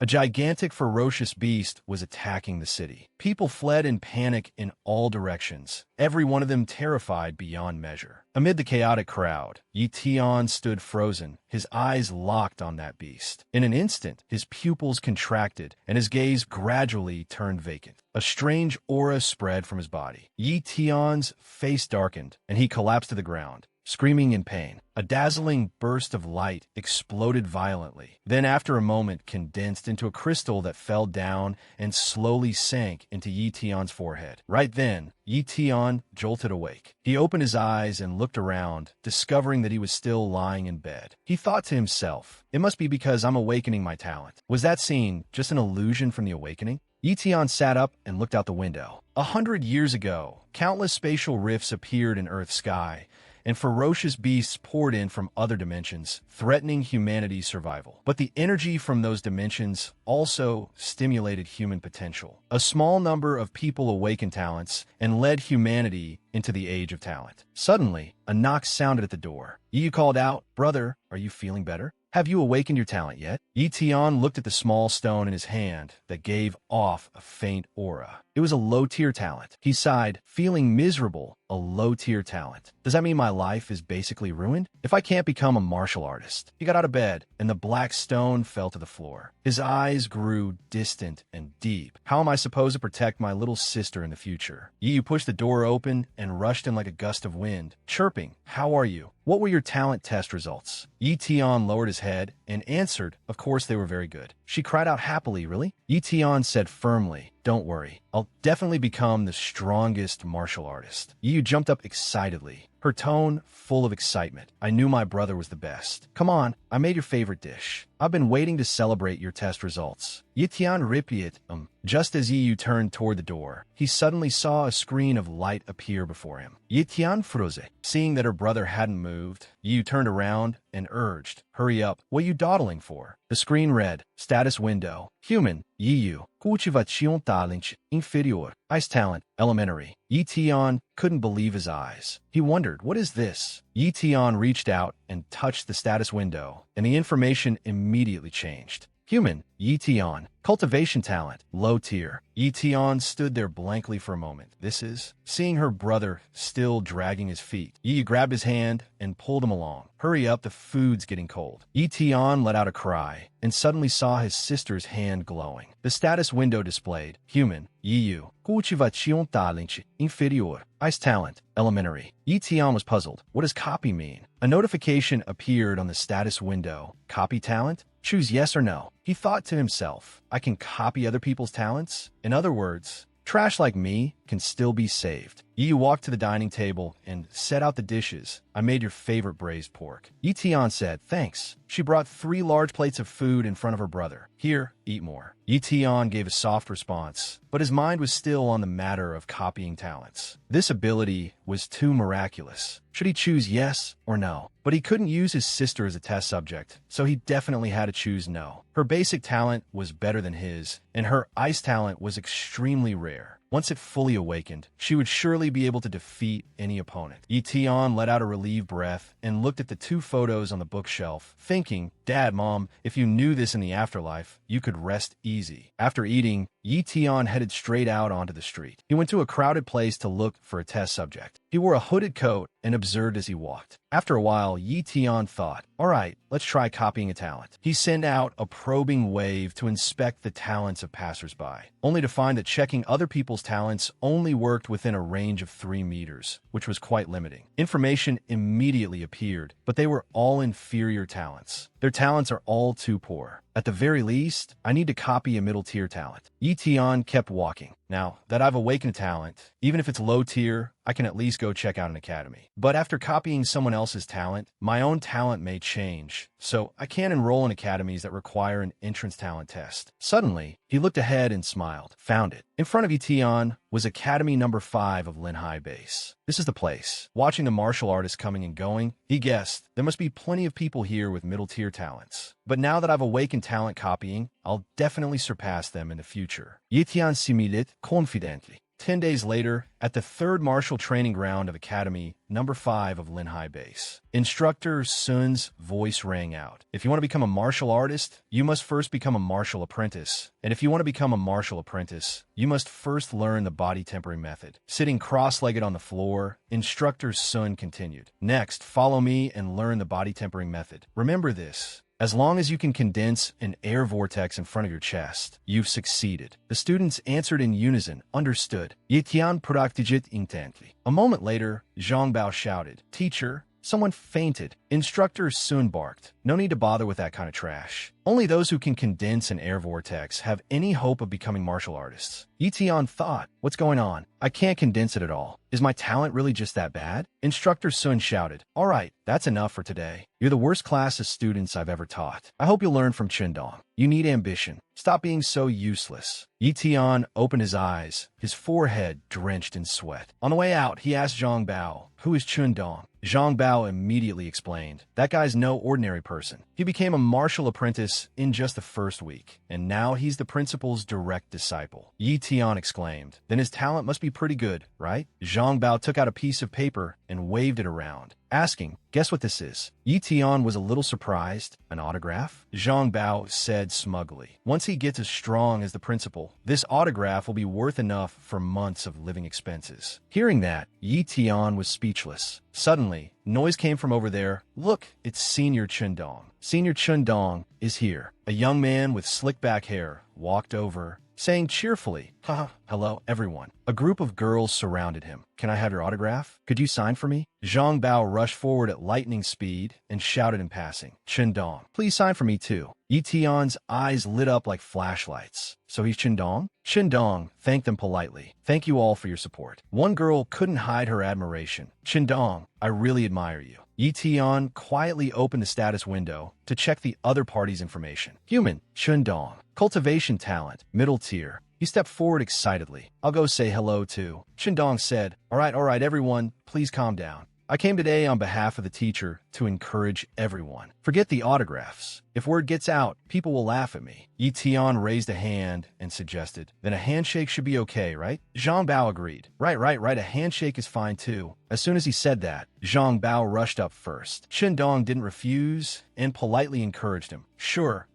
A gigantic, ferocious beast was attacking the city. People fled in panic in all directions, every one of them terrified beyond measure. Amid the chaotic crowd, Yi Tian stood frozen, his eyes locked on that beast. In an instant, his pupils contracted, and his gaze gradually turned vacant. A strange aura spread from his body. Yi Tian's face darkened, and he collapsed to the ground, screaming in pain. A dazzling burst of light exploded violently, then after a moment condensed into a crystal that fell down and slowly sank into Yi Tian's forehead. Right then, Yi Tian jolted awake. He opened his eyes and looked around, discovering that he was still lying in bed. He thought to himself, it must be because I'm awakening my talent. Was that scene just an illusion from the awakening? Yi Tian sat up and looked out the window. 100 years ago, countless spatial rifts appeared in Earth's sky, and ferocious beasts poured in from other dimensions, threatening humanity's survival. But the energy from those dimensions also stimulated human potential. A small number of people awakened talents and led humanity into the age of talent. Suddenly, a knock sounded at the door. Yi called out, "Brother, are you feeling better? Have you awakened your talent yet?" Yi Tian looked at the small stone in his hand that gave off a faint aura. It was a low-tier talent. He sighed, feeling miserable. A low-tier talent. Does that mean my life is basically ruined? If I can't become a martial artist? He got out of bed, and the black stone fell to the floor. His eyes grew distant and deep. How am I supposed to protect my little sister in the future? Yi pushed the door open and rushed in like a gust of wind, chirping, "How are you? What were your talent test results?" Yi Tian lowered his head and answered, "Of course they were very good." She cried out happily, "Really?" Yi Tian said firmly, "Don't worry. I'll definitely become the strongest martial artist." Yi jumped up excitedly, her tone full of excitement. "I knew my brother was the best. Come on, I made your favorite dish. I've been waiting to celebrate your test results." Yi Tian repeated, Just as Yi turned toward the door, he suddenly saw a screen of light appear before him. Yi Tian froze. Seeing that her brother hadn't moved, Yi turned around and urged, "Hurry up, what are you dawdling for?" The screen read, "Status window. Human, Yi cultivation talent inferior. Ice talent, elementary." Yi Tian couldn't believe his eyes. He wondered, what is this? Yi Tian reached out and touched the status window, and the information immediately changed. Human, Yi Tian. Cultivation talent, low tier. Yi Tian stood there blankly for a moment. This is... Seeing her brother still dragging his feet, Yi grabbed his hand and pulled him along. "Hurry up, the food's getting cold." Yi Tian let out a cry and suddenly saw his sister's hand glowing. The status window displayed, Human, Yi cultivation talent inferior. Ice talent, elementary. Yi Tian was puzzled. What does copy mean? A notification appeared on the status window. Copy talent? Choose yes or no. He thought to himself, I can copy other people's talents? In other words, trash like me can still be saved. Yi walked to the dining table and set out the dishes. "I made your favorite braised pork." Yi Tian said, "Thanks." She brought 3 large plates of food in front of her brother. "Here, eat more." Yi Tian gave a soft response, but his mind was still on the matter of copying talents. This ability was too miraculous. Should he choose yes or no? But he couldn't use his sister as a test subject, so he definitely had to choose no. Her basic talent was better than his, and her ice talent was extremely rare. Once it fully awakened, she would surely be able to defeat any opponent. Yi Tian let out a relieved breath and looked at the 2 photos on the bookshelf, thinking, "Dad, Mom, if you knew this in the afterlife, you could rest easy." After eating, Yi Tian headed straight out onto the street. He went to a crowded place to look for a test subject. He wore a hooded coat and observed as he walked. After a while, Yi Tian thought, all right, let's try copying a talent. He sent out a probing wave to inspect the talents of passersby, only to find that checking other people's talents only worked within a range of 3 meters, which was quite limiting. Information immediately appeared, but they were all inferior talents. Their talents are all too poor. At the very least, I need to copy a middle-tier talent. Yi Tian kept walking. Now that I've awakened a talent, even if it's low tier, I can at least go check out an academy. But after copying someone else's talent, my own talent may change, so I can't enroll in academies that require an entrance talent test. Suddenly, he looked ahead and smiled. Found it. In front of Yi Tian was Academy number 5 of Linhai Base. This is the place. Watching the martial artists coming and going, he guessed there must be plenty of people here with middle-tier talents. But now that I've awakened talent copying, I'll definitely surpass them in the future. Yi Tian similed confidently. 10 days later, at the 3rd Martial Training Ground of Academy Number 5 of Linhai Base, Instructor Sun's voice rang out. If you want to become a martial artist, you must first become a martial apprentice. And if you want to become a martial apprentice, you must first learn the body tempering method. Sitting cross-legged on the floor, Instructor Sun continued. Next, follow me and learn the body tempering method. Remember this. As long as you can condense an air vortex in front of your chest, you've succeeded. The students answered in unison, understood. Yitian praktijiet intently. A moment later, Zhang Bao shouted, Teacher, someone fainted. Instructor Sun barked. No need to bother with that kind of trash. Only those who can condense an air vortex have any hope of becoming martial artists. Yitian thought, what's going on? I can't condense it at all. Is my talent really just that bad? Instructor Sun shouted, all right, that's enough for today. You're the worst class of students I've ever taught. I hope you'll learn from Qindong. You need ambition. Stop being so useless. Yitian opened his eyes, his forehead drenched in sweat. On the way out, he asked Zhang Bao, who is Qindong? Zhang Bao immediately explained, that guy's no ordinary person. He became a martial apprentice in just the first week, and now he's the principal's direct disciple. Yi Tian exclaimed, then his talent must be pretty good, right? Zhang Bao took out a piece of paper and waved it around, asking, guess what this is? Yi Tian was a little surprised. An autograph? Zhang Bao said smugly. Once he gets as strong as the principal, this autograph will be worth enough for months of living expenses. Hearing that, Yi Tian was speechless. Suddenly, noise came from over there. Look, it's Senior Qindong. Senior Qindong is here. A young man with slick back hair walked over, saying cheerfully, haha, hello, everyone. A group of girls surrounded him. Can I have your autograph? Could you sign for me? Zhang Bao rushed forward at lightning speed and shouted in passing, Qindong, please sign for me too. Yi Tian's eyes lit up like flashlights. So he's Qindong? Qindong thanked them politely. Thank you all for your support. One girl couldn't hide her admiration. Qindong, I really admire you. Yi Tian quietly opened the status window to check the other party's information. Human, Qindong. Cultivation talent, middle tier. He stepped forward excitedly. I'll go say hello too. Qindong said, all right, everyone, please calm down. I came today on behalf of the teacher to encourage everyone. Forget the autographs. If word gets out, people will laugh at me. Yi Tian raised a hand and suggested, then a handshake should be okay, right? Zhang Bao agreed. Right, a handshake is fine too. As soon as he said that, Zhang Bao rushed up first. Qindong didn't refuse and politely encouraged him. Sure,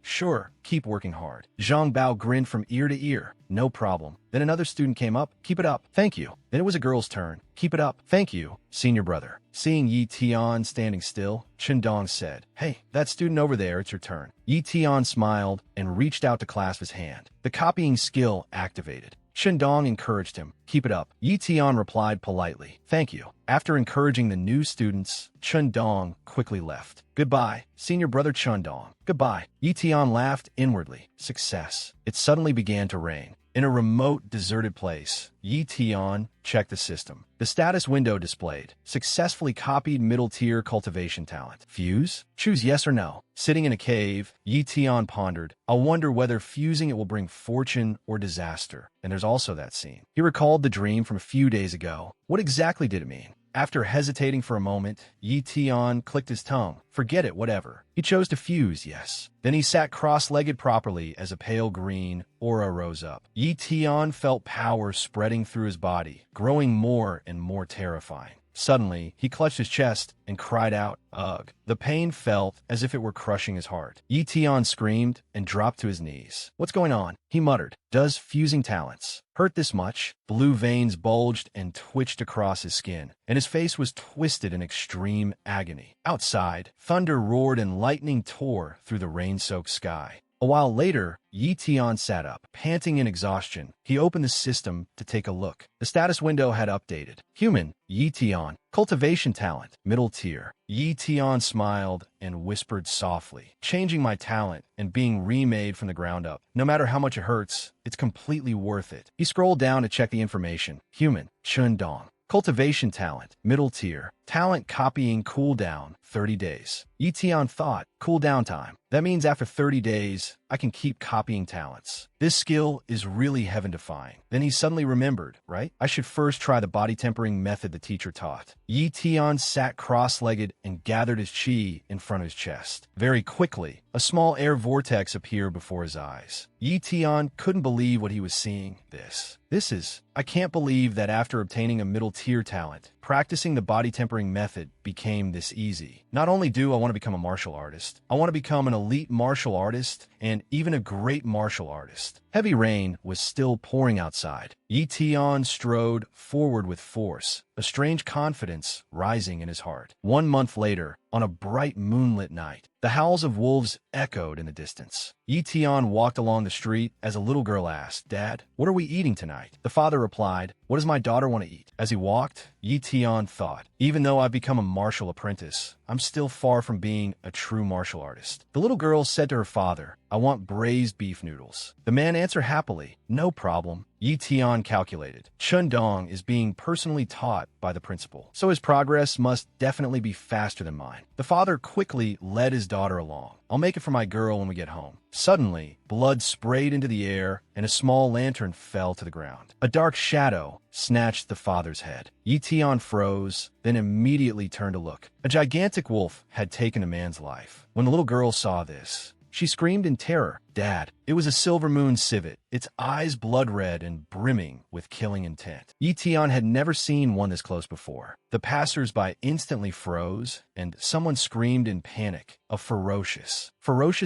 keep working hard. Zhang Bao grinned from ear to ear. No problem. Then another student came up. Keep it up. Thank you. Then it was a girl's turn. Keep it up. Thank you, senior brother. Seeing Yi Tian standing still, Qindong said, hey, that student over there, it's your turn. Yi Tian smiled and reached out to clasp his hand. The copying skill activated. Qindong encouraged him. Keep it up. Yi Tian replied politely. Thank you. After encouraging the new students, Qindong quickly left. Goodbye, senior brother Qindong. Goodbye. Yi Tian laughed inwardly. Success. It suddenly began to rain. In a remote, deserted place, Yi Tian checked the system. The status window displayed. Successfully copied middle-tier cultivation talent. Fuse? Choose yes or no. Sitting in a cave, Yi Tian pondered, I'll wonder whether fusing it will bring fortune or disaster. And there's also that scene. He recalled the dream from a few days ago. What exactly did it mean? After hesitating for a moment, Yi Tian clicked his tongue. Forget it, whatever. He chose to fuse, yes. Then he sat cross-legged properly as a pale green aura rose up. Yi Tian felt power spreading through his body, growing more and more terrifying. Suddenly, he clutched his chest and cried out, ugh. The pain felt as if it were crushing his heart. Yi Tian screamed and dropped to his knees. What's going on? He muttered. Does fusing talents hurt this much? Blue veins bulged and twitched across his skin, and his face was twisted in extreme agony. Outside, thunder roared and lightning tore through the rain-soaked sky. A while later, Yi Tian sat up, panting in exhaustion. He opened the system to take a look. The status window had updated. Human, Yi Tian. Cultivation talent, middle tier. Yi Tian smiled and whispered softly, changing my talent and being remade from the ground up. No matter how much it hurts, it's completely worth it. He scrolled down to check the information. Human, Qindong. Cultivation talent, middle tier. Talent copying cooldown, 30 days. Yi Tian thought, cooldown time. That means after 30 days, I can keep copying talents. This skill is really heaven-defying. Then he suddenly remembered, right? I should first try the body tempering method the teacher taught. Yi Tian sat cross-legged and gathered his chi in front of his chest. Very quickly, a small air vortex appeared before his eyes. Yi Tian couldn't believe what he was seeing. I can't believe that after obtaining a middle-tier talent, practicing the body tempering method became this easy. Not only do I want to become a martial artist, I want to become an elite martial artist and even a great martial artist. Heavy rain was still pouring outside. Yi Tian strode forward with force, a strange confidence rising in his heart. 1 month later, on a bright moonlit night, the howls of wolves echoed in the distance. Yi Tian walked along the street as a little girl asked, "Dad, what are we eating tonight?" The father replied, "What does my daughter want to eat?" As he walked, Yi Tian thought, even though I've become a martial apprentice, I'm still far from being a true martial artist. The little girl said to her father, "I want braised beef noodles." The man answered happily, "No problem." Yi Tian calculated. Chun Dong is being personally taught by the principal, so his progress must definitely be faster than mine. The father quickly led his daughter along. "I'll make it for my girl when we get home." Suddenly, blood sprayed into the air and a small lantern fell to the ground. A dark shadow snatched the father's head. Yi Tian froze, then immediately turned to look. A gigantic wolf had taken a man's life. When the little girl saw this, she screamed in terror, "Dad!" It was a silver moon civet, its eyes blood red and brimming with killing intent. Yi Tian had never seen one this close before. The passers-by instantly froze, and someone screamed in panic. A ferocious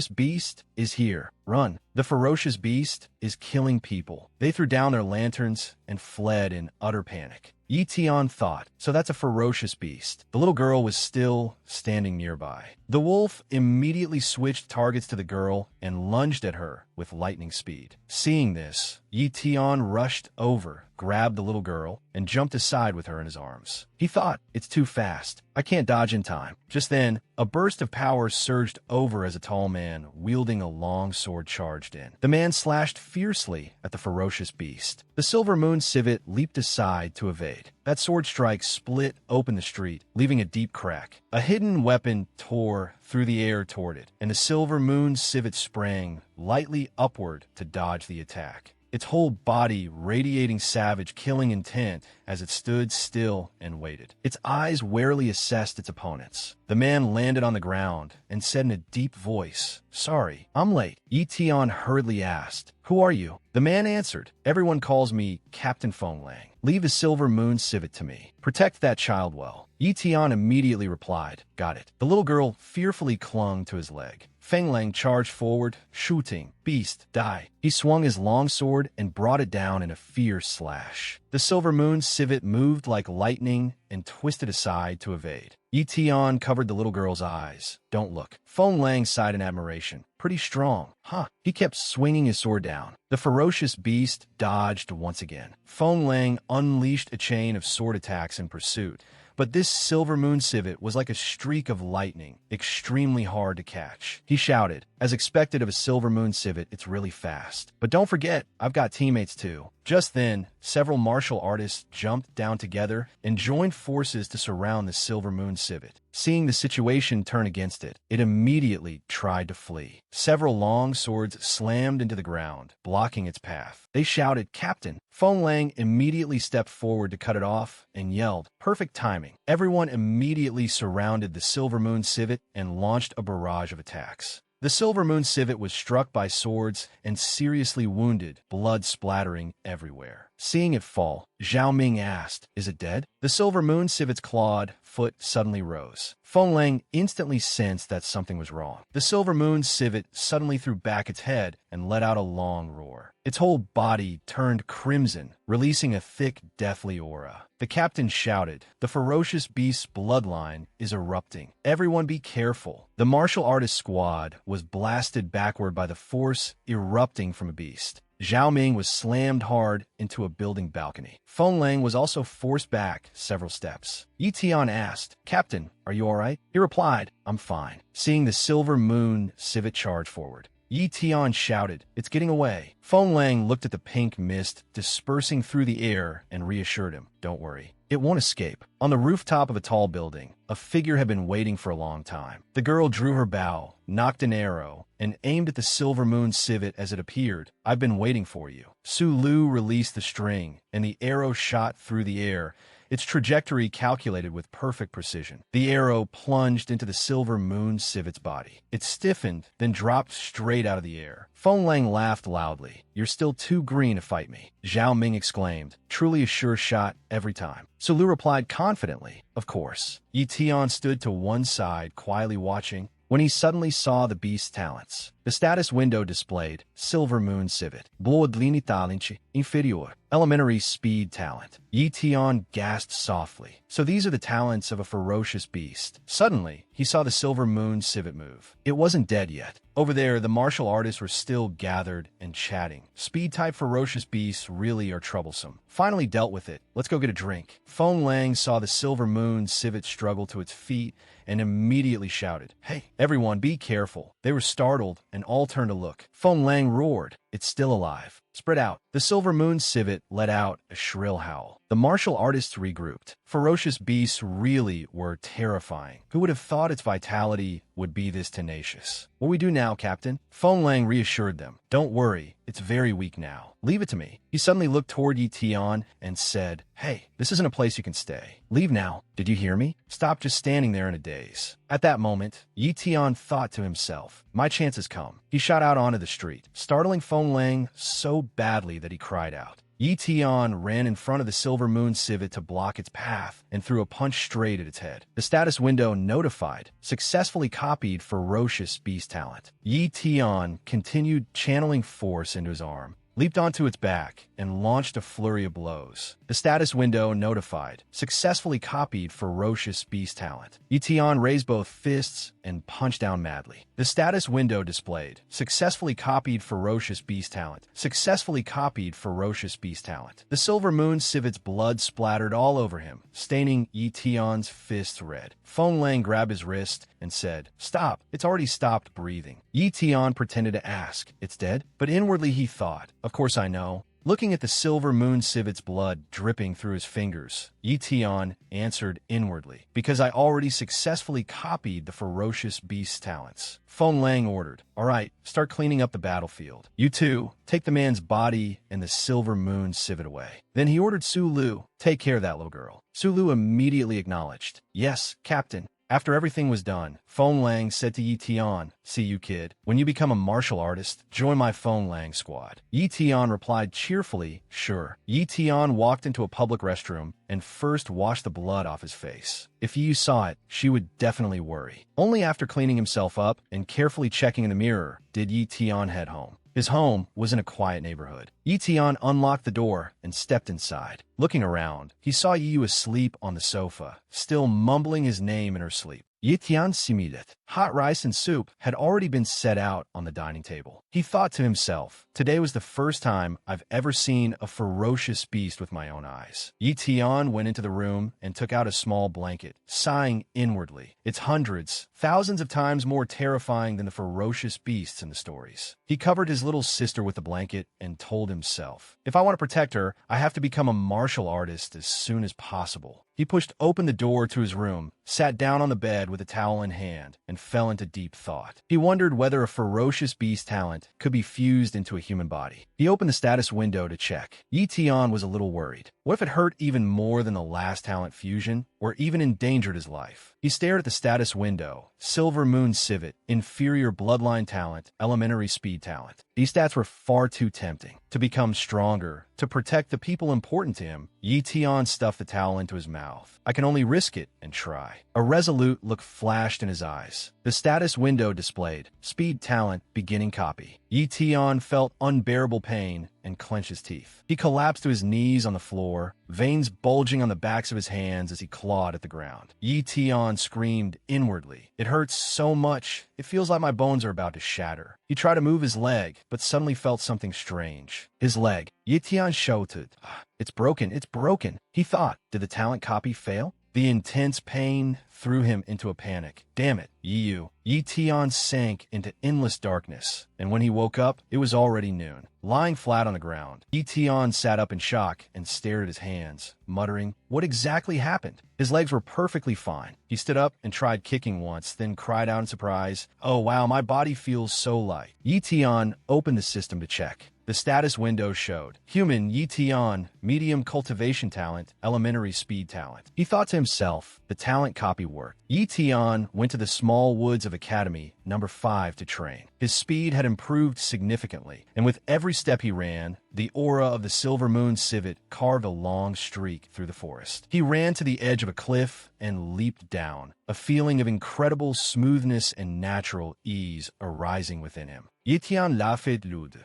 beast is here. Run. The ferocious beast is killing people. They threw down their lanterns and fled in utter panic. Yi Tian thought, so that's a ferocious beast. The little girl was still standing nearby. The wolf immediately switched targets to the girl and lunged at her with lightning speed. Seeing this, Yi Tian rushed over, grabbed the little girl, and jumped aside with her in his arms. He thought, it's too fast. I can't dodge in time. Just then, a burst of power surged over as a tall man wielding a long sword charged in. The man slashed fiercely at the ferocious beast. The silver moon civet leaped aside to evade. That sword strike split open the street, leaving a deep crack. A hidden weapon tore through the air toward it, and the silver moon civet sprang lightly upward to dodge the attack, its whole body radiating savage, killing intent as it stood still and waited. Its eyes warily assessed its opponents. The man landed on the ground and said in a deep voice, "Sorry, I'm late." Yi Tian hurriedly asked, "Who are you?" The man answered, "Everyone calls me Captain Feng Lang. Leave the silver moon civet to me. Protect that child well." Yi Tian immediately replied, "Got it." The little girl fearfully clung to his leg. Feng Lang charged forward, shooting. "Beast, die." He swung his long sword and brought it down in a fierce slash. The silver moon civet moved like lightning and twisted aside to evade. Yi Tian covered the little girl's eyes. "Don't look." Feng Lang sighed in admiration. "Pretty strong, huh?" He kept swinging his sword down. The ferocious beast dodged once again. Feng Lang unleashed a chain of sword attacks in pursuit. But this silver moon civet was like a streak of lightning, extremely hard to catch. He shouted, "As expected of a silver moon civet, it's really fast. But don't forget, I've got teammates too." Just then, several martial artists jumped down together and joined forces to surround the silver moon civet. Seeing the situation turn against it, it immediately tried to flee. Several long swords slammed into the ground, blocking its path. They shouted, "Captain!" Feng Lang immediately stepped forward to cut it off and yelled, "Perfect timing." Everyone immediately surrounded the silver moon civet and launched a barrage of attacks. The silver moon civet was struck by swords and seriously wounded, blood splattering everywhere. Seeing it fall, Zhao Ming asked, "Is it dead?" The silver moon civet's clawed foot suddenly rose. Feng Lang instantly sensed that something was wrong. The silver moon civet suddenly threw back its head and let out a long roar. Its whole body turned crimson, releasing a thick, deathly aura. The captain shouted, "The ferocious beast's bloodline is erupting. Everyone be careful." The martial artist squad was blasted backward by the force erupting from a beast. Zhao Ming was slammed hard into a building balcony. Feng Lang was also forced back several steps. Yi Tian asked, "Captain, are you all right?" He replied, "I'm fine." Seeing the silver moon civet charge forward, Yi Tian shouted, "It's getting away." Feng Lang looked at the pink mist dispersing through the air and reassured him, "Don't worry. It won't escape. On the rooftop of a tall building, a figure had been waiting for a long time. The girl drew her bow, knocked an arrow, and aimed at the silver moon civet as it appeared. "I've been waiting for you." Su Lu released the string, and the arrow shot through the air, its trajectory calculated with perfect precision. The arrow plunged into the silver moon civet's body. It stiffened, then dropped straight out of the air. Feng Lang laughed loudly. "You're still too green to fight me," Zhao Ming exclaimed. "Truly a sure shot every time." Su Lu replied confidently, "Of course." Yi Tian stood to one side, quietly watching, when he suddenly saw the beast's talents. The status window displayed Silver Moon Civet, Bloodlini Talent Inferior, Elementary Speed Talent. Yi Tian gasped softly. So these are the talents of a ferocious beast. Suddenly, he saw the Silver Moon Civet move. It wasn't dead yet. Over there, the martial artists were still gathered and chatting. Speed-type ferocious beasts really are troublesome. Finally dealt with it. Let's go get a drink. Feng Lang saw the Silver Moon Civet struggle to its feet and immediately shouted, "Hey, everyone, be careful." They were startled and all turned to look. Feng Lang roared, "It's still alive. Spread out." The Silver Moon Civet let out a shrill howl. The martial artists regrouped. Ferocious beasts really were terrifying. Who would have thought its vitality would be this tenacious? "What do we do now, Captain?" Feng Lang reassured them. "Don't worry, it's very weak now. Leave it to me." He suddenly looked toward Yi Tian and said, "Hey, this isn't a place you can stay. Leave now. Did you hear me? Stop just standing there in a daze." At that moment, Yi Tian thought to himself, "My chance has come." He shot out onto the street, startling Feng Lang so badly that he cried out. Yi Tian ran in front of the Silver Moon Civet to block its path and threw a punch straight at its head. The status window notified, successfully copied ferocious beast talent. Yi Tian continued channeling force into his arm, leaped onto its back, and launched a flurry of blows. The status window notified, successfully copied ferocious beast talent. Yi Tian raised both fists and punched down madly. The status window displayed, successfully copied ferocious beast talent. Successfully copied ferocious beast talent. The Silver Moon Civet's blood splattered all over him, staining Yi Tian's fists red. Feng Lang grabbed his wrist and said, "Stop, it's already stopped breathing." Yi Tian pretended to ask, "It's dead?" But inwardly he thought, "Of course I know." Looking at the Silver Moon Civet's blood dripping through his fingers, Yi Tian answered inwardly, "Because I already successfully copied the ferocious beast's talents." Feng Lang ordered, "All right, start cleaning up the battlefield. You two, take the man's body and the Silver Moon Civet away." Then he ordered Su Lu, "Take care of that little girl." Su Lu immediately acknowledged, "Yes, Captain." After everything was done, Feng Lang said to Yi Tian, "See you, kid. When you become a martial artist, join my Feng Lang squad." Yi Tian replied cheerfully, "Sure." Yi Tian walked into a public restroom and first washed the blood off his face. If Yi saw it, she would definitely worry. Only after cleaning himself up and carefully checking in the mirror did Yi Tian head home. His home was in a quiet neighborhood. Yi Tian unlocked the door and stepped inside. Looking around, he saw Yi asleep on the sofa, still mumbling his name in her sleep. Yi Tian simidet. Hot rice and soup had already been set out on the dining table. He thought to himself, "Today was the first time I've ever seen a ferocious beast with my own eyes." Yi Tian went into the room and took out a small blanket, sighing inwardly. It's hundreds, thousands of times more terrifying than the ferocious beasts in the stories. He covered his little sister with the blanket and told himself, "If I want to protect her, I have to become a martial artist as soon as possible." He pushed open the door to his room, sat down on the bed with a towel in hand, and fell into deep thought. He wondered whether a ferocious beast talent could be fused into a human body. He opened the status window to check. Yi Tian was a little worried. What if it hurt even more than the last talent fusion, or even endangered his life? He stared at the status window. Silver Moon Civet, inferior bloodline talent, elementary speed talent. These stats were far too tempting. To become stronger, to protect the people important to him, Yi Tian stuffed the towel into his mouth. "I can only risk it and try." A resolute look flashed in his eyes. The status window displayed, speed talent, beginning copy. Yi Tian felt unbearable pain and clenched his teeth. He collapsed to his knees on the floor, veins bulging on the backs of his hands as he clawed at the ground. Yi Tian screamed inwardly, "It hurts so much, it feels like my bones are about to shatter." He tried to move his leg, but suddenly felt something strange. His leg. Yi Tian shouted, "It's broken, it's broken." He thought, did the talent copy fail? The intense pain threw him into a panic. Damn it, Yi Tian sank into endless darkness, and when he woke up, it was already noon. Lying flat on the ground, Yi Tian sat up in shock and stared at his hands, muttering, "What exactly happened?" His legs were perfectly fine. He stood up and tried kicking once, then cried out in surprise, "Oh wow, my body feels so light." Yi Tian opened the system to check. The status window showed human Yi Tian, medium cultivation talent, elementary speed talent. He thought to himself, the talent copy worked. Yi Tian went to the small woods of Academy number 5 to train. His speed had improved significantly, and with every step he ran, the aura of the Silver Moon civet carved a long streak through the forest. He ran to the edge of a cliff and leaped down, a feeling of incredible smoothness and natural ease arising within him. Yi Tian laughed lude.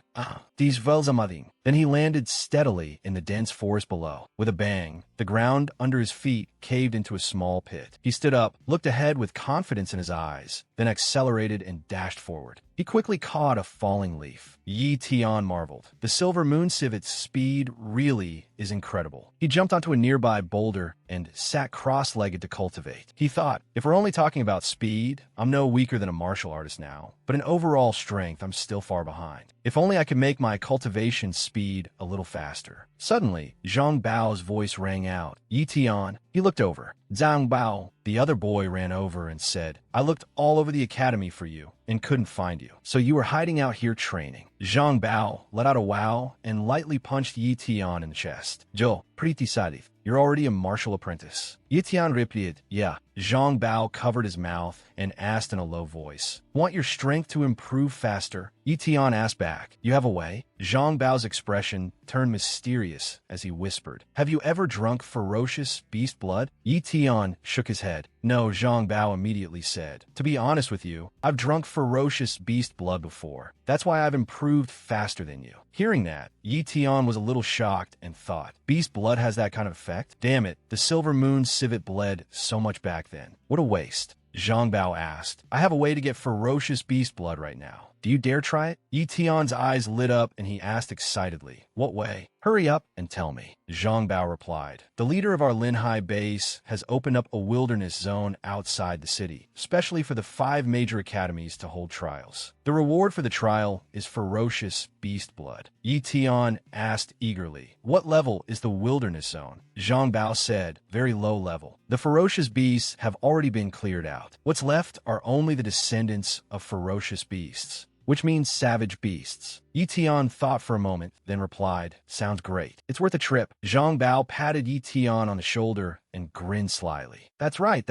Dies Welsamading. Then he landed steadily in the dense forest below. With a bang, the ground under his feet caved into a small pit. He stood up, looked ahead with confidence in his eyes, then accelerated and dashed forward. He quickly caught a falling leaf. Yi Tian marveled. The Silver Moon civet's speed really is incredible. He jumped onto a nearby boulder and sat cross-legged to cultivate. He thought, if we're only talking about speed, I'm no weaker than a martial artist now, but in overall strength, I'm still far behind. If only I could make my cultivation speed a little faster. Suddenly, Zhang Bao's voice rang out. Yi Tian. He looked over. Zhang Bao. The other boy ran over and said, "I looked all over the academy for you and couldn't find you. So you were hiding out here training." Zhang Bao let out a wow and lightly punched Yi Tian in the chest. "Jo, pretty sadif. You're already a martial apprentice." Yi Tian replied, "Yeah." Zhang Bao covered his mouth and asked in a low voice, "Want your strength to improve faster?" Yi Tian asked back, "You have a way?" Zhang Bao's expression turned mysterious as he whispered, "Have you ever drunk ferocious beast blood?" Yi Tian shook his head. "No," Zhang Bao immediately said. "To be honest with you, I've drunk ferocious beast blood before. That's why I've improved faster than you." Hearing that, Yi Tian was a little shocked and thought, beast blood has that kind of effect? Damn it, the Silver Moon civet bled so much back then. What a waste. Zhang Bao asked, "I have a way to get ferocious beast blood right now. Do you dare try it?" Yi Tian's eyes lit up and he asked excitedly, "What way?" "Hurry up and tell me." Zhang Bao replied, "The leader of our Linhai base has opened up a wilderness zone outside the city, especially for the 5 major academies to hold trials. The reward for the trial is ferocious beast blood." Yi Tian asked eagerly, "What level is the wilderness zone?" Zhang Bao said, "Very low level. The ferocious beasts have already been cleared out. What's left are only the descendants of ferocious beasts, which means savage beasts." Yi Tian thought for a moment, then replied, "Sounds great. It's worth a trip." Zhang Bao patted Yi Tian on the shoulder and grinned slyly. That's right.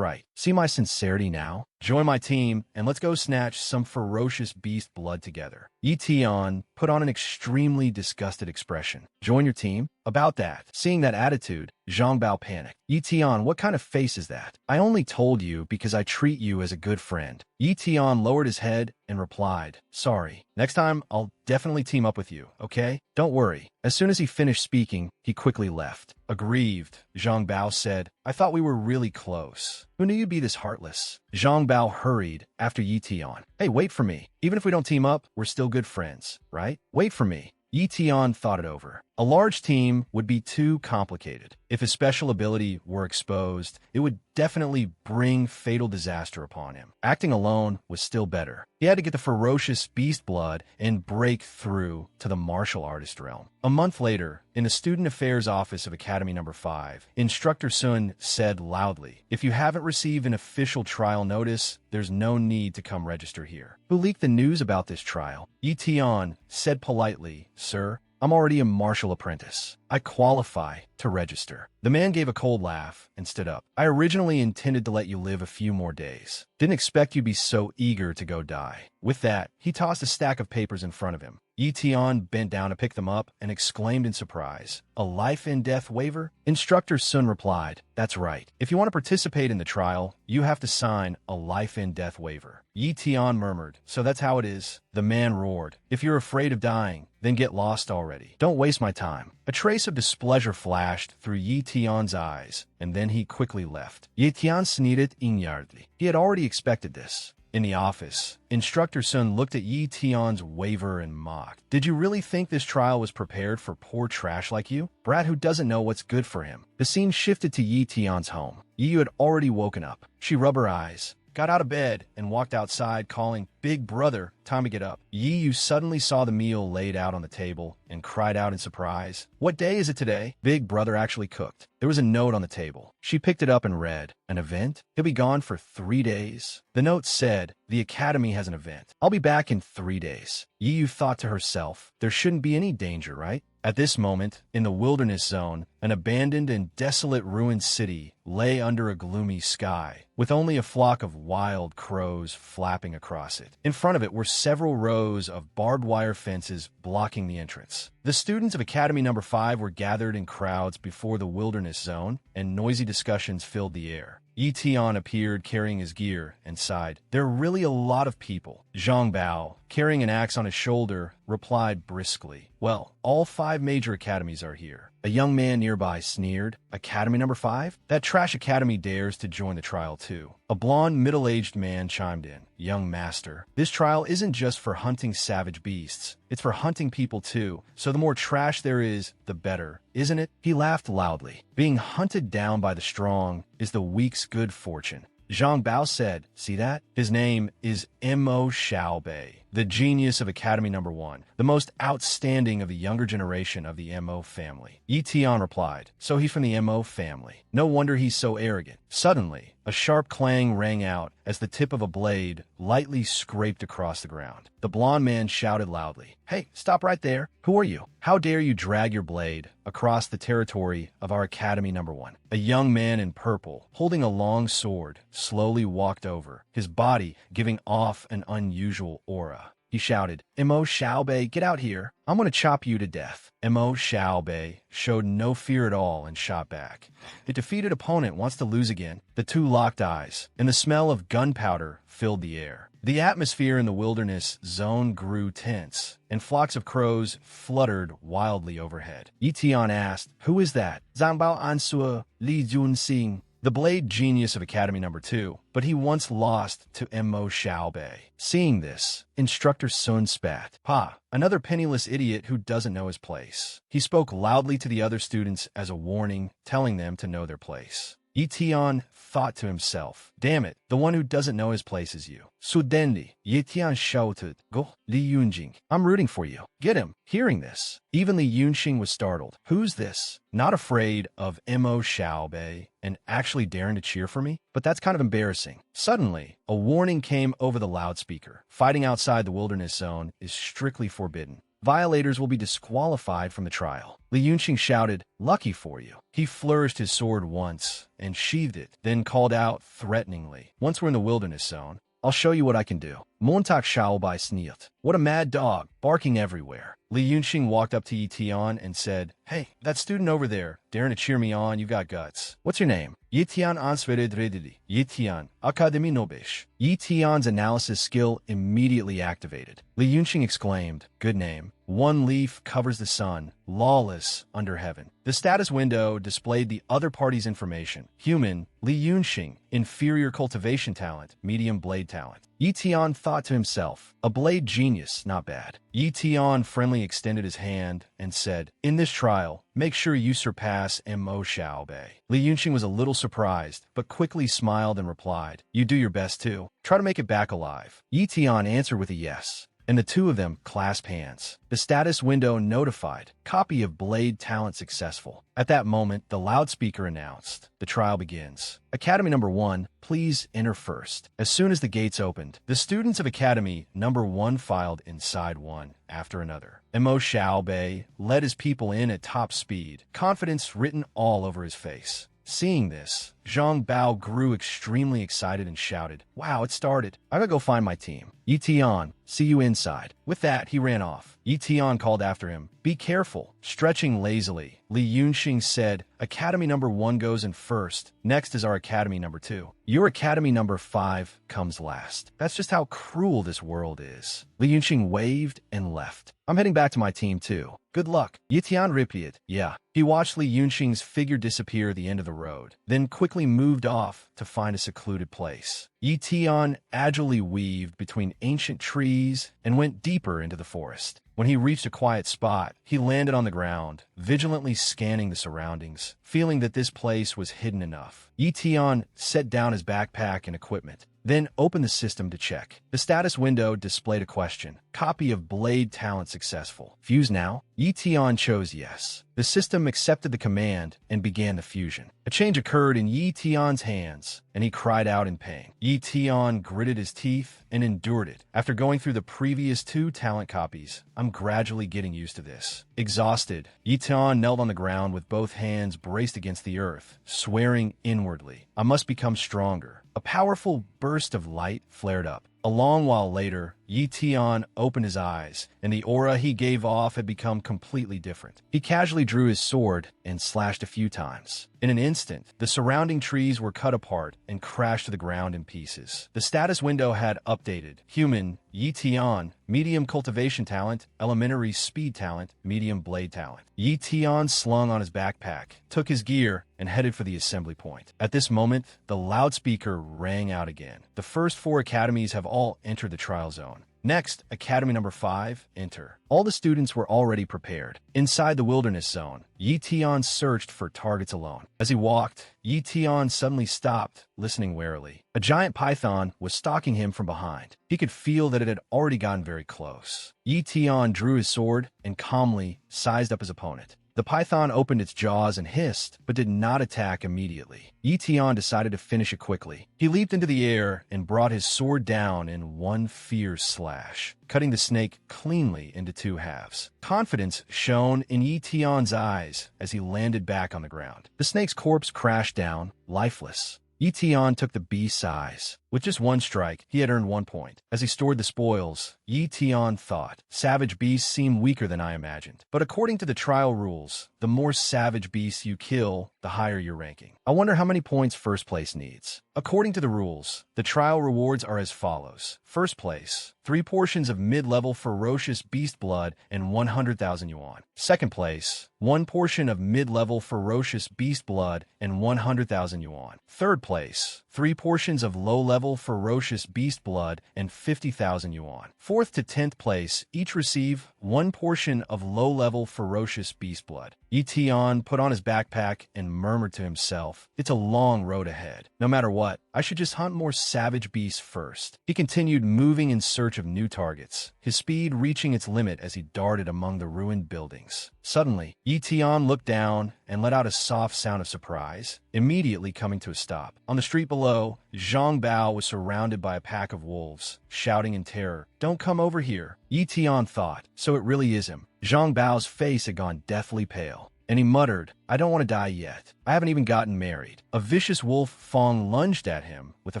See my sincerity now? Join my team, and let's go snatch some ferocious beast blood together." Yi Tian put on an extremely disgusted expression. "Join your team?" About that, seeing that attitude, Zhang Bao panicked. "Yi Tian, what kind of face is that? I only told you because I treat you as a good friend." Yi Tian lowered his head and replied, "Sorry. Next time, I'll definitely team up with you, okay? Don't worry." As soon as he finished speaking, he quickly left. Aggrieved, Zhang Bao said, "I thought we were really close. Who knew you'd be this heartless?" Zhang Bao hurried after Yi Tian. "Hey, wait for me. Even if we don't team up, we're still good friends, right? Wait for me." Yi Tian thought it over. A large team would be too complicated. If his special ability were exposed, it would definitely bring fatal disaster upon him. Acting alone was still better. He had to get the ferocious beast blood and break through to the martial artist realm. A month later, in the Student Affairs Office of Academy number 5, Instructor Sun said loudly, "If you haven't received an official trial notice, there's no need to come register here." "Who leaked the news about this trial?" Yi Tian said politely, "Sir, I'm already a martial apprentice. I qualify to register." The man gave a cold laugh and stood up. "I originally intended to let you live a few more days. Didn't expect you'd be so eager to go die." With that, he tossed a stack of papers in front of him. Yi Tian bent down to pick them up and exclaimed in surprise, "A life and death waiver?" Instructor Sun replied, "That's right. If you want to participate in the trial, you have to sign a life and death waiver." Yi Tian murmured, "So that's how it is." The man roared, "If you're afraid of dying, then get lost already. Don't waste my time." A trace of displeasure flashed through Yi Tian's eyes, and then he quickly left. Yi Tian sneered inwardly. He had already expected this. In the office, Instructor Sun looked at Yi Tian's waver and mocked. Did you really think this trial was prepared for poor trash like you? Brat who doesn't know what's good for him. The scene shifted to Yi Tian's home. Yi had already woken up. She rubbed her eyes, got out of bed, and walked outside calling, "Big brother, time to get up." Yi Yu suddenly saw the meal laid out on the table and cried out in surprise. "What day is it today?" Big brother actually cooked. There was a note on the table. She picked it up and read, "An event? He'll be gone for 3 days." The note said, "The academy has an event. I'll be back in 3 days." Yi Yu thought to herself, there shouldn't be any danger, right? At this moment, in the wilderness zone, an abandoned and desolate ruined city lay under a gloomy sky, with only a flock of wild crows flapping across it. In front of it were several rows of barbed wire fences blocking the entrance. The students of Academy Number 5 were gathered in crowds before the wilderness zone, and noisy discussions filled the air. Yi Tian appeared carrying his gear and sighed. "There are really a lot of people." Zhang Bao, carrying an axe on his shoulder, replied briskly, "Well, all 5 major academies are here." A young man nearby sneered, "Academy Number 5? That trash academy dares to join the trial too." A blond, middle-aged man chimed in, "Young master, this trial isn't just for hunting savage beasts. It's for hunting people too, so the more trash there is, the better, isn't it?" He laughed loudly. "Being hunted down by the strong is the weak's good fortune." Zhang Bao said, "See that? His name is Mo Xiaobei, the genius of Academy Number 1, the most outstanding of the younger generation of the Mo family." Yi Tian replied, "So he's from the Mo family. No wonder he's so arrogant." Suddenly, a sharp clang rang out as the tip of a blade lightly scraped across the ground. The blond man shouted loudly, "Hey, stop right there. Who are you? How dare you drag your blade across the territory of our Academy Number 1? A young man in purple, holding a long sword, slowly walked over, his body giving off an unusual aura. He shouted, "Mo Xiaobei, get out here. I'm going to chop you to death." Mo Xiaobei showed no fear at all and shot back. The defeated opponent wants to lose again. The two locked eyes, and the smell of gunpowder filled the air. The atmosphere in the wilderness zone grew tense, and flocks of crows fluttered wildly overhead. Yi Tian asked, "Who is that?" "Zhang Bao Ansua, Li Junxing, the blade genius of Academy Number 2, but he once lost to Mo Xiaobei." Seeing this, Instructor Sun spat. "Ha, another penniless idiot who doesn't know his place." He spoke loudly to the other students as a warning, telling them to know their place. Yi Tian thought to himself, "Damn it, the one who doesn't know his place is you." "Sudendi," Yi Tian shouted, "Go, Li Yunjing. I'm rooting for you. Get him." Hearing this, even Li Yunxing was startled. "Who's this? Not afraid of Mo Xiaobei and actually daring to cheer for me? But that's kind of embarrassing." Suddenly, a warning came over the loudspeaker. "Fighting outside the wilderness zone is strictly forbidden. Violators will be disqualified from the trial." Li Yunxing shouted, "Lucky for you." He flourished his sword once and sheathed it, then called out threateningly, "Once we're in the wilderness zone, I'll show you what I can do." Montak Xiaobai sneezed. "What a mad dog, barking everywhere." Li Yunxing walked up to Yi Tian and said, "Hey, that student over there, daring to cheer me on, you got guts. What's your name?" "Yi Tian Ansvered Redidi." "Yi Tian, Akademi Nobesh." Yi Tian's analysis skill immediately activated. Li Yunxing exclaimed, "Good name. One leaf covers the sun, lawless under heaven." The status window displayed the other party's information. Human, Li Yunxing, inferior cultivation talent, medium blade talent. Yi Tian thought to himself, a blade genius, not bad. Yi Tian friendly extended his hand and said, "In this trial, make sure you surpass Mo Xiaobei." Li Yunxing was a little surprised, but quickly smiled and replied, "You do your best too. Try to make it back alive." Yi Tian answered with a yes, and the two of them clasped hands. The status window notified, "Copy of blade talent successful." At that moment, the loudspeaker announced, "The trial begins. Academy Number 1, please enter first." As soon as the gates opened, the students of Academy Number 1 filed inside one after another. Mo Xiaobei led his people in at top speed, confidence written all over his face. Seeing this, Zhang Bao grew extremely excited and shouted, "Wow, it started. I gotta go find my team. Yi Tian, see you inside." With that, he ran off. Yi Tian called after him, "Be careful." Stretching lazily, Li Yunxing said, "Academy Number 1 goes in first. Next is our Academy Number 2. Your Academy Number 5 comes last." That's just how cruel this world is. Li Yunxing waved and left. "I'm heading back to my team too. Good luck." Yi Tian repeated, "Yeah." He watched Li Yunxing's figure disappear at the end of the road, then quickly quickly moved off to find a secluded place. Yi Tian agilely weaved between ancient trees and went deeper into the forest. When he reached a quiet spot, he landed on the ground, vigilantly scanning the surroundings, feeling that this place was hidden enough. Yi Tian set down his backpack and equipment, then opened the system to check. The status window displayed a question. Copy of Blade Talent successful. Fuse now? Yi Tian chose yes. The system accepted the command and began the fusion. A change occurred in Yi Tian's hands, and he cried out in pain. Yi Tian gritted his teeth and endured it. After going through the previous 2 talent copies, I'm gradually getting used to this. Exhausted, Yi Tian knelt on the ground with both hands braced against the earth, swearing inwardly, I must become stronger. A powerful burst of light flared up. A long while later, Yi Tian opened his eyes, and the aura he gave off had become completely different. He casually drew his sword and slashed a few times. In an instant, the surrounding trees were cut apart and crashed to the ground in pieces. The status window had updated. Human, Yi Tian, medium cultivation talent, elementary speed talent, medium blade talent. Yi Tian slung on his backpack, took his gear, and headed for the assembly point. At this moment, the loudspeaker rang out again. The first 4 academies have all entered the trial zone. Next, Academy number 5, enter. All the students were already prepared. Inside the wilderness zone, Yi Tian searched for targets alone. As he walked, Yi Tian suddenly stopped, listening warily. A giant python was stalking him from behind. He could feel that it had already gotten very close. Yi Tian drew his sword and calmly sized up his opponent. The python opened its jaws and hissed, but did not attack immediately. Yi Tian decided to finish it quickly. He leaped into the air and brought his sword down in one fierce slash, cutting the snake cleanly into 2 halves. Confidence shone in Yi Tian's eyes as he landed back on the ground. The snake's corpse crashed down, lifeless. Yi Tian took the beast's eyes. With just 1 strike, he had earned 1 point. As he stored the spoils, Yi Tian thought, savage beasts seem weaker than I imagined. But according to the trial rules, the more savage beasts you kill, the higher your ranking. I wonder how many points first place needs. According to the rules, the trial rewards are as follows. First place, 3 portions of mid-level ferocious beast blood and 100,000 yuan. Second place, 1 portion of mid-level ferocious beast blood and 100,000 yuan. Third place, 3 portions of low-level ferocious beast blood and 50,000 yuan. Fourth to 10th place each receive 1 portion of low-level ferocious beast blood. Yi Tian put on his backpack and murmured to himself, it's a long road ahead. No matter what, I should just hunt more savage beasts first. He continued moving in search of new targets, his speed reaching its limit as he darted among the ruined buildings. Suddenly, Yi Tian looked down and let out a soft sound of surprise, immediately coming to a stop. On the street below, Zhang Bao was surrounded by a pack of wolves, shouting in terror, "Don't come over here." Yi Tian thought, so it really is him. Zhang Bao's face had gone deathly pale, and he muttered, I don't want to die yet. I haven't even gotten married. A vicious wolf Fong lunged at him with a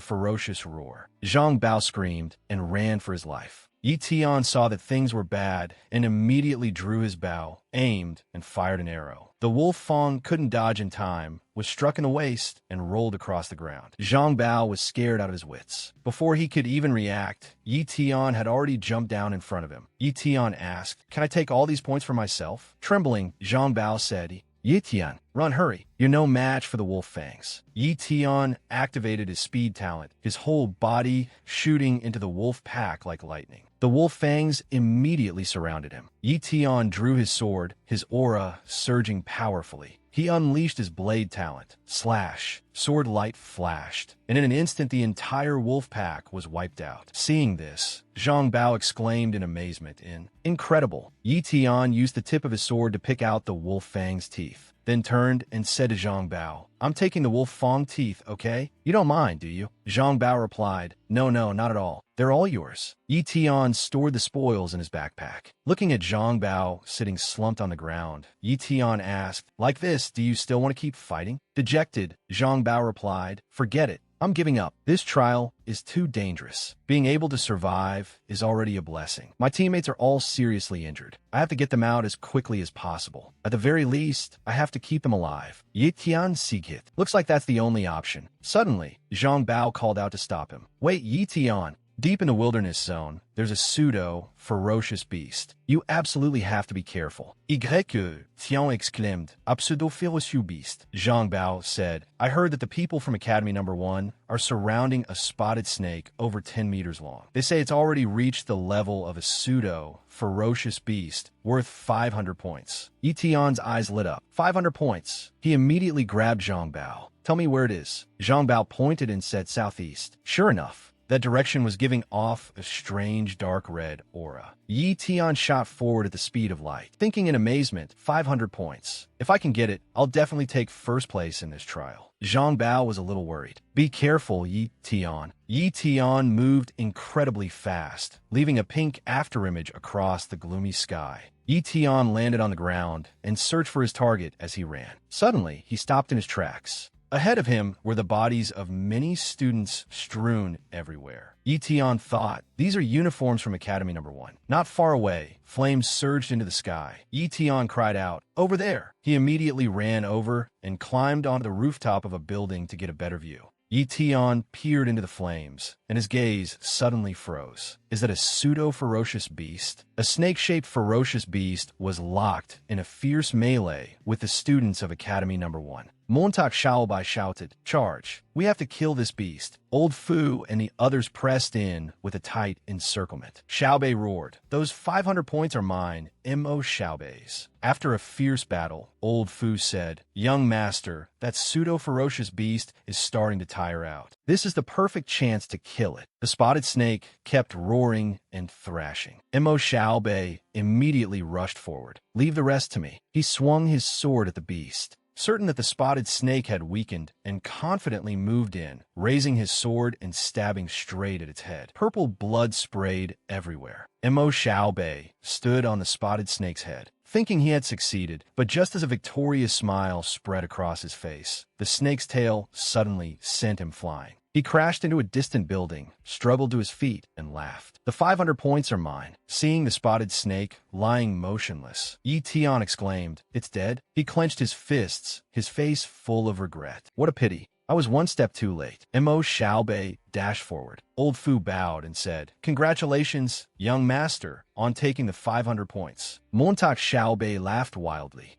ferocious roar. Zhang Bao screamed and ran for his life. Yi Tian saw that things were bad and immediately drew his bow, aimed, and fired an arrow. The wolf Fong couldn't dodge in time, was struck in the waist, and rolled across the ground. Zhang Bao was scared out of his wits. Before he could even react, Yi Tian had already jumped down in front of him. Yi Tian asked, Can I take all these points for myself? Trembling, Zhang Bao said, Yi Tian, run, hurry. You're no match for the wolf fangs. Yi Tian activated his speed talent, his whole body shooting into the wolf pack like lightning. The wolf fangs immediately surrounded him. Yi Tian drew his sword, his aura surging powerfully. He unleashed his blade talent. Slash. Sword light flashed, and in an instant the entire wolf pack was wiped out. Seeing this, Zhang Bao exclaimed in amazement Incredible! Yi Tian used the tip of his sword to pick out the wolf fang's teeth, then turned and said to Zhang Bao, I'm taking the wolf fang teeth, okay? You don't mind, do you? Zhang Bao replied, No, not at all. They're all yours. Yi Tian stored the spoils in his backpack. Looking at Zhang Bao sitting slumped on the ground, Yi Tian asked, Like this, do you still want to keep fighting? Dejected, Zhang Bao replied, Forget it. I'm giving up. This trial is too dangerous. Being able to survive is already a blessing. My teammates are all seriously injured. I have to get them out as quickly as possible. At the very least, I have to keep them alive. Yi Tian Sigit. Looks like that's the only option. Suddenly, Zhang Bao called out to stop him. Wait, Yi Tian. Deep in the wilderness zone, there's a pseudo-ferocious beast. You absolutely have to be careful. Tian exclaimed, a pseudo-ferocious beast. Zhang Bao said, I heard that the people from Academy Number 1 are surrounding a spotted snake over 10 meters long. They say it's already reached the level of a pseudo-ferocious beast worth 500 points. Yi Tian's eyes lit up. 500 points. He immediately grabbed Zhang Bao. Tell me where it is. Zhang Bao pointed and said southeast. Sure enough, that direction was giving off a strange dark red aura. Yi Tian shot forward at the speed of light, thinking in amazement, 500 points. If I can get it, I'll definitely take first place in this trial. Zhang Bao was a little worried. Be careful, Yi Tian. Yi Tian moved incredibly fast, leaving a pink afterimage across the gloomy sky. Yi Tian landed on the ground and searched for his target as he ran. Suddenly, he stopped in his tracks. Ahead of him were the bodies of many students strewn everywhere. Yi Tian thought, these are uniforms from Academy Number 1. Not far away, flames surged into the sky. Yi Tian cried out, over there! He immediately ran over and climbed onto the rooftop of a building to get a better view. Yi Tian peered into the flames, and his gaze suddenly froze. Is that a pseudo-ferocious beast? A snake-shaped ferocious beast was locked in a fierce melee with the students of Academy Number 1. Montauk Xiaobai shouted, charge! We have to kill this beast. Old Fu and the others pressed in with a tight encirclement. Xiaobei roared, those 500 points are mine, Mo Xiaobei's. After a fierce battle, Old Fu said, young master, that pseudo-ferocious beast is starting to tire out. This is the perfect chance to kill it. The spotted snake kept roaring and thrashing. Mo Xiaobei immediately rushed forward. Leave the rest to me. He swung his sword at the beast. Certain that the spotted snake had weakened, and confidently moved in, raising his sword and stabbing straight at its head. Purple blood sprayed everywhere. Mo Xiaobei stood on the spotted snake's head, thinking he had succeeded, but just as a victorious smile spread across his face, the snake's tail suddenly sent him flying. He crashed into a distant building, struggled to his feet, and laughed. The 500 points are mine. Seeing the spotted snake lying motionless, Yi Tian exclaimed, it's dead? He clenched his fists, his face full of regret. What a pity. I was one step too late. Mo Xiaobei dashed forward. Old Fu bowed and said, congratulations, young master, on taking the 500 points. Montauk Xiaobei laughed wildly.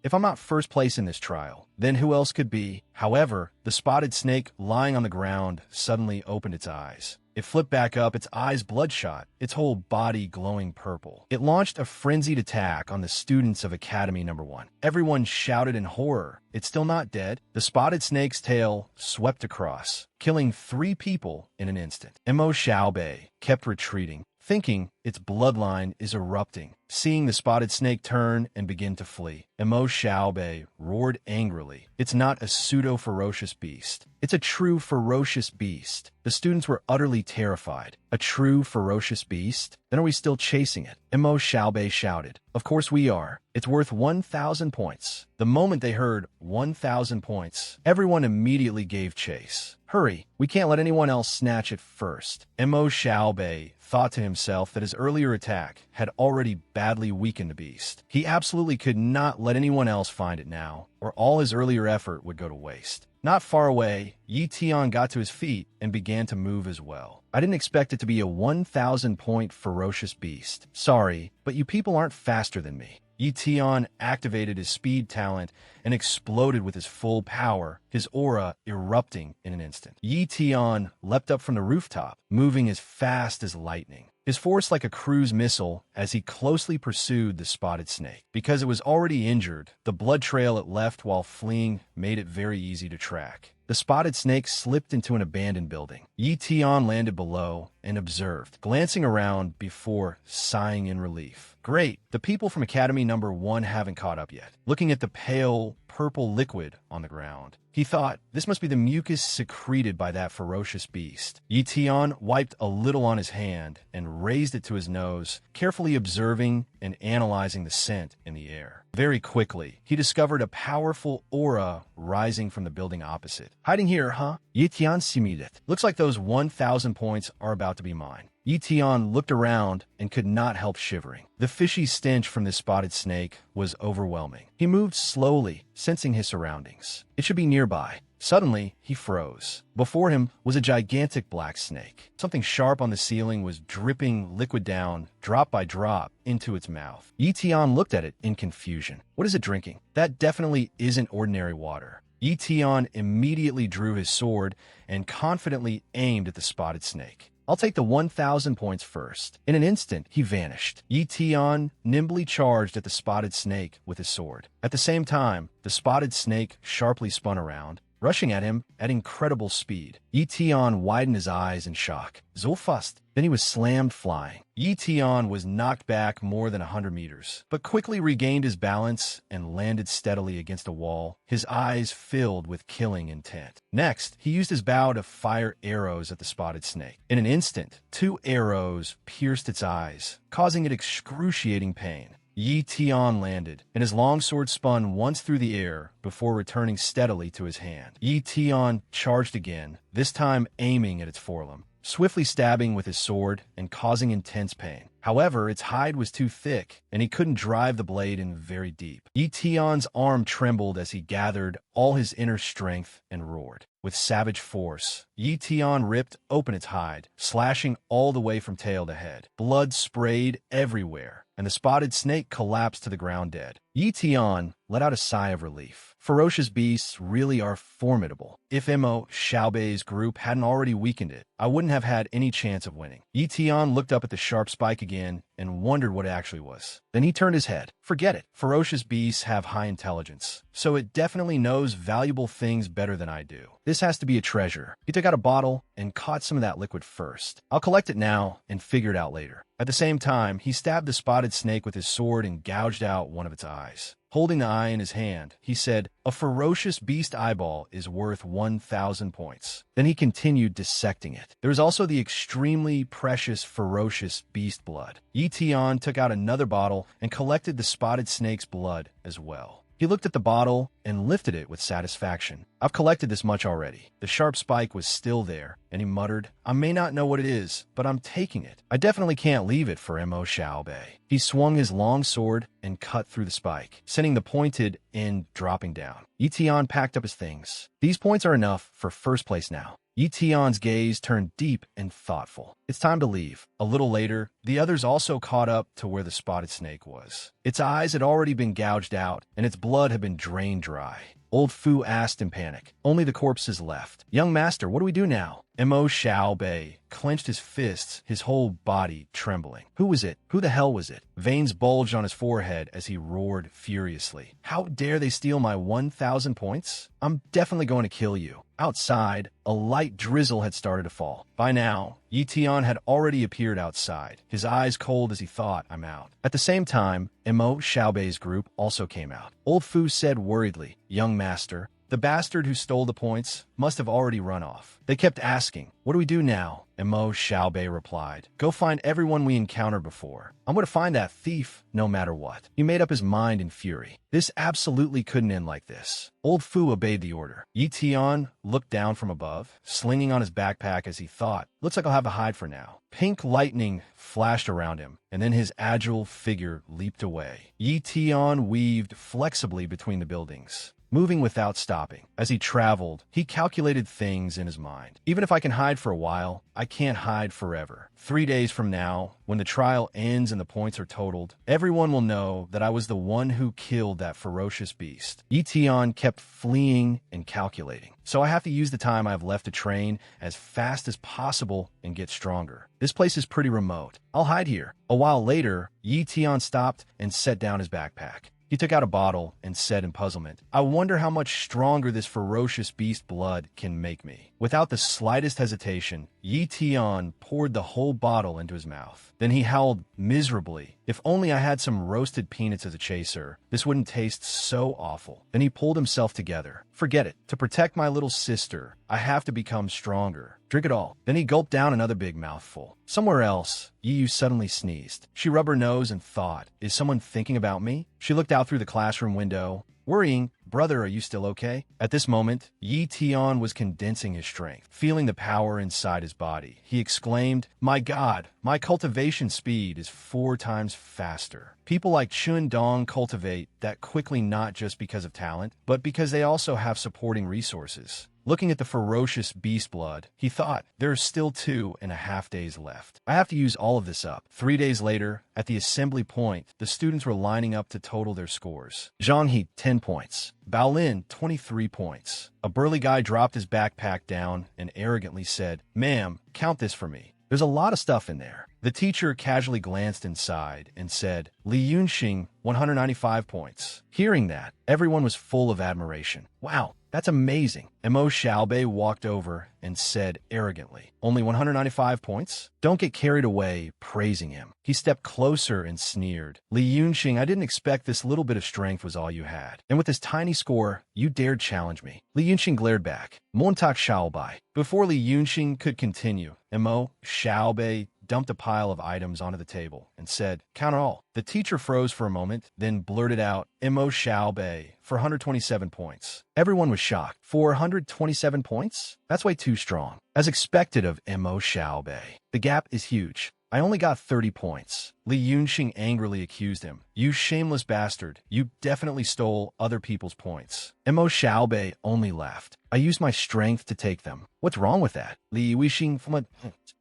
If I'm not first place in this trial, then who else could be? However, the spotted snake lying on the ground suddenly opened its eyes. It flipped back up, its eyes bloodshot, its whole body glowing purple. It launched a frenzied attack on the students of Academy Number 1. Everyone shouted in horror. It's still not dead. The spotted snake's tail swept across, killing 3 people in an instant. Mo Xiaobei kept retreating, thinking its bloodline is erupting. Seeing the spotted snake turn and begin to flee, Mo Xiaobei roared angrily. It's not a pseudo-ferocious beast. It's a true ferocious beast. The students were utterly terrified. A true ferocious beast? Then are we still chasing it? Mo Xiaobei shouted. Of course we are. It's worth 1,000 points. The moment they heard 1,000 points, everyone immediately gave chase. Hurry, we can't let anyone else snatch it first. Mo Xiaobei thought to himself that his earlier attack had already badly weakened the beast. He absolutely could not let anyone else find it now, or all his earlier effort would go to waste. Not far away, Yi Tian got to his feet and began to move as well. I didn't expect it to be a 1,000-point ferocious beast. Sorry, but you people aren't faster than me. Yi Tian activated his speed talent and exploded with his full power, his aura erupting in an instant. Yi Tian leapt up from the rooftop, moving as fast as lightning, his force like a cruise missile as he closely pursued the spotted snake. Because it was already injured, the blood trail it left while fleeing made it very easy to track. The spotted snake slipped into an abandoned building. Yi Tian landed below and observed, glancing around before sighing in relief. Great, the people from Academy Number 1 haven't caught up yet. Looking at the pale, purple liquid on the ground, he thought, this must be the mucus secreted by that ferocious beast. Yi Tian wiped a little on his hand and raised it to his nose, carefully observing and analyzing the scent in the air. Very quickly, he discovered a powerful aura rising from the building opposite. Hiding here, huh? Yi Tian similed. Looks like those 1,000 points are about to be mine. Yi Tian looked around and could not help shivering. The fishy stench from this spotted snake was overwhelming. He moved slowly, sensing his surroundings. It should be nearby. Suddenly, he froze. Before him was a gigantic black snake. Something sharp on the ceiling was dripping liquid down, drop by drop, into its mouth. Yi Tian looked at it in confusion. What is it drinking? That definitely isn't ordinary water. Yi Tian immediately drew his sword and confidently aimed at the spotted snake. I'll take the 1,000 points first. In an instant, he vanished. Yi Tian nimbly charged at the spotted snake with his sword. At the same time, the spotted snake sharply spun around, rushing at him at incredible speed. Yi Tian widened his eyes in shock. So fast. Then he was slammed flying. Yi Tian was knocked back more than 100 meters, but quickly regained his balance and landed steadily against a wall, his eyes filled with killing intent. Next, he used his bow to fire arrows at the spotted snake. In an instant, 2 arrows pierced its eyes, causing it excruciating pain. Yi Tian landed, and his longsword spun once through the air before returning steadily to his hand. Yi Tian charged again, this time aiming at its forelimb, swiftly stabbing with his sword and causing intense pain. However, its hide was too thick, and he couldn't drive the blade in very deep. Yi Tian's arm trembled as he gathered all his inner strength and roared. With savage force, Yi Tian ripped open its hide, slashing all the way from tail to head. Blood sprayed everywhere, and the spotted snake collapsed to the ground dead. Yi Tian let out a sigh of relief. Ferocious beasts really are formidable. If Mo Xiaobei's group hadn't already weakened it, I wouldn't have had any chance of winning. Yi Tian looked up at the sharp spike again and wondered what it actually was. Then he turned his head. Forget it. Ferocious beasts have high intelligence, so it definitely knows valuable things better than I do. This has to be a treasure. He took out a bottle and caught some of that liquid first. I'll collect it now and figure it out later. At the same time, he stabbed the spotted snake with his sword and gouged out one of its eyes. Holding the eye in his hand, he said, "A ferocious beast eyeball is worth 1,000 points." Then he continued dissecting it. There was also the extremely precious ferocious beast blood. Yi Tian took out another bottle and collected the spotted snake's blood as well. He looked at the bottle and lifted it with satisfaction. I've collected this much already. The sharp spike was still there, and he muttered, I may not know what it is, but I'm taking it. I definitely can't leave it for Mo Xiaobei. He swung his long sword and cut through the spike, sending the pointed end dropping down. Yi Tian packed up his things. These points are enough for first place now. Yi Tian's gaze turned deep and thoughtful. It's time to leave. A little later, the others also caught up to where the spotted snake was. Its eyes had already been gouged out, and its blood had been drained dry. Old Fu asked in panic. Only the corpses left. Young master, what do we do now? Mo Xiaobei clenched his fists, his whole body trembling. Who was it? Who the hell was it? Veins bulged on his forehead as he roared furiously. How dare they steal my 1,000 points? I'm definitely going to kill you. Outside, a light drizzle had started to fall. By now, Yi Tian had already appeared outside, his eyes cold as he thought, I'm out. At the same time, Mo Xiaobei's group also came out. Old Fu said worriedly, Young master, the bastard who stole the points must have already run off. They kept asking, what do we do now? Mo Xiaobei replied, go find everyone we encountered before. I'm going to find that thief no matter what. He made up his mind in fury. This absolutely couldn't end like this. Old Fu obeyed the order. Yi Tian looked down from above, slinging on his backpack as he thought, looks like I'll have to hide for now. Pink lightning flashed around him, and then his agile figure leaped away. Yi Tian weaved flexibly between the buildings, moving without stopping. As he traveled, he calculated things in his mind. Even if I can hide for a while, I can't hide forever. 3 days from now, when the trial ends and the points are totaled, everyone will know that I was the one who killed that ferocious beast. Yi Tian kept fleeing and calculating. So I have to use the time I have left to train as fast as possible and get stronger. This place is pretty remote. I'll hide here. A while later, Yi Tian stopped and set down his backpack. He took out a bottle and said in puzzlement, I wonder how much stronger this ferocious beast blood can make me. Without the slightest hesitation, Yi Tian poured the whole bottle into his mouth. Then he howled miserably. If only I had some roasted peanuts as a chaser, this wouldn't taste so awful. Then he pulled himself together. Forget it. To protect my little sister, I have to become stronger. Drink it all. Then he gulped down another big mouthful. Somewhere else, Yiyu suddenly sneezed. She rubbed her nose and thought, is someone thinking about me? She looked out through the classroom window. Worrying, "Brother, are you still okay?" At this moment, Yi Tian was condensing his strength. Feeling the power inside his body, he exclaimed, "My God, my cultivation speed is 4 times faster." People like Chun Dong cultivate that quickly not just because of talent, but because they also have supporting resources. Looking at the ferocious beast blood, he thought, there are still 2.5 days left. I have to use all of this up. 3 days later, at the assembly point, the students were lining up to total their scores. Zhang He, 10 points. Bao Lin, 23 points. A burly guy dropped his backpack down and arrogantly said, "Ma'am, count this for me. There's a lot of stuff in there." The teacher casually glanced inside and said, "Li Yunxing, 195 points." Hearing that, everyone was full of admiration. "Wow, that's amazing." Mo Xiaobei walked over and said arrogantly, "Only 195 points? Don't get carried away praising him." He stepped closer and sneered, "Li Yunxing, I didn't expect this little bit of strength was all you had. And with this tiny score, you dared challenge me." Li Yunxing glared back, "Montak Xiaobai." Before Li Yunxing could continue, Mo Xiaobei dumped a pile of items onto the table and said, "Count it all." The teacher froze for a moment, then blurted out, "Mo Xiaobei, 427 points." Everyone was shocked. 427 points? That's way too strong. As expected of Mo Xiaobei, the gap is huge. "I only got 30 points. Li Yunxing angrily accused him. "You shameless bastard. You definitely stole other people's points." Mo Xiaobei only laughed. "I used my strength to take them. What's wrong with that?" Li Yunxing.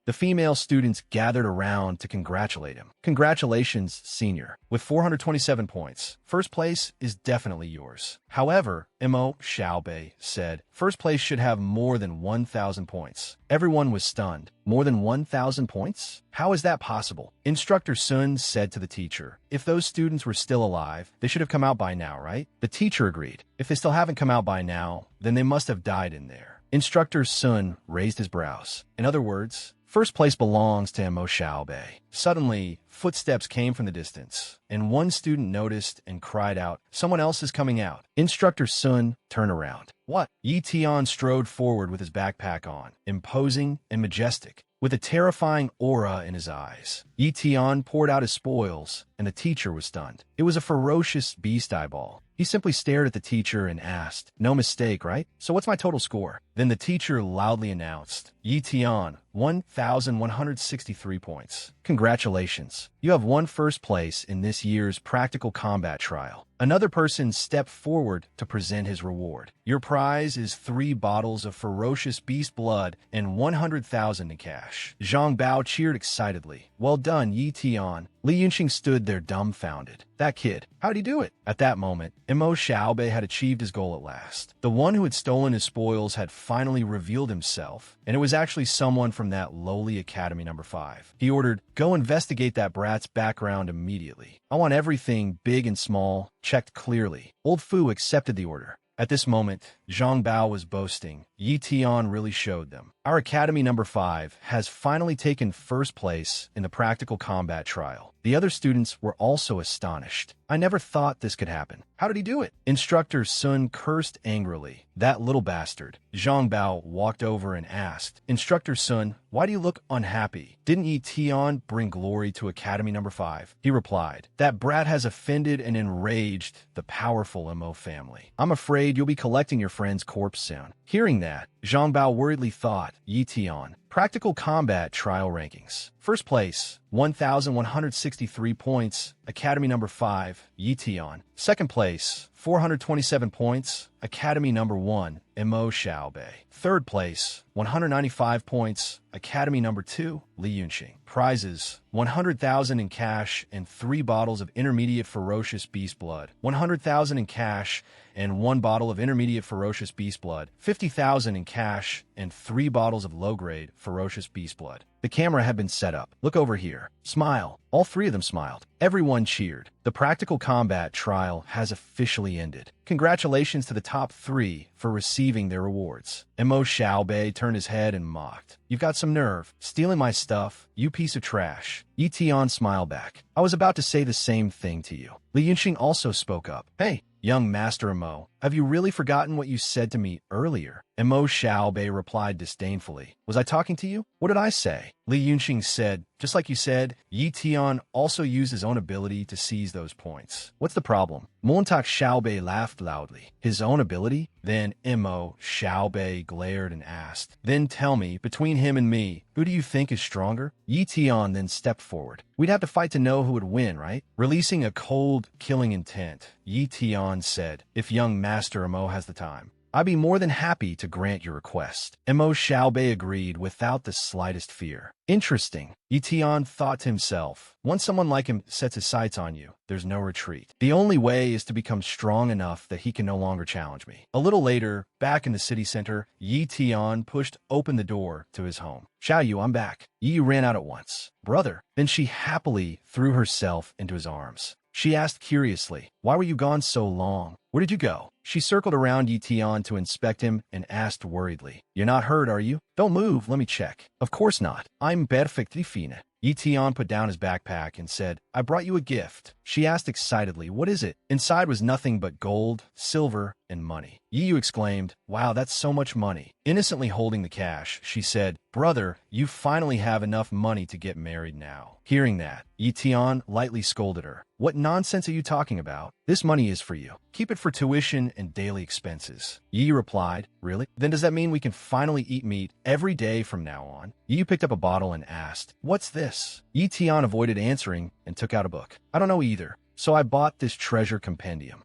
The female students gathered around to congratulate him. "Congratulations, senior. With 427 points, first place is definitely yours." However, Mo Xiaobei said, "First place should have more than 1,000 points." Everyone was stunned. More than 1,000 points? How is that possible? Instructor Sun said to the teacher, "If those students were still alive, they should have come out by now, right?" The teacher agreed. "If they still haven't come out by now, then they must have died in there." Instructor Sun raised his brows. In other words, first place belongs to Mo Xiaobei. Suddenly, footsteps came from the distance, and one student noticed and cried out, "Someone else is coming out." Instructor Sun turned around. "What?" Yi Tian strode forward with his backpack on, imposing and majestic, with a terrifying aura in his eyes. Yi Tian poured out his spoils, and the teacher was stunned. It was a ferocious beast eyeball. He simply stared at the teacher and asked, "No mistake, right? So what's my total score?" Then the teacher loudly announced, "Yi Tian, 1,163 points. Congratulations. You have won first place in this year's practical combat trial." Another person stepped forward to present his reward. "Your prize is 3 bottles of ferocious beast blood and 100,000 in cash." Zhang Bao cheered excitedly. "Well done, Yi Tian." Li Yunxing stood there dumbfounded. That kid, how'd he do it? At that moment, Mo Xiaobei had achieved his goal at last. The one who had stolen his spoils had finally revealed himself, and it was actually someone from that lowly Academy number 5. He ordered, "Go investigate that brat's background immediately. I want everything, big and small, checked clearly." Old Fu accepted the order. At this moment, Zhang Bao was boasting. Yi Tian really showed them. "Our Academy number 5 has finally taken first place in the practical combat trial." The other students were also astonished. "I never thought this could happen. How did he do it?" Instructor Sun cursed angrily. "That little bastard." Zhang Bao walked over and asked, "Instructor Sun, why do you look unhappy? Didn't Yi Tian bring glory to Academy number 5? He replied, "That brat has offended and enraged the powerful Mo family. I'm afraid you'll be collecting your friend's corpse soon." Hearing that, Zhang Bao worriedly thought, Yi Tian. Practical Combat Trial Rankings. First place, 1,163 points, Academy number 5, Yi Tian. Second place, 427 points, Academy number 1, Mo Xiaobei. Third place, 195 points, Academy number 2, Li Yunxing. Prizes, 100,000 in cash and 3 bottles of intermediate ferocious beast blood. 100,000 in cash and 1 bottle of intermediate ferocious beast blood. 50,000 in cash and 3 bottles of low-grade ferocious beast blood. The camera had been set up. "Look over here. Smile." All 3 of them smiled. Everyone cheered. The practical combat trial has officially ended. Congratulations to the top 3 for receiving their rewards. Mo Xiaobei turned his head and mocked. "You've got some nerve. Stealing my stuff, you piece of trash." Yi Tian smiled back. "I was about to say the same thing to you." Li Yunxing also spoke up. "Hey, young Master Mo, have you really forgotten what you said to me earlier?" Mo Xiaobei replied disdainfully. Was I talking to you? What did I say? Li Yunxing said, just like you said, Yi Tian also used his own ability to seize those points. What's the problem? Montauk Xiaobei laughed loudly. His own ability? Then Mo Xiaobei glared and asked, then tell me, between him and me, who do you think is stronger? Yi Tian then stepped forward. We'd have to fight to know who would win, right? Releasing a cold, killing intent, Yi Tian said, if young Master Mo has the time, I'd be more than happy to grant your request. Mo Xiaobei agreed without the slightest fear. Interesting, Yi Tian thought to himself. Once someone like him sets his sights on you, there's no retreat. The only way is to become strong enough that he can no longer challenge me. A little later, back in the city center, Yi Tian pushed open the door to his home. Xiaoyu, I'm back. Yi ran out at once. Brother. Then she happily threw herself into his arms. She asked curiously, why were you gone so long? Where did you go? She circled around Yi Tian to inspect him and asked worriedly, you're not hurt, are you? Don't move, let me check. Of course not. I'm perfectly fine. Yi Tian put down his backpack and said, I brought you a gift. She asked excitedly, what is it? Inside was nothing but gold, silver, and money. Yi exclaimed, wow, that's so much money. Innocently holding the cash, she said, brother, you finally have enough money to get married now. Hearing that, Yi Tian lightly scolded her. What nonsense are you talking about? This money is for you. Keep it for tuition and daily expenses. Yi replied, really? Then does that mean we can finally eat meat every day from now on? Yi picked up a bottle and asked, what's this? Yi Tian avoided answering and took out a book. I don't know either. So I bought this treasure compendium.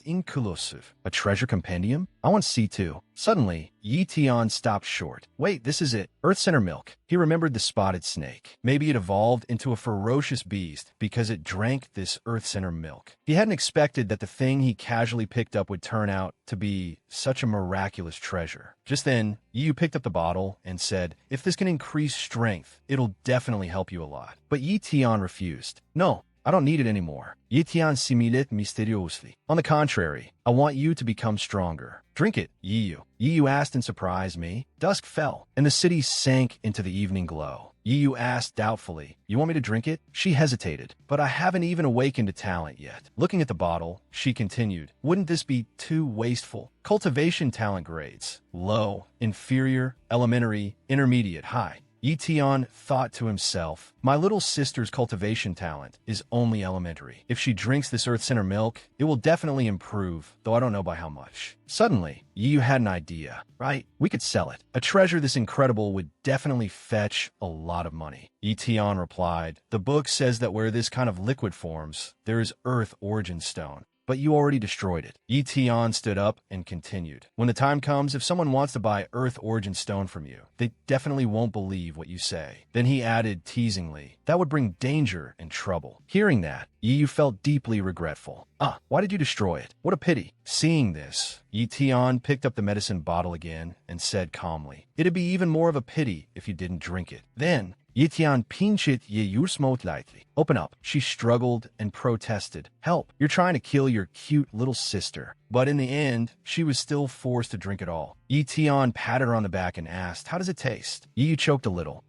Inclusive. A treasure compendium? I want to see too. Suddenly, Yi Tian stopped short. Wait, this is it. Earth Center milk. He remembered the spotted snake. Maybe it evolved into a ferocious beast because it drank this Earth Center milk. He hadn't expected that the thing he casually picked up would turn out to be such a miraculous treasure. Just then, Yi picked up the bottle and said, if this can increase strength, it'll definitely help you a lot. But Yi Tian refused. No. I don't need it anymore. Yi Tian similait mysteriously. On the contrary, I want you to become stronger. Drink it, Yi. Yi asked in surprise. Me? Dusk fell, and the city sank into the evening glow. Yi asked doubtfully, you want me to drink it? She hesitated, but I haven't even awakened a talent yet. Looking at the bottle, she continued, wouldn't this be too wasteful? Cultivation talent grades. Low, inferior, elementary, intermediate, high. Yi Tian thought to himself, my little sister's cultivation talent is only elementary. If she drinks this Earth Center milk, it will definitely improve, though I don't know by how much. Suddenly, Yi had an idea. Right, we could sell it. A treasure this incredible would definitely fetch a lot of money. Yi Tian replied, the book says that where this kind of liquid forms, there is Earth Origin Stone. But you already destroyed it. Yi Tian stood up and continued. When the time comes, if someone wants to buy Earth Origin Stone from you, they definitely won't believe what you say. Then he added teasingly, that would bring danger and trouble. Hearing that, Yi felt deeply regretful. Why did you destroy it? What a pity. Seeing this, Yi Tian picked up the medicine bottle again and said calmly, it'd be even more of a pity if you didn't drink it. Then, Yi Tian pinched Yi Yursmot lightly. Open up. She struggled and protested. Help. You're trying to kill your cute little sister. But in the end, she was still forced to drink it all. Yi Tian patted her on the back and asked, how does it taste? Yi choked a little.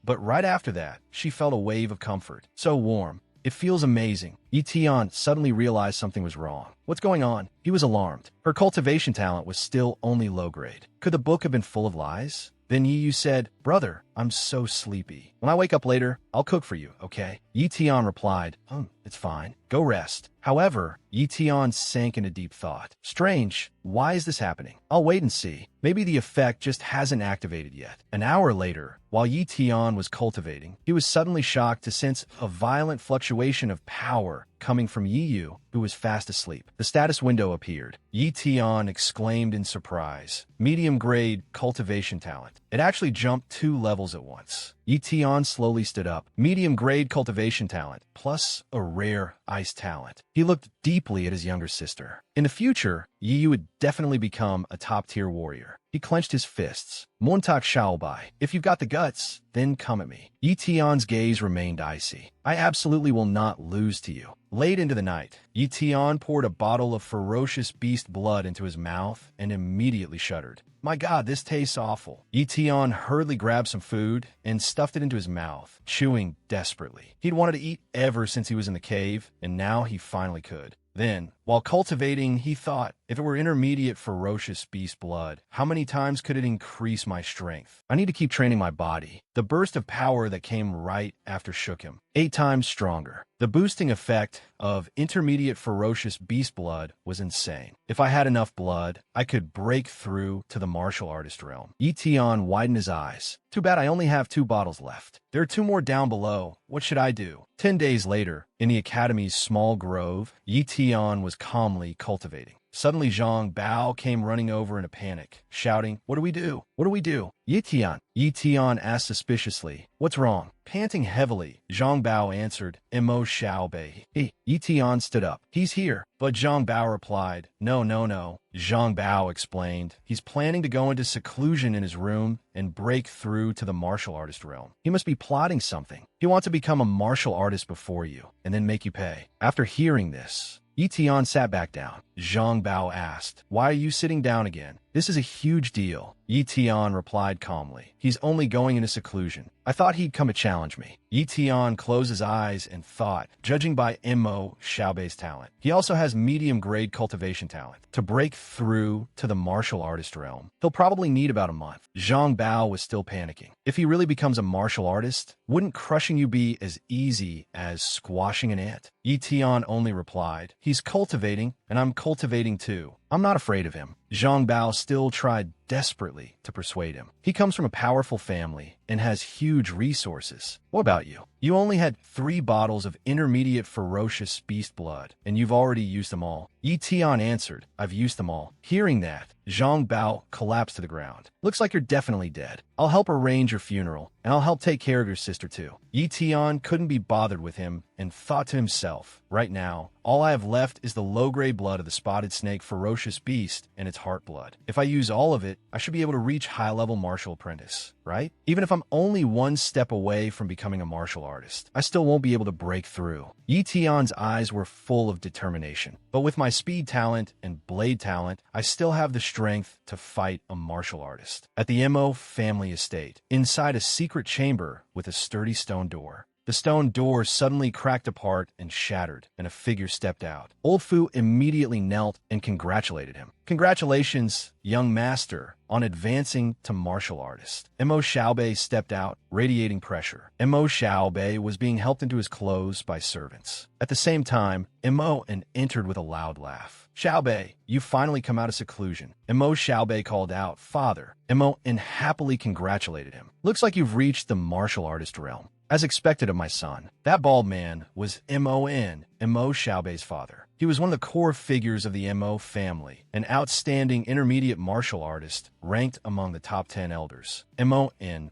But right after that, she felt a wave of comfort. So warm. It feels amazing. Yi Tian suddenly realized something was wrong. What's going on? He was alarmed. Her cultivation talent was still only low grade. Could the book have been full of lies? Then Yi said, brother, I'm so sleepy. When I wake up later, I'll cook for you, okay? Yi Tian replied, it's fine. Go rest. However, Yi Tian sank into deep thought. Strange. Why is this happening? I'll wait and see. Maybe the effect just hasn't activated yet. An hour later, while Yi Tian was cultivating, he was suddenly shocked to sense a violent fluctuation of power coming from Yi Yu, who was fast asleep. The status window appeared. Yi Tian exclaimed in surprise. Medium-grade cultivation talent. It actually jumped 2 levels at once. Yi Tian slowly stood up. Medium-grade cultivation talent, plus a rare ice talent. He looked deeply at his younger sister. In the future, Yi Yu would definitely become a top-tier warrior. He clenched his fists. Montauk Xiaobai, if you've got the guts, then come at me. Yi Tian's gaze remained icy. I absolutely will not lose to you. Late into the night, Yi Tian poured a bottle of ferocious beast blood into his mouth and immediately shuddered. My God, this tastes awful. Yi Tian hurriedly grabbed some food and stuffed it into his mouth, chewing desperately. He'd wanted to eat ever since he was in the cave, and now he finally could. Then, while cultivating, he thought, if it were intermediate ferocious beast blood, how many times could it increase my strength? I need to keep training my body. The burst of power that came right after shook him. 8 times stronger. The boosting effect of intermediate ferocious beast blood was insane. If I had enough blood, I could break through to the martial artist realm. Yi widened his eyes. Too bad I only have 2 bottles left. There are 2 more down below. What should I do? 10 days later, in the academy's small grove, Yi was calmly cultivating. Suddenly Zhang Bao came running over in a panic, shouting, "What do we do? What do we do?" Yi Tian asked suspiciously, "What's wrong?" Panting heavily, Zhang Bao answered, "Mo Xiaobei." Yi Tian stood up. "He's here." But Zhang Bao replied, "No, no, no." Zhang Bao explained, "He's planning to go into seclusion in his room and break through to the martial artist realm. He must be plotting something. He wants to become a martial artist before you, and then make you pay." After hearing this, Yi Tian sat back down. Zhang Bao asked, "Why are you sitting down again? This is a huge deal." Yi Tian replied calmly, "He's only going into seclusion. I thought he'd come to challenge me." Yi Tian closed his eyes and thought, judging by Mo Xiaobei's talent, he also has medium-grade cultivation talent. To break through to the martial artist realm, he'll probably need about a month. Zhang Bao was still panicking. If he really becomes a martial artist, wouldn't crushing you be as easy as squashing an ant? Yi Tian only replied, "He's cultivating, and I'm cultivating too. I'm not afraid of him." Zhang Bao still tried desperately to persuade him. He comes from a powerful family and has huge resources. What about you? You only had 3 bottles of intermediate ferocious beast blood, and you've already used them all. Yi Tian answered, "I've used them all." Hearing that, Zhang Bao collapsed to the ground. "Looks like you're definitely dead. I'll help arrange your funeral, and I'll help take care of your sister too." Yi Tian couldn't be bothered with him and thought to himself, "Right now, all I have left is the low-grade blood of the spotted snake ferocious beast and its heart blood. If I use all of it, I should be able to reach high-level martial apprentice, right? Even if I'm only 1 step away from becoming a martial artist, I still won't be able to break through." Yi Tian's eyes were full of determination. "But with my speed talent and blade talent, I still have the strength to fight a martial artist." At the Mo family estate, inside a secret chamber with a sturdy stone door, the stone door suddenly cracked apart and shattered, and a figure stepped out. Old Fu immediately knelt and congratulated him. "Congratulations, young master, on advancing to martial artist." Mo Xiaobei stepped out, radiating pressure. Mo Xiaobei was being helped into his clothes by servants. At the same time, Mo entered with a loud laugh. "Xiaobei, you finally come out of seclusion." Mo Xiaobei called out, "Father." Mo happily congratulated him. "Looks like you've reached the martial artist realm. As expected of my son." That bald man was Mo Xiaobei's father. He was one of the core figures of the Mo family, an outstanding intermediate martial artist ranked among the top 10 elders. Mo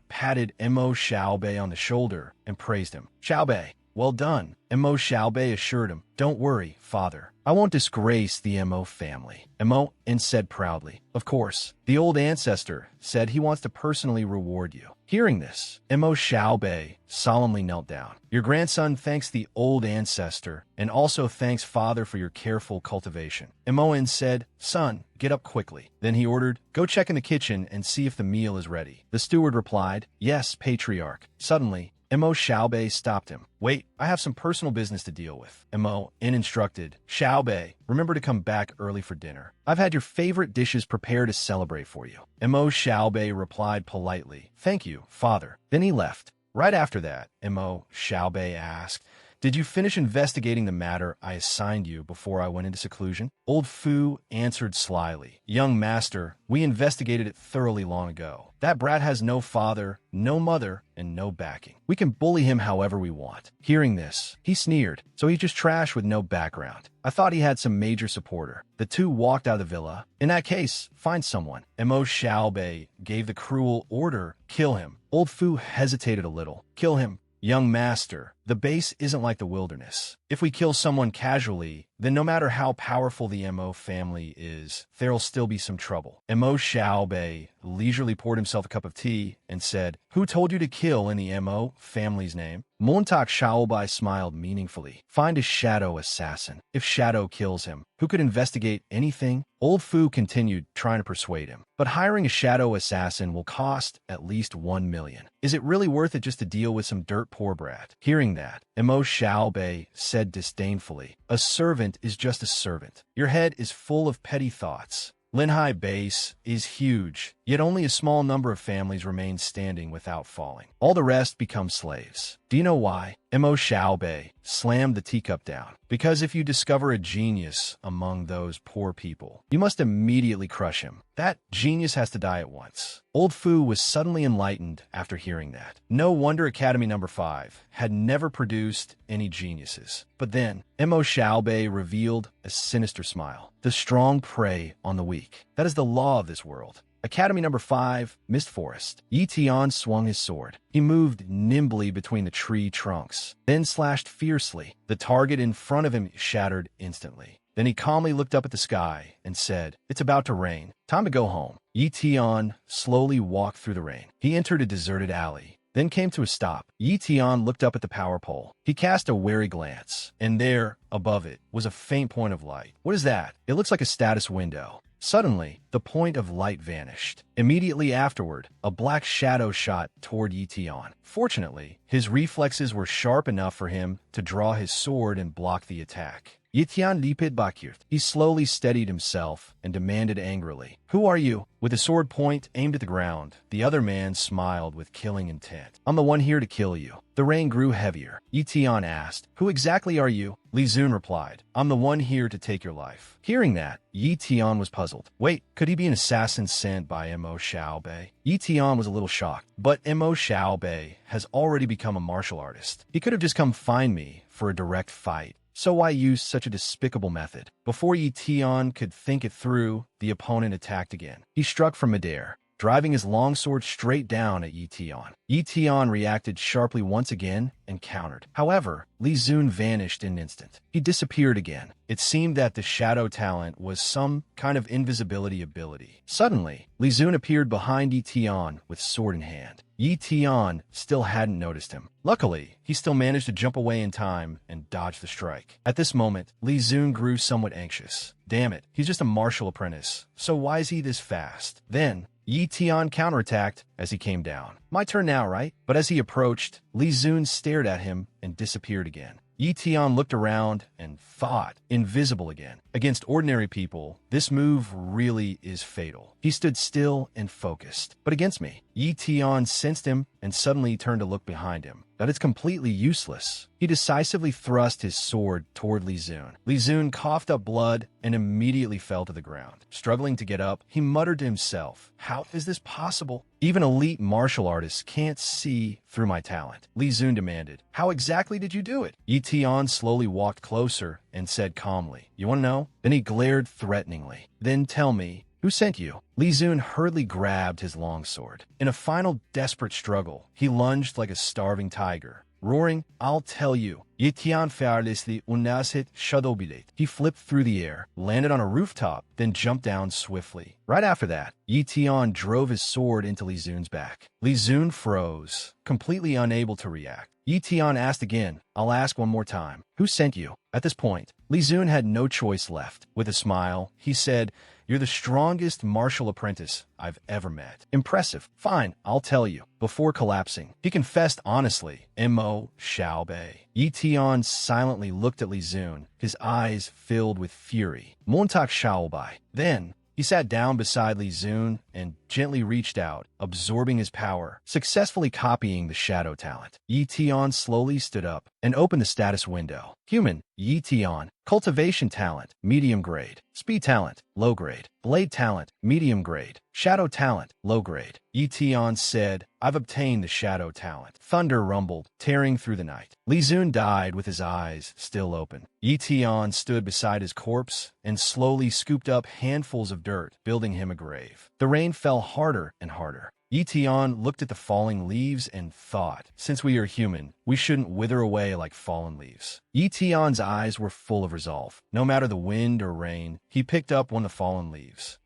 patted Mo Xiaobei on the shoulder and praised him. "Xiaobei, well done." Mo Xiaobei assured him, "Don't worry, father. I won't disgrace the Mo family." Mo said proudly, "Of course, the old ancestor said he wants to personally reward you." Hearing this, Mo Xiaobei solemnly knelt down. "Your grandson thanks the old ancestor and also thanks father for your careful cultivation." Mo said, "Son, get up quickly." Then he ordered, "Go check in the kitchen and see if the meal is ready." The steward replied, "Yes, patriarch." Suddenly, Mo Xiaobei stopped him. "Wait, I have some personal business to deal with." Mo instructed, "Xiaobei, remember to come back early for dinner. I've had your favorite dishes prepared to celebrate for you." Mo Xiaobei replied politely, "Thank you, father." Then he left. Right after that, Mo Xiaobei asked, "Did you finish investigating the matter I assigned you before I went into seclusion?" Old Fu answered slyly, "Young master, we investigated it thoroughly long ago. That brat has no father, no mother, and no backing. We can bully him however we want." Hearing this, he sneered, "So he's just trash with no background. I thought he had some major supporter." The two walked out of the villa. "In that case, find someone." Mo Xiaobei gave the cruel order, "Kill him." Old Fu hesitated a little. "Kill him? Young master, the base isn't like the wilderness. If we kill someone casually, then no matter how powerful the Mo family is, there'll still be some trouble." Mo Xiaobei leisurely poured himself a cup of tea and said, "Who told you to kill in the Mo family's name?" Montauk Xiaobai smiled meaningfully. "Find a shadow assassin. If Shadow kills him, who could investigate anything?" Old Fu continued, trying to persuade him. "But hiring a shadow assassin will cost at least 1 million. Is it really worth it just to deal with some dirt poor brat?" Hearing Hearing that, Mo Xiaobei said disdainfully, "A servant is just a servant. Your head is full of petty thoughts. Linhai base is huge, yet only a small number of families remain standing without falling. All the rest become slaves. Do you know why?" Mo Xiaobei slammed the teacup down. "Because if you discover a genius among those poor people, you must immediately crush him. That genius has to die at once." Old Fu was suddenly enlightened after hearing that. No wonder Academy Number 5 had never produced any geniuses. But then, Mo Xiaobei revealed a sinister smile. "The strong prey on the weak. That is the law of this world." Academy Number 5, Mist Forest. Yi Tian swung his sword. He moved nimbly between the tree trunks, then slashed fiercely. The target in front of him shattered instantly. Then he calmly looked up at the sky and said, "It's about to rain. Time to go home." Yi Tian slowly walked through the rain. He entered a deserted alley, then came to a stop. Yi Tian looked up at the power pole. He cast a wary glance, and there, above it, was a faint point of light. "What is that?" "It looks like a status window." Suddenly, the point of light vanished. Immediately afterward, a black shadow shot toward Yi Tian. Fortunately, his reflexes were sharp enough for him to draw his sword and block the attack. Yi Tian leaped backward. He slowly steadied himself and demanded angrily, "Who are you?" With a sword point aimed at the ground, the other man smiled with killing intent. "I'm the one here to kill you." The rain grew heavier. Yi Tian asked, "Who exactly are you?" Li Zun replied, "I'm the one here to take your life." Hearing that, Yi Tian was puzzled. Wait, could he be an assassin sent by Mo Xiaobei? Yi Tian was a little shocked, but Mo Xiaobei has already become a martial artist. He could have just come find me for a direct fight. So why use such a despicable method? Before Yi Tian could think it through, the opponent attacked again. He struck from midair, driving his longsword straight down at Yi Tian. Yi Tian reacted sharply once again and countered. However, Li Zun vanished in an instant. He disappeared again. It seemed that the shadow talent was some kind of invisibility ability. Suddenly, Li Zun appeared behind Yi Tian with sword in hand. Yi Tian still hadn't noticed him. Luckily, he still managed to jump away in time and dodge the strike. At this moment, Li Zun grew somewhat anxious. Damn it, he's just a martial apprentice, so why is he this fast? Then, Yi Tian counterattacked as he came down. My turn now, right? But as he approached, Li Zun stared at him and disappeared again. Yi Tian looked around and thought, invisible again. Against ordinary people, this move really is fatal. He stood still and focused. But against me, Yi Tian sensed him and suddenly turned to look behind him. That is completely useless. He decisively thrust his sword toward Li Zun. Li Zun coughed up blood and immediately fell to the ground. Struggling to get up, he muttered to himself, "How is this possible? Even elite martial artists can't see through my talent." Li Zun demanded, "How exactly did you do it?" Yi Tian slowly walked closer and said calmly, "You want to know?" Then he glared threateningly. "Then tell me, who sent you?" Li Zun hurriedly grabbed his longsword. In a final desperate struggle, he lunged like a starving tiger, roaring, "I'll tell you." Yi Tian fearlessly unasit shadobilet. He flipped through the air, landed on a rooftop, then jumped down swiftly. Right after that, Yi Tian drove his sword into Li Zun's back. Li Zun froze, completely unable to react. Yi Tian asked again, "I'll ask one more time. Who sent you?" At this point, Li Zun had no choice left. With a smile, he said, "You're the strongest martial apprentice I've ever met." "Impressive. Fine, I'll tell you." Before collapsing, he confessed honestly, Mo Xiaobei. Yi Tian silently looked at Li Zun, his eyes filled with fury. Montak Xiaobai. Then, he sat down beside Li Zun and gently reached out, absorbing his power, successfully copying the shadow talent. Yi Tian slowly stood up and opened the status window. Human, Yi Tian. Cultivation talent, medium grade. Speed talent, low grade. Blade talent, medium grade. Shadow talent, low grade. Yi Tian said, "I've obtained the shadow talent." Thunder rumbled, tearing through the night. Li Zun died with his eyes still open. Yi Tian stood beside his corpse and slowly scooped up handfuls of dirt, building him a grave. The rain fell harder and harder. Yi Tian looked at the falling leaves and thought, since we are human, we shouldn't wither away like fallen leaves. Yi Tian's eyes were full of resolve. No matter the wind or rain, he picked up one of the fallen leaves.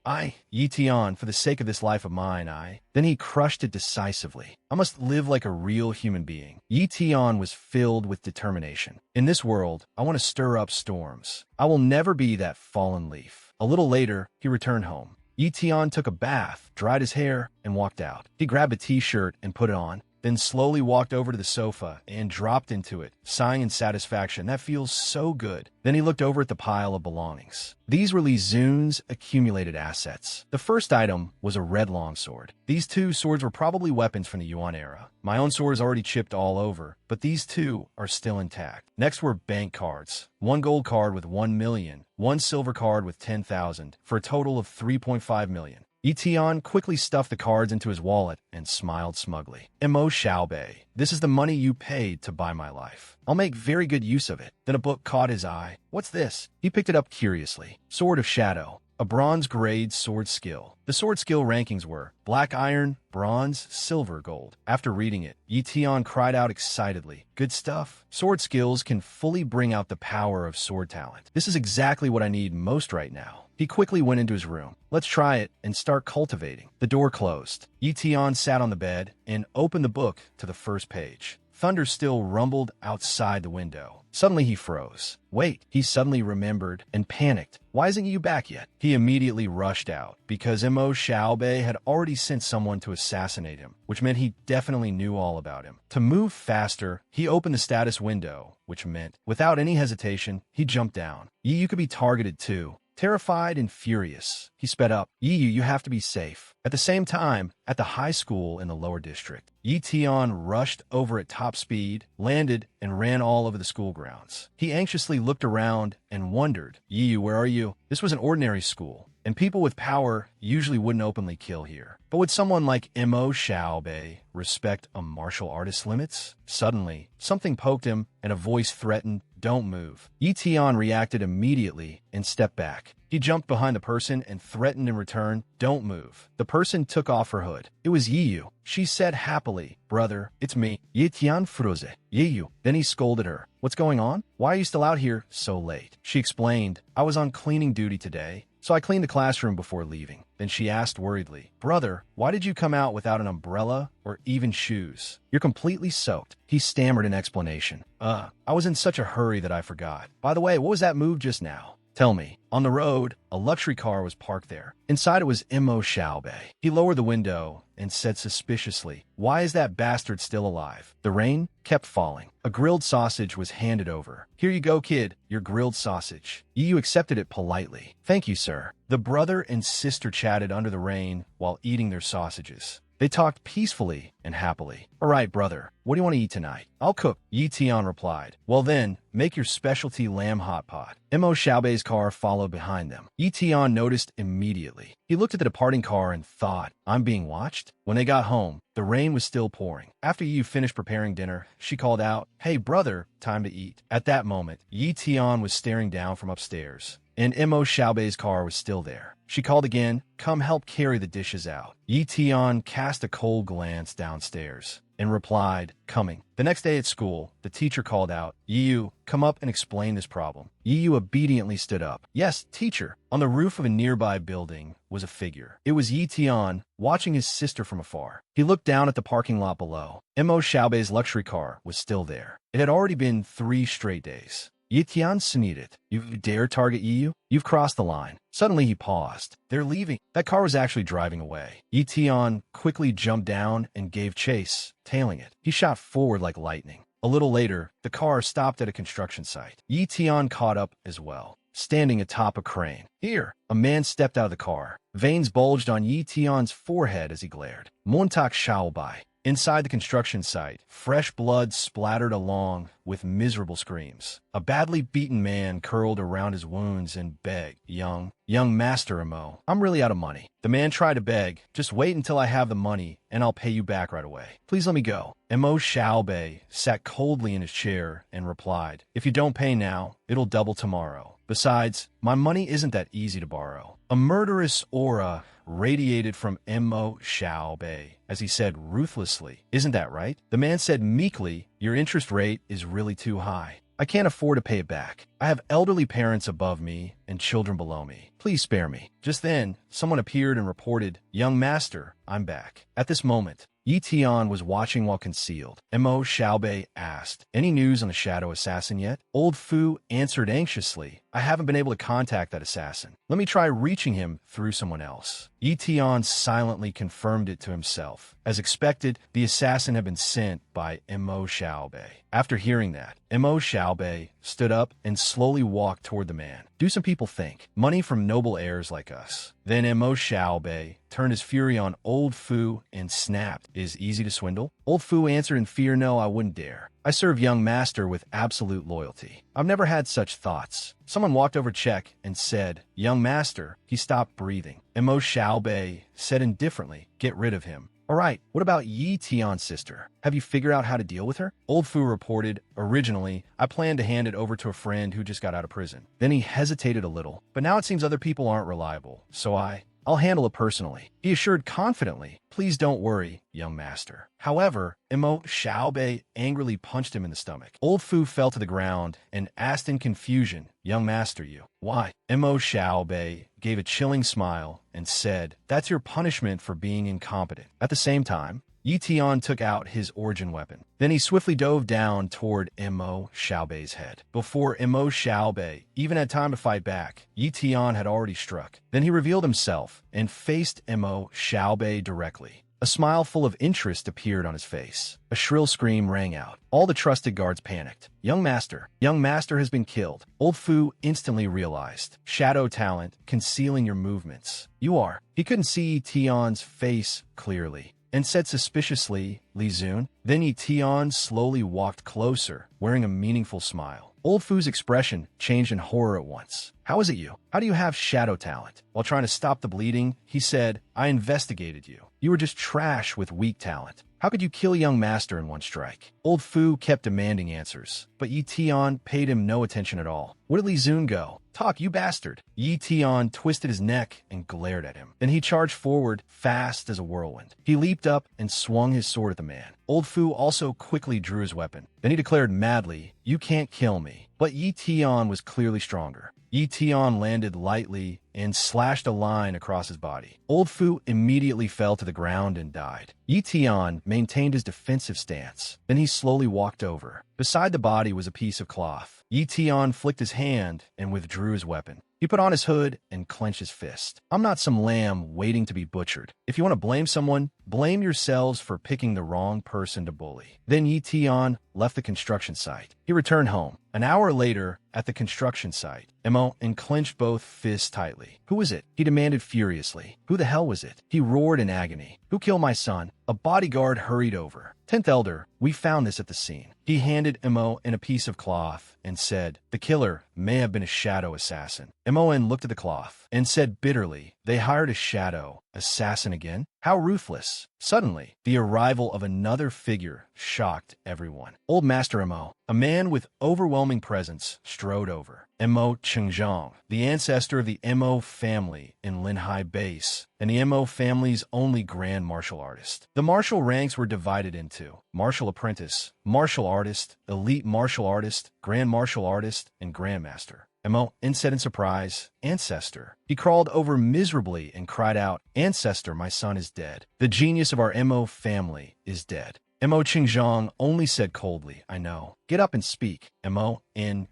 Yi Tian, for the sake of this life of mine, Then he crushed it decisively. I must live like a real human being. Yi Tian was filled with determination. In this world, I want to stir up storms. I will never be that fallen leaf. A little later, he returned home. Yi Tian took a bath, dried his hair, and walked out. He grabbed a t-shirt and put it on, then slowly walked over to the sofa and dropped into it, sighing in satisfaction. That feels so good. Then he looked over at the pile of belongings. These were Li Zun's accumulated assets. The first item was a red longsword. These two swords were probably weapons from the Yuan era. My own sword is already chipped all over, but these two are still intact. Next were bank cards. One gold card with 1 million, one silver card with 10,000, for a total of 3.5 million. Yi quickly stuffed the cards into his wallet and smiled smugly. Mo Xiaobei, this is the money you paid to buy my life. I'll make very good use of it. Then a book caught his eye. What's this? He picked it up curiously. Sword of Shadow. A bronze-grade sword skill. The sword skill rankings were black iron, bronze, silver, gold. After reading it, Yi Tian cried out excitedly. Good stuff. Sword skills can fully bring out the power of sword talent. This is exactly what I need most right now. He quickly went into his room. Let's try it and start cultivating. The door closed. Yi Tian sat on the bed and opened the book to the first page. Thunder still rumbled outside the window. Suddenly he froze. Wait, he suddenly remembered and panicked. Why isn't you back yet? He immediately rushed out, because Mo Xiaobei had already sent someone to assassinate him, which meant he definitely knew all about him. To move faster, he opened the status window, which meant, without any hesitation, he jumped down. You could be targeted too. Terrified and furious, he sped up. You have to be safe. At the same time, at the high school in the lower district, Yi Tian rushed over at top speed, landed, and ran all over the school grounds. He anxiously looked around and wondered, Yi, where are you? This was an ordinary school, and people with power usually wouldn't openly kill here. But would someone like Mo Xiaobei respect a martial artist's limits? Suddenly, something poked him, and a voice threatened, don't move. Yi Tian reacted immediately and stepped back. He jumped behind the person and threatened in return, don't move. The person took off her hood. It was Yiyu. She said happily, brother, it's me, Yi Tian froze. Yiyu. Then he scolded her. What's going on? Why are you still out here so late? She explained, I was on cleaning duty today, so I cleaned the classroom before leaving. Then she asked worriedly, brother, why did you come out without an umbrella or even shoes? You're completely soaked. He stammered an explanation. I was in such a hurry that I forgot. By the way, what was that move just now? Tell me. On the road, a luxury car was parked there. Inside it was Mo Xiaobei. He lowered the window and said suspiciously, why is that bastard still alive? The rain kept falling. A grilled sausage was handed over. Here you go, kid, your grilled sausage. You accepted it politely. Thank you, sir. The brother and sister chatted under the rain while eating their sausages. They talked peacefully and happily. All right, brother, what do you want to eat tonight? I'll cook, Yi Tian replied. Well then, make your specialty lamb hot pot. Mo Xiaobei's car followed behind them. Yi Tian noticed immediately. He looked at the departing car and thought, I'm being watched? When they got home, the rain was still pouring. After Yi finished preparing dinner, she called out, hey brother, time to eat. At that moment, Yi Tian was staring down from upstairs, and Mo Xiaobei's car was still there. She called again, come help carry the dishes out. Yi Tian cast a cold glance downstairs and replied, coming. The next day at school, the teacher called out, Yiyu, come up and explain this problem. Yiyu obediently stood up. Yes, teacher. On the roof of a nearby building was a figure. It was Yi Tian, watching his sister from afar. He looked down at the parking lot below. Mo Xiaobei's luxury car was still there. It had already been 3 straight days. Yi Tian sneered. You dare target Yiyu? You've crossed the line. Suddenly he paused. They're leaving. That car was actually driving away. Yi Tian quickly jumped down and gave chase, tailing it. He shot forward like lightning. A little later, the car stopped at a construction site. Yi Tian caught up as well, standing atop a crane. Here, a man stepped out of the car. Veins bulged on Yi Tian's forehead as he glared. Montak Xiaobai. Inside the construction site, fresh blood splattered along with miserable screams. A badly beaten man curled around his wounds and begged, young Master Mo, I'm really out of money. The man tried to beg, just wait until I have the money and I'll pay you back right away. Please let me go. Mo Xiaobei sat coldly in his chair and replied, if you don't pay now, it'll double tomorrow. Besides, my money isn't that easy to borrow. A murderous aura radiated from Mo Xiaobei as he said ruthlessly, isn't that right? The man said meekly, your interest rate is really too high. I can't afford to pay it back. I have elderly parents above me and children below me. Please spare me. Just then, someone appeared and reported, young master, I'm back. At this moment, Yi Tian was watching while concealed. Mo Xiaobei asked, any news on the shadow assassin yet? Old Fu answered anxiously, I haven't been able to contact that assassin. Let me try reaching him through someone else. Yi Tian silently confirmed it to himself. As expected, the assassin had been sent by Mo Xiaobei. After hearing that, Mo Xiaobei stood up and slowly walked toward the man. Do some people think? Money from noble heirs like us. Then Mo Xiaobei turned his fury on Old Fu and snapped. Is easy to swindle? Old Fu answered in fear, no, I wouldn't dare. I serve young master with absolute loyalty. I've never had such thoughts. Someone walked over Check and said, young master. He stopped breathing. Mo Xiaobei said indifferently, get rid of him. All right, what about Yi Tian's sister? Have you figured out how to deal with her? Old Fu reported, originally, I planned to hand it over to a friend who just got out of prison. Then he hesitated a little, but now it seems other people aren't reliable, so I'll handle it personally. He assured confidently, please don't worry, young master. However, Mo Xiaobei angrily punched him in the stomach. Old Fu fell to the ground and asked in confusion, young master, you. Why? Mo Xiaobei gave a chilling smile and said, that's your punishment for being incompetent. At the same time, Yi Tian took out his origin weapon. Then he swiftly dove down toward Mo Xiaobei's head. Before Mo Xiaobei even had time to fight back, Yi Tian had already struck. Then he revealed himself and faced Mo Xiaobei directly. A smile full of interest appeared on his face. A shrill scream rang out. All the trusted guards panicked. Young master has been killed. Old Fu instantly realized. Shadow talent, concealing your movements. You are. He couldn't see Yi Tian's face clearly, and said suspiciously, Li Zun. Then Yi Tian slowly walked closer, wearing a meaningful smile. Old Fu's expression changed in horror at once. How is it you? How do you have shadow talent? While trying to stop the bleeding, he said, I investigated you. You were just trash with weak talent. How could you kill young master in one strike? Old Fu kept demanding answers, but Yi Tian paid him no attention at all. Where did Li Zun go? Talk, you bastard. Yi Tian twisted his neck and glared at him. Then he charged forward, fast as a whirlwind. He leaped up and swung his sword at the man. Old Fu also quickly drew his weapon. Then he declared madly, you can't kill me. But Yi Tian was clearly stronger. Yi Tian landed lightly and slashed a line across his body. Old Fu immediately fell to the ground and died. Yi Tian maintained his defensive stance. Then he slowly walked over. Beside the body was a piece of cloth. Yi Tian flicked his hand and withdrew his weapon. He put on his hood and clenched his fist. I'm not some lamb waiting to be butchered. If you want to blame someone, blame yourselves for picking the wrong person to bully. Then Yi Tian left the construction site. He returned home. An hour later, at the construction site, Mo clenched both fists tightly. Who was it? He demanded furiously. Who the hell was it? He roared in agony. Who killed my son? A bodyguard hurried over. 10th Elder, we found this at the scene. He handed Mo a piece of cloth and said, the killer may have been a shadow assassin. Mon looked at the cloth and said bitterly, they hired a shadow assassin again? How ruthless. Suddenly, the arrival of another figure shocked everyone. Old Master Mo, a man with overwhelming presence, strode over. Mo Chengzhong, the ancestor of the Mo family in Linhai Base, and the Mo family's only grand martial artist. The martial ranks were divided into martial apprentice, martial artist, elite martial artist, grand martial artist, and grandmaster. Mo said in surprise, Ancestor. He crawled over miserably and cried out, Ancestor, my son is dead. The genius of our Mo family is dead. Mo Chengzhong only said coldly, I know. Get up and speak. Mo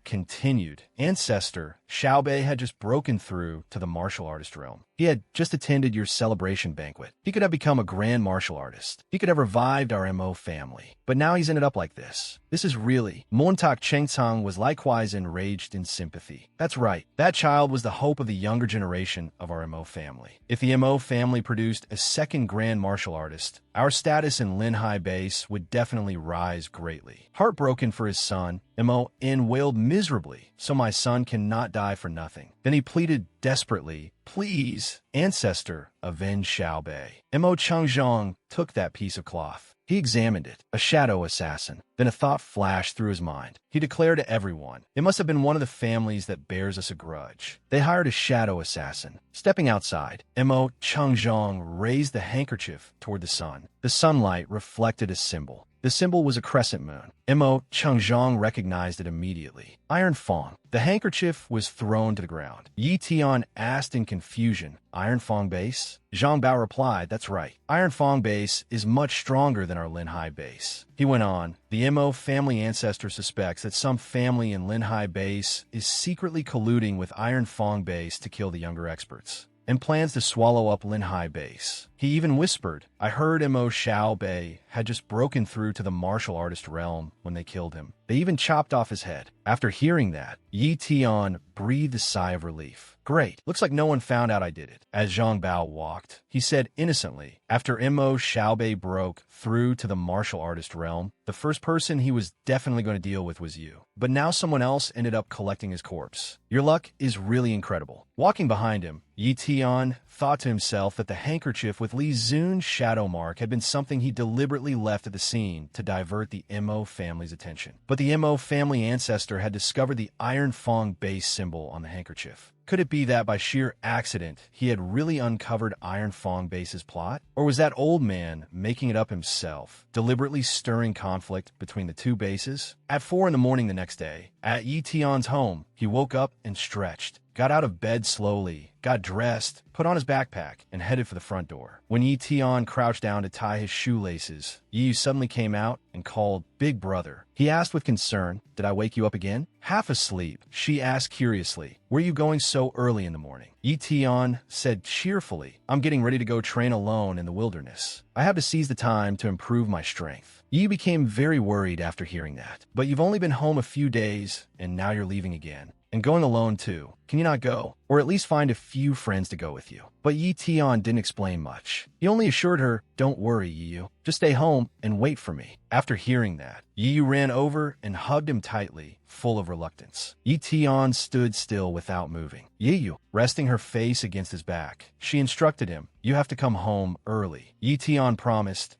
continued. Ancestor, Xiaobei had just broken through to the martial artist realm. He had just attended your celebration banquet. He could have become a grand martial artist. He could have revived our Mo family. But now he's ended up like this. This is really... Montak Chengcang was likewise enraged in sympathy. That's right. That child was the hope of the younger generation of our Mo family. If the Mo family produced a second grand martial artist, our status in Linhai Base would definitely rise greatly. Heartbroken for his son, Mo wailed miserably, so my son cannot die for nothing. Then he pleaded desperately, please, Ancestor, avenge Xiaobei. Mo Chengzhong took that piece of cloth. He examined it, a shadow assassin. Then a thought flashed through his mind. He declared to everyone, it must have been one of the families that bears us a grudge. They hired a shadow assassin. Stepping outside, Mo Chengzhong raised the handkerchief toward the sun. The sunlight reflected a symbol. The symbol was a crescent moon. Mo Chengzhong recognized it immediately. Iron Fong. The handkerchief was thrown to the ground. Yi Tian asked in confusion, Iron Fong base? Zhang Bao replied, that's right. Iron Fong base is much stronger than our Linhai base. He went on, the Mo family ancestor suspects that some family in Linhai base is secretly colluding with Iron Fong base to kill the younger experts, and plans to swallow up Linhai base. He even whispered, I heard Mo Xiao Bei had just broken through to the martial artist realm when they killed him. They even chopped off his head. After hearing that, Yi Tian breathed a sigh of relief. Great, looks like no one found out I did it. As Zhang Bao walked, he said innocently, after Mo Xiaobei broke through to the martial artist realm, the first person he was definitely going to deal with was you. But now someone else ended up collecting his corpse. Your luck is really incredible. Walking behind him, Yi Tian thought to himself that the handkerchief with Li Zun's shadow mark had been something he deliberately left at the scene to divert the Mo family's attention. But the Mo family ancestor had discovered the Iron Fong base symbol on the handkerchief. Could it be that by sheer accident he had really uncovered Iron Fong base's plot? Or was that old man making it up himself, deliberately stirring conflict between the two bases? At 4 in the morning the next day, at Yi Tian's home, he woke up and stretched, got out of bed slowly, got dressed, put on his backpack, and headed for the front door. When Yi Tian crouched down to tie his shoelaces, Yi suddenly came out and called, Big brother. He asked with concern, Did I wake you up again? Half asleep, she asked curiously, Where are you going so early in the morning? Yi Tian said cheerfully, I'm getting ready to go train alone in the wilderness. I have to seize the time to improve my strength. Yi became very worried after hearing that. But you've only been home a few days, and now you're leaving again. And going alone too. Can you not go? Or at least find a few friends to go with you? But Yi Tian didn't explain much. He only assured her, Don't worry, Yi. Just stay home and wait for me. After hearing that, Yi ran over and hugged him tightly, full of reluctance. Yi Tian stood still without moving. Yi, resting her face against his back, she instructed him, You have to come home early. Yi Tian promised.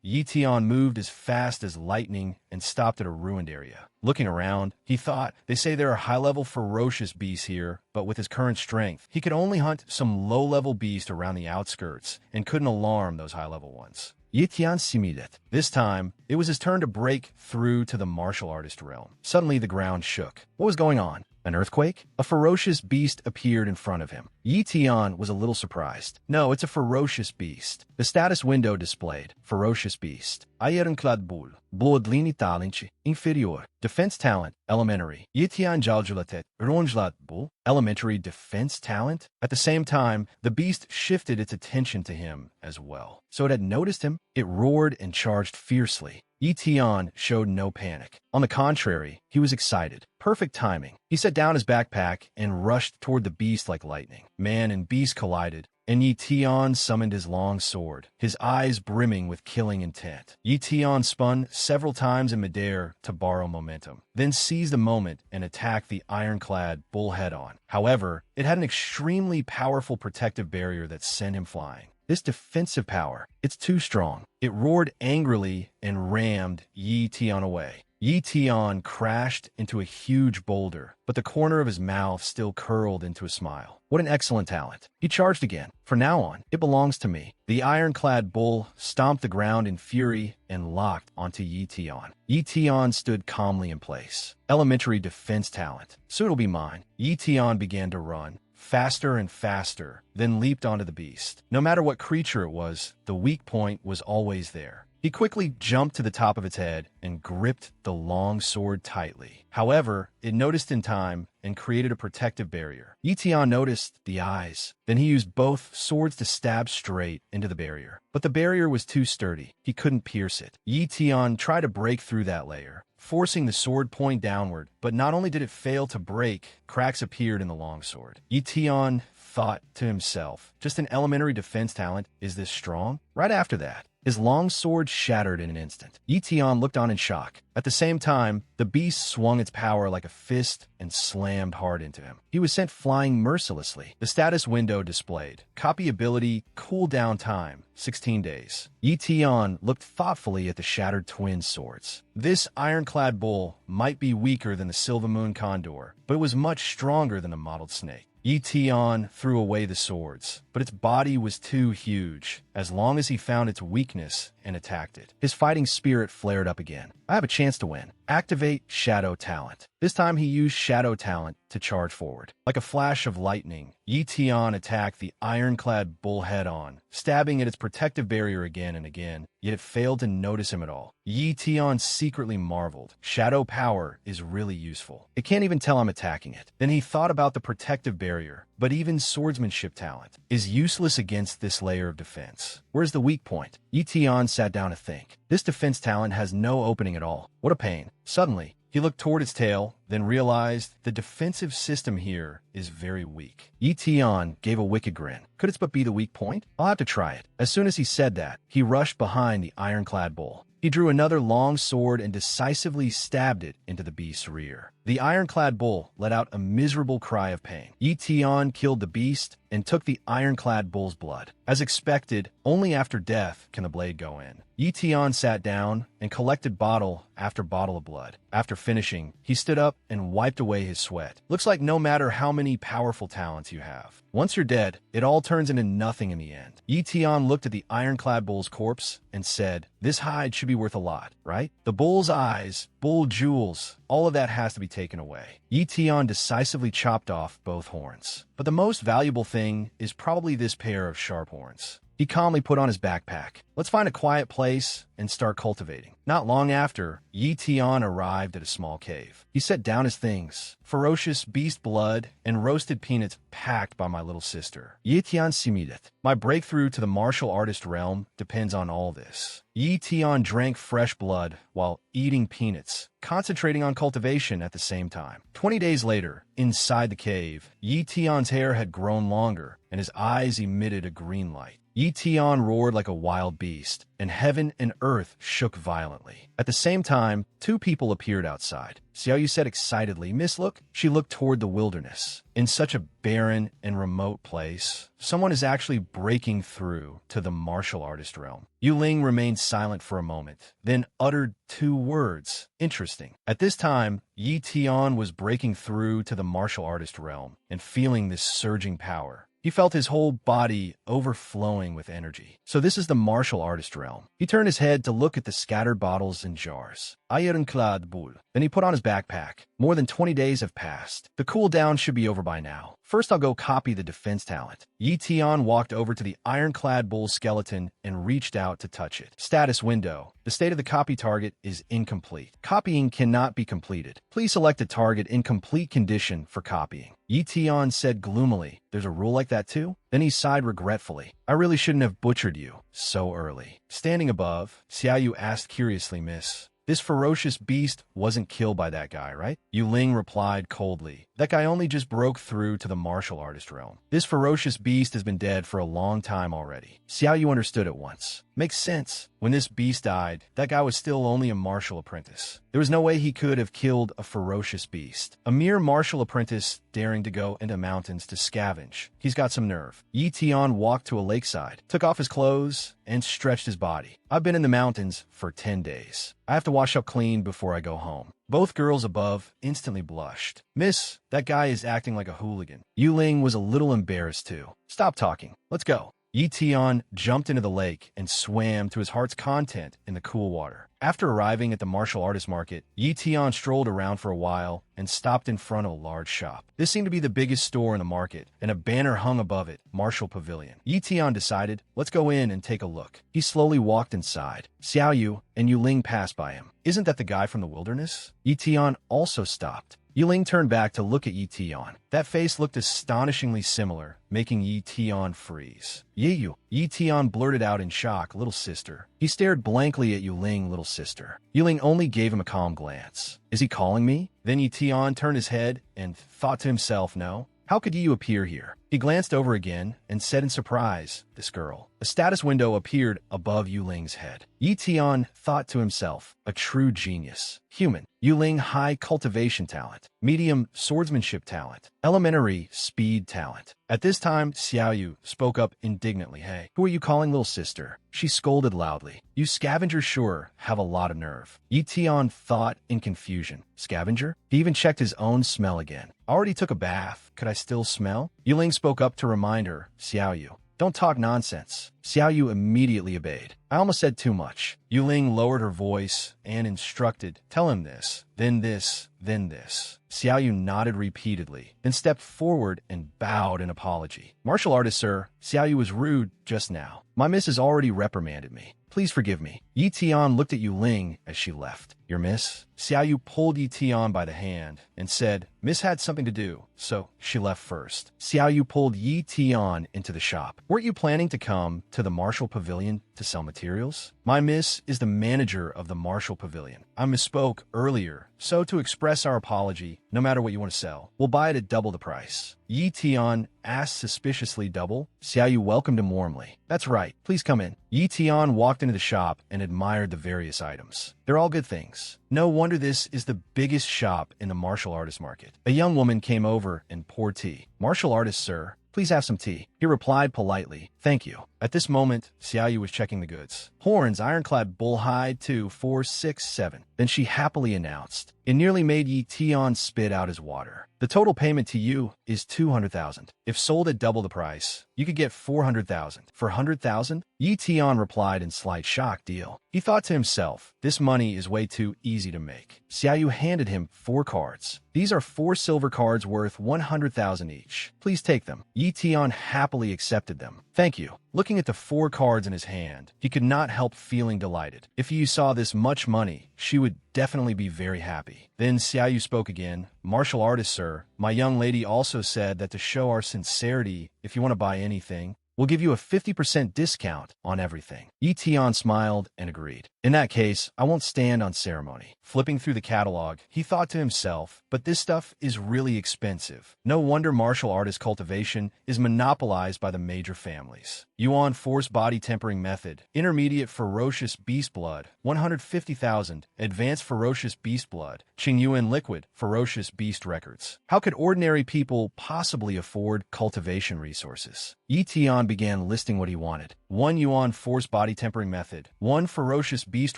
Yi Tian moved as fast as lightning and stopped at a ruined area. Looking around, he thought, They say there are high-level ferocious beasts here, but with his current strength, he could only hunt some low-level beast around the outskirts and couldn't alarm those high-level ones. Yi Tian simidet. This time, it was his turn to break through to the martial artist realm. Suddenly, the ground shook. What was going on? An earthquake? A ferocious beast appeared in front of him. Yi Tian was a little surprised. No, it's a ferocious beast. The status window displayed, Ferocious beast. Ironclad bull. Bloodlini talent. Inferior. Defense talent. Elementary. Yi Tian jaljulatet. Ronjlat bull. Elementary defense talent? At the same time, the beast shifted its attention to him as well. So it had noticed him. It roared and charged fiercely. Yi Tian showed no panic. On the contrary, he was excited. Perfect timing. He set down his backpack and rushed toward the beast like lightning. Man and beast collided, and Yi Tian summoned his long sword, his eyes brimming with killing intent. Yi Tian spun several times in midair to borrow momentum, then seized the moment and attacked the ironclad bull head-on. However, it had an extremely powerful protective barrier that sent him flying. This defensive power, it's too strong. It roared angrily and rammed Yi Tian away. Yi Tian crashed into a huge boulder, but the corner of his mouth still curled into a smile. What an excellent talent. He charged again. From now on, it belongs to me. The ironclad bull stomped the ground in fury and locked onto Yi Tian. Yi Tian stood calmly in place. Elementary defense talent. So it'll be mine. Yi Tian began to run. Faster and faster, then leaped onto the beast. No matter what creature it was, the weak point was always there. He quickly jumped to the top of its head and gripped the long sword tightly. However, it noticed in time and created a protective barrier. Yi Tian noticed the eyes. Then he used both swords to stab straight into the barrier. But the barrier was too sturdy. He couldn't pierce it. Yi Tian tried to break through that layer, forcing the sword point downward. But not only did it fail to break, cracks appeared in the longsword. Yi Tian thought to himself, just an elementary defense talent, is this strong? Right after that, his long sword shattered in an instant. Yi Tian looked on in shock. At the same time, the beast swung its power like a fist and slammed hard into him. He was sent flying mercilessly. The status window displayed. Copy ability, cooldown time, 16 days. Yi Tian looked thoughtfully at the shattered twin swords. This ironclad bull might be weaker than the Silver Moon Condor, but it was much stronger than the mottled snake. Yi Tian threw away the swords, but its body was too huge, as long as he found its weakness and attacked it. His fighting spirit flared up again. I have a chance to win. Activate Shadow Talent. This time he used Shadow Talent to charge forward. Like a flash of lightning, Yi Tian attacked the ironclad bull head-on, stabbing at its protective barrier again and again, yet it failed to notice him at all. Yi Tian secretly marveled. Shadow power is really useful. It can't even tell I'm attacking it. Then he thought about the protective barrier, but even swordsmanship talent is useless against this layer of defense. Where's the weak point? Yi Tian sat down to think. This defense talent has no opening at all. What a pain. Suddenly, he looked toward its tail, then realized the defensive system here is very weak. Yi Tian gave a wicked grin. Could it but be the weak point? I'll have to try it. As soon as he said that, he rushed behind the ironclad bull. He drew another long sword and decisively stabbed it into the beast's rear. The ironclad bull let out a miserable cry of pain. Yi Tian killed the beast and took the ironclad bull's blood. As expected, only after death can the blade go in. Yi Tian sat down and collected bottle after bottle of blood. After finishing, he stood up and wiped away his sweat. Looks like no matter how many powerful talents you have, once you're dead, it all turns into nothing in the end. Yi Tian looked at the ironclad bull's corpse and said, "This hide should be worth a lot, right? The bull's eyes, bull jewels, all of that has to be taken away." Yi Tian decisively chopped off both horns. But the most valuable thing is probably this pair of sharp horns. He calmly put on his backpack. Let's find a quiet place and start cultivating. Not long after, Yi Tian arrived at a small cave. He set down his things, ferocious beast blood and roasted peanuts packed by my little sister. Yi Tian Simidet. My breakthrough to the martial artist realm depends on all this. Yi Tian drank fresh blood while eating peanuts, concentrating on cultivation at the same time. 20 days later, inside the cave, Yi Tian's hair had grown longer and his eyes emitted a green light. Yi Tian roared like a wild beast, and heaven and earth shook violently. At the same time, two people appeared outside. Xiaoyu said excitedly, "Miss, look." She looked toward the wilderness. In such a barren and remote place, someone is actually breaking through to the martial artist realm. Yu Ling remained silent for a moment, then uttered two words. Interesting. At this time, Yi Tian was breaking through to the martial artist realm and feeling this surging power. He felt his whole body overflowing with energy. So this is the martial artist realm. He turned his head to look at the scattered bottles and jars. Ironclad bull. Then he put on his backpack. More than 20 days have passed. The cool down should be over by now. First, I'll go copy the defense talent. Yi Tian walked over to the ironclad bull's skeleton and reached out to touch it. Status window. The state of the copy target is incomplete. Copying cannot be completed. Please select a target in complete condition for copying. Yi Tian said gloomily, "There's a rule like that too?" Then he sighed regretfully. "I really shouldn't have butchered you so early." Standing above, Xiaoyu asked curiously, "Miss, this ferocious beast wasn't killed by that guy, right?" Yu Ling replied coldly, "That guy only just broke through to the martial artist realm. This ferocious beast has been dead for a long time already." Xiaoyu understood at once. Makes sense. When this beast died, that guy was still only a martial apprentice. There was no way he could have killed a ferocious beast. A mere martial apprentice daring to go into mountains to scavenge. He's got some nerve. Yi Tian walked to a lakeside, took off his clothes, and stretched his body. "I've been in the mountains for 10 days. I have to wash up clean before I go home." Both girls above instantly blushed. "Miss, that guy is acting like a hooligan." Yu Ling was a little embarrassed too. "Stop talking. Let's go." Yi Tian jumped into the lake and swam to his heart's content in the cool water. After arriving at the martial artist market, Yi Tian strolled around for a while and stopped in front of a large shop. This seemed to be the biggest store in the market, and a banner hung above it, Martial Pavilion. Yi Tian decided, "Let's go in and take a look." He slowly walked inside. Xiaoyu and Yu Ling passed by him. "Isn't that the guy from the wilderness?" Yi Tian also stopped. Yu Ling turned back to look at Yi Tian. That face looked astonishingly similar, making Yi Tian freeze. "Yi Tian blurted out in shock, "Little sister." He stared blankly at Yu Ling, "Little sister." Yu Ling only gave him a calm glance. "Is he calling me?" Then Yi Tian turned his head and thought to himself, "No. How could you appear here? He glanced over again and said in surprise, "This girl." A status window appeared above Yuling's head. Yi Tian thought to himself, a true genius. Human. Yuling high cultivation talent. Medium swordsmanship talent. Elementary speed talent. At this time, Xiaoyu spoke up indignantly. "Hey, who are you calling little sister?" She scolded loudly. "You scavengers sure have a lot of nerve." Yi Tian thought in confusion. Scavenger? He even checked his own smell again. "I already took a bath. Could I still smell?" Yuling spoke up to remind her. "Xiaoyu, don't talk nonsense." Xiaoyu immediately obeyed. "I almost said too much." Yuling lowered her voice and instructed, "Tell him this, then this, then this." Xiaoyu nodded repeatedly, then stepped forward and bowed in apology. "Martial artist, sir. Xiaoyu was rude just now. My miss has already reprimanded me. Please forgive me." Yi Tian looked at Yuling as she left. "Your miss?" Xiaoyu pulled Yi Tian by the hand and said, "Miss had something to do, so she left first." Xiaoyu pulled Yi Tian into the shop. "Weren't you planning to come to the Martial Pavilion to sell materials?" "My miss is the manager of the Martial Pavilion. I misspoke earlier, so to express our apology, no matter what you want to sell, we'll buy it at double the price." Yi Tian asked suspiciously. "Double?" Xiaoyu welcomed him warmly. "That's right. Please come in." Yi Tian walked into the shop and admired the various items. They're all good things. No wonder this is the biggest shop in the martial artist market. A young woman came over and poured tea. "Martial artist, sir. Please have some tea." He replied politely, "Thank you." At this moment, Xiaoyu was checking the goods. "Horns, ironclad bull hide, 2, 4, 6, 7. Then she happily announced. It nearly made Yi Tian spit out his water. "The total payment to you is 200,000. If sold at double the price, you could get 400,000. For 100,000? Yi Tian replied in slight shock. "Deal." He thought to himself, this money is way too easy to make. Xiaoyu handed him 4 cards. "These are 4 silver cards worth 100,000 each. Please take them." Yi Tian happily accepted them. "Thank you." Looking at the 4 cards in his hand, he could not help feeling delighted. If Yi saw this much money, she would definitely be very happy. Then Xiaoyu spoke again. "Martial artist, sir. My young lady also said that to show our sincerity, if you want to buy anything, we'll give you a 50% discount on everything." Yi Tian smiled and agreed. "In that case, I won't stand on ceremony." Flipping through the catalog, he thought to himself, but this stuff is really expensive. No wonder martial artist cultivation is monopolized by the major families. Yuan Force Body Tempering Method. Intermediate Ferocious Beast Blood, 150,000. Advanced Ferocious Beast Blood. Qingyuan Liquid, Ferocious Beast Records. How could ordinary people possibly afford cultivation resources? Yi Tian began listing what he wanted. 1 Yuan Force Body Tempering Method. 1 Ferocious Beast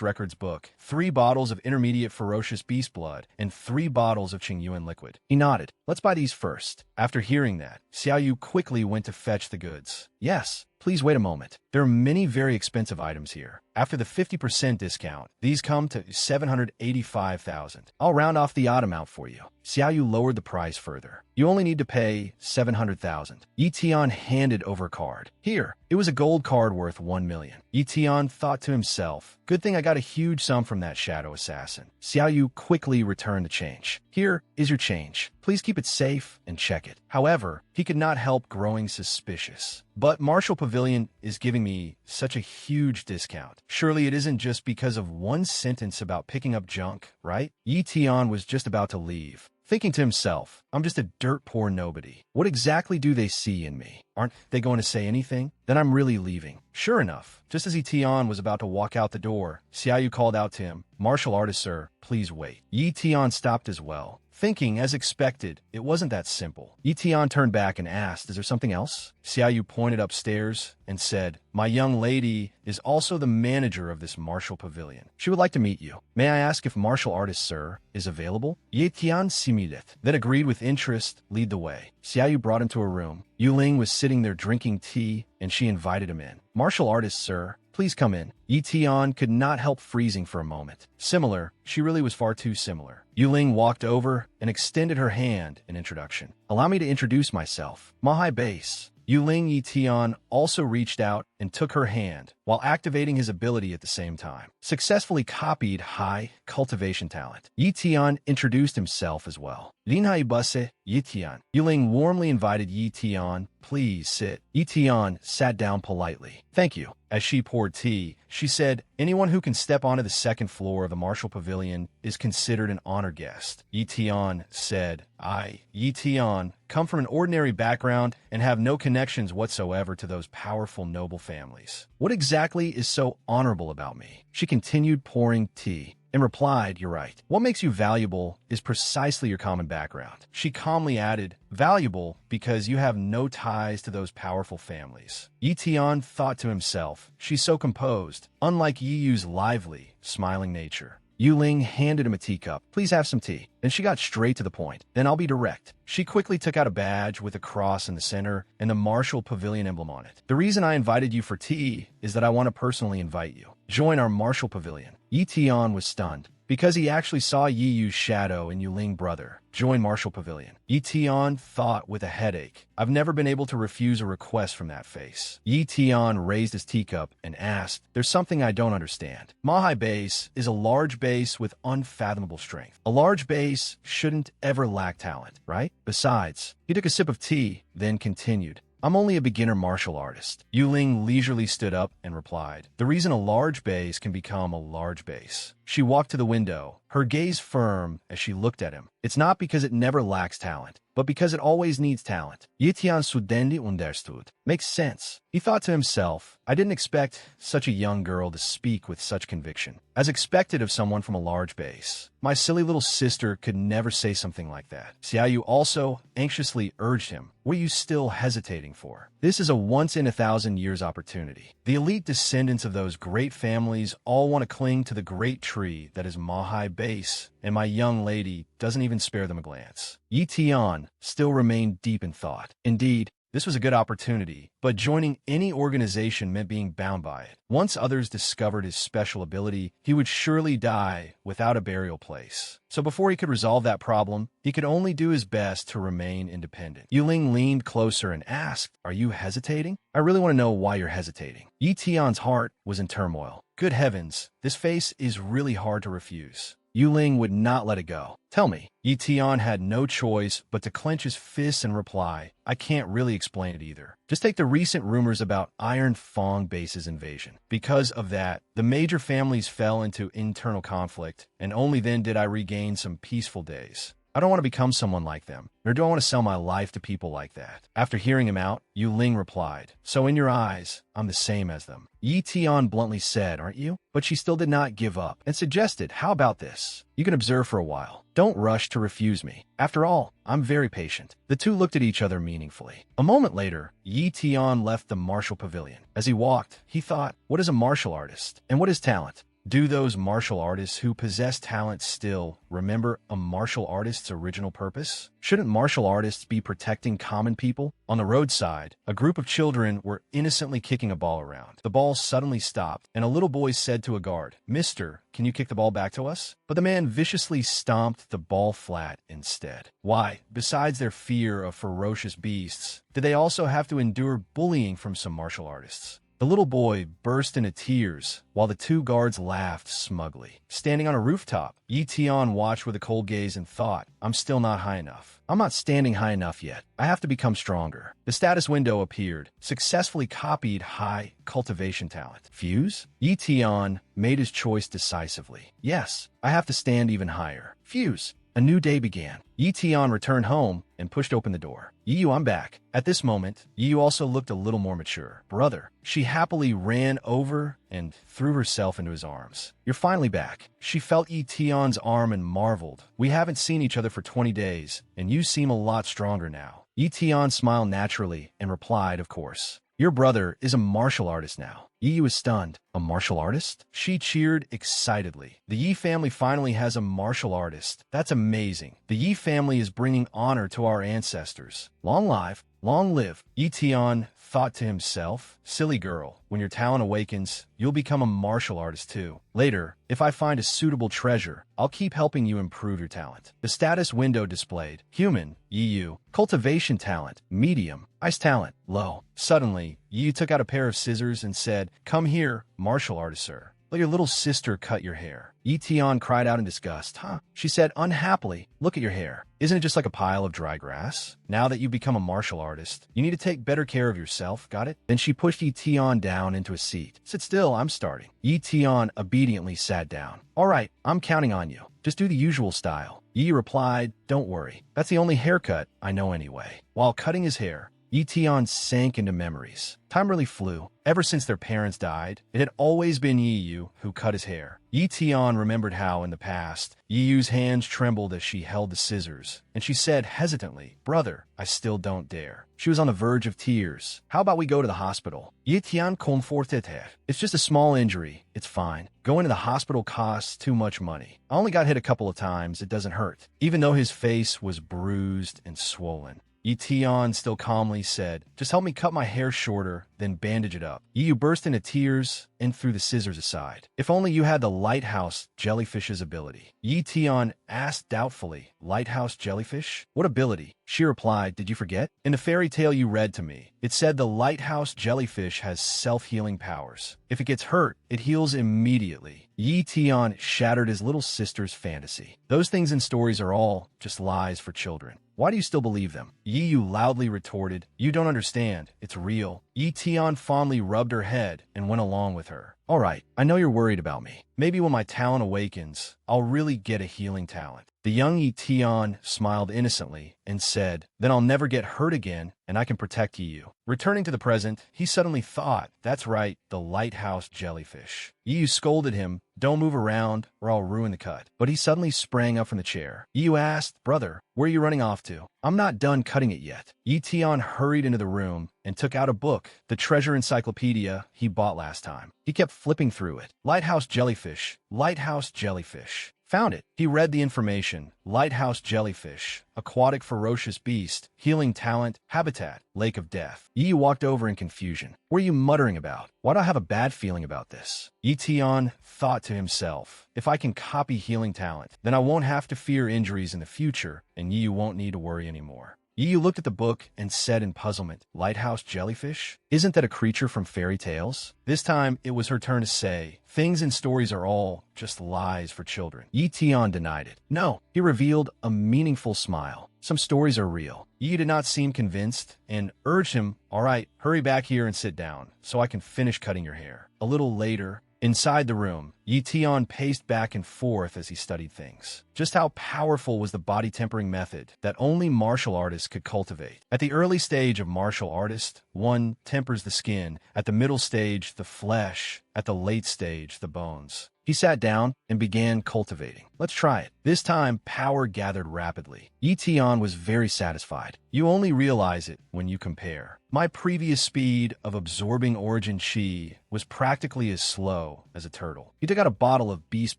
Records book. 3 bottles of Intermediate Ferocious Beast Blood. And 3 bottles of Qingyuan Liquid. He nodded. "Let's buy these first." After hearing that, Xiaoyu quickly went to fetch the goods. "Yes. Please wait a moment. There are many very expensive items here. After the 50% discount, these come to 785,000. I'll round off the odd amount for you." Xiaoyu lowered the price further. "You only need to pay 700,000. Yi Tian handed over a card. "Here." It was a gold card worth 1 million. Yi Tian thought to himself, "Good thing I got a huge sum from that shadow assassin." Xiaoyu quickly returned the change. "Here is your change. Please keep it safe and check it." However, he could not help growing suspicious. "But Martial Pavilion is giving me such a huge discount. Surely it isn't just because of one sentence about picking up junk, right?" Yi Tian was just about to leave, thinking to himself, "I'm just a dirt poor nobody. What exactly do they see in me? Aren't they going to say anything? Then I'm really leaving." Sure enough, just as Yi Tian was about to walk out the door, Xiaoyu called out to him, "Martial artist, sir, please wait." Yi Tian stopped as well, thinking, as expected, it wasn't that simple. Yi Tian turned back and asked, "Is there something else?" Xiaoyu pointed upstairs and said, "My young lady is also the manager of this martial pavilion. She would like to meet you. May I ask if martial artist, sir, is available?" Yi Tian similed, then agreed with interest, lead the way. Xiaoyu brought him to a room. Yuling was sitting there drinking tea, and she invited him in. "Martial artist, sir, please come in." Yi Tian could not help freezing for a moment. Similar, she really was far too similar. Yuling walked over and extended her hand in introduction. "Allow me to introduce myself. Mahai Base." Yuling Yi Tian also reached out and took her hand, while activating his ability at the same time. Successfully copied high cultivation talent. Yi Tian introduced himself as well. Linhai Buse, Yi Tian. Yuling warmly invited Yi Tian, please sit. Yi Tian sat down politely. Thank you. As she poured tea, she said, anyone who can step onto the second floor of the Martial Pavilion is considered an honored guest. Yi Tian said, I, Yi Tian, come from an ordinary background and have no connections whatsoever to those powerful noble families. What exactly is so honorable about me? She continued pouring tea and replied, you're right. What makes you valuable is precisely your common background. She calmly added, valuable because you have no ties to those powerful families. Yi Tian thought to himself, she's so composed, unlike Yi Yu's lively, smiling nature. Yu Ling handed him a teacup. Please have some tea. Then she got straight to the point. Then I'll be direct. She quickly took out a badge with a cross in the center and the Martial Pavilion emblem on it. The reason I invited you for tea is that I want to personally invite you. Join our Martial Pavilion. Yi Tian was stunned because he actually saw Yi Yu's shadow and Yu Ling brother join Martial Pavilion. Yi Tian thought with a headache. I've never been able to refuse a request from that face. Yi Tian raised his teacup and asked, there's something I don't understand. Mahai base is a large base with unfathomable strength. A large base shouldn't ever lack talent, right? Besides, he took a sip of tea, then continued. I'm only a beginner martial artist. Yu Ling leisurely stood up and replied, the reason a large base can become a large base. She walked to the window, her gaze firm as she looked at him. It's not because it never lacks talent, but because it always needs talent. Yi Tian studendi understood. Makes sense. He thought to himself, I didn't expect such a young girl to speak with such conviction, as expected of someone from a large base. My silly little sister could never say something like that. Xiaoyu also anxiously urged him, what are you still hesitating for? This is a once-in-a-thousand-years opportunity. The elite descendants of those great families all want to cling to the great tree that is Mahai base, and my young lady doesn't even spare them a glance. Yi Tian still remained deep in thought. Indeed, this was a good opportunity, but joining any organization meant being bound by it. Once others discovered his special ability, he would surely die without a burial place. So before he could resolve that problem, he could only do his best to remain independent. Yu Ling leaned closer and asked, are you hesitating? I really want to know why you're hesitating. Yi Tian's heart was in turmoil. Good heavens, this face is really hard to refuse. Yu Ling would not let it go. Tell me. Yi Tian had no choice but to clench his fists and reply, I can't really explain it either. Just take the recent rumors about Iron Fang Base's invasion. Because of that, the major families fell into internal conflict, and only then did I regain some peaceful days. I don't want to become someone like them, nor do I want to sell my life to people like that. After hearing him out, Yu Ling replied, so in your eyes, I'm the same as them. Yi Tian bluntly said, aren't you? But she still did not give up, and suggested, how about this? You can observe for a while. Don't rush to refuse me. After all, I'm very patient. The two looked at each other meaningfully. A moment later, Yi Tian left the martial pavilion. As he walked, he thought, what is a martial artist? And what is talent? Do those martial artists who possess talent still remember a martial artist's original purpose? Shouldn't martial artists be protecting common people? On the roadside, a group of children were innocently kicking a ball around. The ball suddenly stopped, and a little boy said to a guard, Mister, can you kick the ball back to us? But the man viciously stomped the ball flat instead. Why, besides their fear of ferocious beasts, did they also have to endure bullying from some martial artists? The little boy burst into tears, while the two guards laughed smugly. Standing on a rooftop, Yi Tian watched with a cold gaze and thought, I'm still not high enough. I'm not standing high enough yet. I have to become stronger. The status window appeared, successfully copied high cultivation talent. Fuse? Yi Tian made his choice decisively. Yes, I have to stand even higher. Fuse. A new day began. Yi Tian returned home and pushed open the door. Yi Yu, I'm back. At this moment, Yi Yu also looked a little more mature. Brother. She happily ran over and threw herself into his arms. You're finally back. She felt Yi Tian's arm and marveled. We haven't seen each other for 20 days, and you seem a lot stronger now. Yi Tian smiled naturally and replied, of course. Your brother is a martial artist now. Yi Yu is stunned. A martial artist? She cheered excitedly. The Yi family finally has a martial artist. That's amazing. The Yi family is bringing honor to our ancestors. Long live Long live. Yi Tian thought to himself, silly girl, when your talent awakens, you'll become a martial artist too. Later, if I find a suitable treasure, I'll keep helping you improve your talent. The status window displayed, human, Yu, cultivation talent, medium, ice talent, low. Suddenly, Yu took out a pair of scissors and said, come here, martial artist sir. Let your little sister cut your hair. Yi Tian cried out in disgust. Huh? She said unhappily, look at your hair. Isn't it just like a pile of dry grass? Now that you've become a martial artist, you need to take better care of yourself, got it? Then she pushed Yi Tian down into a seat. Sit still, I'm starting. Yi Tian obediently sat down. All right, I'm counting on you. Just do the usual style. Yi replied, don't worry. That's the only haircut I know anyway. While cutting his hair, Yi Tian sank into memories. Time really flew. Ever since their parents died, it had always been Yi Yu who cut his hair. Yi Tian remembered how, in the past, Yi Yu's hands trembled as she held the scissors, and she said hesitantly, brother, I still don't dare. She was on the verge of tears. How about we go to the hospital? Yi Tian comforted her. It's just a small injury. It's fine. Going to the hospital costs too much money. I only got hit a couple of times. It doesn't hurt. Even though his face was bruised and swollen. Yi Tian still calmly said, just help me cut my hair shorter, then bandage it up. Yi Yu burst into tears and threw the scissors aside. If only you had the lighthouse jellyfish's ability. Yi Tian asked doubtfully, lighthouse jellyfish? What ability? She replied, did you forget? In the fairy tale you read to me, it said the lighthouse jellyfish has self-healing powers. If it gets hurt, it heals immediately. Yi Tian shattered his little sister's fantasy. Those things in stories are all just lies for children. Why do you still believe them? Yi Yu loudly retorted, you don't understand. It's real. Yi Tian fondly rubbed her head and went along with her. All right, I know you're worried about me. Maybe when my talent awakens, I'll really get a healing talent. The young Yi Tian smiled innocently and said, then I'll never get hurt again and I can protect Yi Yu. Returning to the present, he suddenly thought, that's right, the lighthouse jellyfish. Yi Yu scolded him, don't move around or I'll ruin the cut. But he suddenly sprang up from the chair. Yi Yu asked, brother, where are you running off to? I'm not done cutting it yet. Yi Tian hurried into the room and took out a book, the treasure encyclopedia he bought last time. He kept flipping through it. Lighthouse jellyfish, lighthouse jellyfish. Found it. He read the information. Lighthouse jellyfish, aquatic ferocious beast, healing talent, habitat, lake of death. Yi walked over in confusion. What are you muttering about? Why do I have a bad feeling about this? Yi Tian thought to himself, if I can copy healing talent, then I won't have to fear injuries in the future, and Yi won't need to worry anymore. Yi Yu looked at the book and said in puzzlement, lighthouse jellyfish? Isn't that a creature from fairy tales? This time, it was her turn to say, things in stories are all just lies for children. Yi Tian denied it. No, he revealed a meaningful smile. Some stories are real. Yi did not seem convinced and urged him, all right, hurry back here and sit down so I can finish cutting your hair. A little later, inside the room, Yi Tian paced back and forth as he studied things. Just how powerful was the body tempering method that only martial artists could cultivate? At the early stage of martial artist, one tempers the skin, at the middle stage, the flesh, at the late stage, the bones. He sat down and began cultivating. Let's try it. This time, power gathered rapidly. Yi Tian was very satisfied. You only realize it when you compare. My previous speed of absorbing origin chi was practically as slow as a turtle. He took out a bottle of beast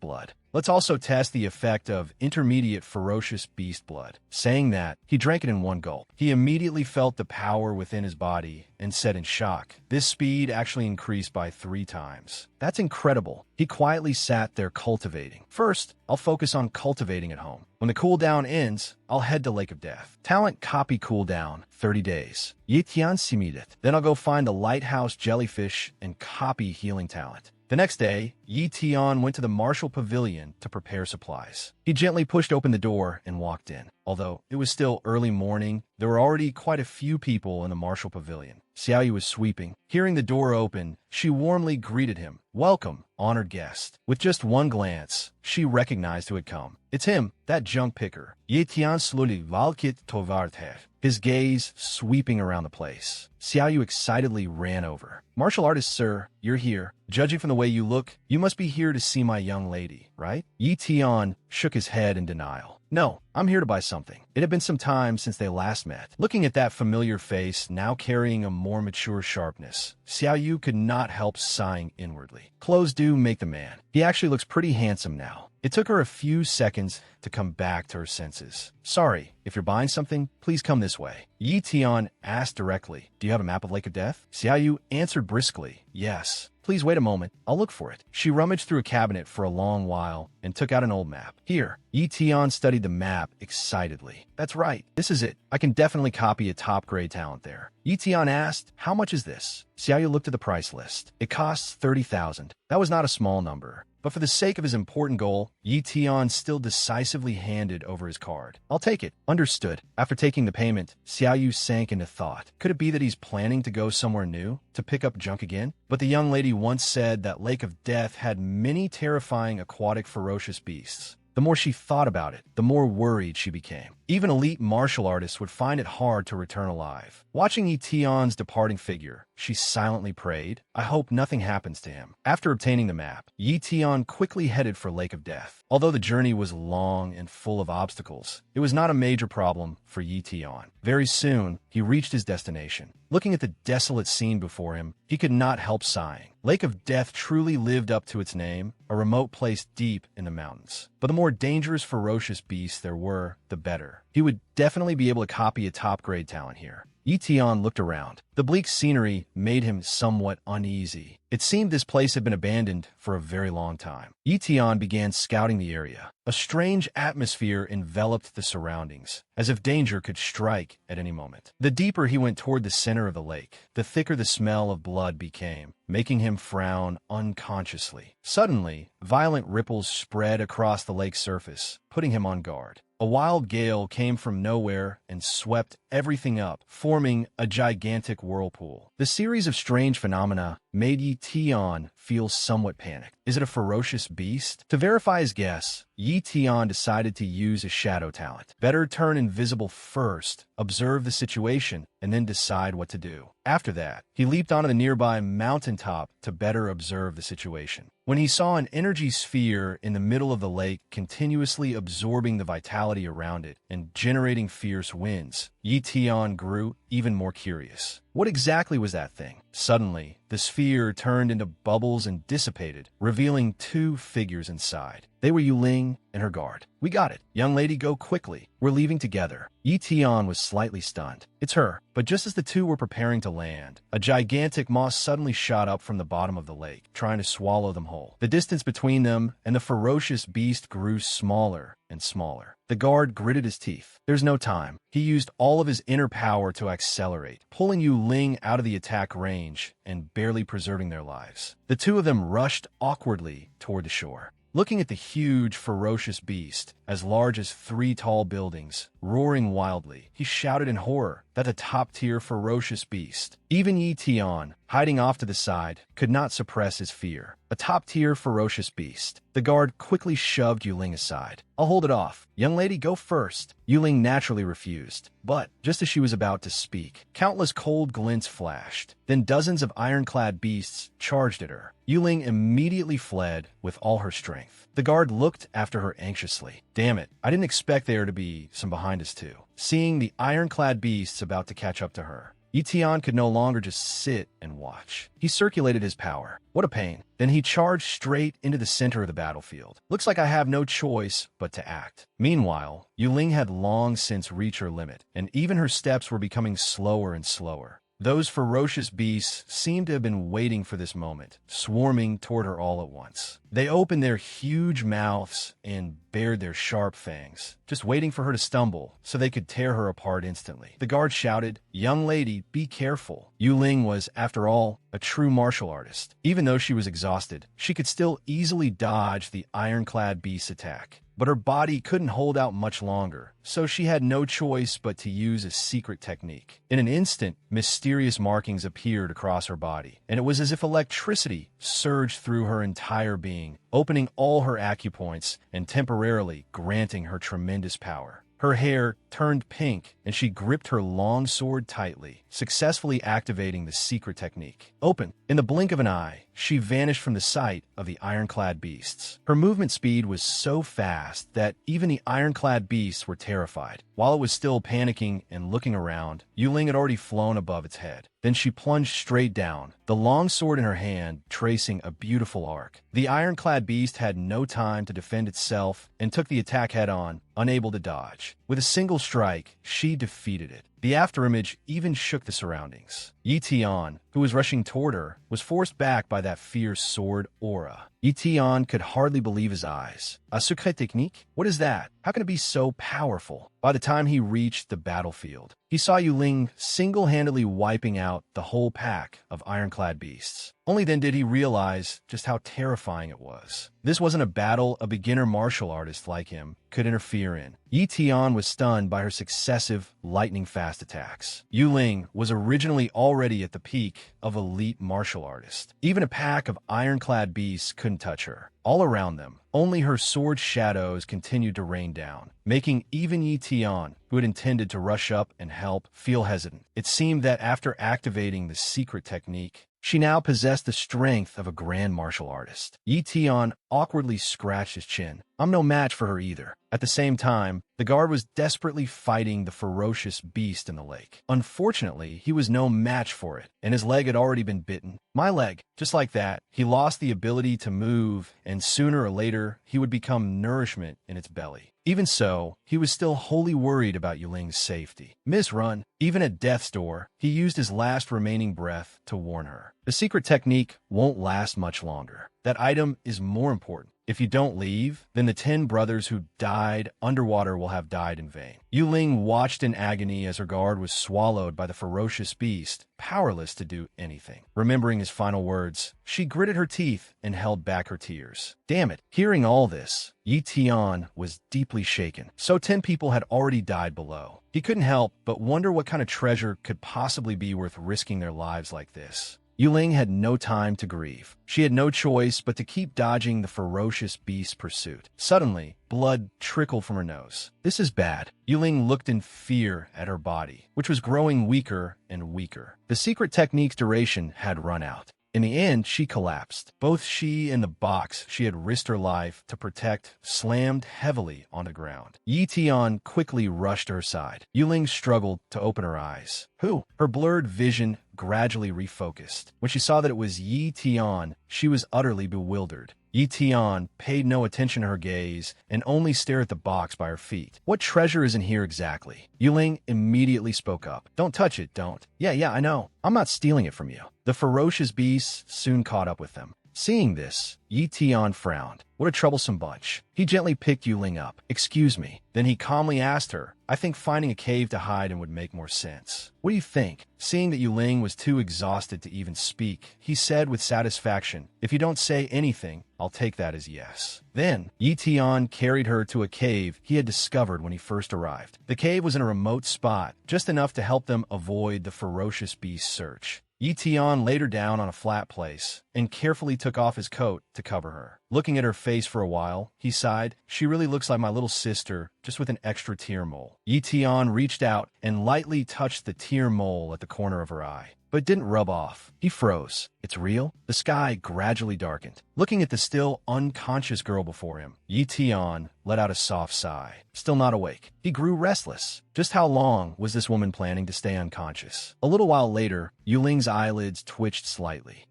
blood. Let's also test the effect of intermediate ferocious beast blood. Saying that, he drank it in one gulp. He immediately felt the power within his body and said in shock, this speed actually increased by 3 times. That's incredible. He quietly sat there cultivating. First, I'll focus on cultivating at home. When the cooldown ends, I'll head to Lake of Death. Talent copy cooldown, 30 days. Yi Tian simidit. Then I'll go find the lighthouse jellyfish and copy healing talent. The next day, Yi Tian went to the martial pavilion to prepare supplies. He gently pushed open the door and walked in. Although it was still early morning, there were already quite a few people in the martial pavilion. Xiaoyu was sweeping. Hearing the door open, she warmly greeted him. Welcome, honored guest. With just one glance, she recognized who had come. It's him, that junk picker. Yi Tian slowly valkit tovarther, his gaze sweeping around the place. Xiaoyu excitedly ran over. Martial artist, sir, you're here. Judging from the way you look, you must be here to see my young lady, right? Yi Tian shook his head in denial. No, I'm here to buy something. It had been some time since they last met. Looking at that familiar face, now carrying a more mature sharpness, Xiaoyu could not help sighing inwardly. Clothes do make the man. He actually looks pretty handsome now. It took her a few seconds to come back to her senses. Sorry, if you're buying something, please come this way. Yi Tian asked directly, "Do you have a map of Lake of Death?" Xiaoyu answered briskly, "Yes. Please wait a moment. I'll look for it." She rummaged through a cabinet for a long while and took out an old map. "Here." Yi Tian studied the map excitedly. "That's right. This is it. I can definitely copy a top-grade talent there." Yi Tian asked, "How much is this?" Xiaoyu looked at the price list. "It costs 30,000. That was not a small number. But for the sake of his important goal, Yi Tian still decisively handed over his card. "I'll take it." "Understood." After taking the payment, Xiaoyu sank into thought. Could it be that he's planning to go somewhere new? To pick up junk again? But the young lady once said that Lake of Death had many terrifying aquatic ferocious beasts. The more she thought about it, the more worried she became. Even elite martial artists would find it hard to return alive. Watching Yi Tian's departing figure, she silently prayed, "I hope nothing happens to him." After obtaining the map, Yi Tian quickly headed for Lake of Death. Although the journey was long and full of obstacles, it was not a major problem for Yi Tian. Very soon, he reached his destination. Looking at the desolate scene before him, he could not help sighing. Lake of Death truly lived up to its name, a remote place deep in the mountains. But the more dangerous, ferocious beasts there were, the better. He would definitely be able to copy a top-grade talent here. Yi Tian looked around. The bleak scenery made him somewhat uneasy. It seemed this place had been abandoned for a very long time. Yi Tian began scouting the area. A strange atmosphere enveloped the surroundings, as if danger could strike at any moment. The deeper he went toward the center of the lake, the thicker the smell of blood became, making him frown unconsciously. Suddenly, violent ripples spread across the lake's surface, putting him on guard. A wild gale came from nowhere and swept everything up, forming a gigantic whirlpool. The series of strange phenomena made Yi Tian feel somewhat panicked. Is it a ferocious beast? To verify his guess, Yi Tian decided to use a shadow talent. Better turn invisible first, observe the situation, and then decide what to do. After that, he leaped onto the nearby mountaintop to better observe the situation. When he saw an energy sphere in the middle of the lake continuously absorbing the vitality around it and generating fierce winds, Yi Tian grew even more curious. What exactly was that thing? Suddenly, the sphere turned into bubbles and dissipated, revealing two figures inside. They were Yuling and her guard. "We got it. Young lady, go quickly. We're leaving together." Yi Tian was slightly stunned. "It's her." But just as the two were preparing to land, a gigantic moss suddenly shot up from the bottom of the lake, trying to swallow them whole. The distance between them and the ferocious beast grew smaller and smaller. The guard gritted his teeth. There's no time. He used all of his inner power to accelerate, pulling Yuling out of the attack range and barely preserving their lives. The two of them rushed awkwardly toward the shore. Looking at the huge, ferocious beast, as large as 3 tall buildings, roaring wildly, he shouted in horror that a top-tier ferocious beast. Even Yi Tian, hiding off to the side, could not suppress his fear. A top-tier ferocious beast. The guard quickly shoved Yuling aside. "I'll hold it off. Young lady, go first." Yuling naturally refused. But, just as she was about to speak, countless cold glints flashed. Then dozens of ironclad beasts charged at her. Yuling immediately fled with all her strength. The guard looked after her anxiously. Damn it, I didn't expect there to be some behind us too. Seeing the ironclad beasts about to catch up to her, Yi Tian could no longer just sit and watch. He circulated his power. What a pain. Then he charged straight into the center of the battlefield. Looks like I have no choice but to act. Meanwhile, Yuling had long since reached her limit, and even her steps were becoming slower and slower. Those ferocious beasts seemed to have been waiting for this moment, swarming toward her all at once. They opened their huge mouths and bared their sharp fangs, just waiting for her to stumble so they could tear her apart instantly. The guard shouted, "Young lady, be careful." Yuling was, after all, a true martial artist. Even though she was exhausted, she could still easily dodge the ironclad beast's attack. But her body couldn't hold out much longer, so she had no choice but to use a secret technique. In an instant, mysterious markings appeared across her body, and it was as if electricity surged through her entire being, opening all her acupoints and temporarily granting her tremendous power. Her hair turned pink, and she gripped her long sword tightly, successfully activating the secret technique. Open! In the blink of an eye, she vanished from the sight of the ironclad beasts. Her movement speed was so fast that even the ironclad beasts were terrified. While it was still panicking and looking around, Yuling had already flown above its head. Then she plunged straight down, the long sword in her hand tracing a beautiful arc. The ironclad beast had no time to defend itself and took the attack head-on, unable to dodge. With a single strike, she defeated it. The afterimage even shook the surroundings. Yi Tian, who was rushing toward her, was forced back by that fierce sword aura. Yi Tian could hardly believe his eyes. A secret technique? What is that? How can it be so powerful? By the time he reached the battlefield, he saw Yu Ling single-handedly wiping out the whole pack of ironclad beasts. Only then did he realize just how terrifying it was. This wasn't a battle a beginner martial artist like him could interfere in. Yi Tian was stunned by her successive lightning-fast attacks. Yu Ling was originally already at the peak of elite martial artist. Even a pack of ironclad beasts couldn't touch her. All around them, only her sword shadows continued to rain down, making even Yi Tian, who had intended to rush up and help, feel hesitant. It seemed that after activating the secret technique, she now possessed the strength of a grand martial artist. Yi Tian awkwardly scratched his chin. I'm no match for her either. At the same time, the guard was desperately fighting the ferocious beast in the lake. Unfortunately, he was no match for it, and his leg had already been bitten. My leg. Just like that, he lost the ability to move, and sooner or later, he would become nourishment in its belly. Even so, he was still wholly worried about Yu Ling's safety. Misrun. Even at death's door, he used his last remaining breath to warn her. The secret technique won't last much longer. That item is more important. If you don't leave, then the 10 brothers who died underwater will have died in vain. Yu Ling watched in agony as her guard was swallowed by the ferocious beast, powerless to do anything. Remembering his final words, she gritted her teeth and held back her tears. Damn it. Hearing all this, Yi Tian was deeply shaken. So 10 people had already died below. He couldn't help but wonder what kind of treasure could possibly be worth risking their lives like this. Yu Ling had no time to grieve. She had no choice but to keep dodging the ferocious beast's pursuit. Suddenly, blood trickled from her nose. This is bad. Yu Ling looked in fear at her body, which was growing weaker and weaker. The secret technique's duration had run out. In the end, she collapsed. Both she and the box she had risked her life to protect slammed heavily on the ground. Yi Tian quickly rushed to her side. Yu Ling struggled to open her eyes. Who? Her blurred vision gradually refocused. When she saw that it was Yi Tian, she was utterly bewildered. Yi Tian paid no attention to her gaze and only stared at the box by her feet. What treasure is in here exactly? Yu Ling immediately spoke up. Don't touch it, don't. Yeah, I know. I'm not stealing it from you. The ferocious beast soon caught up with them. Seeing this, Yi Tian frowned. What a troublesome bunch. He gently picked Yu Ling up. Excuse me. Then he calmly asked her, I think finding a cave to hide in would make more sense. What do you think? Seeing that Yu Ling was too exhausted to even speak, he said with satisfaction, if you don't say anything, I'll take that as yes. Then, Yi Tian carried her to a cave he had discovered when he first arrived. The cave was in a remote spot, just enough to help them avoid the ferocious beast's search. Yi Tian laid her down on a flat place and carefully took off his coat to cover her. Looking at her face for a while, he sighed, she really looks like my little sister, just with an extra tear mole. Yi Tian reached out and lightly touched the tear mole at the corner of her eye, but it didn't rub off. He froze. It's real? The sky gradually darkened. Looking at the still unconscious girl before him, Yi Tian let out a soft sigh. Still not awake. He grew restless. Just how long was this woman planning to stay unconscious? A little while later, Yu Ling's eyelids twitched slightly.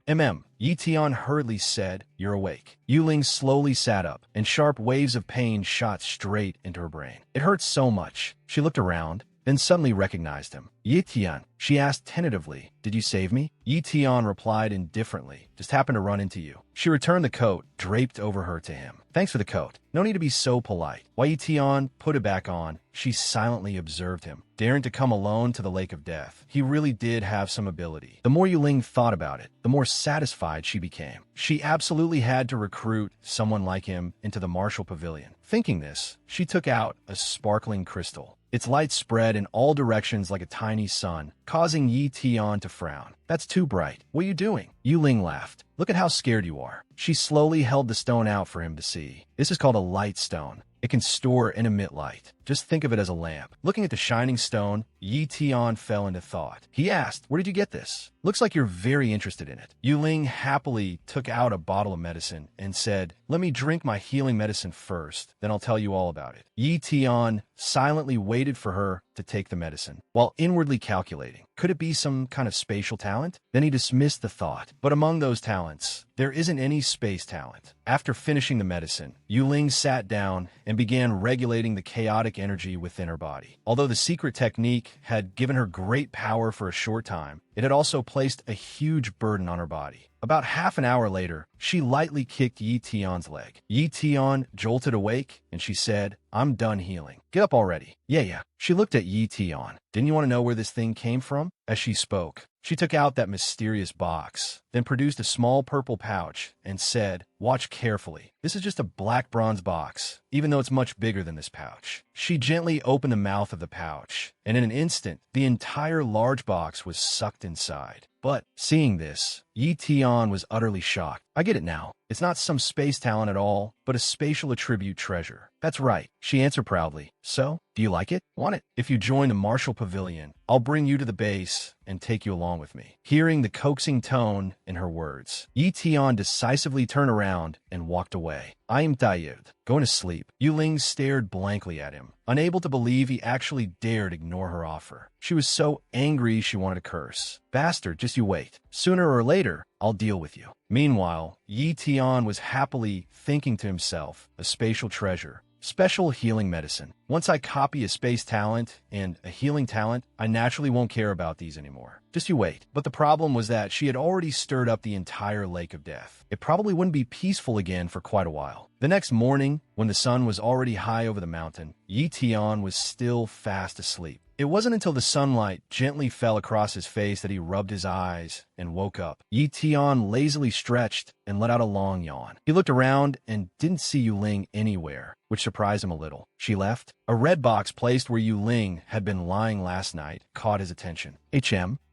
Yi Tian hurriedly said, You're awake. Yu Ling slowly sat up, and sharp waves of pain shot straight into her brain. It hurt so much. She looked around, then suddenly recognized him. Yi Tian, she asked tentatively, Did you save me? Yi Tian replied indifferently, Just happened to run into you. She returned the coat, draped over her to him. Thanks for the coat. No need to be so polite. While Yi Tian put it back on, she silently observed him, daring to come alone to the Lake of Death. He really did have some ability. The more Yu Ling thought about it, the more satisfied she became. She absolutely had to recruit someone like him into the martial pavilion. Thinking this, she took out a sparkling crystal. Its light spread in all directions like a tiny sun, causing Yi Tian to frown. That's too bright. What are you doing? Yu Ling laughed. Look at how scared you are. She slowly held the stone out for him to see. This is called a light stone. It can store and emit light. Just think of it as a lamp. Looking at the shining stone, Yi Tian fell into thought. He asked, Where did you get this? Looks like you're very interested in it. Yu Ling happily took out a bottle of medicine and said, Let me drink my healing medicine first, then I'll tell you all about it. Yi Tian silently waited for her to take the medicine, while inwardly calculating, could it be some kind of spatial talent? Then he dismissed the thought. But among those talents, there isn't any space talent. After finishing the medicine, Yuling sat down and began regulating the chaotic energy within her body. Although the secret technique had given her great power for a short time, it had also placed a huge burden on her body. About half an hour later, she lightly kicked Yi Tian's leg. Yi Tian jolted awake, and she said, "I'm done healing. Get up already." Yeah. She looked at Yi Tian. "Didn't you want to know where this thing came from?" As she spoke, she took out that mysterious box, then produced a small purple pouch and said, "Watch carefully. This is just a black bronze box, even though it's much bigger than this pouch." She gently opened the mouth of the pouch, and in an instant, the entire large box was sucked inside. But seeing this, Yi Tian was utterly shocked. "I get it now. It's not some space talent at all, but a spatial attribute treasure." "That's right," she answered proudly. "So, do you like it? Want it? If you join the Martial Pavilion, I'll bring you to the base and take you along with me." Hearing the coaxing tone in her words, Yi Tian decisively turned around and walked away. "I am tired. Going to sleep." Yuling stared blankly at him, unable to believe he actually dared ignore her offer. She was so angry she wanted to curse. "Bastard, just you wait. Sooner or later, I'll deal with you." Meanwhile, Yi Tian was happily thinking to himself, a spatial treasure. Special healing medicine. Once I copy a space talent and a healing talent, I naturally won't care about these anymore. Just you wait. But the problem was that she had already stirred up the entire Lake of Death. It probably wouldn't be peaceful again for quite a while. The next morning, when the sun was already high over the mountain, Yi Tian was still fast asleep. It wasn't until the sunlight gently fell across his face that he rubbed his eyes and woke up. Yi Tian lazily stretched and let out a long yawn. He looked around and didn't see Yuling anywhere, which surprised him a little. She left. A red box placed where Yuling had been lying last night caught his attention.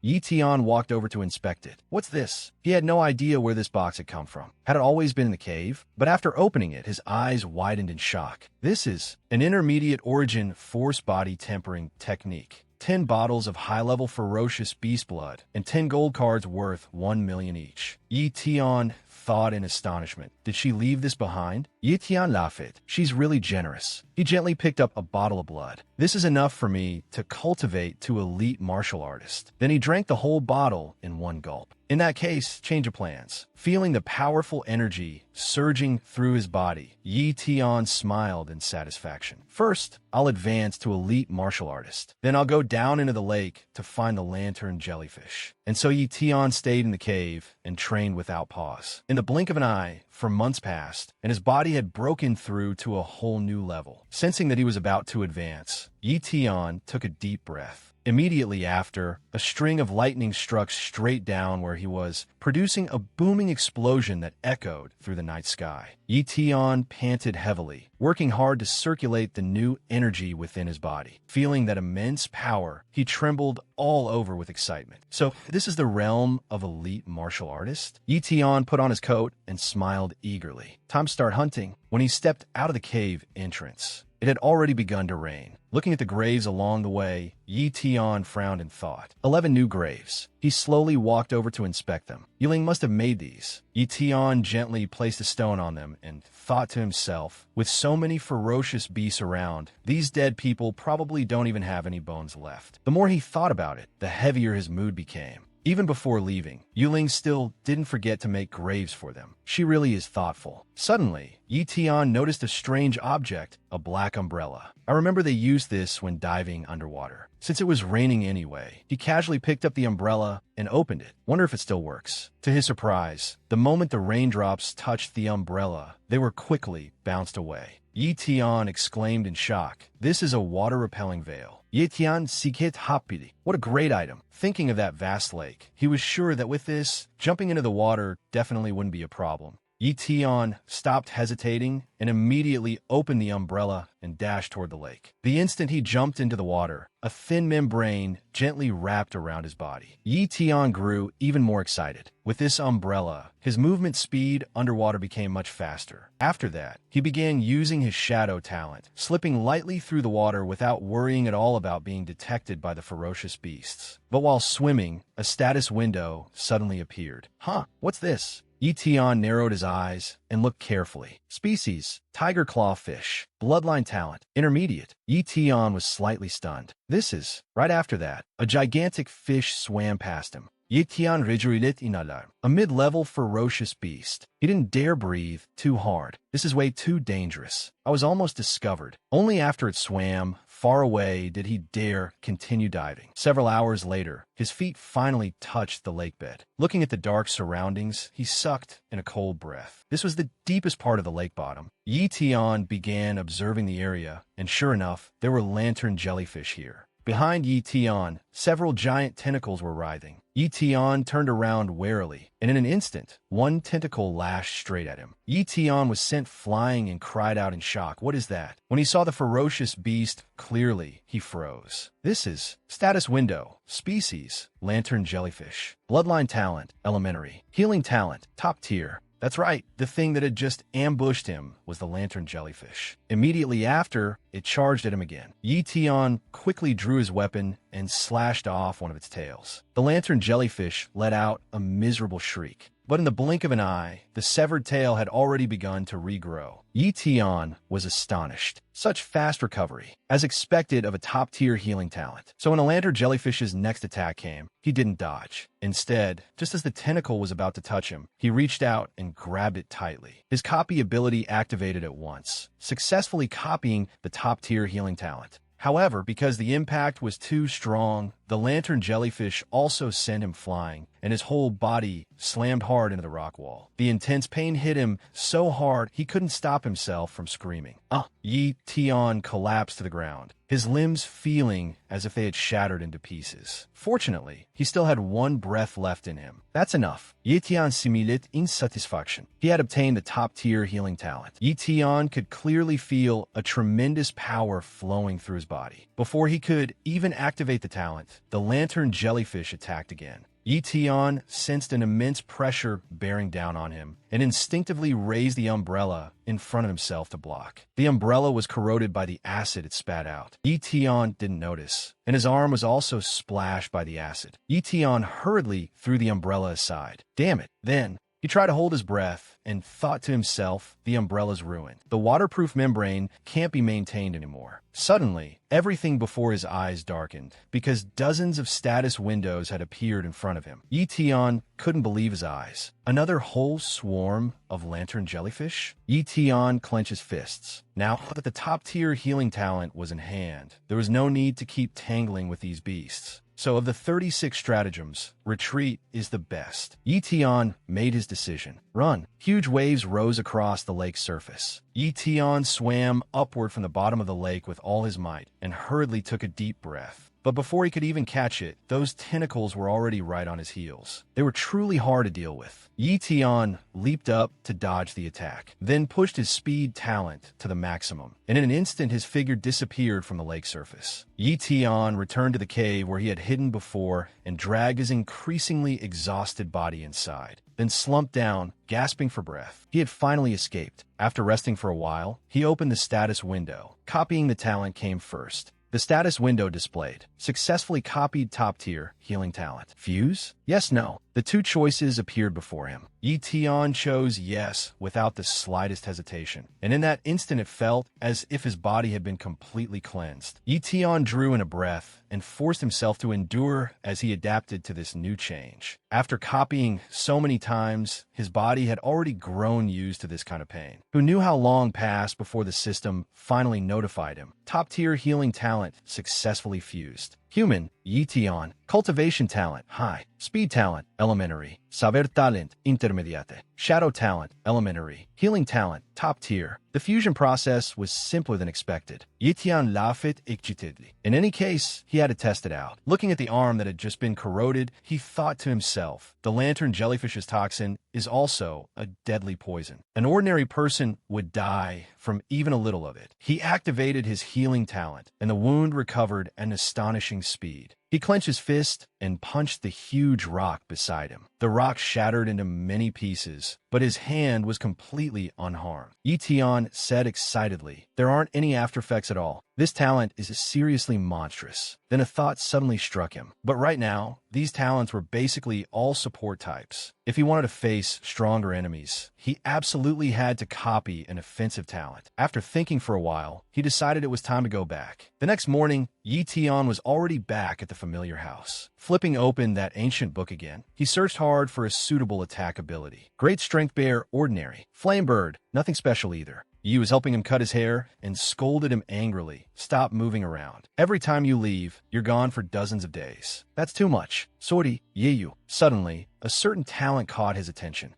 Yi Tian walked over to inspect it. "What's this?" He had no idea where this box had come from. Had it always been in the cave? But after opening it, his eyes widened in shock. This is an intermediate origin force body tempering technique. 10 bottles of high-level ferocious beast blood, and 10 gold cards worth 1 million each. Yi Tian thought in astonishment. Did she leave this behind? Yi Tian laughed. "She's really generous." He gently picked up a bottle of blood. "This is enough for me to cultivate to elite martial artist." Then he drank the whole bottle in one gulp. In that case, change of plans. Feeling the powerful energy surging through his body, Yi Tian smiled in satisfaction. "First, I'll advance to elite martial artist. Then I'll go down into the lake to find the lantern jellyfish." And so Yi Tian stayed in the cave and trained without pause. In the blink of an eye, for months passed, and his body had broken through to a whole new level. Sensing that he was about to advance, Yi Tian took a deep breath. Immediately after, a string of lightning struck straight down where he was, producing a booming explosion that echoed through the night sky. Yi Tian panted heavily, working hard to circulate the new energy within his body. Feeling that immense power, he trembled all over with excitement. "So, this is the realm of elite martial artist?" Yi Tian put on his coat and smiled eagerly. Time to start hunting. When he stepped out of the cave entrance, it had already begun to rain. Looking at the graves along the way, Yi Tian frowned in thought. 11 new graves. He slowly walked over to inspect them. Yuling must have made these. Yi Tian gently placed a stone on them and thought to himself, with so many ferocious beasts around, these dead people probably don't even have any bones left. The more he thought about it, the heavier his mood became. Even before leaving, Yuling still didn't forget to make graves for them. She really is thoughtful. Suddenly, Yi Tian noticed a strange object, a black umbrella. I remember they used this when diving underwater. Since it was raining anyway, he casually picked up the umbrella and opened it. Wonder if it still works. To his surprise, the moment the raindrops touched the umbrella, they were quickly bounced away. Yi Tian exclaimed in shock, "This is a water-repelling veil." Yi Tian sikit hapidi. What a great item. Thinking of that vast lake, he was sure that with this, jumping into the water definitely wouldn't be a problem. Yi Tian stopped hesitating and immediately opened the umbrella and dashed toward the lake. The instant he jumped into the water, a thin membrane gently wrapped around his body. Yi Tian grew even more excited. With this umbrella, his movement speed underwater became much faster. After that, he began using his shadow talent, slipping lightly through the water without worrying at all about being detected by the ferocious beasts. But while swimming, a status window suddenly appeared. "Huh, what's this?" Yi Tian narrowed his eyes and looked carefully. Species, tiger claw fish. Bloodline talent, intermediate. Yi Tian was slightly stunned. This is... Right after that, a gigantic fish swam past him. Yitian Ridgerilit Inalar, a mid-level ferocious beast. He didn't dare breathe too hard. This is way too dangerous. I was almost discovered. Only after it swam far away did he dare continue diving. Several hours later, his feet finally touched the lake bed. Looking at the dark surroundings, he sucked in a cold breath. This was the deepest part of the lake bottom. Yi Tian began observing the area, and sure enough, there were lantern jellyfish here. Behind Yi Tian, several giant tentacles were writhing. Yi Tian turned around warily, and in an instant, one tentacle lashed straight at him. Yi Tian was sent flying and cried out in shock. What is that? When he saw the ferocious beast clearly, he froze. This is status window, species, lantern jellyfish, bloodline talent, elementary, healing talent, top tier. That's right, the thing that had just ambushed him was the lantern jellyfish. Immediately after, it charged at him again. Yi Tian quickly drew his weapon and slashed off one of its tails. The lantern jellyfish let out a miserable shriek. But in the blink of an eye, the severed tail had already begun to regrow. Yi Tian was astonished. Such fast recovery, as expected of a top-tier healing talent. So when a lantern jellyfish's next attack came, he didn't dodge. Instead, just as the tentacle was about to touch him, he reached out and grabbed it tightly. His copy ability activated at once, successfully copying the top-tier healing talent. However, because the impact was too strong, the lantern jellyfish also sent him flying, and his whole body slammed hard into the rock wall. The intense pain hit him so hard he couldn't stop himself from screaming. Yi Tian collapsed to the ground, his limbs feeling as if they had shattered into pieces. Fortunately, he still had one breath left in him. That's enough. Yi Tian simulated insatisfaction. He had obtained the top-tier healing talent. Yi Tian could clearly feel a tremendous power flowing through his body. Before he could even activate the talent, the lantern jellyfish attacked again. Yi Tian sensed an immense pressure bearing down on him and instinctively raised the umbrella in front of himself to block. The umbrella was corroded by the acid it spat out. Yi Tian didn't notice, and his arm was also splashed by the acid. Yi Tian hurriedly threw the umbrella aside. Damn it. Then, he tried to hold his breath and thought to himself, the umbrella's ruined. The waterproof membrane can't be maintained anymore. Suddenly, everything before his eyes darkened because dozens of status windows had appeared in front of him. Yi Tian couldn't believe his eyes. Another whole swarm of lantern jellyfish? Yi Tian clenched his fists. Now that the top-tier healing talent was in hand, there was no need to keep tangling with these beasts. So of the 36 stratagems, retreat is the best. Yi Tian made his decision. Run. Huge waves rose across the lake's surface. Yi Tian swam upward from the bottom of the lake with all his might and hurriedly took a deep breath. But before he could even catch it, those tentacles were already right on his heels. They were truly hard to deal with. Yi Tian leaped up to dodge the attack, then pushed his speed talent to the maximum, and in an instant his figure disappeared from the lake surface. Yi Tian returned to the cave where he had hidden before and dragged his increasingly exhausted body inside, then slumped down, gasping for breath. He had finally escaped. After resting for a while, he opened the status window. Copying the talent came first. The status window displayed. Successfully copied top-tier healing talent. Fuse? Yes, no. The two choices appeared before him. Yi Tian chose yes without the slightest hesitation, and in that instant it felt as if his body had been completely cleansed. Yi Tian drew in a breath and forced himself to endure as he adapted to this new change. After copying so many times, his body had already grown used to this kind of pain. Who knew how long passed before the system finally notified him? Top-tier healing talent successfully fused. Human, Yi Tian. Cultivation talent, high. Speed talent, elementary. Saber talent, intermediate. Shadow talent, elementary. Healing talent, top tier. The fusion process was simpler than expected. Yi Tian laughed excitedly. In any case, he had to test it out. Looking at the arm that had just been corroded, he thought to himself, the lantern jellyfish's toxin is also a deadly poison. An ordinary person would die from even a little of it. He activated his healing talent, and the wound recovered at an astonishing speed. He clenched his fist and punched the huge rock beside him. The rock shattered into many pieces, but his hand was completely unharmed. Yi Tian said excitedly, "There aren't any aftereffects at all. This talent is seriously monstrous." Then a thought suddenly struck him. But right now, these talents were basically all support types. If he wanted to face stronger enemies, he absolutely had to copy an offensive talent. After thinking for a while, he decided it was time to go back. The next morning, Yi Tian was already back at the familiar house. Flipping open that ancient book again, he searched hard for a suitable attack ability. Great Strength Bear, ordinary. Flame Bird, nothing special either. Yi was helping him cut his hair and scolded him angrily. Stop moving around. Every time you leave, you're gone for dozens of days. That's too much. Sorry, Yeyu. Suddenly, a certain talent caught his attention.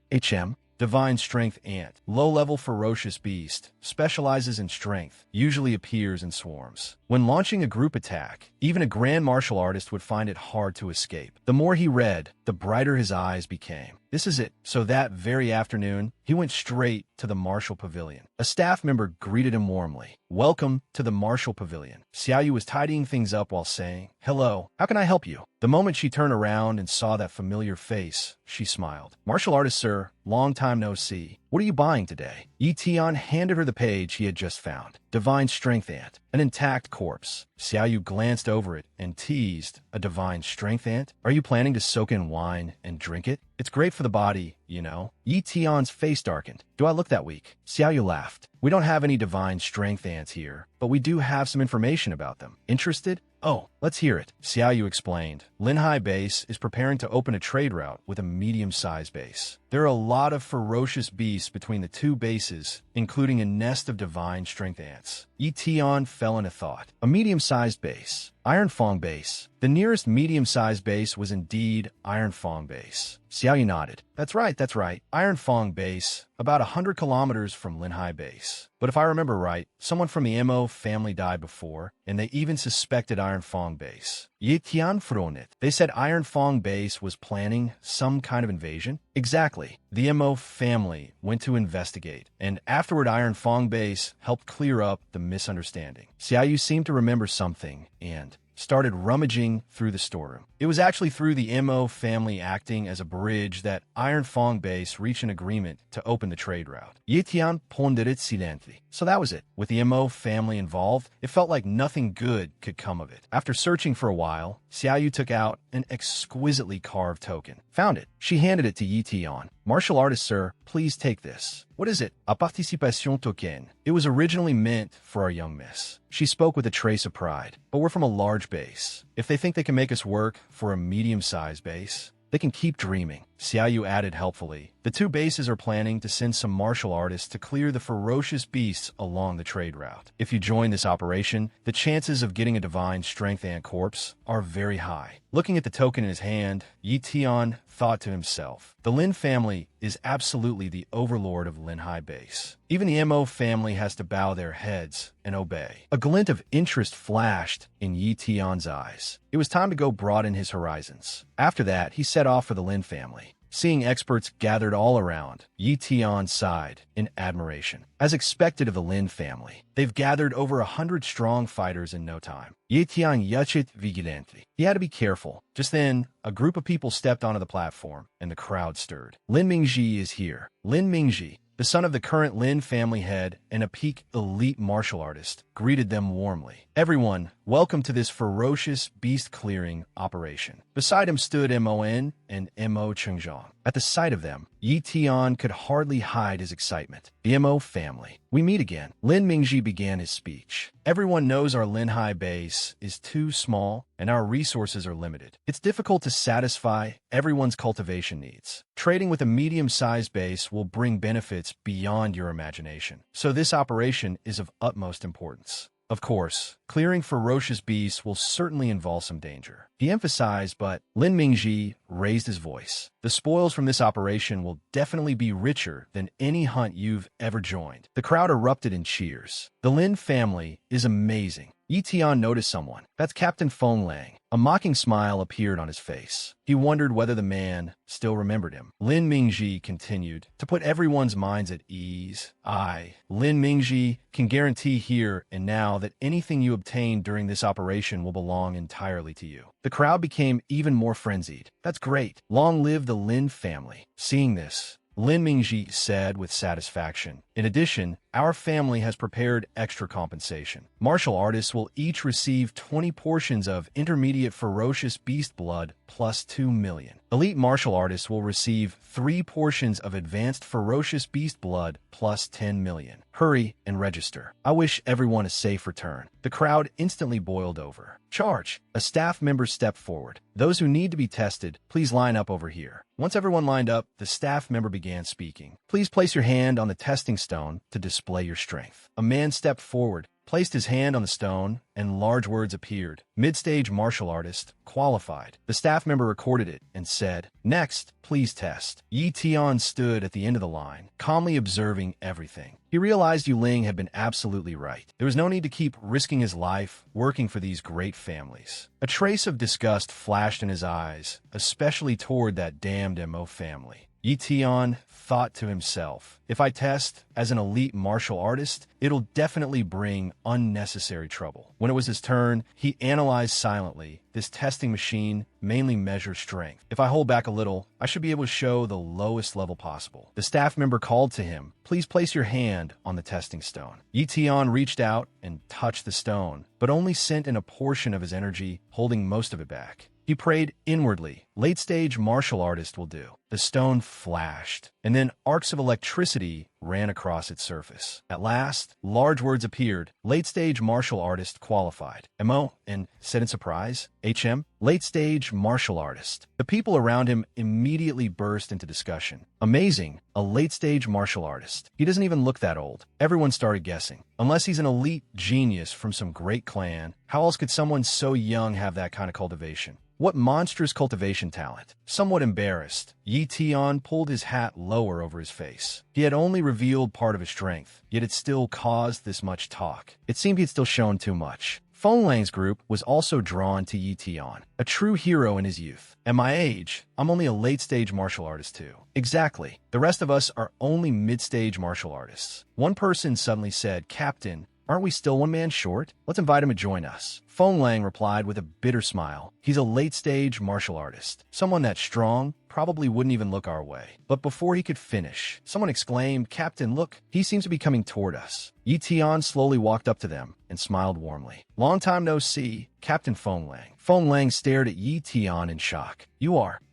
Divine Strength Ant. Low-level ferocious beast. Specializes in strength. Usually appears in swarms. When launching a group attack, even a grand martial artist would find it hard to escape. The more he read, the brighter his eyes became. This is it. So that very afternoon, he went straight to the Martial Pavilion. A staff member greeted him warmly. Welcome to the Martial Pavilion. Xiaoyu was tidying things up while saying, Hello, how can I help you? The moment she turned around and saw that familiar face, she smiled. Martial artist, sir. Long time no see. What are you buying today? Yi Tian handed her the page he had just found. Divine Strength Ant. An intact corpse. Xiaoyu glanced over it and teased, a Divine Strength Ant? Are you planning to soak in wine and drink it? It's great for the body, you know. Yi Tian's face darkened. Do I look that weak? Xiaoyu laughed. We don't have any Divine Strength Ants here, but we do have some information about them. Interested? Oh, let's hear it. Xiaoyu explained. Linhai Base is preparing to open a trade route with a medium-sized base. There are a lot of ferocious beasts between the two bases, including a nest of Divine Strength Ants. Yi Tian fell into thought. A medium-sized base. Iron Fong Base. The nearest medium-sized base was indeed Iron Fong Base. Xiaoyu nodded. That's right. Iron Fong Base, about 100 kilometers from Linhai Base. But if I remember right, someone from the Mo family died before, and they even suspected Iron Fong Base. Yi Tian frowned. They said Iron Fong Base was planning some kind of invasion? Exactly. The Mo family went to investigate, and afterward Iron Fong Base helped clear up the misunderstanding. Xiaoyu seemed to remember something, and started rummaging through the storeroom. It was actually through the Mo family acting as a bridge that Iron Fong Base reached an agreement to open the trade route. Yi Tian pondered silently. So that was it. With the Mo family involved, it felt like nothing good could come of it. After searching for a while, Xiaoyu took out an exquisitely carved token. Found it. She handed it to Yi Tian. Martial artist, sir, please take this. What is it? A participation token. It was originally meant for our young miss. She spoke with a trace of pride. But we're from a large base. If they think they can make us work for a medium-sized base, they can keep dreaming. Xiaoyu added helpfully. The two bases are planning to send some martial artists to clear the ferocious beasts along the trade route. If you join this operation, the chances of getting a Divine Strength Ant corpse are very high. Looking at the token in his hand, Yi Tian thought to himself, the Lin family is absolutely the overlord of Linhai Base. Even the Mo family has to bow their heads and obey. A glint of interest flashed in Yi Tian's eyes. It was time to go broaden his horizons. After that, he set off for the Lin family. Seeing experts gathered all around, Yi Tian sighed in admiration. As expected of the Lin family, they've gathered over 100 strong fighters in no time. Yi Tian yachet vigilantly. He had to be careful. Just then, a group of people stepped onto the platform, and the crowd stirred. Lin Mingji is here. Lin Mingji, the son of the current Lin family head and a peak elite martial artist, greeted them warmly. Everyone, welcome to this ferocious beast-clearing operation. Beside him stood Mon and Mo Chengzhong. At the sight of them, Yi Tian could hardly hide his excitement. The Mo family. We meet again. Lin Mingji began his speech. Everyone knows our Linhai base is too small and our resources are limited. It's difficult to satisfy everyone's cultivation needs. Trading with a medium-sized base will bring benefits beyond your imagination. So this operation is of utmost importance. Of course, clearing ferocious beasts will certainly involve some danger. He emphasized, but Lin Mingji raised his voice. The spoils from this operation will definitely be richer than any hunt you've ever joined. The crowd erupted in cheers. The Lin family is amazing. Yi Tian noticed someone. That's Captain Feng Lang. A mocking smile appeared on his face. He wondered whether the man still remembered him. Lin Mingji continued, to put everyone's minds at ease. Lin Mingji, can guarantee here and now that anything you obtain during this operation will belong entirely to you. The crowd became even more frenzied. That's great. Long live the Lin family. Seeing this, Lin Mingji said with satisfaction. In addition, our family has prepared extra compensation. Martial artists will each receive 20 portions of intermediate ferocious beast blood plus 2 million. Elite martial artists will receive 3 portions of advanced ferocious beast blood plus 10 million. Hurry and register. I wish everyone a safe return. The crowd instantly boiled over. Charge! A staff member stepped forward. Those who need to be tested, please line up over here. Once everyone lined up, the staff member began speaking. Please place your hand on the testing stone to display your strength. A man stepped forward, placed his hand on the stone, and large words appeared. Mid-stage martial artist, qualified. The staff member recorded it and said, "Next, please test." Yi Tian stood at the end of the line, calmly observing everything. He realized Yu Ling had been absolutely right. There was no need to keep risking his life working for these great families. A trace of disgust flashed in his eyes, especially toward that damned Mo family. Yi Tian thought to himself, if I test as an elite martial artist, it'll definitely bring unnecessary trouble. When it was his turn, he analyzed silently. This testing machine mainly measures strength. If I hold back a little, I should be able to show the lowest level possible. The staff member called to him, "Please place your hand on the testing stone." Yi Tian reached out and touched the stone, but only sent in a portion of his energy, holding most of it back. He prayed inwardly. Late-stage martial artist will do. The stone flashed, and then arcs of electricity ran across its surface. At last, large words appeared. Late-stage martial artist qualified. MO, and said in surprise, HM, late-stage martial artist. The people around him immediately burst into discussion. Amazing, a late-stage martial artist. He doesn't even look that old. Everyone started guessing. Unless he's an elite genius from some great clan, how else could someone so young have that kind of cultivation? What monstrous cultivation talent. Somewhat embarrassed, Yi Tian pulled his hat lower over his face. He had only revealed part of his strength, yet it still caused this much talk. It seemed he'd still shown too much. Feng Lang's group was also drawn to Yi Tian, a true hero in his youth. At my age, I'm only a late-stage martial artist too. Exactly. The rest of us are only mid-stage martial artists. One person suddenly said, "Captain, aren't we still one man short? Let's invite him to join us." Feng Lang replied with a bitter smile. He's a late-stage martial artist. Someone that strong probably wouldn't even look our way. But before he could finish, someone exclaimed, "Captain, look, he seems to be coming toward us." Yi Tian slowly walked up to them and smiled warmly. "Long time no see, Captain Feng Lang." Feng Lang stared at Yi Tian in shock.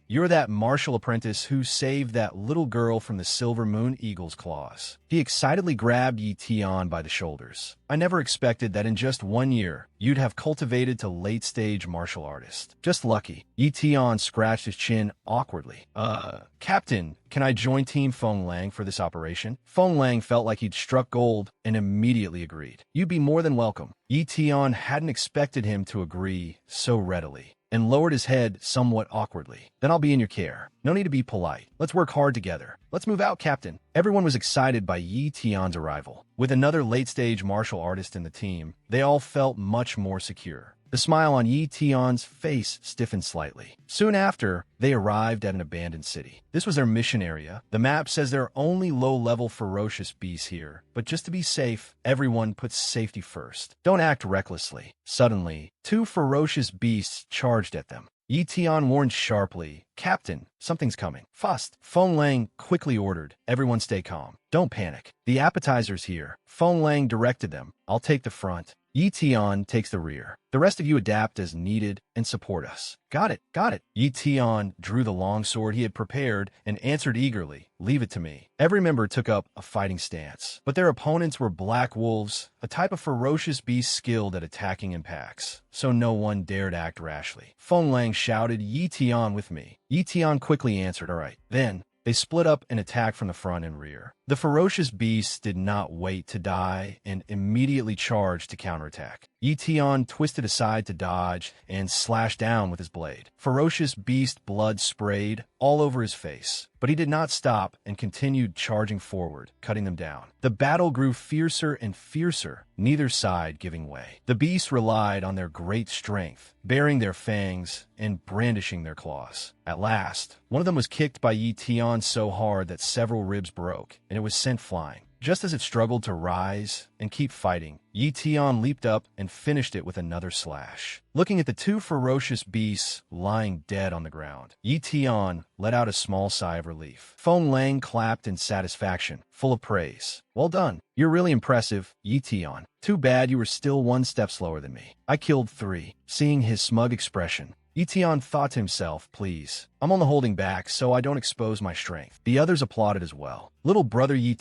You're that martial apprentice who saved that little girl from the Silver Moon Eagle's claws. He excitedly grabbed Yi Tian by the shoulders. "I never expected that in just 1 year, you'd have cultivated to late-stage martial artist. Just lucky." Yi Tian scratched his chin awkwardly. Captain, can I join Team Feng Lang for this operation?" Feng Lang felt like he'd struck gold and immediately agreed. "You'd be more than welcome." Yi Tian hadn't expected him to agree so readily, and lowered his head somewhat awkwardly. "Then I'll be in your care. No need to be polite. Let's work hard together. Let's move out, Captain." Everyone was excited by Yi Tian's arrival. With another late-stage martial artist in the team, they all felt much more secure. The smile on Yi Tian's face stiffened slightly. Soon after, they arrived at an abandoned city. This was their mission area. The map says there are only low-level ferocious beasts here, but just to be safe, everyone puts safety first. Don't act recklessly. Suddenly, 2 ferocious beasts charged at them. Yi Tian warned sharply, "Captain, something's coming. Fast." Feng Lang quickly ordered, "Everyone stay calm. Don't panic. The appetizer's here." Feng Lang directed them, "I'll take the front. Yi Tian takes the rear. The rest of you adapt as needed and support us." Got it. Yi Tian drew the longsword he had prepared and answered eagerly, "Leave it to me." Every member took up a fighting stance, but their opponents were black wolves, a type of ferocious beast skilled at attacking in packs, so no one dared act rashly. Feng Lang shouted, "Yi Tian with me." Yi Tian quickly answered, "All right." Then, they split up and attacked from the front and rear. The ferocious beasts did not wait to die and immediately charged to counterattack. Yi Tian twisted aside to dodge and slashed down with his blade. Ferocious beast blood sprayed all over his face, but he did not stop and continued charging forward, cutting them down. The battle grew fiercer and fiercer, neither side giving way. The beasts relied on their great strength, baring their fangs and brandishing their claws. At last, one of them was kicked by Yi Tian so hard that several ribs broke, and it was sent flying. Just as it struggled to rise and keep fighting, Yi Tian leaped up and finished it with another slash. Looking at the 2 ferocious beasts lying dead on the ground, Yi Tian let out a small sigh of relief. Feng Lang clapped in satisfaction, full of praise. "Well done. You're really impressive, Yi Tian. Too bad you were still 1 step slower than me. I killed 3. Seeing his smug expression, Yi thought to himself, please. I'm only holding back so I don't expose my strength. The others applauded as well. Little brother Yi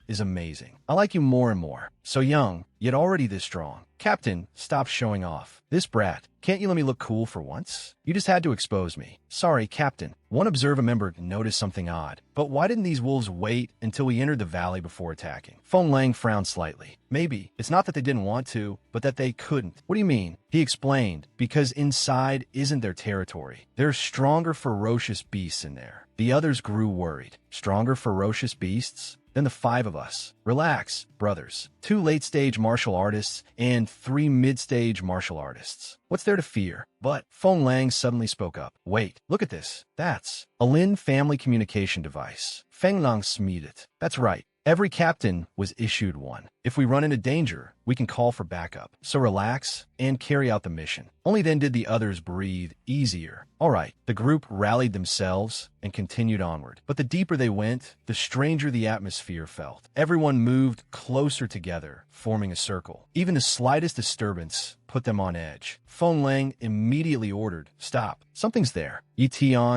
is amazing. I like you more and more. So young, yet already this strong. Captain, stop showing off. This brat, can't you let me look cool for once? You just had to expose me. Sorry, Captain. One observer member noticed something odd. But why didn't these wolves wait until we entered the valley before attacking? Feng Lang frowned slightly. Maybe. It's not that they didn't want to, but that they couldn't. What do you mean? He explained, because inside isn't their territory. There's stronger, ferocious beasts in there. The others grew worried. Stronger, ferocious beasts? Then the 5 of us. Relax, brothers. 2 late-stage martial artists and 3 mid-stage martial artists. What's there to fear? But Feng Lang suddenly spoke up. Wait, look at this. That's a Lin family communication device. Feng Lang smeed. That's right. Every captain was issued one. If we run into danger, we can call for backup. So relax and carry out the mission. Only then did the others breathe easier. All right, the group rallied themselves and continued onward. But the deeper they went, the stranger the atmosphere felt. Everyone moved closer together, forming a circle. Even the slightest disturbance put them on edge. Feng Lang immediately ordered, stop. Something's there. Yi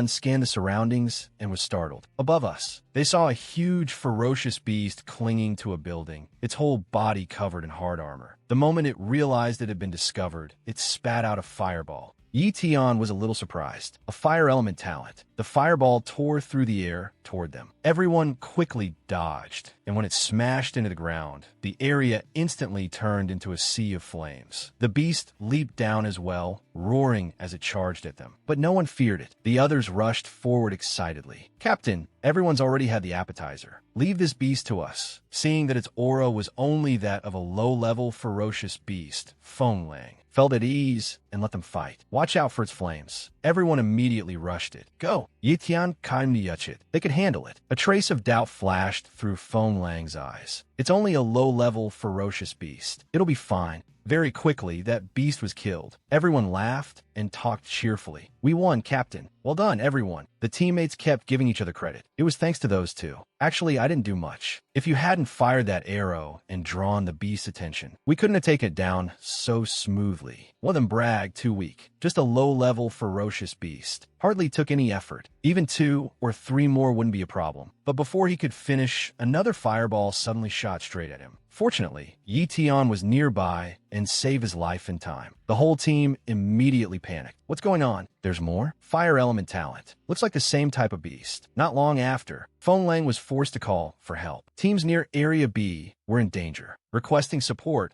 scanned the surroundings and was startled. Above us, they saw a huge, ferocious beast clinging to a building, its whole body covered in hard armor. The moment it realized it had been discovered, it spat out a fireball. Yi was a little surprised. A fire element talent. The fireball tore through the air toward them. Everyone quickly dodged, and when it smashed into the ground, the area instantly turned into a sea of flames. The beast leaped down as well, roaring as it charged at them. But no one feared it. The others rushed forward excitedly. Captain, everyone's already had the appetizer. Leave this beast to us. Seeing that its aura was only that of a low-level, ferocious beast, Feng Lang felt at ease and let them fight. Watch out for its flames. Everyone immediately rushed it. Go! Yi kindly it. They could handle it. A trace of doubt flashed through Feng Lang's eyes. It's only a low-level, ferocious beast. It'll be fine. Very quickly, that beast was killed. Everyone laughed and talked cheerfully. We won, Captain. Well done, everyone. The teammates kept giving each other credit. It was thanks to those two. Actually, I didn't do much. If you hadn't fired that arrow and drawn the beast's attention, we couldn't have taken it down so smoothly. One of them bragged, too weak. Just a low-level, ferocious beast. Hardly took any effort. Even 2 or 3 more wouldn't be a problem. But before he could finish, another fireball suddenly shot straight at him. Fortunately, Yi was nearby and saved his life in time. The whole team immediately panicked. What's going on? There's more? Fire element talent. Looks like the same type of beast. Not long after, Feng Lang was forced to call for help. Teams near Area B were in danger. Requesting support.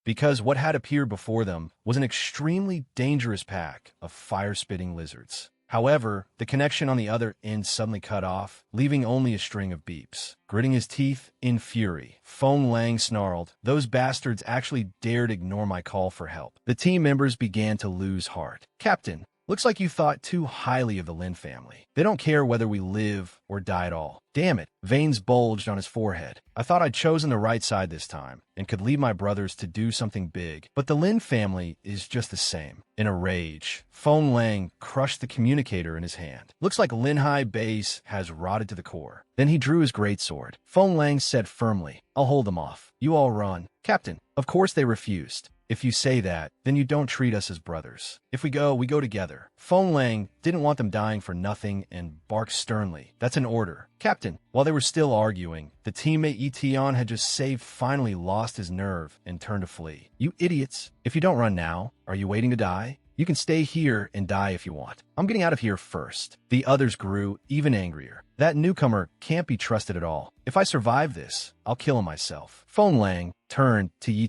Because what had appeared before them was an extremely dangerous pack of fire-spitting lizards. However, the connection on the other end suddenly cut off, leaving only a string of beeps. Gritting his teeth in fury, Feng Lang snarled, "Those bastards actually dared ignore my call for help." The team members began to lose heart. Captain, looks like you thought too highly of the Lin family. They don't care whether we live or die at all. Damn it. Veins bulged on his forehead. I thought I'd chosen the right side this time and could lead my brothers to do something big. But the Lin family is just the same. In a rage, Feng Lang crushed the communicator in his hand. Looks like Linhai base has rotted to the core. Then he drew his greatsword. Feng Lang said firmly, "I'll hold them off. You all run." Captain, of course they refused. If you say that, then you don't treat us as brothers. If we go together. Feng Lang didn't want them dying for nothing and barked sternly. That's an order. Captain, while they were still arguing, the teammate Yi had just finally lost his nerve and turned to flee. You idiots. If you don't run now, are you waiting to die? You can stay here and die if you want. I'm getting out of here first. The others grew even angrier. That newcomer can't be trusted at all. If I survive this, I'll kill him myself. Feng Lang turned to Yi.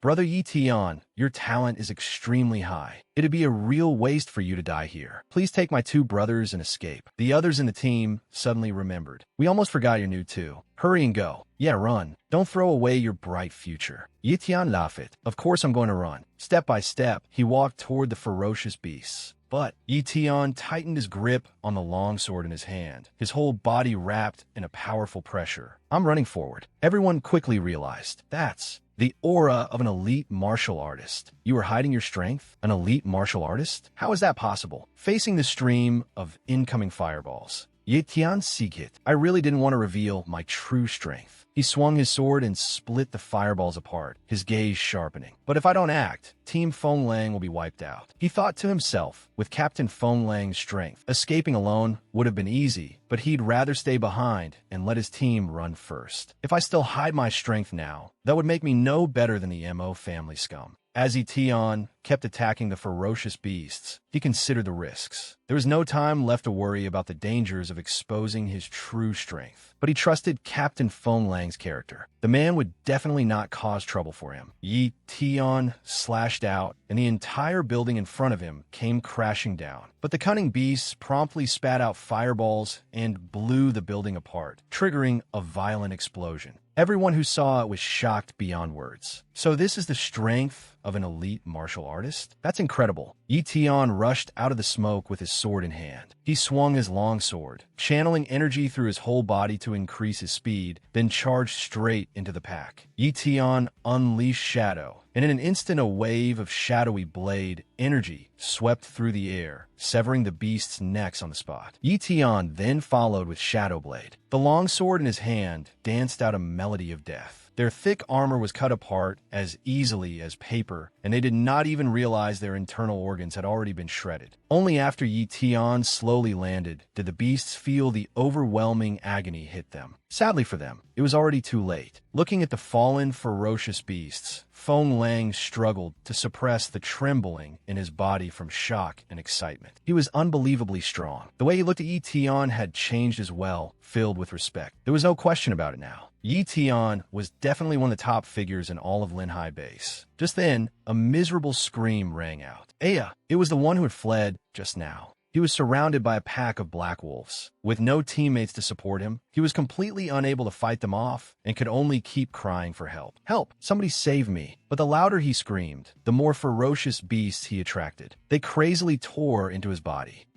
Brother Yi, your talent is extremely high. It'd be a real waste for you to die here. Please take my 2 brothers and escape. The others in the team suddenly remembered. We almost forgot you're new too. Hurry and go. Yeah, run. Don't throw away your bright future. Yi laughed. Of course I'm going to run. Step by step, he walked toward the ferocious beasts. But Yi tightened his grip on the longsword in his hand, his whole body wrapped in a powerful pressure. I'm running forward. Everyone quickly realized, that's the aura of an elite martial artist. You were hiding your strength? An elite martial artist? How is that possible? Facing the stream of incoming fireballs, Ye Tian Sikit. I really didn't want to reveal my true strength. He swung his sword and split the fireballs apart, his gaze sharpening. But if I don't act, Team Feng Lang will be wiped out. He thought to himself, with Captain Feng Lang's strength, escaping alone would have been easy, but he'd rather stay behind and let his team run first. If I still hide my strength now, that would make me no better than the Mo family scum. As Tian kept attacking the ferocious beasts, he considered the risks. There was no time left to worry about the dangers of exposing his true strength, but he trusted Captain Feng Lang's character. The man would definitely not cause trouble for him. Yi Tian slashed out, and the entire building in front of him came crashing down. But the cunning beasts promptly spat out fireballs and blew the building apart, triggering a violent explosion. Everyone who saw it was shocked beyond words. So this is the strength of an elite martial artist? That's incredible. Yi Tian rushed out of the smoke with his sword in hand. He swung his long sword, channeling energy through his whole body to increase his speed, then charged straight into the pack. Yi Tian unleashed shadow, and in an instant a wave of shadowy blade energy swept through the air, severing the beast's necks on the spot. Yi Tian then followed with Shadow Blade. The long sword in his hand danced out a melody of death. Their thick armor was cut apart as easily as paper, and they did not even realize their internal organs had already been shredded. Only after Yi Tian slowly landed did the beasts feel the overwhelming agony hit them. Sadly for them, it was already too late. Looking at the fallen, ferocious beasts, Feng Lang struggled to suppress the trembling in his body from shock and excitement. He was unbelievably strong. The way he looked at Yi Tian had changed as well, filled with respect. There was no question about it now. Yi Tian was definitely one of the top figures in all of Linhai Base. Just then, a miserable scream rang out. Aya! It was the one who had fled just now. He was surrounded by a pack of black wolves. With no teammates to support him, he was completely unable to fight them off and could only keep crying for help. Help! Somebody save me! But the louder he screamed, the more ferocious beasts he attracted. They crazily tore into his body.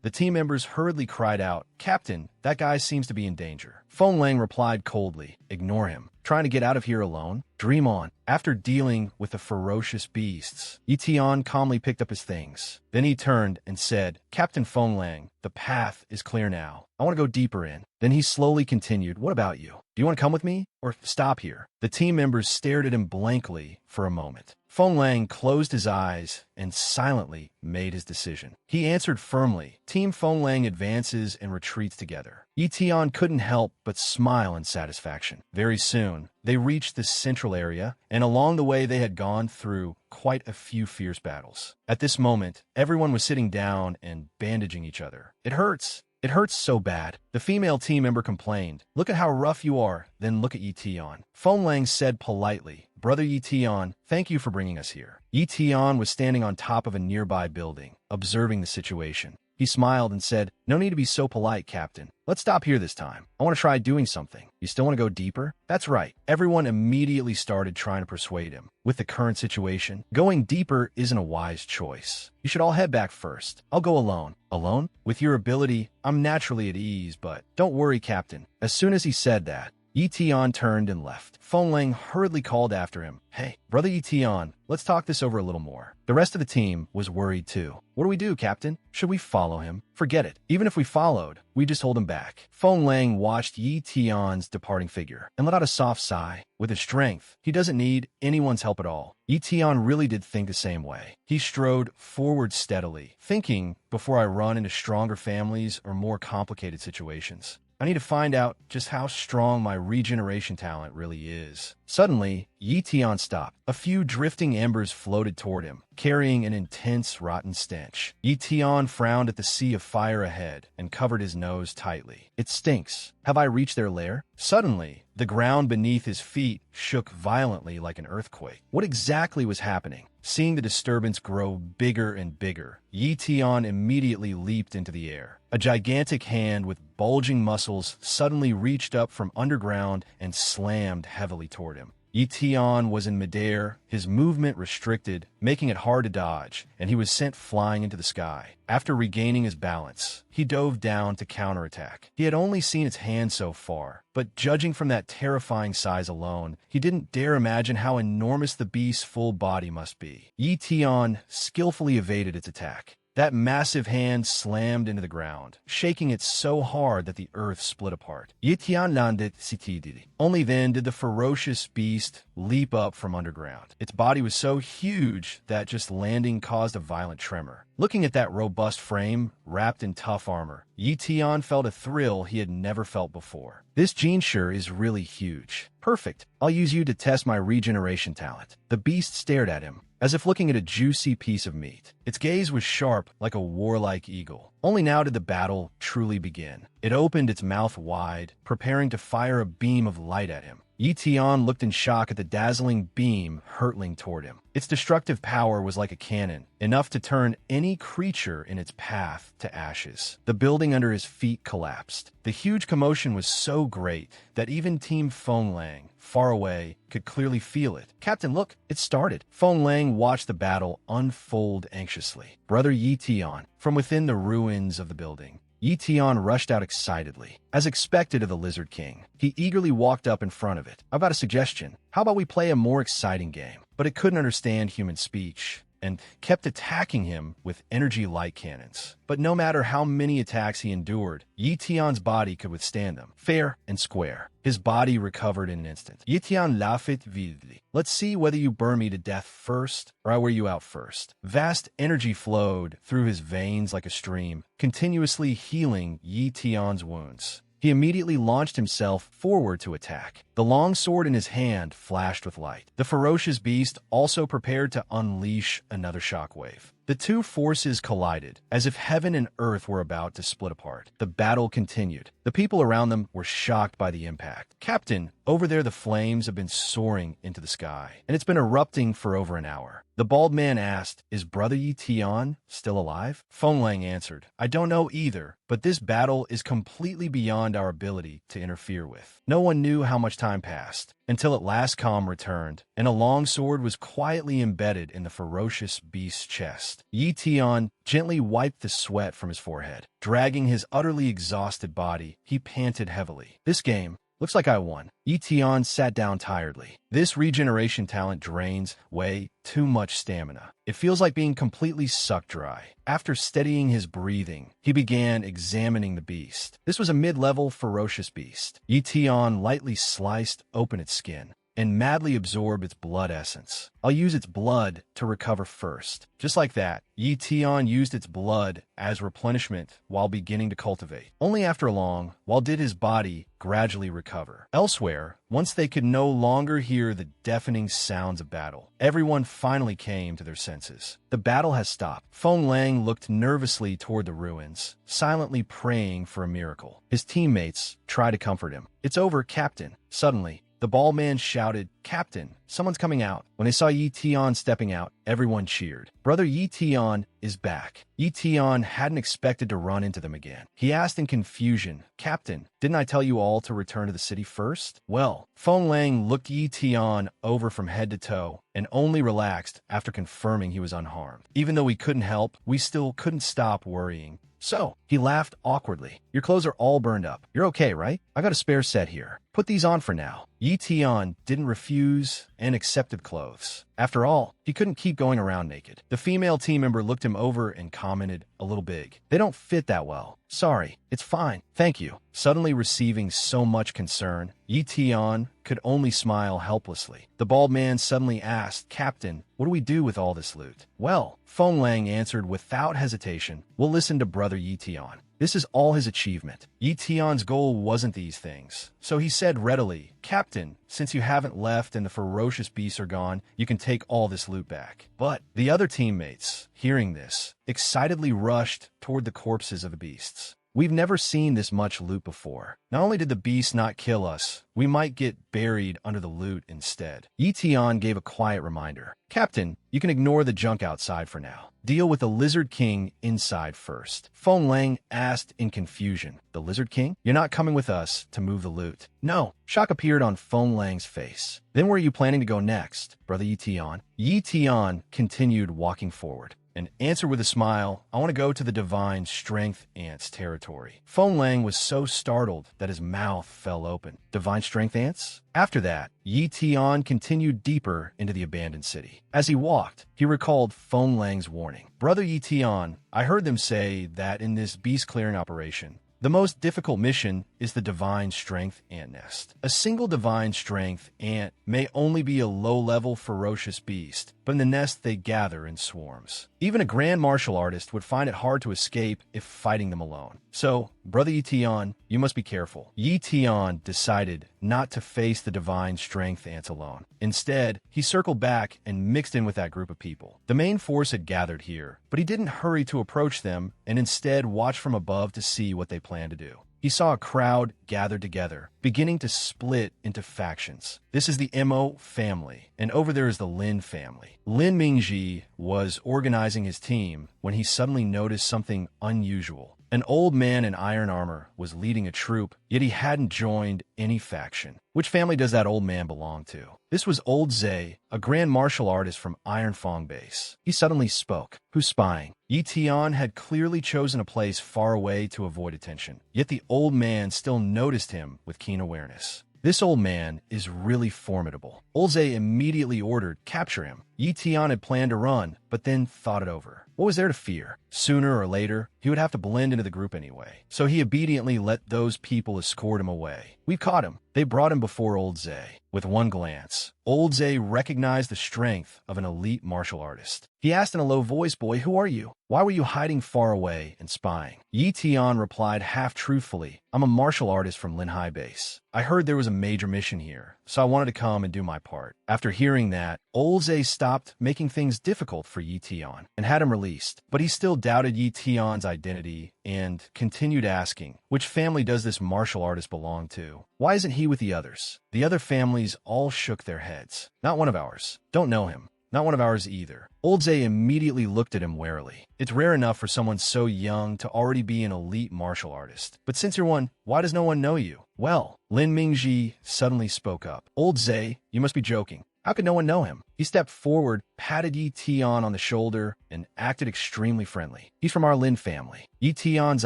The team members hurriedly cried out, Captain, that guy seems to be in danger. Feng Lang replied coldly, Ignore him. Trying to get out of here alone? Dream on. After dealing with the ferocious beasts, Yi Tian calmly picked up his things. Then he turned and said, Captain Feng Lang, the path is clear now. I want to go deeper in. Then he slowly continued, What about you? Do you want to come with me? Or stop here? The team members stared at him blankly for a moment. Feng Lang closed his eyes and silently made his decision. He answered firmly. Team Feng Lang advances and retreats together. Yi Tian couldn't help but smile in satisfaction. Very soon, they reached the central area, and along the way they had gone through quite a few fierce battles. At this moment, everyone was sitting down and bandaging each other. It hurts. It hurts so bad. The female team member complained. Look at how rough you are, then look at Yi Tian. Feng Lang said politely, Brother Yi Tian, thank you for bringing us here. Yi Tian was standing on top of a nearby building, observing the situation. He smiled and said, No need to be so polite, Captain. Let's stop here this time. I want to try doing something. You still want to go deeper? That's right. Everyone immediately started trying to persuade him. With the current situation, going deeper isn't a wise choice. You should all head back first. I'll go alone. Alone? With your ability, I'm naturally at ease, but don't worry, Captain. As soon as he said that, Yi Tian turned and left. Feng Lang hurriedly called after him. Hey, Brother Yi Tian, let's talk this over a little more. The rest of the team was worried too. What do we do, Captain? Should we follow him? Forget it. Even if we followed, we just hold him back. Feng Lang watched Yi Tian's departing figure and let out a soft sigh. With his strength, he doesn't need anyone's help at all. Yi Tian really did think the same way. He strode forward steadily, thinking, before I run into stronger families or more complicated situations, I need to find out just how strong my regeneration talent really is. Suddenly, Yi Tian stopped. A few drifting embers floated toward him, carrying an intense, rotten stench. Yi Tian frowned at the sea of fire ahead and covered his nose tightly. It stinks. Have I reached their lair? Suddenly, the ground beneath his feet shook violently like an earthquake. What exactly was happening? Seeing the disturbance grow bigger and bigger, Yi Tian immediately leaped into the air. A gigantic hand with bulging muscles suddenly reached up from underground and slammed heavily toward him. Yi Tian was in midair, his movement restricted, making it hard to dodge, and he was sent flying into the sky. After regaining his balance, he dove down to counterattack. He had only seen its hand so far, but judging from that terrifying size alone, he didn't dare imagine how enormous the beast's full body must be. Yi Tian skillfully evaded its attack. That massive hand slammed into the ground, shaking it so hard that the earth split apart. Yitian landed sitididi. Only then did the ferocious beast leap up from underground. Its body was so huge that just landing caused a violent tremor. Looking at that robust frame, wrapped in tough armor, Yitian felt a thrill he had never felt before. This Jinshi is really huge. Perfect. I'll use you to test my regeneration talent. The beast stared at him, as if looking at a juicy piece of meat. Its gaze was sharp like a warlike eagle. Only now did the battle truly begin. It opened its mouth wide, preparing to fire a beam of light at him. Yitian looked in shock at the dazzling beam hurtling toward him. Its destructive power was like a cannon, enough to turn any creature in its path to ashes. The building under his feet collapsed. The huge commotion was so great that even Team Feng Lang, far away, could clearly feel it. Captain, look, it started. Feng Lang watched the battle unfold anxiously. Brother Yitian, from within the ruins of the building, Yitian rushed out excitedly. As expected of the Lizard King, he eagerly walked up in front of it. I've got a suggestion. How about we play a more exciting game? But it couldn't understand human speech, and kept attacking him with energy light cannons. But no matter how many attacks he endured, Yitian's body could withstand them, fair and square. His body recovered in an instant. Yitian laughed wildly. Let's see whether you burn me to death first, or I wear you out first. Vast energy flowed through his veins like a stream, continuously healing Yitian's wounds. He immediately launched himself forward to attack. The long sword in his hand flashed with light. The ferocious beast also prepared to unleash another shockwave. The two forces collided, as if heaven and earth were about to split apart. The battle continued. The people around them were shocked by the impact. Captain, over there the flames have been soaring into the sky, and it's been erupting for over an hour. The bald man asked, is Brother Yitian still alive? Feng Lang answered, I don't know either, but this battle is completely beyond our ability to interfere with. No one knew how much time passed, until at last calm returned, and a long sword was quietly embedded in the ferocious beast's chest. Yitian gently wiped the sweat from his forehead. Dragging his utterly exhausted body, he panted heavily. This game, looks like I won. Yitian sat down tiredly. This regeneration talent drains way too much stamina. It feels like being completely sucked dry. After steadying his breathing, he began examining the beast. This was a mid-level ferocious beast. Yitian lightly sliced open its skin and madly absorb its blood essence. I'll use its blood to recover first. Just like that, Yitian used its blood as replenishment while beginning to cultivate. Only after long, while did his body gradually recover. Elsewhere, once they could no longer hear the deafening sounds of battle, everyone finally came to their senses. The battle has stopped. Feng Lang looked nervously toward the ruins, silently praying for a miracle. His teammates tried to comfort him. It's over, Captain. Suddenly, the bald man shouted, Captain, someone's coming out. When they saw Yitian stepping out, everyone cheered. Brother Yitian is back. Yitian hadn't expected to run into them again. He asked in confusion, Captain, didn't I tell you all to return to the city first? Well, Feng Lang looked Yitian over from head to toe and only relaxed after confirming he was unharmed. Even though we couldn't help, we still couldn't stop worrying. So, he laughed awkwardly. Your clothes are all burned up. You're okay, right? I got a spare set here. Put these on for now. Yitian didn't refuse and accepted clothes. After all, he couldn't keep going around naked. The female team member looked him over and commented, a little big. They don't fit that well. Sorry, it's fine. Thank you. Suddenly receiving so much concern, Yitian could only smile helplessly. The bald man suddenly asked, Captain, what do we do with all this loot? Well, Feng Lang answered without hesitation, we'll listen to Brother Yitian. This is all his achievement. Yitian's goal wasn't these things. So he said readily, Captain, since you haven't left and the ferocious beasts are gone, you can take all this loot back. But the other teammates, hearing this, excitedly rushed toward the corpses of the beasts. We've never seen this much loot before. Not only did the beast not kill us, we might get buried under the loot instead. Yitian gave a quiet reminder. Captain, you can ignore the junk outside for now. Deal with the Lizard King inside first. Feng Lang asked in confusion. The Lizard King? You're not coming with us to move the loot. No. Shock appeared on Feng Lang's face. Then where are you planning to go next, Brother Yitian? Yitian continued walking forward. and answered with a smile, I want to go to the divine strength ants territory. Feng Lang was so startled that his mouth fell open. Divine strength ants? After that, Yi Tian continued deeper into the abandoned city. As he walked, he recalled Feng Lang's warning. Brother Yi Tian, I heard them say that in this beast clearing operation, the most difficult mission is the divine strength ant nest. A single divine strength ant may only be a low-level ferocious beast, but in the nest they gather in swarms. Even a grand martial artist would find it hard to escape if fighting them alone. So, Brother Yi Tian, you must be careful. Yi Tian decided not to face the divine strength ants alone. Instead, he circled back and mixed in with that group of people. The main force had gathered here, but he didn't hurry to approach them and instead watched from above to see what they planned to do. He saw a crowd gathered together, beginning to split into factions. This is the Mo family, and over there is the Lin family. Lin Mingji was organizing his team when he suddenly noticed something unusual. An old man in iron armor was leading a troop, yet he hadn't joined any faction. Which family does that old man belong to? This was Old Zay, a grand martial artist from Iron Fong Base. He suddenly spoke. Who's spying? Yi Tian had clearly chosen a place far away to avoid attention, yet the old man still noticed him with keen awareness. This old man is really formidable. Old Zay immediately ordered, capture him. Yi Tian had planned to run, but then thought it over. What was there to fear? Sooner or later, he would have to blend into the group anyway. So he obediently let those people escort him away. We've caught him. They brought him before Old Zay. With one glance, Old Zay recognized the strength of an elite martial artist. He asked in a low voice, boy, who are you? Why were you hiding far away and spying? Yi Tian replied half-truthfully, I'm a martial artist from Linhai Base. I heard there was a major mission here, so I wanted to come and do my part. After hearing that, Old Zay stopped making things difficult for Yi Tian and had him released. But he still doubted Yi Tian's identity and continued asking, which family does this martial artist belong to? Why isn't he with the others? The other families all shook their heads. Not one of ours. Don't know him. Not one of ours either. Old Zay immediately looked at him warily. It's rare enough for someone so young to already be an elite martial artist. But since you're one, why does no one know you? Well, Lin Mingji suddenly spoke up. Old Zay, you must be joking. How could no one know him? He stepped forward, patted Yi Tian on the shoulder, and acted extremely friendly. He's from our Lin family. Yi Tian's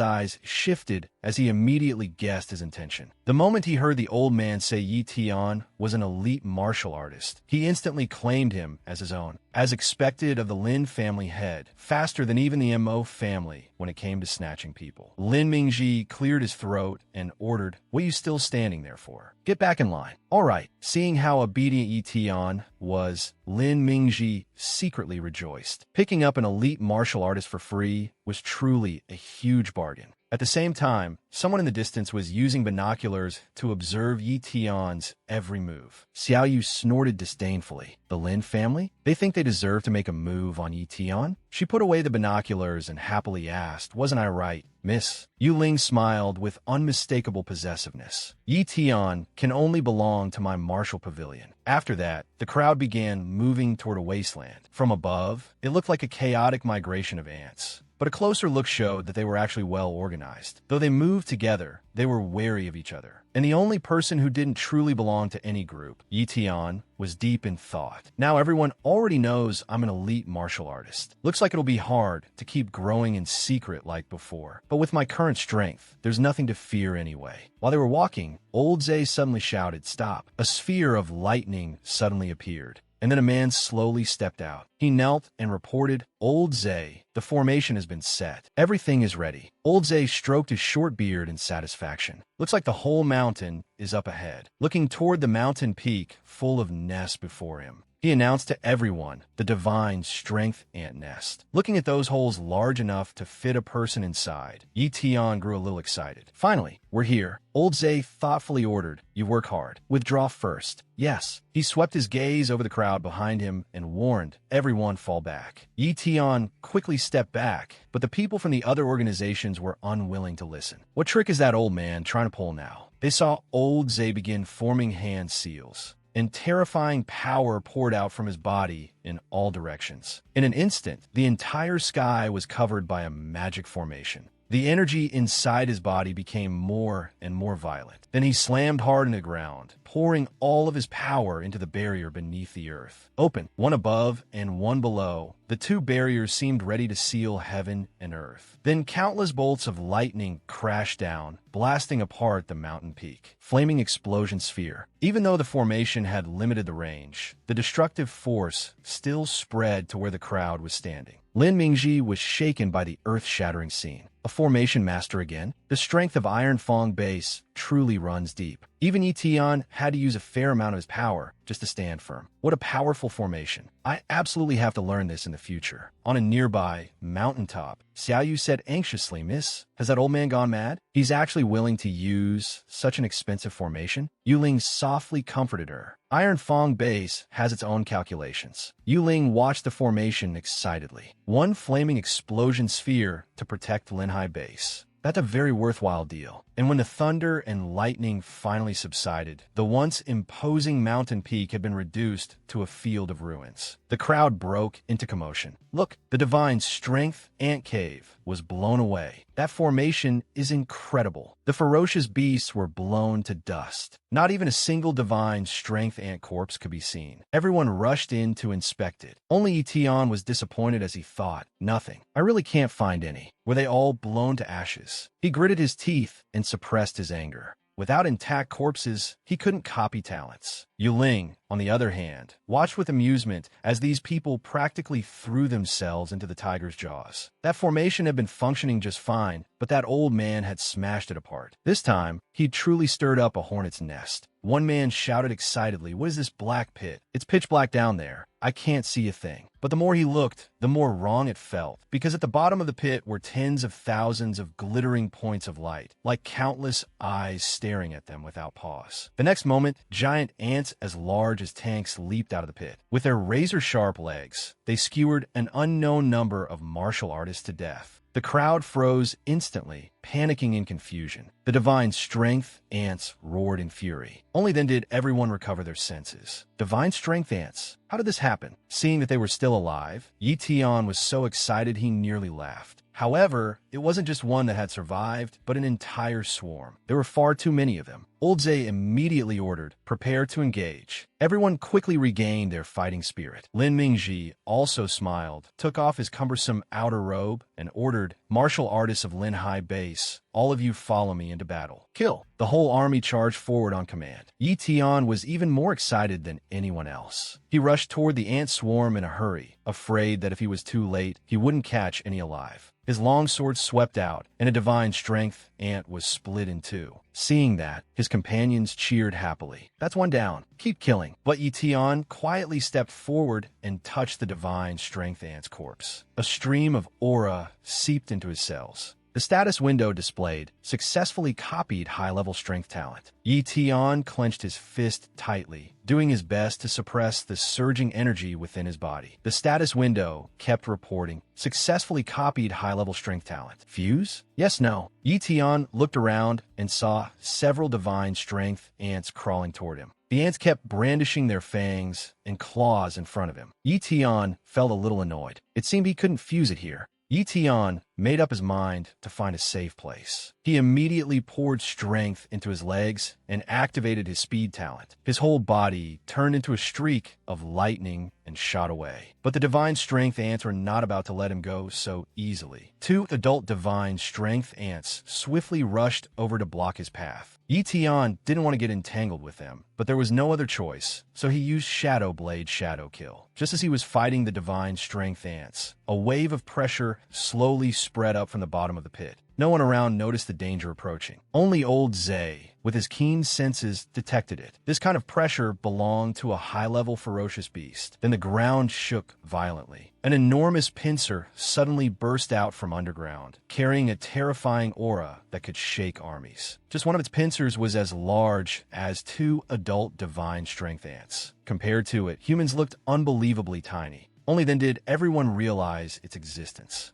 eyes shifted as he immediately guessed his intention. The moment he heard the old man say Yi Tian was an elite martial artist, he instantly claimed him as his own. As expected of the Lin family head, faster than even the Mo family when it came to snatching people. Lin Mingji cleared his throat and ordered, what are you still standing there for? Get back in line. All right. Seeing how obedient Yi Tian was, Lin Mingji secretly rejoiced. Picking up an elite martial artist for free was truly a huge bargain. At the same time, someone in the distance was using binoculars to observe Yi Tian's every move. Xiao Yu snorted disdainfully. The Lin family? They think they deserve to make a move on Yi Tian? She put away the binoculars and happily asked, wasn't I right, miss? Yu Ling smiled with unmistakable possessiveness. Yi Tian can only belong to my martial pavilion. After that, the crowd began moving toward a wasteland. From above, it looked like a chaotic migration of ants. But a closer look showed that they were actually well organized. Though they moved together, they were wary of each other. And the only person who didn't truly belong to any group, Yi Tian, was deep in thought. Now everyone already knows I'm an elite martial artist. Looks like it'll be hard to keep growing in secret like before. But with my current strength, there's nothing to fear anyway. While they were walking, Old Zay suddenly shouted, stop. A sphere of lightning suddenly appeared. And then a man slowly stepped out. He knelt and reported, Old Zay, the formation has been set. Everything is ready. Old Zay stroked his short beard in satisfaction. Looks like the whole mountain is up ahead. Looking toward the mountain peak full of nests before him, he announced to everyone the divine strength ant nest. Looking at those holes large enough to fit a person inside, Yi Tian grew a little excited. Finally, we're here. Old Zay thoughtfully ordered, you work hard. Withdraw first. Yes. He swept his gaze over the crowd behind him and warned everyone fall back. Yi Tian quickly stepped back, but the people from the other organizations were unwilling to listen. What trick is that old man trying to pull now? They saw Old Zay begin forming hand seals, and terrifying power poured out from his body in all directions. In an instant, the entire sky was covered by a magic formation. The energy inside his body became more and more violent. Then he slammed hard into the ground, pouring all of his power into the barrier beneath the earth. Open, one above and one below, the two barriers seemed ready to seal heaven and earth. Then countless bolts of lightning crashed down, blasting apart the mountain peak. Flaming explosion sphere. Even though the formation had limited the range, the destructive force still spread to where the crowd was standing. Lin Mingji was shaken by the earth-shattering scene. A formation master again? The strength of Iron Fang base truly runs deep. Even Yi Tian had to use a fair amount of his power just to stand firm. What a powerful formation. I absolutely have to learn this in the future. On a nearby mountaintop, Xiao Yu said anxiously, "Miss, has that old man gone mad? He's actually willing to use such an expensive formation?" Yu Ling softly comforted her. Iron Fang base has its own calculations. Yu Ling watched the formation excitedly. One flaming explosion sphere to protect Linhai base. That's a very worthwhile deal. And when the thunder and lightning finally subsided, the once imposing mountain peak had been reduced to a field of ruins. The crowd broke into commotion. Look, the divine strength ant cave was blown away. That formation is incredible. The ferocious beasts were blown to dust. Not even a single divine strength ant corpse could be seen. Everyone rushed in to inspect it. Only Yi Tian was disappointed as he thought, nothing. I really can't find any. Were they all blown to ashes? He gritted his teeth and suppressed his anger. Without intact corpses, he couldn't copy talents. Yu Ling, on the other hand, watched with amusement as these people practically threw themselves into the tiger's jaws. That formation had been functioning just fine, but that old man had smashed it apart. This time, he'd truly stirred up a hornet's nest. One man shouted excitedly, "What is this black pit? It's pitch black down there. I can't see a thing." But the more he looked, the more wrong it felt, because at the bottom of the pit were tens of thousands of glittering points of light, like countless eyes staring at them without pause. The next moment, giant ants as large as tanks leaped out of the pit. With their razor-sharp legs, they skewered an unknown number of martial artists to death. The crowd froze instantly, panicking in confusion. The divine strength ants roared in fury. Only then did everyone recover their senses. Divine strength ants? How did this happen? Seeing that they were still alive, Yi Tian was so excited he nearly laughed. However, it wasn't just one that had survived, but an entire swarm. There were far too many of them. Old Zay immediately ordered, "Prepare to engage." Everyone quickly regained their fighting spirit. Lin Mingji also smiled, took off his cumbersome outer robe, and ordered, "Martial artists of Linhai base, all of you follow me into battle. Kill!" The whole army charged forward on command. Yi Tian was even more excited than anyone else. He rushed toward the ant swarm in a hurry, afraid that if he was too late, he wouldn't catch any alive. His long sword swept out, and a divine strength ant was split in two. Seeing that, his companions cheered happily. "That's one down. Keep killing." But Yi Tian quietly stepped forward and touched the divine strength ant's corpse. A stream of aura seeped into his cells. The status window displayed successfully copied high-level strength talent. Yi Tian clenched his fist tightly, doing his best to suppress the surging energy within his body. The status window kept reporting successfully copied high-level strength talent. Fuse? Yes, no. Yi Tian looked around and saw several divine strength ants crawling toward him. The ants kept brandishing their fangs and claws in front of him. Yi Tian felt a little annoyed. It seemed he couldn't fuse it here. Yi Tian made up his mind to find a safe place. He immediately poured strength into his legs and activated his speed talent. His whole body turned into a streak of lightning and shot away. But the divine strength ants were not about to let him go so easily. Two adult divine strength ants swiftly rushed over to block his path. Yi Tian didn't want to get entangled with them, but there was no other choice, so he used Shadow Blade Shadow Kill. Just as he was fighting the divine strength ants, a wave of pressure slowly spread up from the bottom of the pit. No one around noticed the danger approaching. Only old Zay, with his keen senses, detected it. This kind of pressure belonged to a high-level ferocious beast. Then the ground shook violently. An enormous pincer suddenly burst out from underground, carrying a terrifying aura that could shake armies. Just one of its pincers was as large as two adult divine strength ants. Compared to it, humans looked unbelievably tiny. Only then did everyone realize its existence.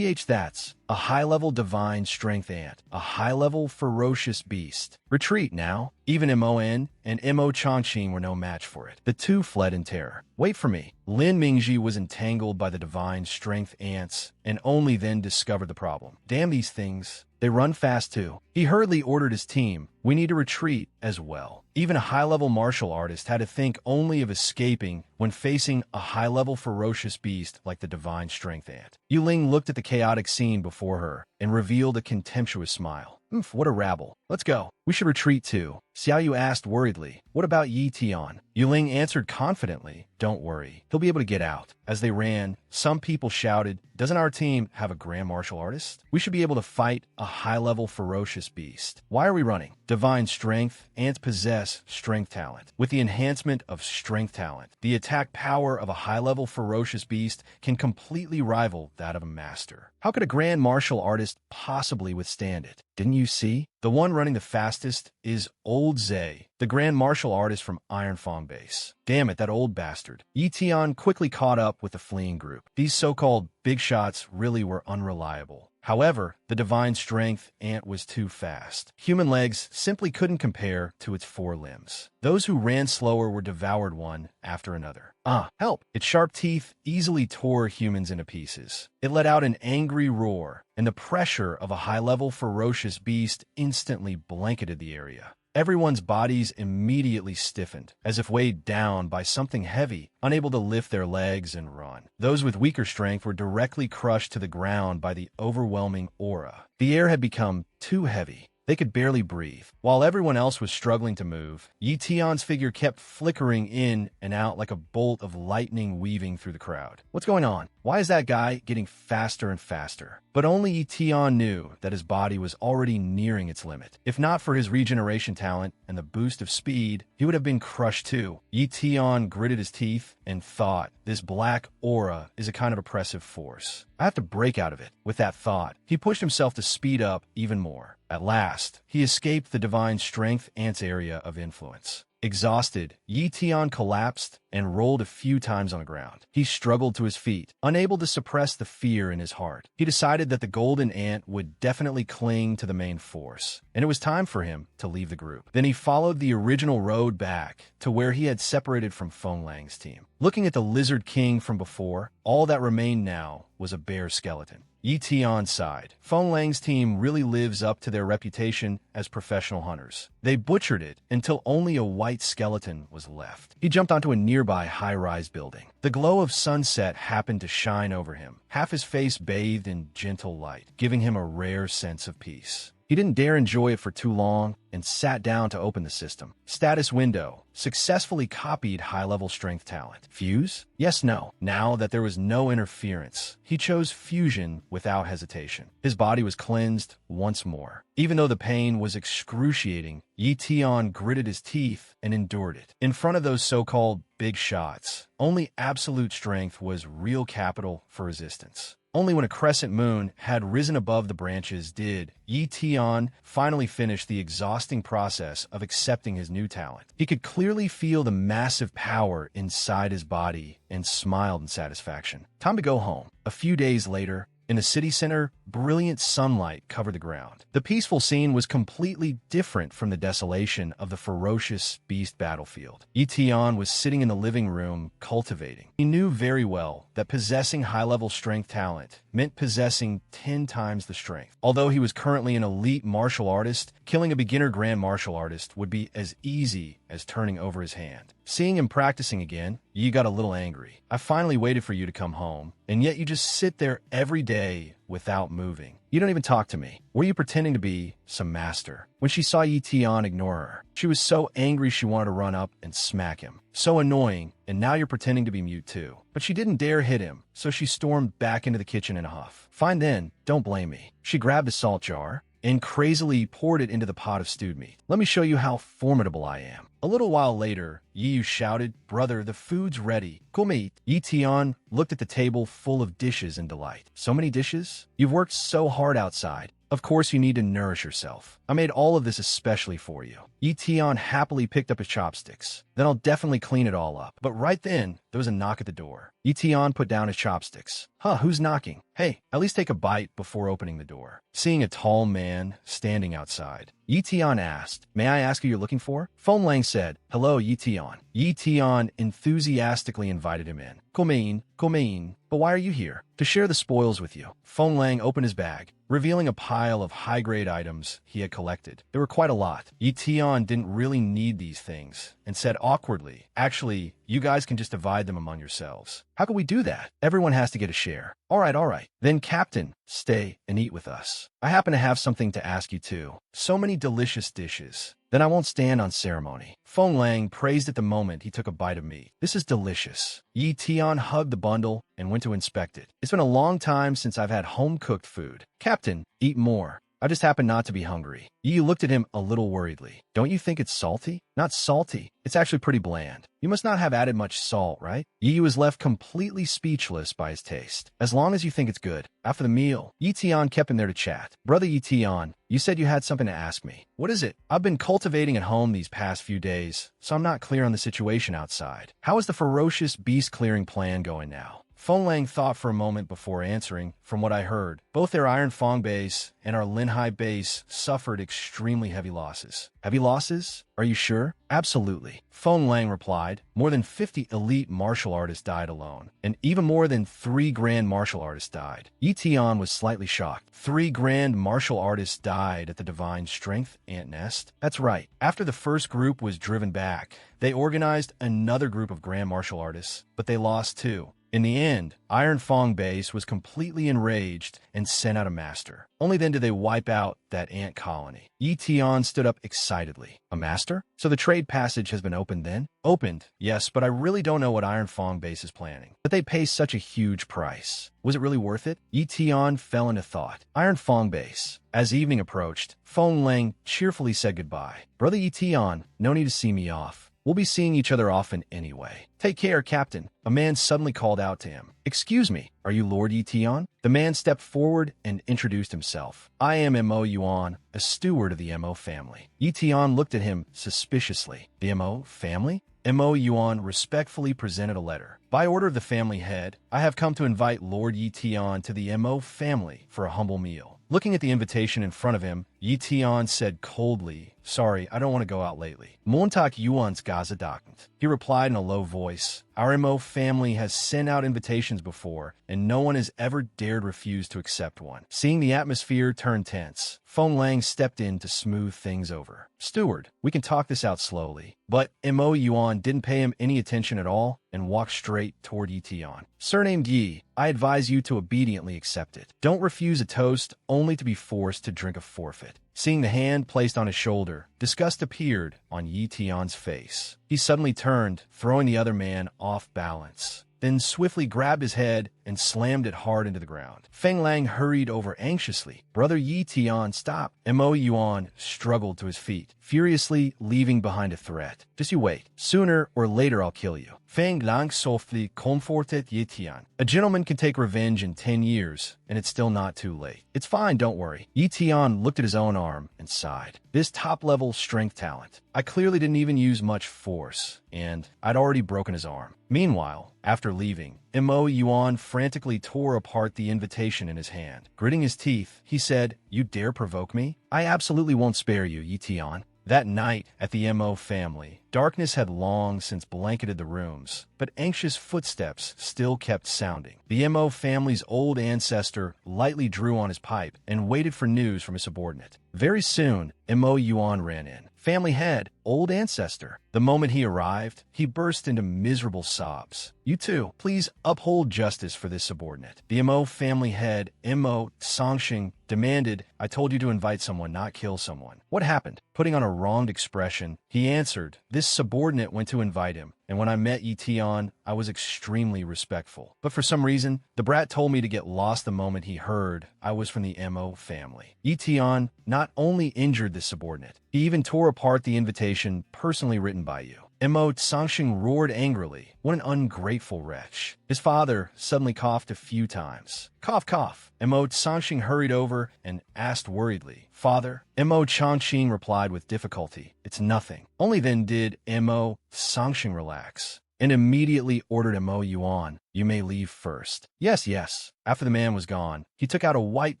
That's A high-level divine strength ant. A high-level ferocious beast. Retreat now. Even Mon and Mo Changqing were no match for it. The two fled in terror. Wait for me. Lin Mingji was entangled by the divine strength ants and only then discovered the problem. Damn these things. They run fast too. He hurriedly ordered his team, we need to retreat as well. Even a high-level martial artist had to think only of escaping when facing a high-level ferocious beast like the divine strength ant. Yuling looked at the chaotic scene before her and revealed a contemptuous smile. Oof, what a rabble. Let's go. We should retreat too. Xiaoyu asked worriedly, what about Yi Tian? Yuling answered confidently, don't worry. He'll be able to get out. As they ran, some people shouted, doesn't our team have a grand martial artist? We should be able to fight a high-level ferocious beast. Why are we running? Divine strength. Ants possess strength talent. With the enhancement of strength talent, the attack power of a high-level ferocious beast can completely rival that of a master. How could a grand martial artist possibly withstand it? Didn't you see? The one running the fastest is Old Zay, the grand martial artist from Ironfong Base. Damn it, that old bastard. Yi Tian quickly caught up with the fleeing group. These so-called big shots really were unreliable. However, the divine strength ant was too fast. Human legs simply couldn't compare to its four limbs. Those who ran slower were devoured one after another. Help! Its sharp teeth easily tore humans into pieces. It let out an angry roar, and the pressure of a high-level ferocious beast instantly blanketed the area. Everyone's bodies immediately stiffened, as if weighed down by something heavy, unable to lift their legs and run. Those with weaker strength were directly crushed to the ground by the overwhelming aura. The air had become too heavy. They could barely breathe. While everyone else was struggling to move, Yi Tian's figure kept flickering in and out like a bolt of lightning weaving through the crowd. What's going on? Why is that guy getting faster and faster? But only Yi Tian knew that his body was already nearing its limit. If not for his regeneration talent and the boost of speed, he would have been crushed too. Yi Tian gritted his teeth and thought, this black aura is a kind of oppressive force. I have to break out of it. With that thought, he pushed himself to speed up even more. At last, he escaped the divine strength ant's area of influence. Exhausted, Yi Tian collapsed and rolled a few times on the ground. He struggled to his feet, unable to suppress the fear in his heart. He decided that the golden ant would definitely cling to the main force, and it was time for him to leave the group. Then he followed the original road back to where he had separated from Feng Lang's team. Looking at the Lizard King from before, all that remained now was a bare skeleton. Yi Tian sighed. Feng Lang's team really lives up to their reputation as professional hunters. They butchered it until only a white skeleton was left. He jumped onto a nearby high-rise building. The glow of sunset happened to shine over him, half his face bathed in gentle light, giving him a rare sense of peace. He didn't dare enjoy it for too long and sat down to open the system. Status window. Successfully copied high-level strength talent. Fuse? Yes, no. Now that there was no interference, he chose fusion without hesitation. His body was cleansed once more. Even though the pain was excruciating, Yi Tian gritted his teeth and endured it. In front of those so-called big shots, only absolute strength was real capital for resistance. Only when a crescent moon had risen above the branches did Yi Tian finally finish the exhausting process of accepting his new talent. He could clearly feel the massive power inside his body and smiled in satisfaction. Time to go home. A few days later, in the city center, brilliant sunlight covered the ground. The peaceful scene was completely different from the desolation of the ferocious beast battlefield. Yi Tian was sitting in the living room, cultivating. He knew very well that possessing high-level strength talent meant possessing 10 times the strength. Although he was currently an elite martial artist, killing a beginner grand martial artist would be as easy as turning over his hand. Seeing him practicing again, Yi got a little angry. I finally waited for you to come home, and yet you just sit there every day without moving. You don't even talk to me. Were you pretending to be some master? When she saw Yi Tian ignore her, she was so angry she wanted to run up and smack him. So annoying, and now you're pretending to be mute too. But she didn't dare hit him, so she stormed back into the kitchen in a huff. Fine then, don't blame me. She grabbed a salt jar and crazily poured it into the pot of stewed meat. Let me show you how formidable I am. A little while later, Yi shouted, brother, the food's ready. Cool meat. Yi Tian looked at the table full of dishes in delight. So many dishes? You've worked so hard outside. Of course you need to nourish yourself. I made all of this especially for you. Yi Tian happily picked up his chopsticks. Then I'll definitely clean it all up. But right then, there was a knock at the door. Yi Tian put down his chopsticks. Huh, who's knocking? Hey, at least take a bite before opening the door. Seeing a tall man standing outside, Yi Tian asked, "May I ask who you're looking for?" Feng Lang said, "Hello, Yi Tian." Yi Tian enthusiastically invited him in. Come in. But why are you here? To share the spoils with you. Feng Lang opened his bag, revealing a pile of high-grade items he had collected. There were quite a lot. Yi Tian didn't really need these things, and said awkwardly, "Actually, you guys can just divide them among yourselves." "How can we do that? Everyone has to get a share." All right. Then, Captain, stay and eat with us. I happen to have something to ask you too. So many delicious dishes. Then I won't stand on ceremony. Feng Lang praised at the moment he took a bite of meat. This is delicious. Yi Tian hugged the bundle and went to inspect it. It's been a long time since I've had home-cooked food. Captain, eat more. I just happen not to be hungry. Yi looked at him a little worriedly. Don't you think it's salty? Not salty. It's actually pretty bland. You must not have added much salt, right? Yi was left completely speechless by his taste. As long as you think it's good. After the meal, Yi Tian kept him there to chat. Brother Yi Tian, you said you had something to ask me. What is it? I've been cultivating at home these past few days, so I'm not clear on the situation outside. How is the ferocious beast clearing plan going now? Feng Lang thought for a moment before answering. From what I heard, both their Iron Fong base and our Linhai base suffered extremely heavy losses. Heavy losses? Are you sure? Absolutely. Feng Lang replied. More than 50 elite martial artists died alone, and even more than 3 grand martial artists died. Yi Tian was slightly shocked. 3 grand martial artists died at the Divine Strength Ant Nest? That's right. After the first group was driven back, they organized another group of grand martial artists, but they lost too. In the end, Iron Fong base was completely enraged and sent out a master. Only then did they wipe out that ant colony. Yi Tian stood up excitedly. A master? So the trade passage has been opened then? Opened, yes, but I really don't know what Iron Fong base is planning. But they pay such a huge price. Was it really worth it? Yi Tian fell into thought. Iron Fong base. As evening approached, Feng Lang cheerfully said goodbye. Brother Yi Tian, no need to see me off. We'll be seeing each other often anyway. Take care, Captain. A man suddenly called out to him. Excuse me, are you Lord Yi Tian? The man stepped forward and introduced himself. I am Mo Yuan, a steward of the Mo family. Yi Tian looked at him suspiciously. The Mo family? Mo Yuan respectfully presented a letter. By order of the family head, I have come to invite Lord Yi Tian to the Mo family for a humble meal. Looking at the invitation in front of him, Yi Tian said coldly, "Sorry, I don't want to go out lately." Montag Yuan's Gaza docked. He replied in a low voice, "Our Mo family has sent out invitations before, and no one has ever dared refuse to accept one." Seeing the atmosphere turn tense, Feng Lang stepped in to smooth things over. "Steward, we can talk this out slowly." But Mo Yuan didn't pay him any attention at all and walked straight toward Yi Tian. "Surnamed Yi, I advise you to obediently accept it. Don't refuse a toast only to be forced to drink a forfeit." Seeing the hand placed on his shoulder, disgust appeared on Yi Tian's face. He suddenly turned, throwing the other man off balance, then swiftly grabbed his head and slammed it hard into the ground. Feng Lang hurried over anxiously. Brother Yi Tian, stop. Mo Yuan struggled to his feet, furiously leaving behind a threat. Just you wait. Sooner or later I'll kill you. Feng Lang softly comforted Yi Tian. A gentleman can take revenge in 10 years, and it's still not too late. It's fine, don't worry. Yi Tian looked at his own arm and sighed. This top-level strength talent. I clearly didn't even use much force, and I'd already broken his arm. Meanwhile, after leaving, Mo Yuan frantically tore apart the invitation in his hand. Gritting his teeth, he said, "You dare provoke me? I absolutely won't spare you, Yi Tian." That night at the Mo family, darkness had long since blanketed the rooms, but anxious footsteps still kept sounding. The Mo family's old ancestor lightly drew on his pipe and waited for news from his subordinate. Very soon, Mo Yuan ran in. Family head, old ancestor. The moment he arrived, he burst into miserable sobs. "You too, please uphold justice for this subordinate." The Mo family head, Mo Songxing, demanded, "I told you to invite someone, not kill someone. What happened?" Putting on a wronged expression, he answered, "This subordinate went to invite him, and when I met Yi Tian, I was extremely respectful. But for some reason, the brat told me to get lost the moment he heard I was from the Mo family." Yi Tian not only injured this subordinate, he even tore apart the invitation personally written by you. Mo Sangxing roared angrily. What an ungrateful wretch. His father suddenly coughed a few times. Cough, cough. Mo Sangxing hurried over and asked worriedly, "Father?" Mo Changxing replied with difficulty, "It's nothing." Only then did Mo Sangxing relax and immediately ordered Mo Yuan, "You may leave first." "Yes, yes." After the man was gone, he took out a white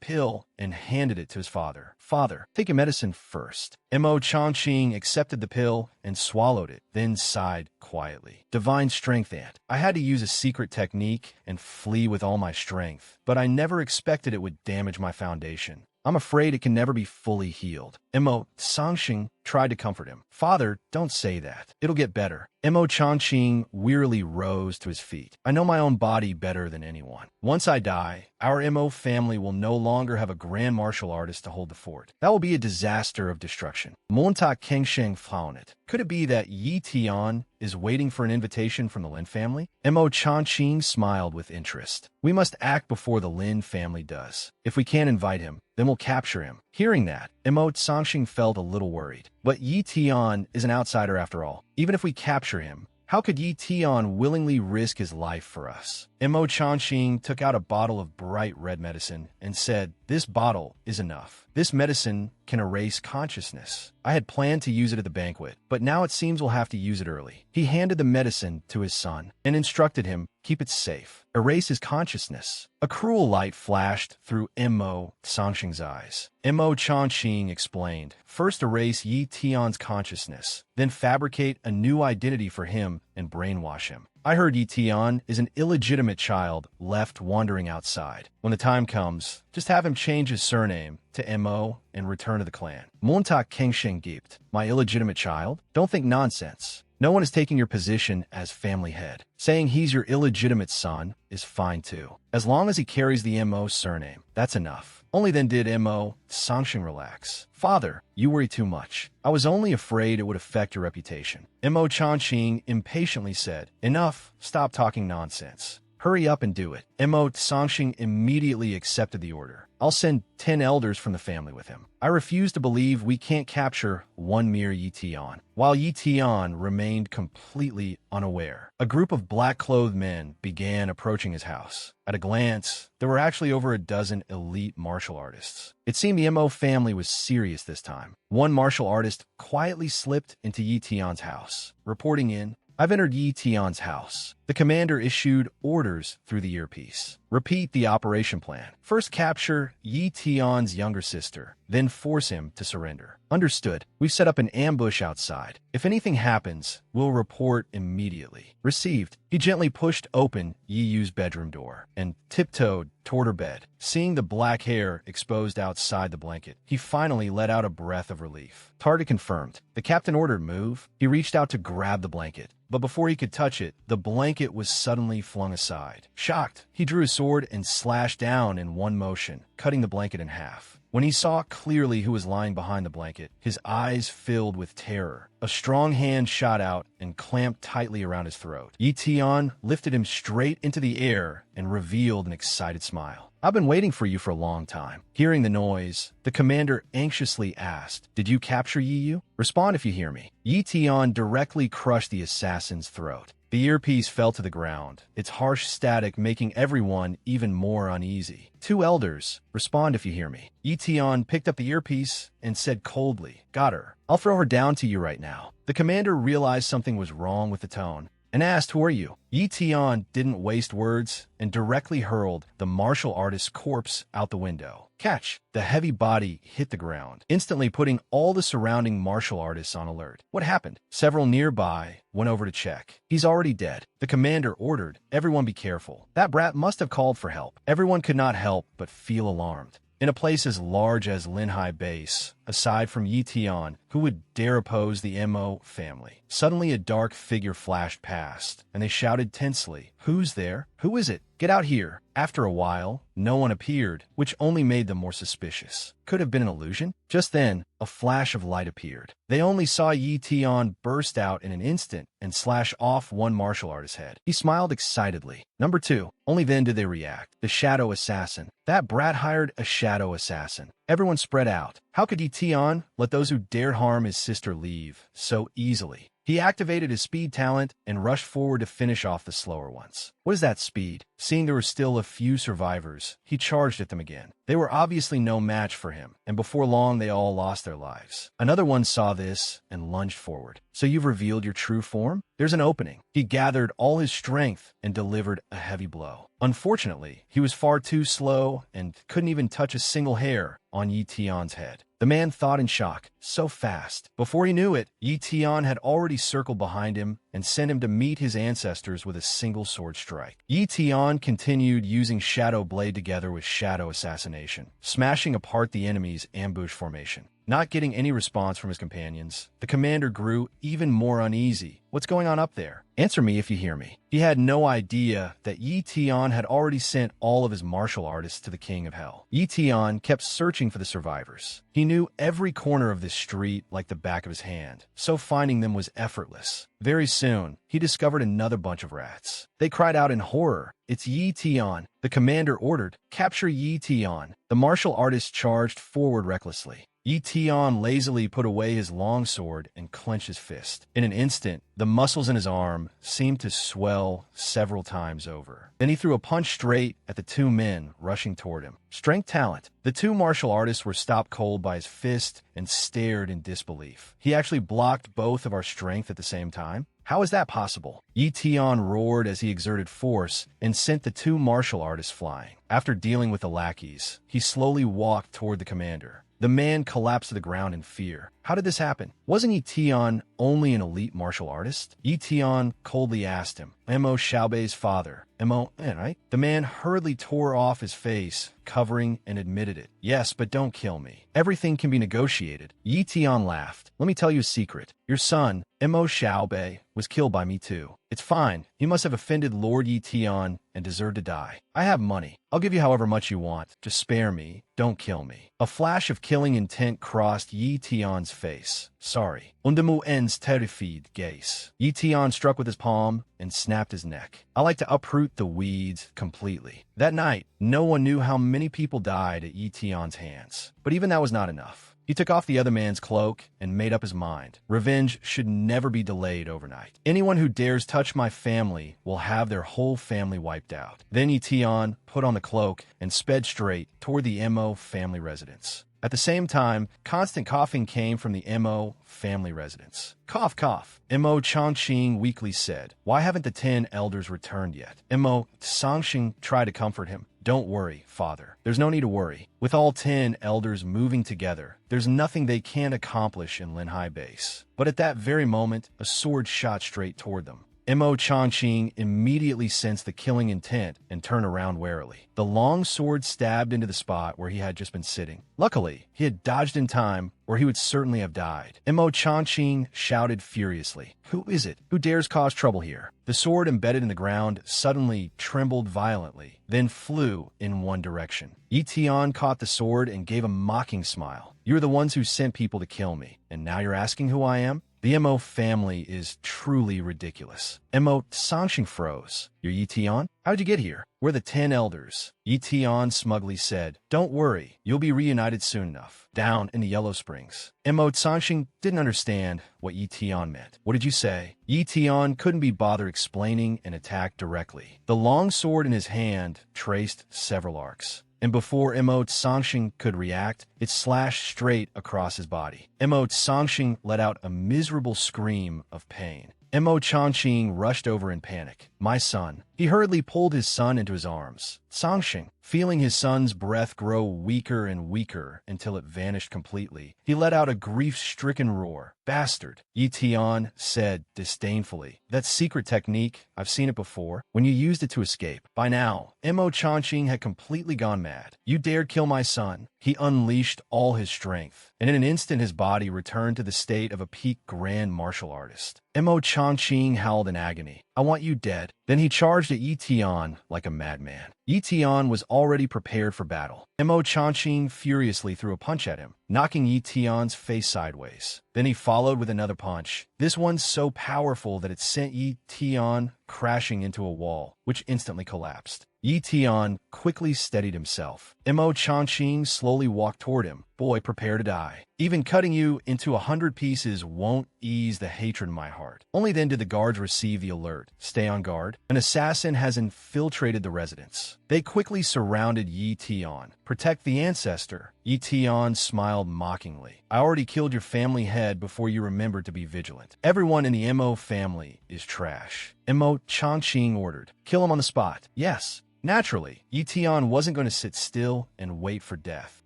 pill and handed it to his father. "Father, take your medicine first." Mo Changxing accepted the pill and swallowed it, then sighed quietly. Divine strength, aunt. I had to use a secret technique and flee with all my strength, but I never expected it would damage my foundation. I'm afraid it can never be fully healed. Mo Sangxing tried to comfort him. "Father, don't say that. It'll get better." Mo Changxing wearily rose to his feet. "I know my own body better than anyone. Once I die, our Mo family will no longer have a grand martial artist to hold the fort. That will be a disaster of destruction." Monta Kengsheng frowned it. Could it be that Yi Tian is waiting for an invitation from the Lin family? Mo Changxing smiled with interest. "We must act before the Lin family does. If we can't invite him, then we'll capture him." Hearing that, Mo Sangxing felt a little worried. But Yi Tian is an outsider after all. Even if we capture him, how could Yi Tian willingly risk his life for us? Mo Changxing took out a bottle of bright red medicine and said, "This bottle is enough. This medicine can erase consciousness. I had planned to use it at the banquet, but now it seems we'll have to use it early." He handed the medicine to his son and instructed him, "Keep it safe. Erase his consciousness." A cruel light flashed through Mo Sangxing's eyes. Mo Changxing explained, "First erase Yi Tian's consciousness, then fabricate a new identity for him and brainwash him. I heard Yi Tian is an illegitimate child left wandering outside. When the time comes, just have him change his surname to Mo and return to the clan." Monta Kengsheng gaped. "My illegitimate child? Don't think nonsense. No one is taking your position as family head. Saying he's your illegitimate son is fine too. As long as he carries the Mo surname, that's enough." Only then did Mo Sangxing relax. "Father, you worry too much. I was only afraid it would affect your reputation." Mo Changxing impatiently said, "Enough. Stop talking nonsense. Hurry up and do it." Mo Sangxing immediately accepted the order. "I'll send 10 elders from the family with him. I refuse to believe we can't capture one mere Yi Tian." While Yi Tian remained completely unaware, a group of black-clothed men began approaching his house. At a glance, there were actually over a dozen elite martial artists. It seemed the Mo family was serious this time. One martial artist quietly slipped into Yi Tian's house, reporting in, "I've entered Yi Tian's house." The commander issued orders through the earpiece. "Repeat the operation plan. First capture Yi Tian's younger sister, then force him to surrender." "Understood. We've set up an ambush outside. If anything happens, we'll report immediately." "Received." He gently pushed open Yi Yu's bedroom door and tiptoed toward her bed. Seeing the black hair exposed outside the blanket, he finally let out a breath of relief. Target confirmed. The captain ordered move. He reached out to grab the blanket, but before he could touch it, the blanket was suddenly flung aside. Shocked, he drew his sword and slashed down in one motion, cutting the blanket in half. When he saw clearly who was lying behind the blanket, his eyes filled with terror. A strong hand shot out and clamped tightly around his throat. Yi Tian lifted him straight into the air and revealed an excited smile. "I've been waiting for you for a long time." Hearing the noise, the commander anxiously asked, "Did you capture Yi Yu? Respond if you hear me." Yi Tian directly crushed the assassin's throat. The earpiece fell to the ground, its harsh static making everyone even more uneasy. "Two elders, respond if you hear me." Yi Tian picked up the earpiece and said coldly, "Got her. I'll throw her down to you right now." The commander realized something was wrong with the tone and asked, "Who are you?" Yi Tian didn't waste words and directly hurled the martial artist's corpse out the window. Catch! The heavy body hit the ground, instantly putting all the surrounding martial artists on alert. What happened? Several nearby went over to check. "He's already dead." The commander ordered, "Everyone be careful. That brat must have called for help." Everyone could not help but feel alarmed. In a place as large as Linhai Base, aside from Yi Tian, who would dare oppose the Mo family? Suddenly a dark figure flashed past, and they shouted tensely, "Who's there? Who is it? Get out here!" After a while, no one appeared, which only made them more suspicious. Could have been an illusion? Just then, a flash of light appeared. They only saw Yi Tian burst out in an instant and slash off one martial artist's head. He smiled excitedly. Number 2. Only then did they react. The shadow assassin. That brat hired a shadow assassin. Everyone spread out. How could Yi Tian let those who dared harm his sister leave so easily? He activated his speed talent and rushed forward to finish off the slower ones. What is that speed? Seeing there were still a few survivors, he charged at them again. They were obviously no match for him, and before long they all lost their lives. Another one saw this and lunged forward. So you've revealed your true form? There's an opening. He gathered all his strength and delivered a heavy blow. Unfortunately, he was far too slow and couldn't even touch a single hair on Yi Tian's head. The man thought in shock, so fast. Before he knew it, Yi Tian had already circled behind him and sent him to meet his ancestors with a single sword strike. Yi Tian continued using Shadow Blade together with Shadow Assassination, smashing apart the enemy's ambush formation. Not getting any response from his companions, the commander grew even more uneasy. What's going on up there? Answer me if you hear me. He had no idea that Yi Tian had already sent all of his martial artists to the King of Hell. Yi Tian kept searching for the survivors. He knew every corner of this street like the back of his hand, so finding them was effortless. Very soon, he discovered another bunch of rats. They cried out in horror. It's Yi Tian. The commander ordered, "Capture Yi Tian." The martial artist charged forward recklessly. Yi Tian lazily put away his long sword and clenched his fist. In an instant, the muscles in his arm seemed to swell several times over. Then he threw a punch straight at the two men rushing toward him. Strength talent. The two martial artists were stopped cold by his fist and stared in disbelief. He actually blocked both of our strength at the same time? How is that possible? Yi Tian roared as he exerted force and sent the two martial artists flying. After dealing with the lackeys, he slowly walked toward the commander. The man collapsed to the ground in fear. How did this happen? Wasn't Yi Tian only an elite martial artist? Yi Tian coldly asked him. Mo Xiaobei's father. Mo, right? The man hurriedly tore off his face, covering and admitted it. Yes, but don't kill me. Everything can be negotiated. Yi Tian laughed. Let me tell you a secret. Your son, Mo Xiaobei, was killed by me too. It's fine. You must have offended Lord Yi Tian and deserve to die. I have money. I'll give you however much you want. Just spare me. Don't kill me. A flash of killing intent crossed Yi Tian's face. Sorry. Undemu ens terrified gaze. Yi Tian struck with his palm and snapped his neck. I like to uproot the weeds completely. That night, no one knew how many people died at Yi Tian's hands. But even that was not enough. He took off the other man's cloak and made up his mind. Revenge should never be delayed overnight. Anyone who dares touch my family will have their whole family wiped out. Then Yi Tian put on the cloak and sped straight toward the Mo family residence. At the same time, constant coughing came from the Mo family residence. Cough, cough. Mo Changqing weakly said, "Why haven't the 10 elders returned yet?" Mo Sangxing tried to comfort him. "Don't worry, father. There's no need to worry. With all 10 elders moving together, there's nothing they can't accomplish in Linhai Base." But at that very moment, a sword shot straight toward them. Mo Changqing immediately sensed the killing intent and turned around warily. The long sword stabbed into the spot where he had just been sitting. Luckily, he had dodged in time, or he would certainly have died. Mo Changqing shouted furiously, "Who is it? Who dares cause trouble here?" The sword embedded in the ground suddenly trembled violently, then flew in one direction. Yi Tian caught the sword and gave a mocking smile. "You're the ones who sent people to kill me, and now you're asking who I am? The Mo family is truly ridiculous." Mo Sangxing froze. "You're Yi Tian? How'd you get here? We're the 10 elders." Yi Tian smugly said, "Don't worry, you'll be reunited soon enough, down in the Yellow Springs." Mo Sangxing didn't understand what Yi Tian meant. "What did you say?" Yi Tian couldn't be bothered explaining and attacked directly. The long sword in his hand traced several arcs. And before Mo Sangxing could react, it slashed straight across his body. Mo Sangxing let out a miserable scream of pain. Mo Changqing rushed over in panic. "My son." He hurriedly pulled his son into his arms. Sangxing, feeling his son's breath grow weaker and weaker until it vanished completely, he let out a grief-stricken roar. "Bastard," Yi Tian said disdainfully. "That secret technique, I've seen it before, when you used it to escape." By now, Mo Changqing had completely gone mad. "You dared kill my son." He unleashed all his strength, and in an instant his body returned to the state of a peak grand martial artist. Mo Changqing howled in agony. "I want you dead." Then he charged at Yi Tian like a madman. Yi Tian was already prepared for battle. Mo Changqing furiously threw a punch at him, knocking Yi Tian's face sideways. Then he followed with another punch. This one so powerful that it sent Yi Tian crashing into a wall, which instantly collapsed. Yi Tian quickly steadied himself. Mo Changqing slowly walked toward him. Boy, prepare to die. Even cutting you into 100 pieces won't ease the hatred in my heart. Only then did the guards receive the alert. Stay on guard. An assassin has infiltrated the residence. They quickly surrounded Yi Tian. Protect the ancestor. Yi Tian smiled mockingly. I already killed your family head before you remembered to be vigilant. Everyone in the Mo family is trash. Mo Changqing ordered. Kill him on the spot. Yes. Naturally, Yi Tian wasn't going to sit still and wait for death.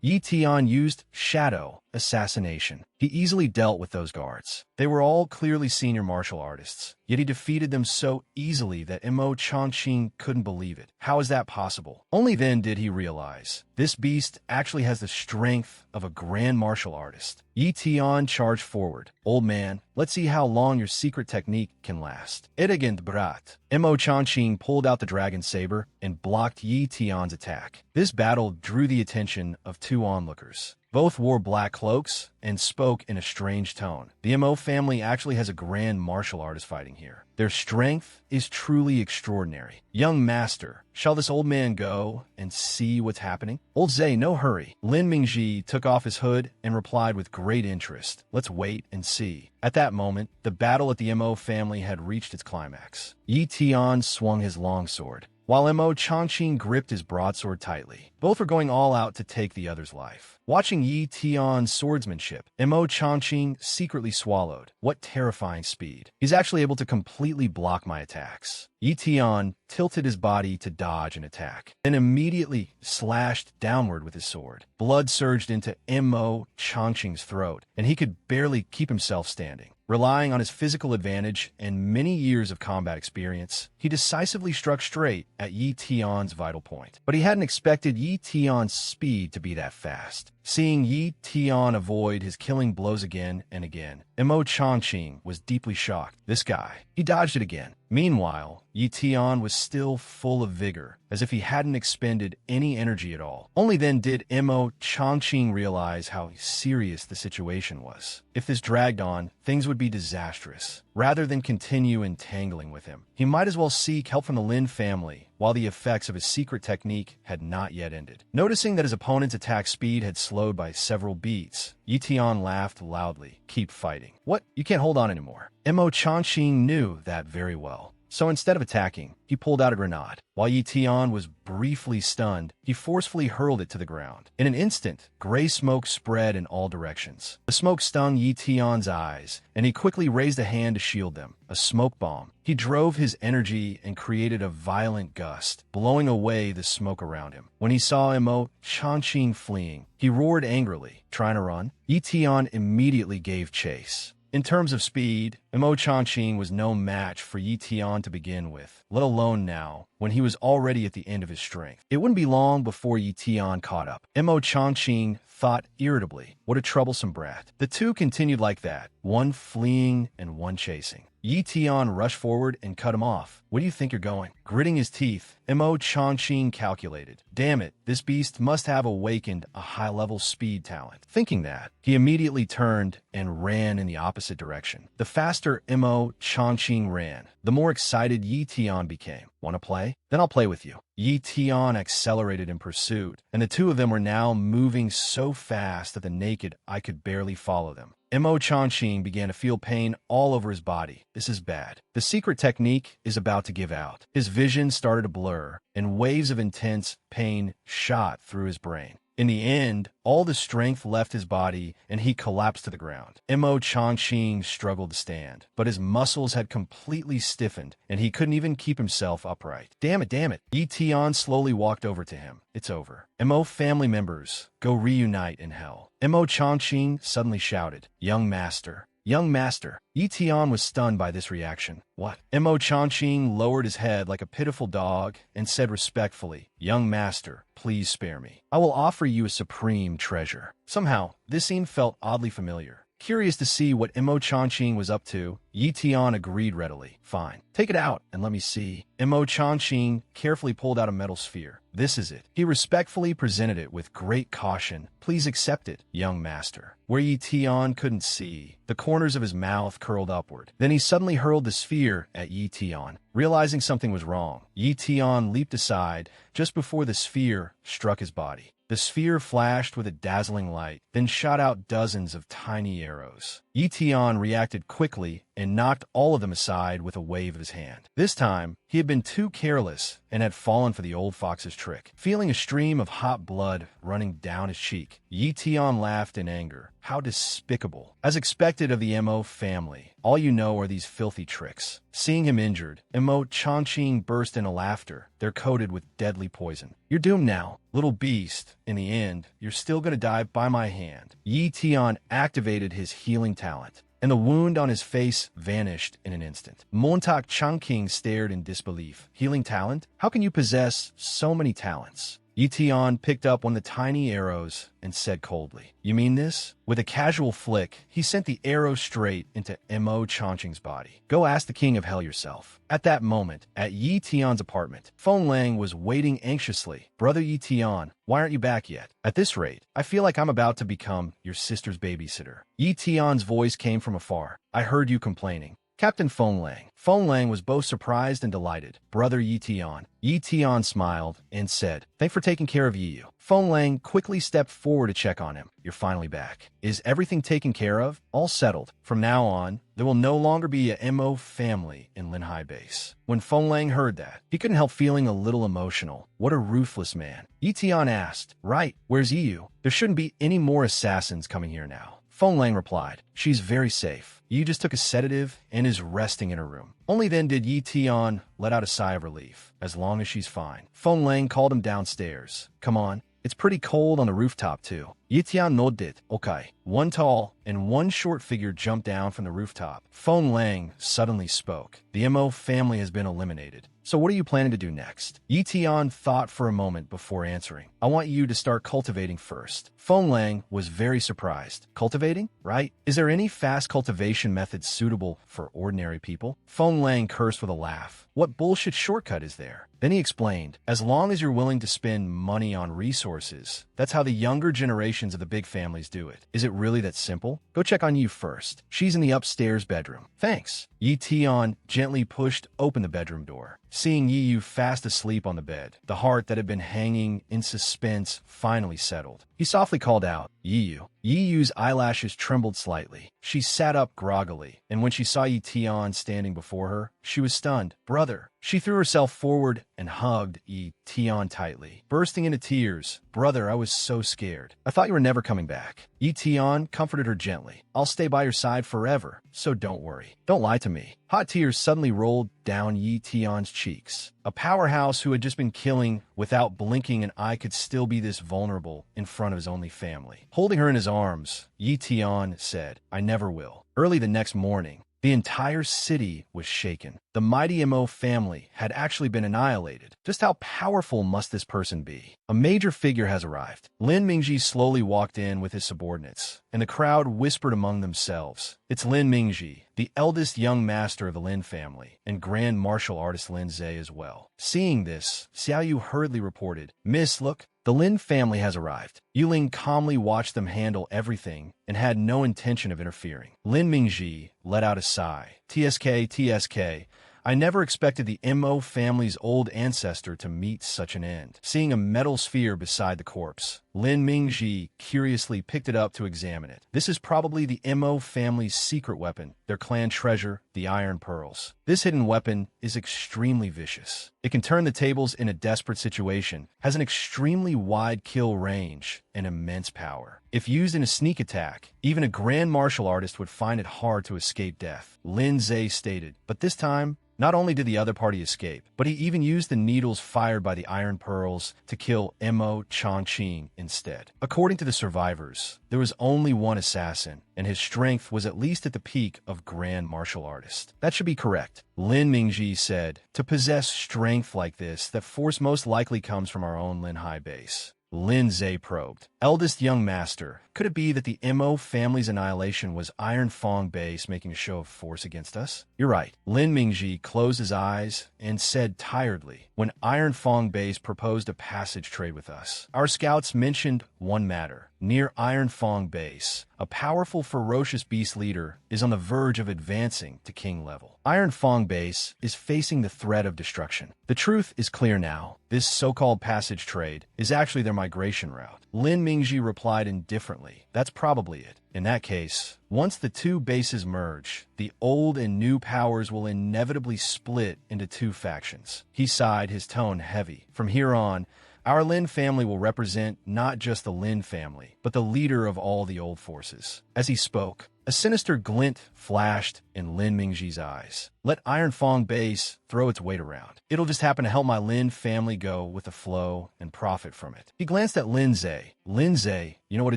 Yi Tian used shadow assassination. He easily dealt with those guards. They were all clearly senior martial artists, yet he defeated them so easily that Mo Changqing couldn't believe it. How is that possible? Only then did he realize this beast actually has the strength of a grand martial artist. Yi Tian charged forward. Old man, let's see how long your secret technique can last. Elegant brat. Mo Changqing pulled out the dragon saber and blocked Yi Tian's attack. This battle drew the attention of two onlookers. Both wore black cloaks and spoke in a strange tone. The Mo family actually has a grand martial artist fighting here. Their strength is truly extraordinary. Young master, shall this old man go and see what's happening? Old Zay, no hurry. Lin Mingji took off his hood and replied with great interest. Let's wait and see. At that moment, the battle at the Mo family had reached its climax. Yi Tian swung his longsword, while Mo Changqing gripped his broadsword tightly. Both were going all out to take the other's life. Watching Yi Tian's swordsmanship, Mo Changqing secretly swallowed. What terrifying speed. He's actually able to completely block my attacks. Yi Tian tilted his body to dodge an attack, then immediately slashed downward with his sword. Blood surged into Mo Changqing's throat, and he could barely keep himself standing. Relying on his physical advantage and many years of combat experience, he decisively struck straight at Yi Tian's vital point. But he hadn't expected Yi Tian's speed to be that fast. Seeing Yi Tian avoid his killing blows again and again, Mo Changqing was deeply shocked. This guy, he dodged it again. Meanwhile, Yi Tian was still full of vigor, as if he hadn't expended any energy at all. Only then did Mo Changqing realize how serious the situation was. If this dragged on, things would be disastrous. Rather than continue entangling with him, he might as well seek help from the Lin family, while the effects of his secret technique had not yet ended. Noticing that his opponent's attack speed had slowed by several beats, Yi Tian laughed loudly. Keep fighting. What? You can't hold on anymore. Mo Changqing knew that very well. So instead of attacking, he pulled out a grenade. While Yi Tian was briefly stunned, he forcefully hurled it to the ground. In an instant, gray smoke spread in all directions. The smoke stung Yi Tian's eyes, and he quickly raised a hand to shield them. A smoke bomb. He drove his energy and created a violent gust, blowing away the smoke around him. When he saw Mo Changqing fleeing, he roared angrily. Trying to run? Yi Tian immediately gave chase. In terms of speed, Mo Changqing was no match for Yi Tian to begin with, let alone now, when he was already at the end of his strength. It wouldn't be long before Yi Tian caught up. Mo Changqing thought irritably, what a troublesome brat. The two continued like that, one fleeing and one chasing. Yi Tian rushed forward and cut him off. Where do you think you're going? Gritting his teeth, Mo Changqing calculated. Damn it, this beast must have awakened a high-level speed talent. Thinking that, he immediately turned and ran in the opposite direction. The faster Mo Changqing ran, the more excited Yi Tian became. Want to play? Then I'll play with you. Yi Tian accelerated in pursuit, and the two of them were now moving so fast that the naked eye could barely follow them. Mo Changqing began to feel pain all over his body. This is bad. The secret technique is about to give out. His vision started to blur, and waves of intense pain shot through his brain. In the end, all the strength left his body, and he collapsed to the ground. Mo Changqing struggled to stand, but his muscles had completely stiffened, and he couldn't even keep himself upright. Damn it, damn it. Yi Tian slowly walked over to him. It's over. Mo family members, go reunite in hell. Mo Changqing suddenly shouted, Young master. Young master. Yi Tian was stunned by this reaction. What? Mo Changqing lowered his head like a pitiful dog and said respectfully, Young master, please spare me. I will offer you a supreme treasure. Somehow, this scene felt oddly familiar. Curious to see what Mo Changqing was up to, Yi Tian agreed readily. Fine. Take it out and let me see. Mo Changqing carefully pulled out a metal sphere. This is it. He respectfully presented it with great caution. Please accept it, young master. Where Yi Tian couldn't see, the corners of his mouth curled upward. Then he suddenly hurled the sphere at Yi Tian. Realizing something was wrong, Yi Tian leaped aside just before the sphere struck his body. The sphere flashed with a dazzling light, then shot out dozens of tiny arrows. Yi Tian reacted quickly and knocked all of them aside with a wave of his hand. This time, he had been too careless and had fallen for the old fox's trick. Feeling a stream of hot blood running down his cheek, Yi Tian laughed in anger. How despicable. As expected of the Mo family, all you know are these filthy tricks. Seeing him injured, Mo Chongqing burst into laughter. They're coated with deadly poison. You're doomed now, little beast. In the end, you're still gonna die by my hand. Yi Tian activated his healing talent, and the wound on his face vanished in an instant. Montauk Chongqing stared in disbelief. Healing talent? How can you possess so many talents? Yi Tian picked up one of the tiny arrows and said coldly, "You mean this?" With a casual flick, he sent the arrow straight into Mo Chongqing's body. "Go ask the king of hell yourself." At that moment, at Yi Tian's apartment, Feng Lang was waiting anxiously. "Brother Yi Tian, why aren't you back yet? At this rate, I feel like I'm about to become your sister's babysitter." Yi Tian's voice came from afar. "I heard you complaining." Captain Feng Lang. Feng Lang was both surprised and delighted. "Brother Yi Tian." Yi Tian smiled and said, "Thanks for taking care of Yi." Feng Lang quickly stepped forward to check on him. "You're finally back. Is everything taken care of? All settled. From now on, there will no longer be a Mo family in Linhai Base." When Feng Lang heard that, he couldn't help feeling a little emotional. What a ruthless man. Yi Tian asked, "Right, where's Yi? There shouldn't be any more assassins coming here now." Feng Lang replied, "She's very safe. Yi just took a sedative and is resting in her room." Only then did Yi Tian let out a sigh of relief. As long as she's fine. Feng Lang called him downstairs. "Come on. It's pretty cold on the rooftop, too." Yi Tian nodded. "Okay." One tall and one short figure jumped down from the rooftop. Feng Lang suddenly spoke. "The Mo family has been eliminated. So what are you planning to do next?" Yi Tian thought for a moment before answering. "I want you to start cultivating first." Feng Lang was very surprised. "Cultivating? Right? Is there any fast cultivation method suitable for ordinary people?" Feng Lang cursed with a laugh. "What bullshit shortcut is there?" Then he explained, "As long as you're willing to spend money on resources, that's how the younger generations of the big families do it. Is it really that simple? Go check on Yi first. She's in the upstairs bedroom." "Thanks." Yi Tian gently pushed open the bedroom door. Seeing Yi fast asleep on the bed, the heart that had been hanging in suspense finally settled. He softly called out, "Yi." Yi's eyelashes trembled slightly. She sat up groggily, and when she saw Yi Tian standing before her, she was stunned. "Brother." She threw herself forward and hugged Yi Tian tightly, bursting into tears. "Brother, I was so scared. I thought you were never coming back." Yi Tian comforted her gently. "I'll stay by your side forever, so don't worry. Don't lie to me." Hot tears suddenly rolled down Yi Tian's cheeks. A powerhouse who had just been killing without blinking an eye could still be this vulnerable in front of his only family. Holding her in his arms, Yi Tian said, "I never will." Early the next morning, the entire city was shaken. The mighty Mo family had actually been annihilated. Just how powerful must this person be? A major figure has arrived. Lin Mingji slowly walked in with his subordinates, and the crowd whispered among themselves. "It's Lin Mingji, the eldest young master of the Lin family, and grand martial artist Lin Zhe as well." Seeing this, Xiao Yu hurriedly reported, "Miss, look, the Lin family has arrived." Yuling calmly watched them handle everything and had no intention of interfering. Lin Mingji let out a sigh. TSK. I never expected the Mo family's old ancestor to meet such an end." Seeing a metal sphere beside the corpse, Lin Mingji curiously picked it up to examine it. This is probably the Mo family's secret weapon, their clan treasure, the Iron Pearls. This hidden weapon is extremely vicious. It can turn the tables in a desperate situation, has an extremely wide kill range, and immense power. If used in a sneak attack, even a grand martial artist would find it hard to escape death, Lin Zhe stated. But this time, not only did the other party escape, but he even used the needles fired by the Iron Pearls to kill Mo Chongqing instead. According to the survivors, there was only one assassin, and his strength was at least at the peak of Grand Martial Artist. That should be correct. Lin Mingji said, "To possess strength like this, that force most likely comes from our own Linhai base." Lin Zhe probed. "Eldest young master, could it be that the Mo family's annihilation was Iron Fong base making a show of force against us?" "You're right." Lin Mingji closed his eyes and said tiredly, "When Iron Fong base proposed a passage trade with us, our scouts mentioned one matter. near Iron Fong Base, a powerful, ferocious beast leader is on the verge of advancing to king level. Iron Fong Base is facing the threat of destruction. The truth is clear now. This so-called passage trade is actually their migration route. Lin Mingji replied indifferently. That's probably it. In that case, once the two bases merge, the old and new powers will inevitably split into two factions. He sighed, his tone heavy. From here on, our Lin family will represent not just the Lin family, but the leader of all the old forces. As he spoke, a sinister glint flashed in Lin Mingji's eyes. Let Iron Fong Base throw its weight around. It'll just happen to help my Lin family go with the flow and profit from it. He glanced at Lin Zhe. Lin Zhe, you know what to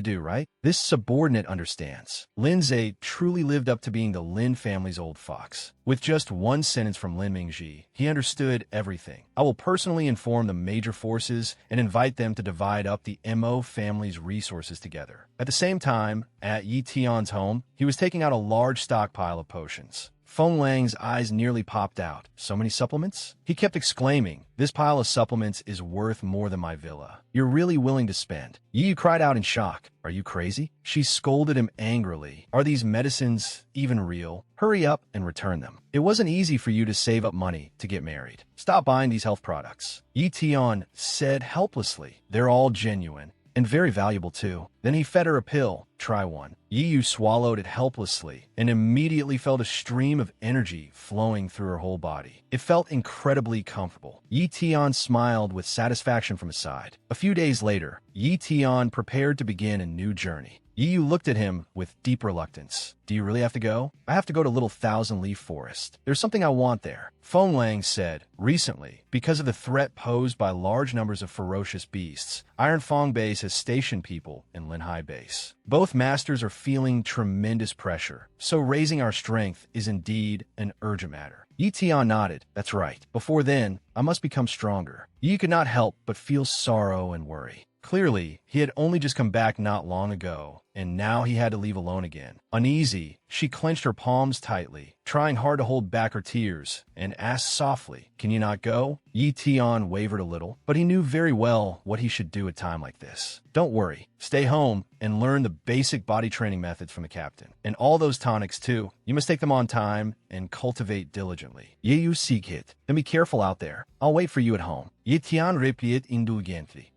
do, right? This subordinate understands. Lin Zhe truly lived up to being the Lin family's old fox. With just one sentence from Lin Mingji, he understood everything. I will personally inform the major forces and invite them to divide up the Mo family's resources together. At the same time, at Yi Tian's home, he was taking out a large stockpile of potions. Feng Lang's eyes nearly popped out. So many supplements? He kept exclaiming, this pile of supplements is worth more than my villa. You're really willing to spend. Yi cried out in shock. Are you crazy? She scolded him angrily. Are these medicines even real? Hurry up and return them. It wasn't easy for you to save up money to get married. Stop buying these health products. Yi Tian said helplessly. They're all genuine. And very valuable too. Then he fed her a pill. Try one. Yi Yu swallowed it helplessly and immediately felt a stream of energy flowing through her whole body. It felt incredibly comfortable. Yi Tian smiled with satisfaction from his side. A few days later, Yi Tian prepared to begin a new journey. Yi Yu looked at him with deep reluctance. Do you really have to go? I have to go to Little Thousand-Leaf Forest. There's something I want there. Feng Lang said, recently, because of the threat posed by large numbers of ferocious beasts, Iron Fong Base has stationed people in Linhai Base. Both masters are feeling tremendous pressure, so raising our strength is indeed an urgent matter. Yi Tian nodded. That's right. Before then, I must become stronger. Yi could not help but feel sorrow and worry. Clearly, he had only just come back not long ago, and now he had to leave alone again. Uneasy, she clenched her palms tightly, trying hard to hold back her tears, and asked softly, Can you not go? Yi Tian wavered a little, but he knew very well what he should do at a time like this. Don't worry, stay home and learn the basic body training methods from the captain. And all those tonics too, you must take them on time and cultivate diligently. Ye you seek it, then be careful out there. I'll wait for you at home. Yi Tian replied indulgently.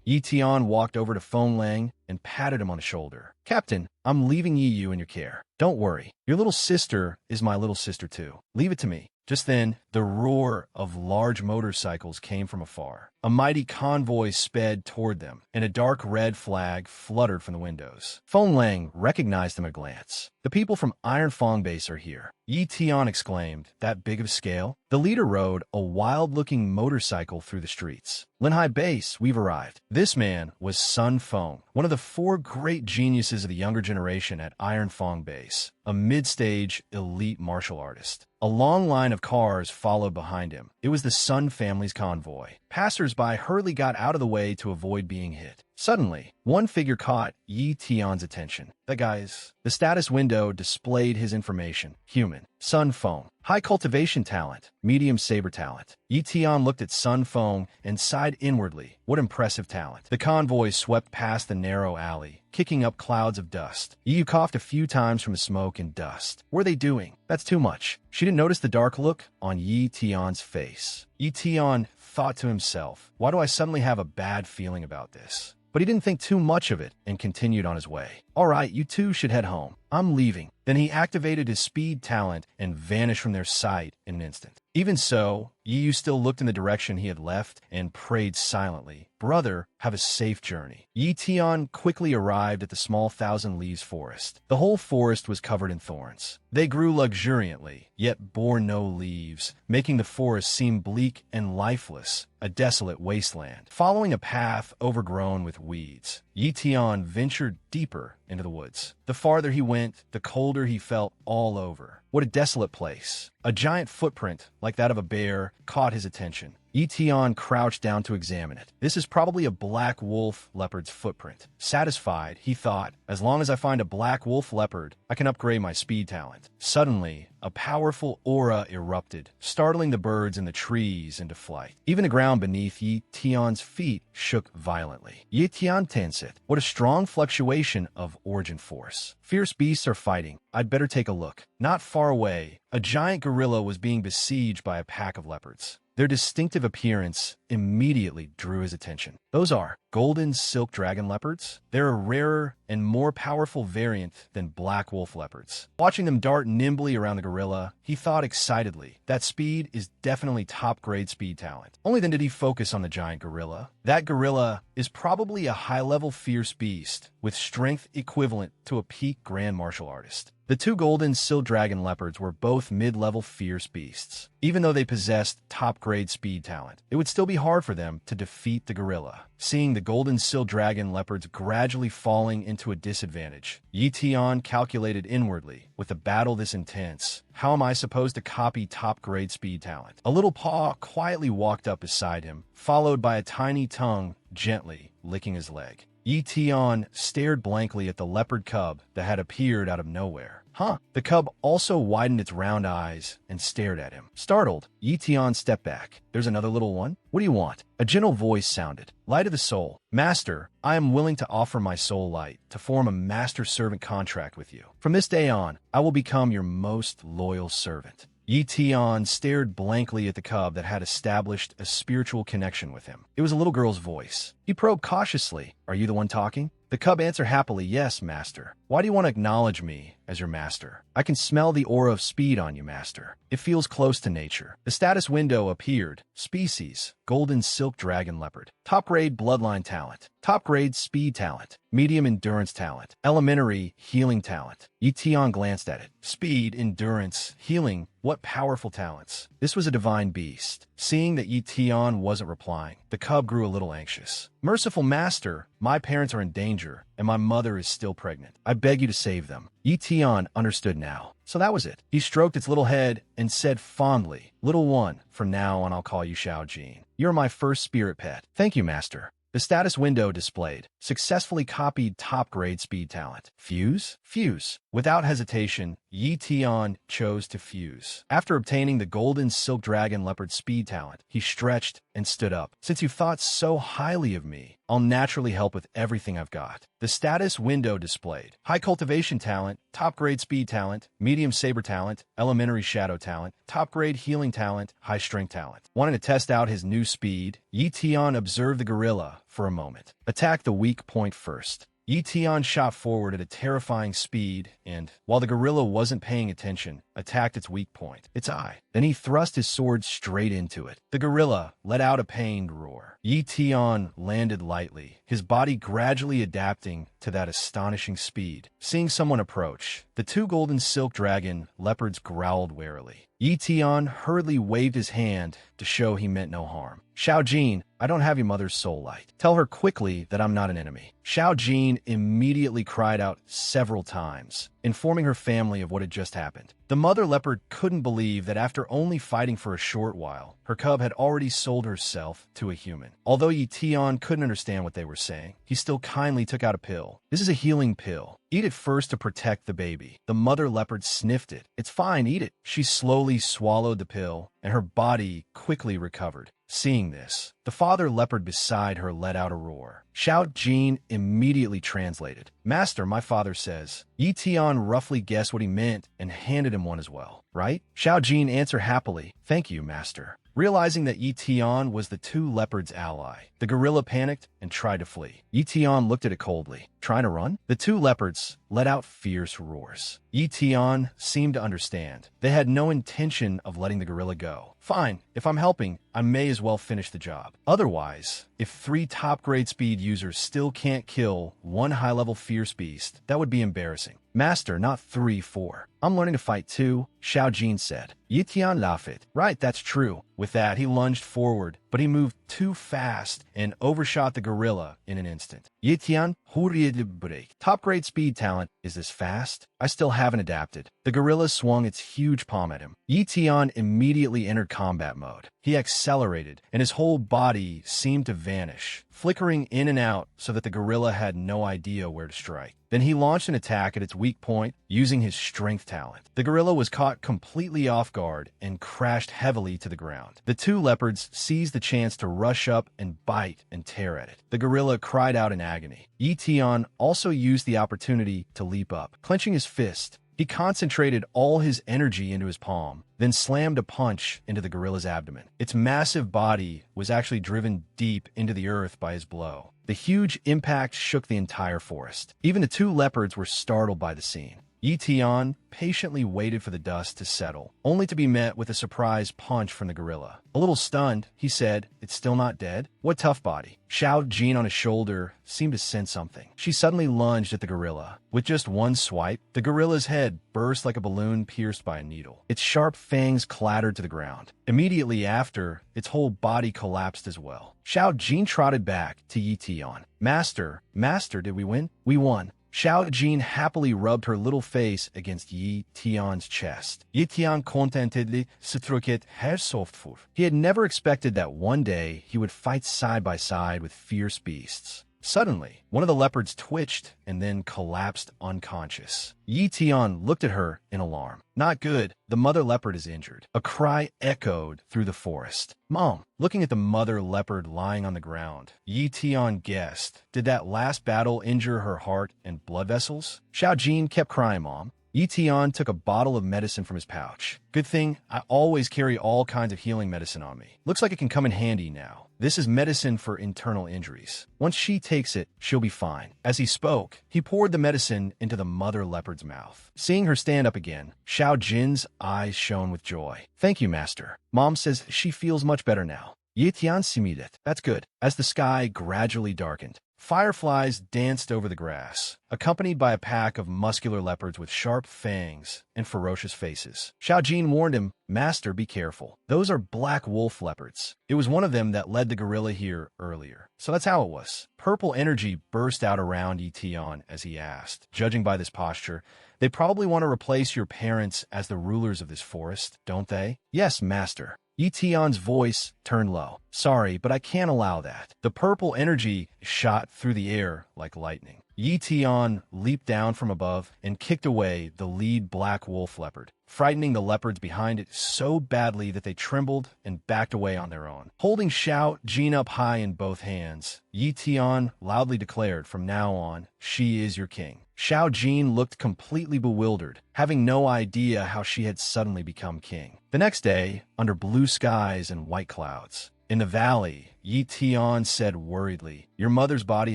Yi Tian walked over to Feng Lang and patted him on the shoulder. Captain, I'm leaving Yi Yu in your care. Don't worry. Your little sister is my little sister too. Leave it to me. Just then, the roar of large motorcycles came from afar. A mighty convoy sped toward them, and a dark red flag fluttered from the windows. Feng Lang recognized them at a glance. The people from Iron Fong Base are here. Yi Tian exclaimed, that big of a scale? The leader rode a wild-looking motorcycle through the streets. Linhai Base, we've arrived. This man was Sun Feng, one of the 4 great geniuses of the younger generation at Iron Fong Base, a mid-stage elite martial artist. A long line of cars followed behind him. It was the Sun family's convoy. Passers-by hurriedly got out of the way to avoid being hit. Suddenly, one figure caught Yi Tian's attention. That guy's. The status window displayed his information. Human. Sun Feng. High cultivation talent. Medium saber talent. Yi Tian looked at Sun Feng and sighed inwardly. What impressive talent. The convoy swept past the narrow alley, kicking up clouds of dust. Yi coughed a few times from the smoke and dust. What are they doing? That's too much. She didn't notice the dark look on Yi Tian's face. Yi Tian thought to himself, why do I suddenly have a bad feeling about this? But he didn't think too much of it and continued on his way. All right, you two should head home. I'm leaving. Then he activated his speed talent and vanished from their sight in an instant. Even so, Yi Yu still looked in the direction he had left and prayed silently. Brother, have a safe journey. Yi Tian quickly arrived at the small Thousand Leaves forest. The whole forest was covered in thorns. They grew luxuriantly, yet bore no leaves, making the forest seem bleak and lifeless, a desolate wasteland. Following a path overgrown with weeds, Yi Tian ventured deeper into the woods. The farther he went, the colder he felt all over. What a desolate place. A giant footprint, like that of a bear, caught his attention. Yi crouched down to examine it. This is probably a black wolf leopard's footprint. Satisfied, he thought, as long as I find a black wolf leopard, I can upgrade my speed talent. Suddenly, a powerful aura erupted, startling the birds in the trees into flight. Even the ground beneath Yi Tian's feet shook violently. Yi Tian Tensit, what a strong fluctuation of origin force. Fierce beasts are fighting. I'd better take a look. Not far away, a giant gorilla was being besieged by a pack of leopards. Their distinctive appearance immediately drew his attention. Those are golden silk dragon leopards. They're a rarer and more powerful variant than black wolf leopards. Watching them dart nimbly around the gorilla, he thought excitedly, that speed is definitely top-grade speed talent. Only then did he focus on the giant gorilla. That gorilla is probably a high-level fierce beast with strength equivalent to a peak grand martial artist. The two golden silk dragon leopards were both mid-level fierce beasts. Even though they possessed top-grade speed talent, it would still be hard for them to defeat the gorilla. Seeing the golden silk dragon leopards gradually falling into a disadvantage, Yi Tian calculated inwardly, with a battle this intense, how am I supposed to copy top-grade speed talent? A little paw quietly walked up beside him, followed by a tiny tongue gently licking his leg. Yi Tian stared blankly at the leopard cub that had appeared out of nowhere. Huh? The cub also widened its round eyes and stared at him. Startled, Yi Tian stepped back. There's another little one? What do you want? A gentle voice sounded. Light of the soul. Master, I am willing to offer my soul light to form a master-servant contract with you. From this day on, I will become your most loyal servant. Yi Tian stared blankly at the cub that had established a spiritual connection with him. It was a little girl's voice. He probed cautiously. Are you the one talking? The cub answered happily, yes, master. Why do you want to acknowledge me as your master? I can smell the aura of speed on you, master. It feels close to nature. The status window appeared. Species, golden silk dragon leopard. Top-grade bloodline talent. Top-grade speed talent. Medium endurance talent. Elementary healing talent. Yi Tian glanced at it. Speed, endurance, healing. What powerful talents. This was a divine beast. Seeing that Yi Tian wasn't replying, the cub grew a little anxious. Merciful master, my parents are in danger, and my mother is still pregnant. I beg you to save them. Yi Tian understood now. So that was it. He stroked its little head and said fondly, Little one, from now on I'll call you Xiao Jin. You're my first spirit pet. Thank you, master. The status window displayed. Successfully copied top-grade speed talent. Fuse? Fuse. Without hesitation, Yi Tian chose to fuse. After obtaining the golden silk dragon leopard speed talent, he stretched and stood up. Since you thought so highly of me, I'll naturally help with everything I've got. The status window displayed. High cultivation talent, top-grade speed talent, medium saber talent, elementary shadow talent, top-grade healing talent, high strength talent. Wanting to test out his new speed, Yi Tian observed the gorilla for a moment. Attack the weak point first. Yi Tian shot forward at a terrifying speed and, while the gorilla wasn't paying attention, attacked its weak point, its eye. Then he thrust his sword straight into it. The gorilla let out a pained roar. Yi Tian landed lightly, his body gradually adapting to that astonishing speed. Seeing someone approach, the two golden silk dragon leopards growled warily. Yi Tian hurriedly waved his hand to show he meant no harm. Xiao Jin, I don't have your mother's soul light. Tell her quickly that I'm not an enemy. Xiao Jin immediately cried out several times, informing her family of what had just happened. The mother leopard couldn't believe that after only fighting for a short while, her cub had already sold herself to a human. Although Yi Tian couldn't understand what they were saying, he still kindly took out a pill. This is a healing pill. Eat it first to protect the baby. The mother leopard sniffed it. It's fine, eat it. She slowly swallowed the pill, and her body quickly recovered. Seeing this, the father leopard beside her let out a roar. Xiao Jin immediately translated. Master, my father says. Yi Tian roughly guessed what he meant and handed him one as well. Right? Xiao Jin answered happily. Thank you, master. Realizing that Yi Tian was the two leopards' ally, the gorilla panicked and tried to flee. Yi Tian looked at it coldly. Trying to run? The two leopards let out fierce roars. Yi Tian seemed to understand. They had no intention of letting the gorilla go. Fine, if I'm helping, I may as well finish the job. Otherwise, If 3 top-grade speed users still can't kill 1 high-level fierce beast, that would be embarrassing. Master, not 3, 4. I'm learning to fight too, Xiao Jin said. Yi Tian laughed. Right, that's true. With that, he lunged forward, but he moved too fast and overshot the gorilla in an instant. Yi Tian, break. Top-grade speed talent. Is this fast? I still haven't adapted. The gorilla swung its huge palm at him. Yi Tian immediately entered combat mode. He accelerated, and his whole body seemed to vanish, flickering in and out so that the gorilla had no idea where to strike. Then he launched an attack at its weak point, using his strength talent. The gorilla was caught completely off guard and crashed heavily to the ground. The 2 leopards seized the chance to rush up and bite and tear at it. The gorilla cried out in agony. Yi Tian also used the opportunity to leap up. Clenching his fist, he concentrated all his energy into his palm, then slammed a punch into the gorilla's abdomen. Its massive body was actually driven deep into the earth by his blow. The huge impact shook the entire forest. Even the 2 leopards were startled by the scene. Yi Tian patiently waited for the dust to settle, only to be met with a surprise punch from the gorilla. A little stunned, he said, "It's still not dead? What tough body." Xiao Jin on his shoulder seemed to sense something. She suddenly lunged at the gorilla. With just one swipe, the gorilla's head burst like a balloon pierced by a needle. Its sharp fangs clattered to the ground. Immediately after, its whole body collapsed as well. Xiao Jin trotted back to Yi Tian. Master, did we win? We won. Xiao Jin happily rubbed her little face against Yi Tian's chest. Yi Tian contentedly stroked her soft fur. He had never expected that one day he would fight side by side with fierce beasts. Suddenly, one of the leopards twitched and then collapsed unconscious. Yi Tian looked at her in alarm. Not good. The mother leopard is injured. A cry echoed through the forest. Mom, looking at the mother leopard lying on the ground, Yi Tian guessed. Did that last battle injure her heart and blood vessels? Xiao Jin kept crying, Mom. Yi Tian took a bottle of medicine from his pouch. Good thing, I always carry all kinds of healing medicine on me. Looks like it can come in handy now. This is medicine for internal injuries. Once she takes it, she'll be fine. As he spoke, he poured the medicine into the mother leopard's mouth. Seeing her stand up again, Xiao Jin's eyes shone with joy. Thank you, Master. Mom says she feels much better now. Yi Tian similed. That's good. As the sky gradually darkened, fireflies danced over the grass, accompanied by a pack of muscular leopards with sharp fangs and ferocious faces. Xiao Jin warned him, Master, be careful. Those are black wolf leopards. It was one of them that led the gorilla here earlier. So that's how it was. Purple energy burst out around Yi Tian as he asked. Judging by this posture, they probably want to replace your parents as the rulers of this forest, don't they? Yes, Master. Yi Tian's voice turned low. Sorry, but I can't allow that. The purple energy shot through the air like lightning. Yi Tian leaped down from above and kicked away the lead black wolf leopard, frightening the leopards behind it so badly that they trembled and backed away on their own. Holding Xiao Jin up high in both hands, Yi Tian loudly declared, from now on, she is your king. Xiao Jin looked completely bewildered, having no idea how she had suddenly become king. The next day, under blue skies and white clouds, in the valley, Yi Tian said worriedly, your mother's body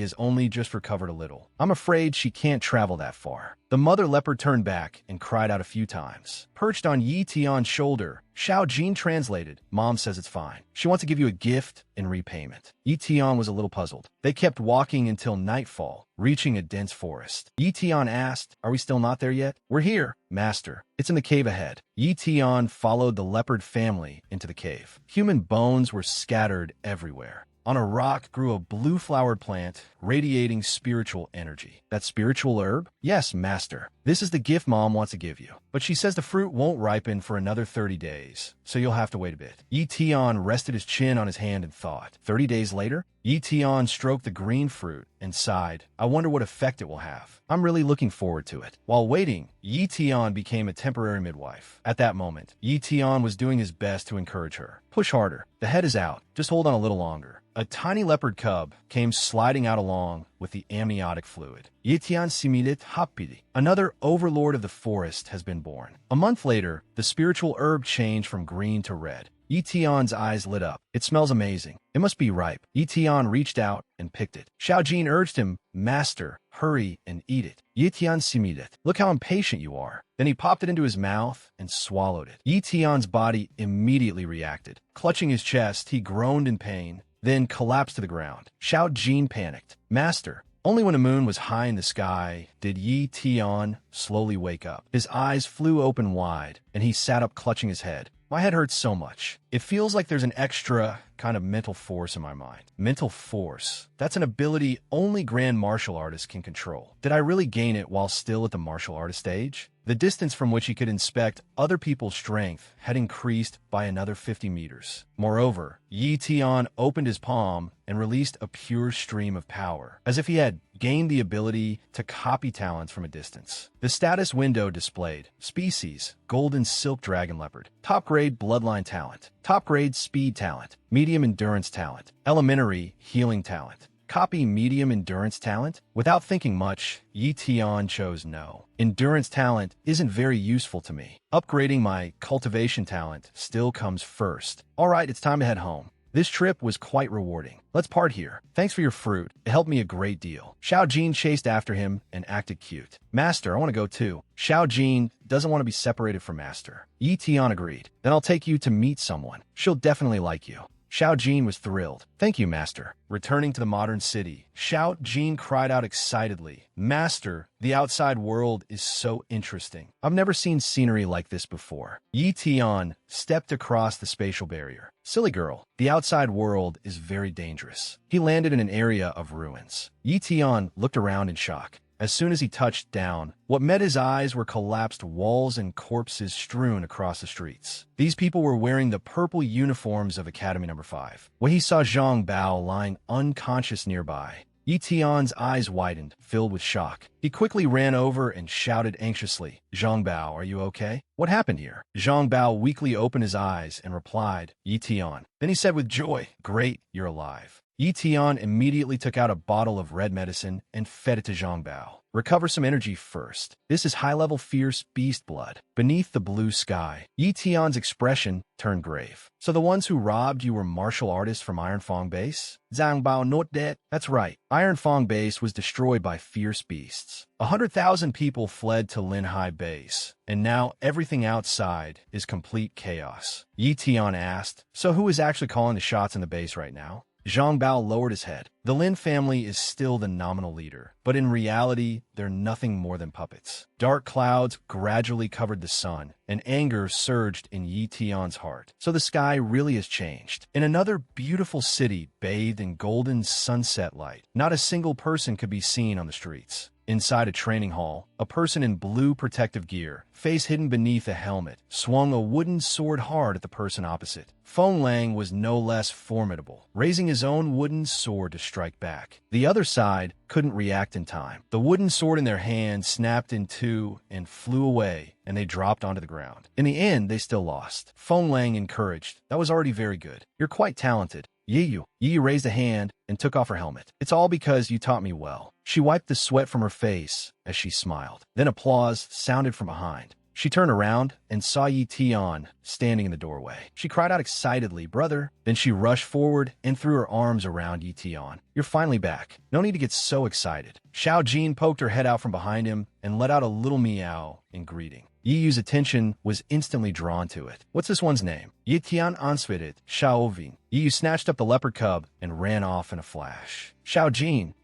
has only just recovered a little. I'm afraid she can't travel that far. The mother leopard turned back and cried out a few times. Perched on Yi Tian's shoulder, Xiao Jin translated, Mom says it's fine. She wants to give you a gift in repayment. Yi Tian was a little puzzled. They kept walking until nightfall, reaching a dense forest. Yi Tian asked, are we still not there yet? We're here, Master. It's in the cave ahead. Yi Tian followed the leopard family into the cave. Human bones were scattered everywhere. On a rock grew a blue-flowered plant, radiating spiritual energy. That spiritual herb? Yes, Master. This is the gift Mom wants to give you. But she says the fruit won't ripen for another 30 days, so you'll have to wait a bit. Yi Tian rested his chin on his hand and thought. 30 days later, Yi Tian stroked the green fruit and sighed. I wonder what effect it will have. I'm really looking forward to it. While waiting, Yi Tian became a temporary midwife. At that moment, Yi Tian was doing his best to encourage her. Push harder. The head is out. Just hold on a little longer. A tiny leopard cub came sliding out along with the amniotic fluid. Yi Tian similit happily. Another overlord of the forest has been born. A month later, the spiritual herb changed from green to red. Yi Tian's eyes lit up. It smells amazing. It must be ripe. Yi Tian reached out and picked it. Xiao Jin urged him, Master, hurry and eat it. Yi Tian similit. Look how impatient you are. Then he popped it into his mouth and swallowed it. Yi Tian's body immediately reacted. Clutching his chest, he groaned in pain then collapsed to the ground. Xiao Jin panicked. Master, only when the moon was high in the sky did Yi Tian slowly wake up. His eyes flew open wide, and he sat up clutching his head. My head hurts so much. It feels like there's an extra kind of mental force in my mind. Mental force. That's an ability only grand martial artists can control. Did I really gain it while still at the martial artist stage? The distance from which he could inspect other people's strength had increased by another 50 meters. Moreover, Yi Tian opened his palm and released a pure stream of power, as if he had gained the ability to copy talents from a distance. The status window displayed: species, golden silk dragon leopard, top-grade bloodline talent, top-grade speed talent, medium endurance talent, elementary healing talent. Copy medium endurance talent? Without thinking much, Yi Tian chose no. Endurance talent isn't very useful to me. Upgrading my cultivation talent still comes first. Alright, it's time to head home. This trip was quite rewarding. Let's part here. Thanks for your fruit. It helped me a great deal. Xiao Jin chased after him and acted cute. Master, I want to go too. Xiao Jin doesn't want to be separated from Master. Yi Tian agreed. Then I'll take you to meet someone. She'll definitely like you. Xiao Jin was thrilled. Thank you, Master. Returning to the modern city, Xiao Jin cried out excitedly. Master, the outside world is so interesting. I've never seen scenery like this before. Yi Tian stepped across the spatial barrier. Silly girl, the outside world is very dangerous. He landed in an area of ruins. Yi Tian looked around in shock. As soon as he touched down, what met his eyes were collapsed walls and corpses strewn across the streets. These people were wearing the purple uniforms of Academy No. 5. When he saw Zhang Bao lying unconscious nearby, Yi Tian's eyes widened, filled with shock. He quickly ran over and shouted anxiously, Zhang Bao, are you okay? What happened here? Zhang Bao weakly opened his eyes and replied, Yi Tian. Then he said with joy, Great, you're alive. Yi Tian immediately took out a bottle of red medicine and fed it to Zhang Bao. Recover some energy first. This is high-level fierce beast blood. Beneath the blue sky, Yi Tian's expression turned grave. So the ones who robbed you were martial artists from Iron Fong Base? Zhang Bao not dead? That's right. Iron Fong Base was destroyed by fierce beasts. 100,000 people fled to Linhai Base, and now everything outside is complete chaos. Yi Tian asked, so who is actually calling the shots in the base right now? Zhang Bao lowered his head. The Lin family is still the nominal leader, but in reality, they're nothing more than puppets. Dark clouds gradually covered the sun, and anger surged in Yi Tian's heart. So the sky really has changed. In another beautiful city bathed in golden sunset light, not a single person could be seen on the streets. Inside a training hall, a person in blue protective gear, face hidden beneath a helmet, swung a wooden sword hard at the person opposite. Feng Lang was no less formidable, raising his own wooden sword to strike back. The other side couldn't react in time. The wooden sword in their hand snapped in two and flew away, and they dropped onto the ground. In the end, they still lost. Feng Lang encouraged, that was already very good. You're quite talented. Yi raised a hand and took off her helmet. It's all because you taught me well. She wiped the sweat from her face as she smiled. Then applause sounded from behind. She turned around and saw Yi Tian standing in the doorway. She cried out excitedly, brother. Then she rushed forward and threw her arms around Yi Tian. You're finally back. No need to get so excited. Xiao Jin poked her head out from behind him and let out a little meow in greeting. Yi Yu's attention was instantly drawn to it. What's this one's name? Yi Tian answered it, Xiao Ving. Yi Yu snatched up the leopard cub and ran off in a flash. Xiao Jin.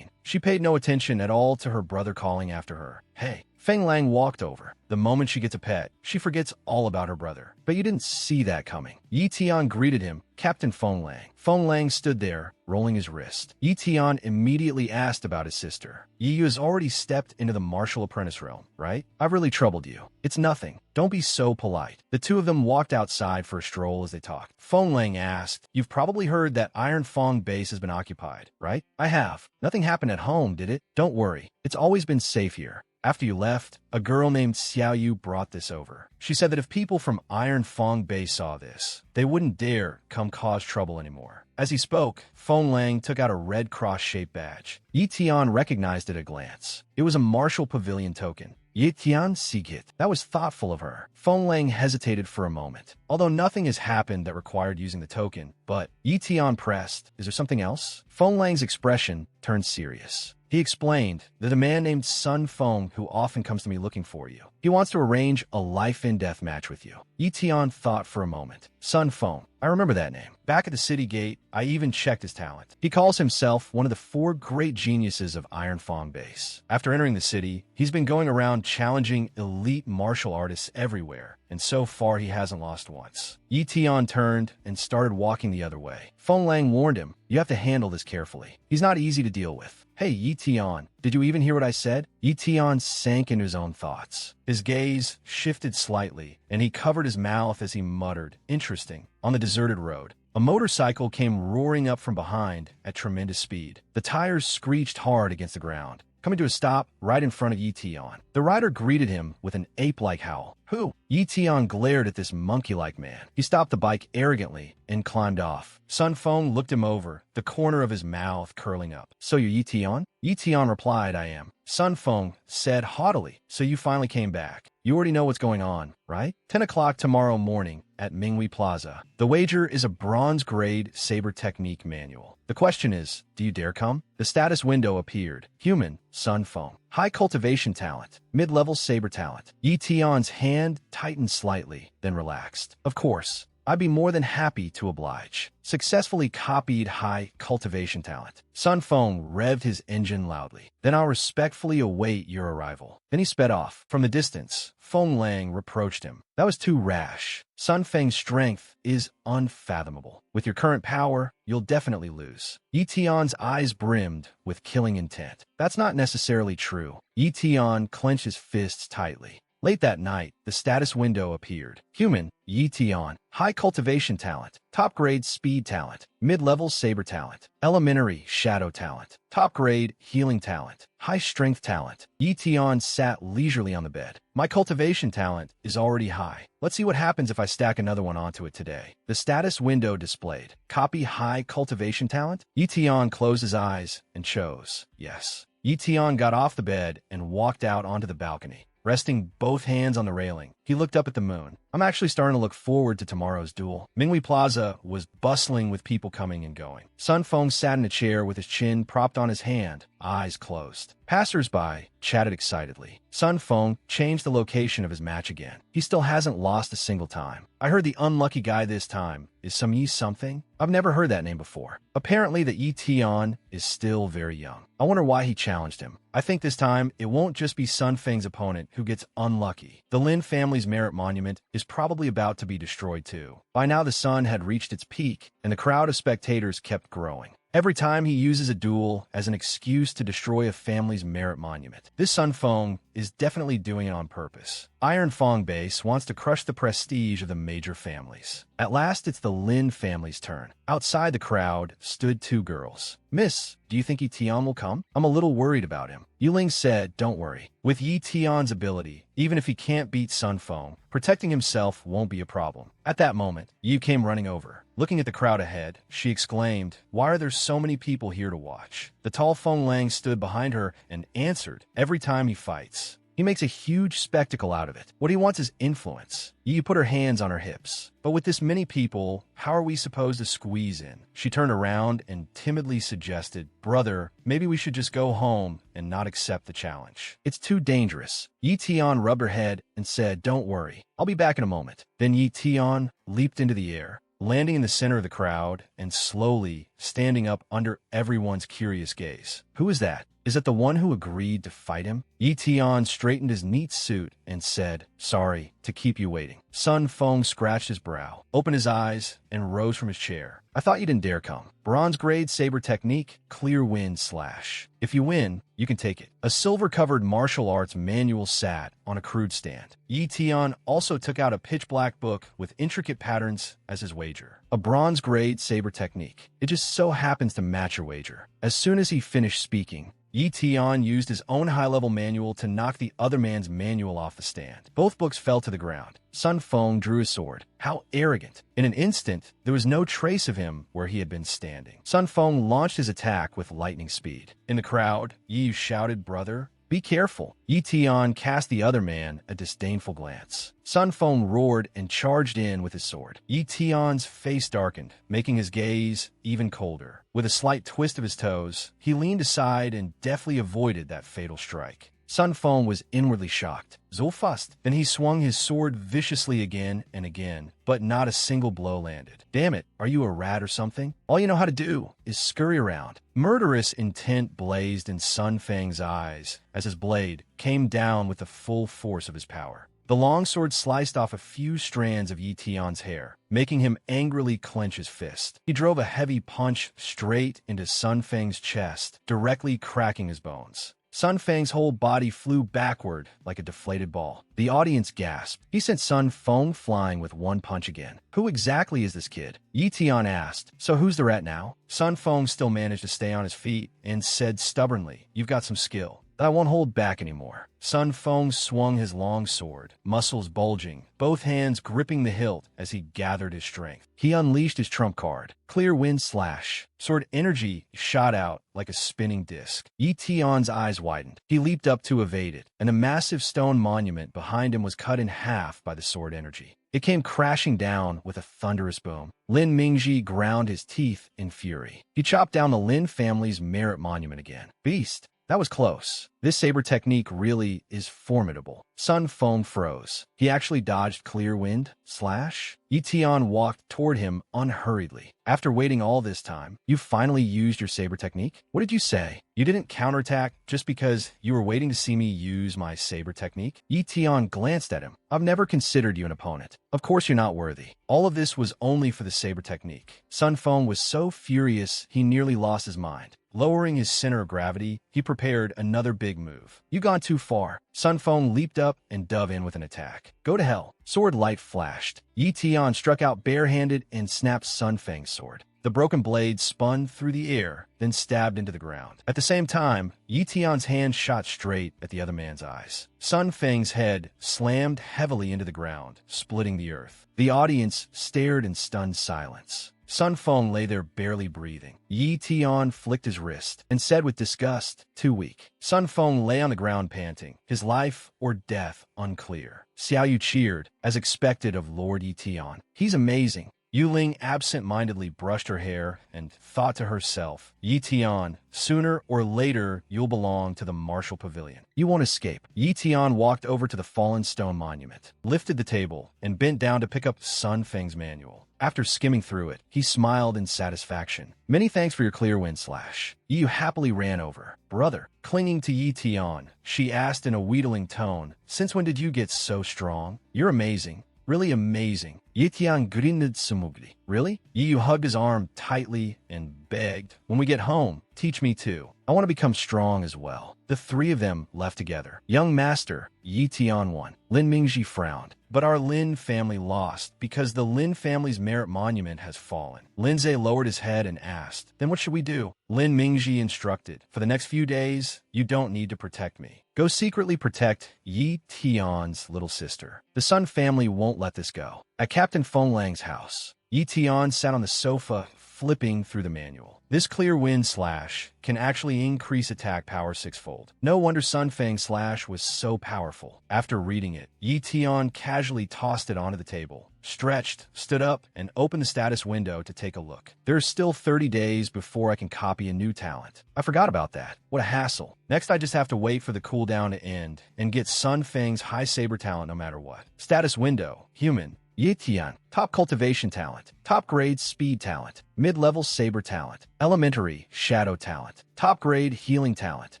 She paid no attention at all to her brother calling after her. Hey. Feng Lang walked over. The moment she gets a pet, she forgets all about her brother. But you didn't see that coming. Yi Tian greeted him, Captain Feng Lang. Feng Lang stood there, rolling his wrist. Yi Tian immediately asked about his sister. Yi Yu has already stepped into the martial apprentice realm, right? I've really troubled you. It's nothing. Don't be so polite. The two of them walked outside for a stroll as they talked. Feng Lang asked, You've probably heard that Iron Fong Base has been occupied, right? I have. Nothing happened at home, did it? Don't worry. It's always been safe here. After you left, a girl named Xiao Yu brought this over. She said that if people from Iron Fong Base saw this, they wouldn't dare come cause trouble anymore. As he spoke, Feng Lang took out a red cross-shaped badge. Yi Tian recognized it at a glance. It was a martial pavilion token. Yi Tian Sigit. That was thoughtful of her. Feng Lang hesitated for a moment. Although nothing has happened that required using the token, but Yi Tian pressed, Is there something else? Feng Lang's expression turned serious. He explained that a man named Sun Feng who often comes to me looking for you. He wants to arrange a life-and-death match with you. Yi Tian thought for a moment. Sun Feng. I remember that name. Back at the city gate, I even checked his talent. He calls himself one of the 4 great geniuses of Iron Fong Base. After entering the city, he's been going around challenging elite martial artists everywhere, and so far he hasn't lost once. Yi Tian turned and started walking the other way. Feng Lang warned him, "You have to handle this carefully. He's not easy to deal with." "Hey, Yi Tian, did you even hear what I said?" Yi Tian sank into his own thoughts. His gaze shifted slightly, and he covered his mouth as he muttered, "Interesting." On the deserted road, a motorcycle came roaring up from behind at tremendous speed. The tires screeched hard against the ground, coming to a stop right in front of Yi Tian. The rider greeted him with an ape-like howl. "Who?" Yi Tian glared at this monkey-like man. He stopped the bike arrogantly and climbed off. Sun Feng looked him over, the corner of his mouth curling up. "So you're Yi Tian?" Yi Tian replied, "I am." Sun Feng said haughtily, "So you finally came back. You already know what's going on, right? 10 o'clock tomorrow morning at Manhwa Plaza. The wager is a bronze-grade saber technique manual. The question is, do you dare come?" The status window appeared. Human, Sun Feng. High cultivation talent, mid-level saber talent. Yi Tian's hand tightened slightly, then relaxed. "Of course. I'd be more than happy to oblige." Successfully copied high cultivation talent. Sun Feng revved his engine loudly. "Then I'll respectfully await your arrival." Then he sped off. From the distance, Feng Lang reproached him. "That was too rash. Sun Feng's strength is unfathomable. With your current power, you'll definitely lose." Yi Tian's eyes brimmed with killing intent. "That's not necessarily true." Yi Tian clenched his fists tightly. Late that night, the status window appeared. Human, Yi Tian. High cultivation talent. Top-grade speed talent. Mid-level saber talent. Elementary shadow talent. Top-grade healing talent. High strength talent. Yi Tian sat leisurely on the bed. "My cultivation talent is already high. Let's see what happens if I stack another one onto it today." The status window displayed. Copy high cultivation talent? Yi Tian closed his eyes and chose yes. Yi Tian got off the bed and walked out onto the balcony. Resting both hands on the railing, he looked up at the moon. "I'm actually starting to look forward to tomorrow's duel." Manhwa Plaza was bustling with people coming and going. Sun Feng sat in a chair with his chin propped on his hand, eyes closed. Passers-by chatted excitedly. Sun Feng changed the location of his match again. He still hasn't lost a single time. "I heard the unlucky guy this time is some Yi something? I've never heard that name before." Apparently the Yi Tian is still very young. I wonder why he challenged him. I think this time it won't just be Sun Feng's opponent who gets unlucky. The Lin family's merit monument is probably about to be destroyed too. By now the sun had reached its peak, and the crowd of spectators kept growing. Every time he uses a duel as an excuse to destroy a family's merit monument. This Sun Feng is definitely doing it on purpose. Iron Fong Base wants to crush the prestige of the major families. At last, it's the Lin family's turn. Outside the crowd stood 2 girls. "Miss, do you think Yi Tian will come? I'm a little worried about him." Yuling said, "Don't worry. With Yi Tian's ability, even if he can't beat Sun Feng, protecting himself won't be a problem." At that moment, Yu came running over. Looking at the crowd ahead, she exclaimed, "Why are there so many people here to watch?" The tall Feng Lang stood behind her and answered, "Every time he fights, he makes a huge spectacle out of it. What he wants is influence." Yi put her hands on her hips. "But with this many people, how are we supposed to squeeze in?" She turned around and timidly suggested, "Brother, maybe we should just go home and not accept the challenge. It's too dangerous." Yi Tian rubbed her head and said, "Don't worry. I'll be back in a moment." Then Yi Tian leaped into the air, landing in the center of the crowd and slowly standing up under everyone's curious gaze. "Who is that? Is it the one who agreed to fight him?" Yi Tian straightened his neat suit and said, "Sorry to keep you waiting." Sun Feng scratched his brow, opened his eyes, and rose from his chair. "I thought you didn't dare come. Bronze-grade saber technique, clear wind slash. If you win, you can take it." A silver-covered martial arts manual sat on a crude stand. Yi Tian also took out a pitch-black book with intricate patterns as his wager. A bronze-grade saber technique. It just so happens to match your wager. As soon as he finished speaking, Yi Tian used his own high-level manual to knock the other man's manual off the stand. Both books fell to the ground. Sun Feng drew his sword. How arrogant. In an instant, there was no trace of him where he had been standing. Sun Feng launched his attack with lightning speed. In the crowd, Yi shouted, "Brother, be careful." Yi Tian cast the other man a disdainful glance. Sun Feng roared and charged in with his sword. Yi Tian's face darkened, making his gaze even colder. With a slight twist of his toes, he leaned aside and deftly avoided that fatal strike. Sun Feng was inwardly shocked. So fast. Then he swung his sword viciously again and again, but not a single blow landed. Damn it, are you a rat or something? All you know how to do is scurry around. Murderous intent blazed in Sun Feng's eyes as his blade came down with the full force of his power. The longsword sliced off a few strands of Yi Tian's hair, making him angrily clench his fist. He drove a heavy punch straight into Sun Feng's chest, directly cracking his bones. Sun Feng's whole body flew backward like a deflated ball. The audience gasped. He sent Sun Feng flying with one punch again. Who exactly is this kid? Yi Tian asked. So who's the rat now? Sun Feng still managed to stay on his feet and said stubbornly, "You've got some skill. I won't hold back anymore." Sun Feng swung his long sword, muscles bulging, both hands gripping the hilt as he gathered his strength. He unleashed his trump card, Clear Wind Slash. Sword energy shot out like a spinning disc. Yi Tian's eyes widened. He leaped up to evade it, and a massive stone monument behind him was cut in half by the sword energy. It came crashing down with a thunderous boom. Lin Mingji ground his teeth in fury. He chopped down the Lin family's merit monument again. Beast! That was close. This saber technique really is formidable. Sun Feng froze. He actually dodged Clear Wind Slash. Yi Tian walked toward him unhurriedly. After waiting all this time, you finally used your saber technique? What did you say? You didn't counterattack just because you were waiting to see me use my saber technique? Yi Tian glanced at him. I've never considered you an opponent. Of course you're not worthy. All of this was only for the saber technique. Sun Feng was so furious he nearly lost his mind. Lowering his center of gravity, he prepared another big move. You gone too far. Sun Feng leaped up and dove in with an attack. Go to hell. Sword light flashed. Yi Tian struck out barehanded and snapped Sun Feng's sword. The broken blade spun through the air, then stabbed into the ground. At the same time, Yi Tian's hand shot straight at the other man's eyes. Sun Feng's head slammed heavily into the ground, splitting the earth. The audience stared in stunned silence. Sun Feng lay there barely breathing. Yi Tian flicked his wrist and said with disgust, "Too weak." Sun Feng lay on the ground panting, his life or death unclear. Xiao Yu cheered, as expected of Lord Yi Tian. He's amazing. Yu Ling absent-mindedly brushed her hair and thought to herself, Yi Tian, sooner or later you'll belong to the martial pavilion. You won't escape. Yi Tian walked over to the fallen stone monument, lifted the table, and bent down to pick up Sun Feng's manual. After skimming through it, he smiled in satisfaction. Many thanks for your Clear Wind Slash. Yu happily ran over. Brother, clinging to Yi Tian, she asked in a wheedling tone, since when did you get so strong? You're amazing. Really amazing. Yi Tian grinned smugly. Really? Yu hugged his arm tightly and begged, when we get home, teach me too. I want to become strong as well. The three of them left together. Young master, Yi Tian won. Lin Mingji frowned. But our Lin family lost because the Lin family's merit monument has fallen. Linze lowered his head and asked, then what should we do? Lin Mingji instructed, for the next few days, you don't need to protect me. Go secretly protect Yi Tian's little sister. The Sun family won't let this go. At Captain Feng Lang's house, Yi Tian sat on the sofa, flipping through the manual. This Clear Wind Slash can actually increase attack power sixfold. No wonder Sun Feng's slash was so powerful. After reading it, Yi Tian casually tossed it onto the table, stretched, stood up, and opened the status window to take a look. There's still 30 days before I can copy a new talent. I forgot about that. What a hassle. Next, I just have to wait for the cooldown to end and get Sun Feng's high saber talent no matter what. Status window, human. Yi Tian, top cultivation talent, top grade speed talent, mid-level saber talent, elementary shadow talent, top grade healing talent,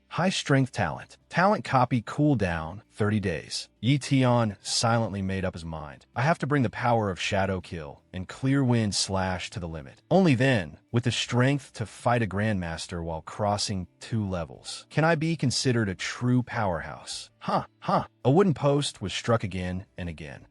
high strength talent, talent copy cooldown 30 days. Yi Tian silently made up his mind. I have to bring the power of Shadow Kill and Clear Wind Slash to the limit. Only then, with the strength to fight a Grandmaster while crossing 2 levels, can I be considered a true powerhouse. A wooden post was struck again and again.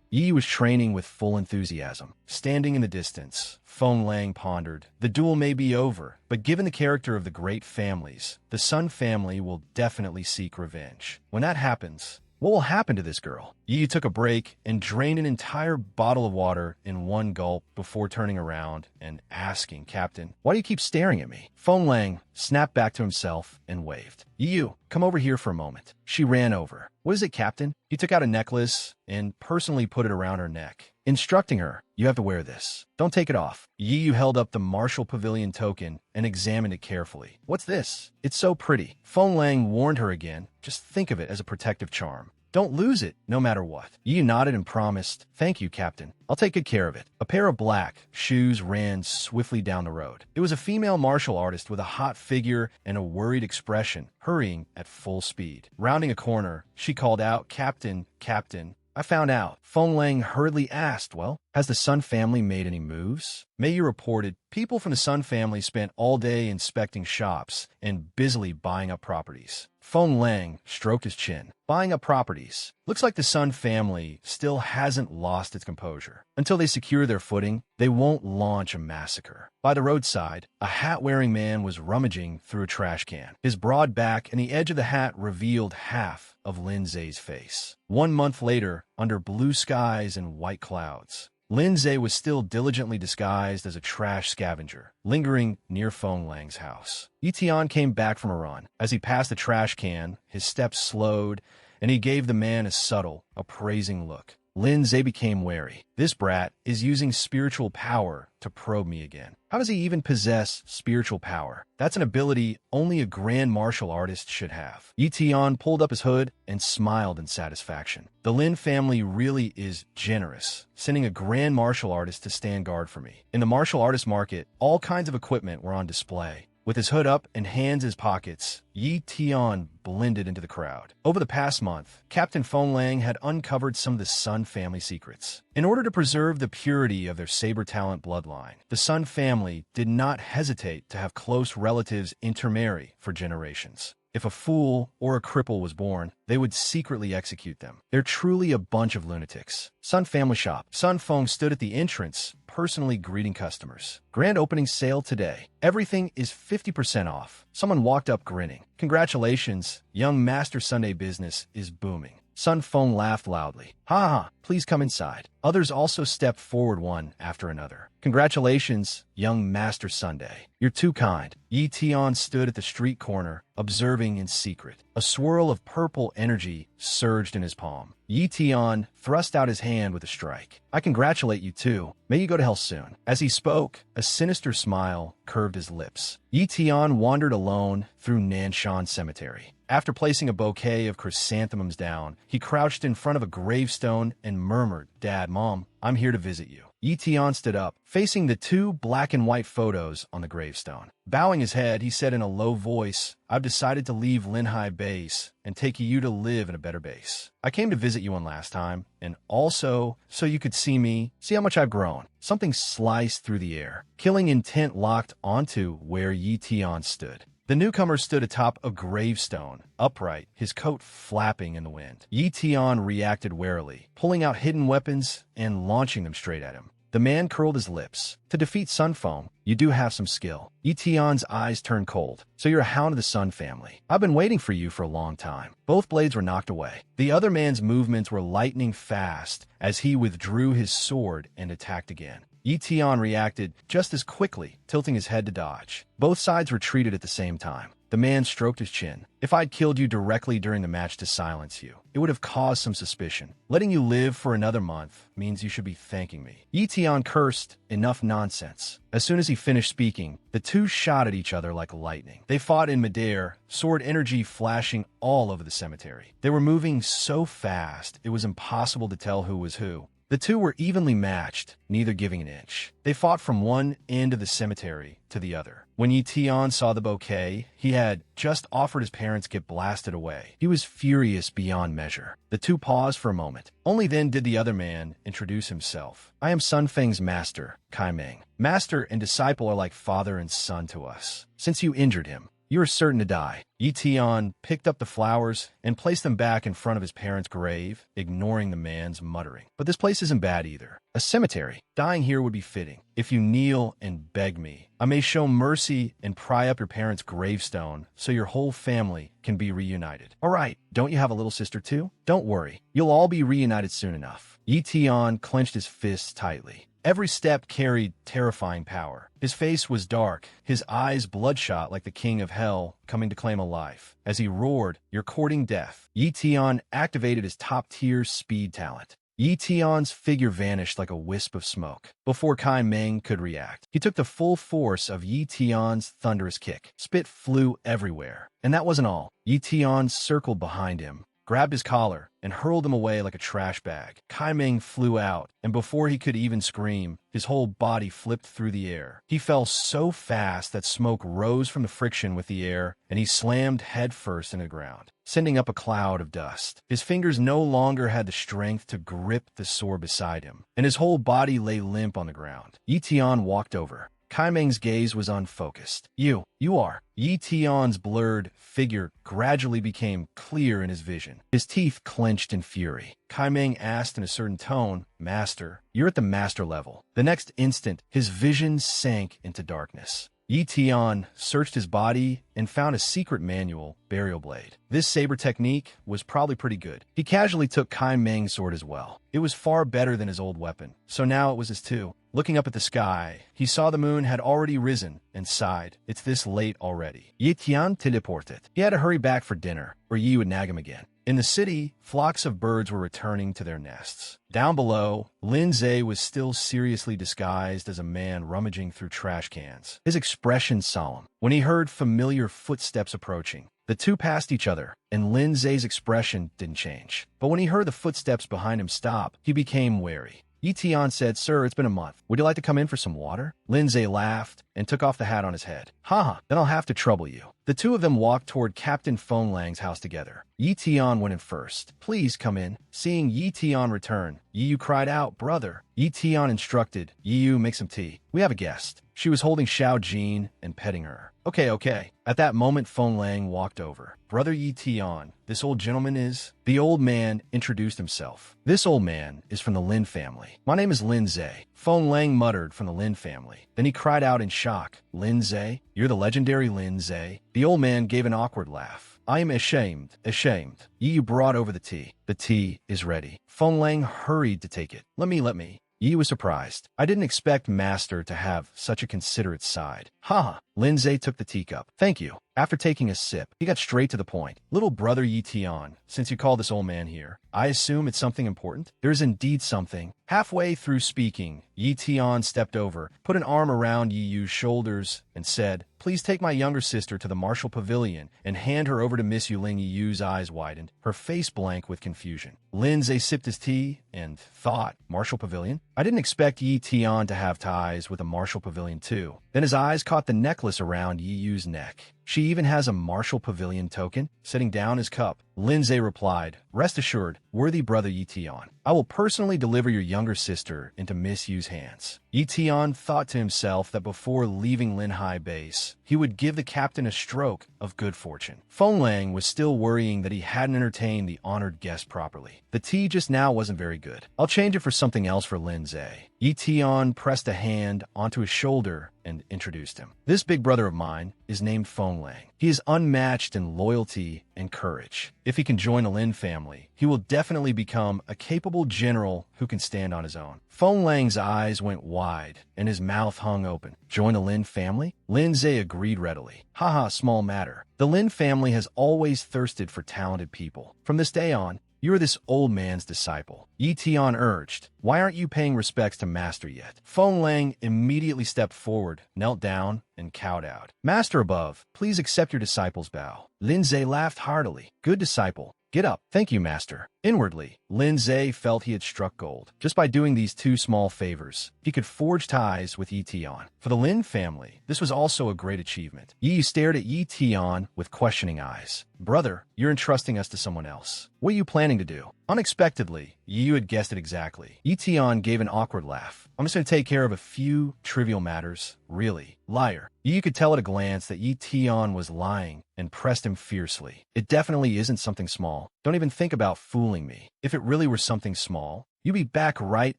Yi was training with full enthusiasm. Standing in the distance, Feng Lang pondered. The duel may be over, but given the character of the great families, the Sun family will definitely seek revenge. When that happens, what will happen to this girl? Yi took a break and drained an entire bottle of water in one gulp before turning around and asking, Captain, why do you keep staring at me? Feng Lang snapped back to himself and waved. Yi, come over here for a moment. She ran over. What is it, Captain? He took out a necklace and personally put it around her neck. instructing her, "You have to wear this. Don't take it off." Yi Yu held up the Martial Pavilion token and examined it carefully. "What's this? It's so pretty." Feng Lang warned her again, "Just think of it as a protective charm. Don't lose it, no matter what." Yi nodded and promised, "Thank you, Captain. I'll take good care of it." A pair of black shoes ran swiftly down the road. It was a female martial artist with a hot figure and a worried expression, hurrying at full speed. Rounding a corner, she called out, "Captain, Captain, I found out." Feng Lang hurriedly asked, "Well, has the Sun family made any moves?" Mei Yu reported, "People from the Sun family spent all day inspecting shops and busily buying up properties." Feng Lang stroked his chin. "Buying up properties. Looks like the Sun family still hasn't lost its composure. Until they secure their footing, they won't launch a massacre." By the roadside, a hat-wearing man was rummaging through a trash can. His broad back and the edge of the hat revealed half of Lin Zhe's face. 1 month later, under blue skies and white clouds, Lin Zhe was still diligently disguised as a trash scavenger, lingering near Feng Lang's house. Yi Tian came back from a run. As he passed the trash can, his steps slowed, and he gave the man a subtle, appraising look. Lin Zhe became wary. "This brat is using spiritual power to probe me again. How does he even possess spiritual power? That's an ability only a grand martial artist should have." Yi Tian pulled up his hood and smiled in satisfaction. "The Lin family really is generous, sending a grand martial artist to stand guard for me." In the martial artist market, all kinds of equipment were on display. With his hood up and hands in his pockets, Yi Tian blended into the crowd. Over the past month, Captain Feng Lang had uncovered some of the Sun family secrets. In order to preserve the purity of their saber talent bloodline, the Sun family did not hesitate to have close relatives intermarry for generations. If a fool or a cripple was born, they would secretly execute them. They're truly a bunch of lunatics. Sun Family Shop. Sun Feng stood at the entrance, personally greeting customers. "Grand opening sale today. Everything is 50% off." Someone walked up grinning. "Congratulations, young Master Sunday business is booming." Sun Feng laughed loudly. "Ha ha, please come inside." Others also stepped forward one after another. "Congratulations, young Master Sunday. You're too kind." Yi Tian stood at the street corner, observing in secret. A swirl of purple energy surged in his palm. Yi Tian thrust out his hand with a strike. "I congratulate you too. May you go to hell soon." As he spoke, a sinister smile curved his lips. Yi Tian wandered alone through Nanshan Cemetery. After placing a bouquet of chrysanthemums down, he crouched in front of a gravestone and murmured, "Dad, Mom, I'm here to visit you." Yi Tian stood up, facing the 2 black and white photos on the gravestone. Bowing his head, he said in a low voice, "I've decided to leave Linhai Base and take you to live in a better base. I came to visit you one last time, and also so you could see me, see how much I've grown." Something sliced through the air. Killing intent locked onto where Yi Tian stood. The newcomer stood atop a gravestone, upright, his coat flapping in the wind. Yi Tian reacted warily, pulling out hidden weapons and launching them straight at him. The man curled his lips. "To defeat Sun Feng, you do have some skill." Yi Tian's eyes turned cold. "So you're a hound of the Sun family. I've been waiting for you for a long time." Both blades were knocked away. The other man's movements were lightning fast as he withdrew his sword and attacked again. Yi Tian reacted just as quickly, tilting his head to dodge. Both sides retreated at the same time. The man stroked his chin. "If I'd killed you directly during the match to silence you, it would have caused some suspicion. Letting you live for another month means you should be thanking me." Yi Tian cursed, "Enough nonsense." As soon as he finished speaking, the 2 shot at each other like lightning. They fought in midair, sword energy flashing all over the cemetery. They were moving so fast, it was impossible to tell who was who. The 2 were evenly matched, neither giving an inch. They fought from one end of the cemetery to the other. When Yi Tian saw the bouquet he had just offered his parents get blasted away, he was furious beyond measure. The 2 paused for a moment. Only then did the other man introduce himself. "I am Sun Feng's master, Kai Meng. Master and disciple are like father and son to us. Since you injured him, you are certain to die." Yi Tian picked up the flowers and placed them back in front of his parents' grave, ignoring the man's muttering. "But this place isn't bad either. A cemetery. Dying here would be fitting. If you kneel and beg me, I may show mercy and pry up your parents' gravestone so your whole family can be reunited." "All right, don't you have a little sister too?" "Don't worry, you'll all be reunited soon enough." Yi Tian clenched his fists tightly. Every step carried terrifying power. His face was dark, his eyes bloodshot like the king of hell coming to claim a life. As he roared, "You're courting death." Yi Tian activated his top-tier speed talent. Yi Tian's figure vanished like a wisp of smoke. Before Kai Meng could react, he took the full force of Yi Tian's thunderous kick. Spit flew everywhere. And that wasn't all. Yi Tian circled behind him, grabbed his collar, and hurled him away like a trash bag. Kai Meng flew out, and before he could even scream, his whole body flipped through the air. He fell so fast that smoke rose from the friction with the air, and he slammed headfirst into the ground, sending up a cloud of dust. His fingers no longer had the strength to grip the sword beside him, and his whole body lay limp on the ground. Yi Tian walked over. Kai Meng's gaze was unfocused. You are. Yi Tian's blurred figure gradually became clear in his vision. His teeth clenched in fury. Kai Meng asked in a certain tone, Master, you're at the master level. The next instant, his vision sank into darkness. Yi Tian searched his body and found a secret manual, Burial Blade. This saber technique was probably pretty good. He casually took Kai Meng's sword as well. It was far better than his old weapon, so now it was his too. Looking up at the sky, he saw the moon had already risen and sighed. It's this late already. Yi Tian teleported. He had to hurry back for dinner, or Yi would nag him again. In the city, flocks of birds were returning to their nests. Down below, Lin Zhe was still seriously disguised as a man rummaging through trash cans, his expression solemn. When he heard familiar footsteps approaching, the two passed each other, and Lin Zhe's expression didn't change. But when he heard the footsteps behind him stop, he became wary. Yi Tian said, Sir, it's been a month. Would you like to come in for some water? Lin Zhe laughed and took off the hat on his head. Ha, then I'll have to trouble you. The two of them walked toward Captain Feng Lang's house together. Yi Tian went in first. Please come in. Seeing Yi Tian return, Yi Yu cried out, Brother. Yi Tian instructed, Yi Yu, make some tea. We have a guest. She was holding Xiao Jin and petting her. Okay. At that moment, Feng Lang walked over. Brother Yi Tian, this old gentleman is... The old man introduced himself. This old man is from the Lin family. My name is Lin Zhe. Feng Lang muttered from the Lin family. Then he cried out in shock, Lin Zhe? You're the legendary Lin Zhe? The old man gave an awkward laugh. I am ashamed. Yi Yu brought over the tea. The tea is ready. Feng Lang hurried to take it. Let me. Yi was surprised. I didn't expect Master to have such a considerate side. Ha! Lin Zhe took the teacup. Thank you. After taking a sip, he got straight to the point. Little brother Yi Tian, since you call this old man here, I assume it's something important? There is indeed something. Halfway through speaking, Yi Tian stepped over, put an arm around Yi Yu's shoulders, and said, Please take my younger sister to the Martial Pavilion and hand her over to Miss Yuling. Yi Yu's eyes widened, her face blank with confusion. Lin Zhe sipped his tea and thought, Martial Pavilion? I didn't expect Yi Tian to have ties with a Martial Pavilion too. Then his eyes caught the necklace around Yi Yu's neck. She even has a Martial Pavilion token. Setting down his cup, Lin Zhe replied, Rest assured, worthy brother Yi Tian, I will personally deliver your younger sister into Miss Yu's hands. Yi Tian thought to himself that before leaving Linhai base, he would give the captain a stroke of good fortune. Feng Lang was still worrying that he hadn't entertained the honored guest properly. The tea just now wasn't very good. I'll change it for something else for Lin Zhe. Yi Tian pressed a hand onto his shoulder and introduced him. This big brother of mine is named Feng Lang. He is unmatched in loyalty and courage. If he can join the Lin family, he will definitely become a capable general who can stand on his own. Feng Lang's eyes went wide and his mouth hung open. Join the Lin family? Lin Zhe agreed readily. Haha, small matter. The Lin family has always thirsted for talented people. From this day on, you are this old man's disciple. Yi Tian urged, Why aren't you paying respects to Master yet? Feng Lang immediately stepped forward, knelt down, and cowed out. Master above, please accept your disciple's bow. Lin Zhe laughed heartily. Good disciple. Get up. Thank you, Master. Inwardly, Lin Zhe felt he had struck gold. Just by doing these two small favors, he could forge ties with Yi Tian. For the Lin family, this was also a great achievement. Yi stared at Yi Tian with questioning eyes. Brother, you're entrusting us to someone else. What are you planning to do? Unexpectedly, Yi had guessed it exactly. Yi Tian gave an awkward laugh. I'm just going to take care of a few trivial matters. Really. Liar. Yi could tell at a glance that Yi Tian was lying and pressed him fiercely. It definitely isn't something small. Don't even think about fooling me. If it really were something small, you'd be back right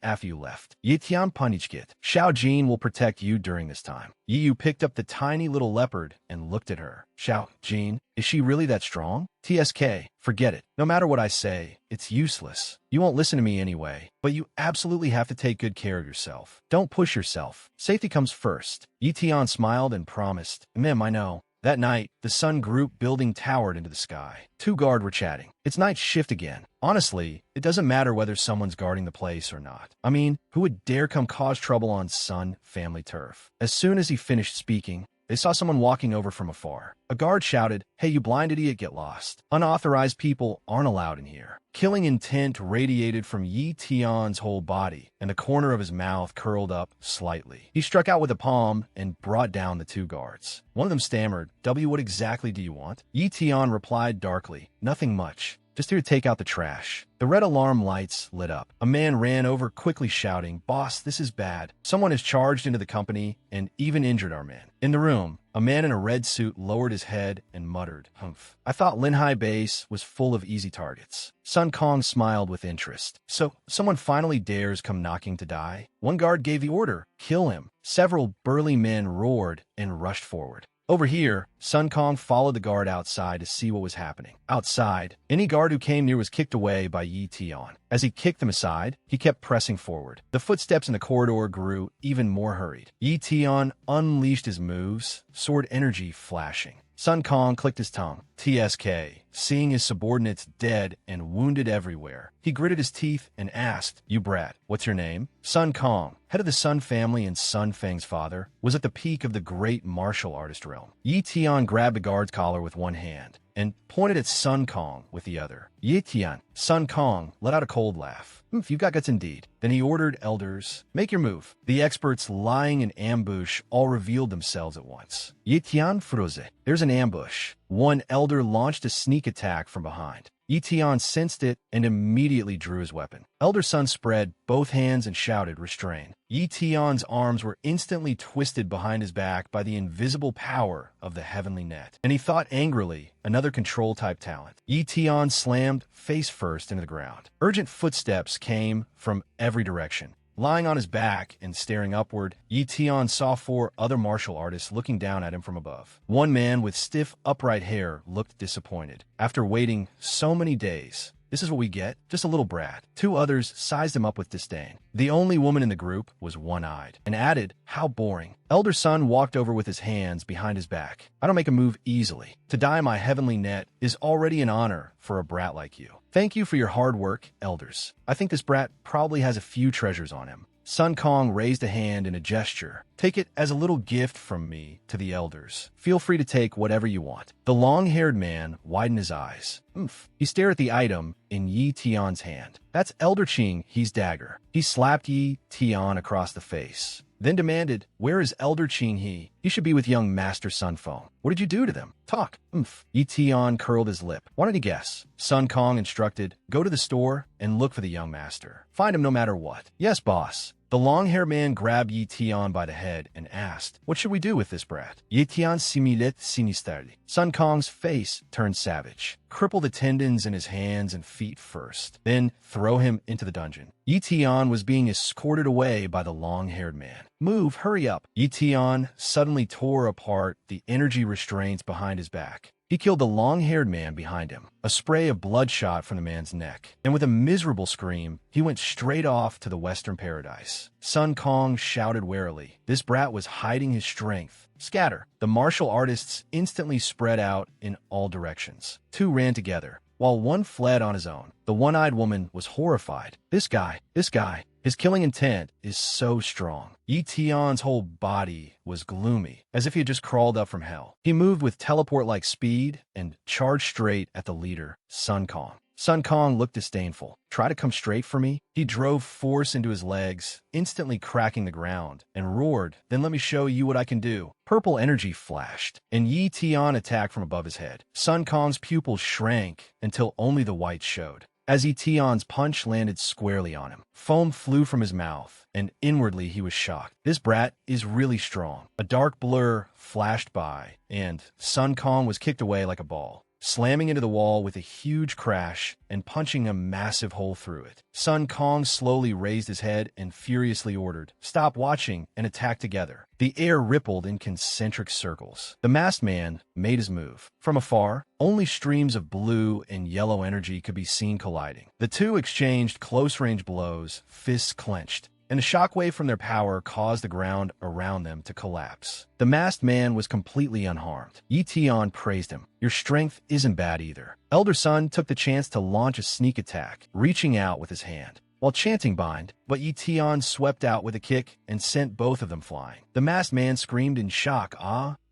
after you left. Yi Tian Panichkit. Xiao Jin will protect you during this time. Yi Yu picked up the tiny little leopard and looked at her. Xiao Jin, is she really that strong? TSK, forget it. No matter what I say, it's useless. You won't listen to me anyway, but you absolutely have to take good care of yourself. Don't push yourself. Safety comes first. Yi Tian smiled and promised, Ma'am, I know. That night, the Sun Group building towered into the sky. Two guards were chatting. It's night shift again. Honestly, it doesn't matter whether someone's guarding the place or not. I mean, who would dare come cause trouble on Sun family turf? As soon as he finished speaking, they saw someone walking over from afar. A guard shouted, "Hey, you blind idiot, get lost. Unauthorized people aren't allowed in here." Killing intent radiated from Yi Tian's whole body, and the corner of his mouth curled up slightly. He struck out with a palm and brought down the two guards. One of them stammered, "What exactly do you want?" Yi Tian replied darkly, "Nothing much. Just here to take out the trash." The red alarm lights lit up. A man ran over quickly shouting, "Boss, this is bad. Someone has charged into the company and even injured our men." In the room, a man in a red suit lowered his head and muttered, "Humph. I thought Linhai Base was full of easy targets." Sun Kong smiled with interest. "So, someone finally dares come knocking to die?" One guard gave the order, "Kill him." Several burly men roared and rushed forward. Over here, Sun Kong followed the guard outside to see what was happening. Outside, any guard who came near was kicked away by Yi Tian. As he kicked them aside, he kept pressing forward. The footsteps in the corridor grew even more hurried. Yi Tian unleashed his moves, sword energy flashing. Sun Kong clicked his tongue. TSK. Seeing his subordinates dead and wounded everywhere, he gritted his teeth and asked, "You brat, what's your name?" Sun Kong, head of the Sun family and Sun Feng's father, was at the peak of the great martial artist realm. Yi Tian grabbed the guard's collar with one hand and pointed at Sun Kong with the other. "Yi Tian." Sun Kong let out a cold laugh. "You've got guts indeed." Then he ordered elders, "Make your move." The experts lying in ambush all revealed themselves at once. Yi Tian froze. There's an ambush. One elder launched a sneak attack from behind. Yi Tian sensed it and immediately drew his weapon. Elder Sun spread both hands and shouted, "Restrain." Yi Tian's arms were instantly twisted behind his back by the invisible power of the heavenly net, and he thought angrily, another control-type talent. Yi Tian slammed face first into the ground. Urgent footsteps came from every direction. Lying on his back and staring upward, Yi Tian saw four other martial artists looking down at him from above. One man with stiff, upright hair looked disappointed. After waiting so many days, this is what we get? Just a little brat. Two others sized him up with disdain. The only woman in the group was one-eyed, and added, "How boring." Elder Sun walked over with his hands behind his back. "I don't make a move easily. To die in my heavenly net is already an honor for a brat like you. Thank you for your hard work, elders. I think this brat probably has a few treasures on him." Sun Kong raised a hand in a gesture. "Take it as a little gift from me to the elders. Feel free to take whatever you want." The long-haired man widened his eyes. He stared at the item in Yi Tian's hand. "That's Elder Qing, he's dagger." He slapped Yi Tian across the face, then demanded, "Where is Elder Qing he? He should be with young Master Sun Feng. What did you do to them? Talk." Yi Tian curled his lip. "Why don't you guess?" Sun Kong instructed, "Go to the store and look for the young master. Find him no matter what." "Yes, boss." The long-haired man grabbed Yi Tian by the head and asked, "What should we do with this brat?" Yi Tian similet sinisterly. Sun Kong's face turned savage. "Cripple the tendons in his hands and feet first, then throw him into the dungeon." Yi Tian was being escorted away by the long-haired man. "Move, hurry up." Yi Tian suddenly tore apart the energy restraints behind his back. He killed the long-haired man behind him. A spray of blood shot from the man's neck, and with a miserable scream, he went straight off to the Western Paradise. Sun Kong shouted warily. This brat was hiding his strength. "Scatter!" The martial artists instantly spread out in all directions. Two ran together, while one fled on his own. The one-eyed woman was horrified. This guy, his killing intent is so strong." Yi Tian's whole body was gloomy, as if he had just crawled up from hell. He moved with teleport-like speed and charged straight at the leader, Sun Kong. Sun Kong looked disdainful. "Try to come straight for me?" He drove force into his legs, instantly cracking the ground, and roared, "Then let me show you what I can do." Purple energy flashed, and Yi Tian attacked from above his head. Sun Kong's pupils shrank until only the white showed. As Yi Tian's punch landed squarely on him, foam flew from his mouth, and inwardly he was shocked. This brat is really strong. A dark blur flashed by, and Sun Kong was kicked away like a ball, slamming into the wall with a huge crash and punching a massive hole through it. Sun Kong slowly raised his head and furiously ordered, "Stop watching and attack together." The air rippled in concentric circles. The masked man made his move. From afar, only streams of blue and yellow energy could be seen colliding. The two exchanged close-range blows, fists clenched. and a shockwave from their power caused the ground around them to collapse. The masked man was completely unharmed. Yi Tian praised him. Your strength isn't bad either. Elder Sun took the chance to launch a sneak attack, reaching out with his hand while chanting bind, but Yi Tian swept out with a kick and sent both of them flying. The masked man screamed in shock,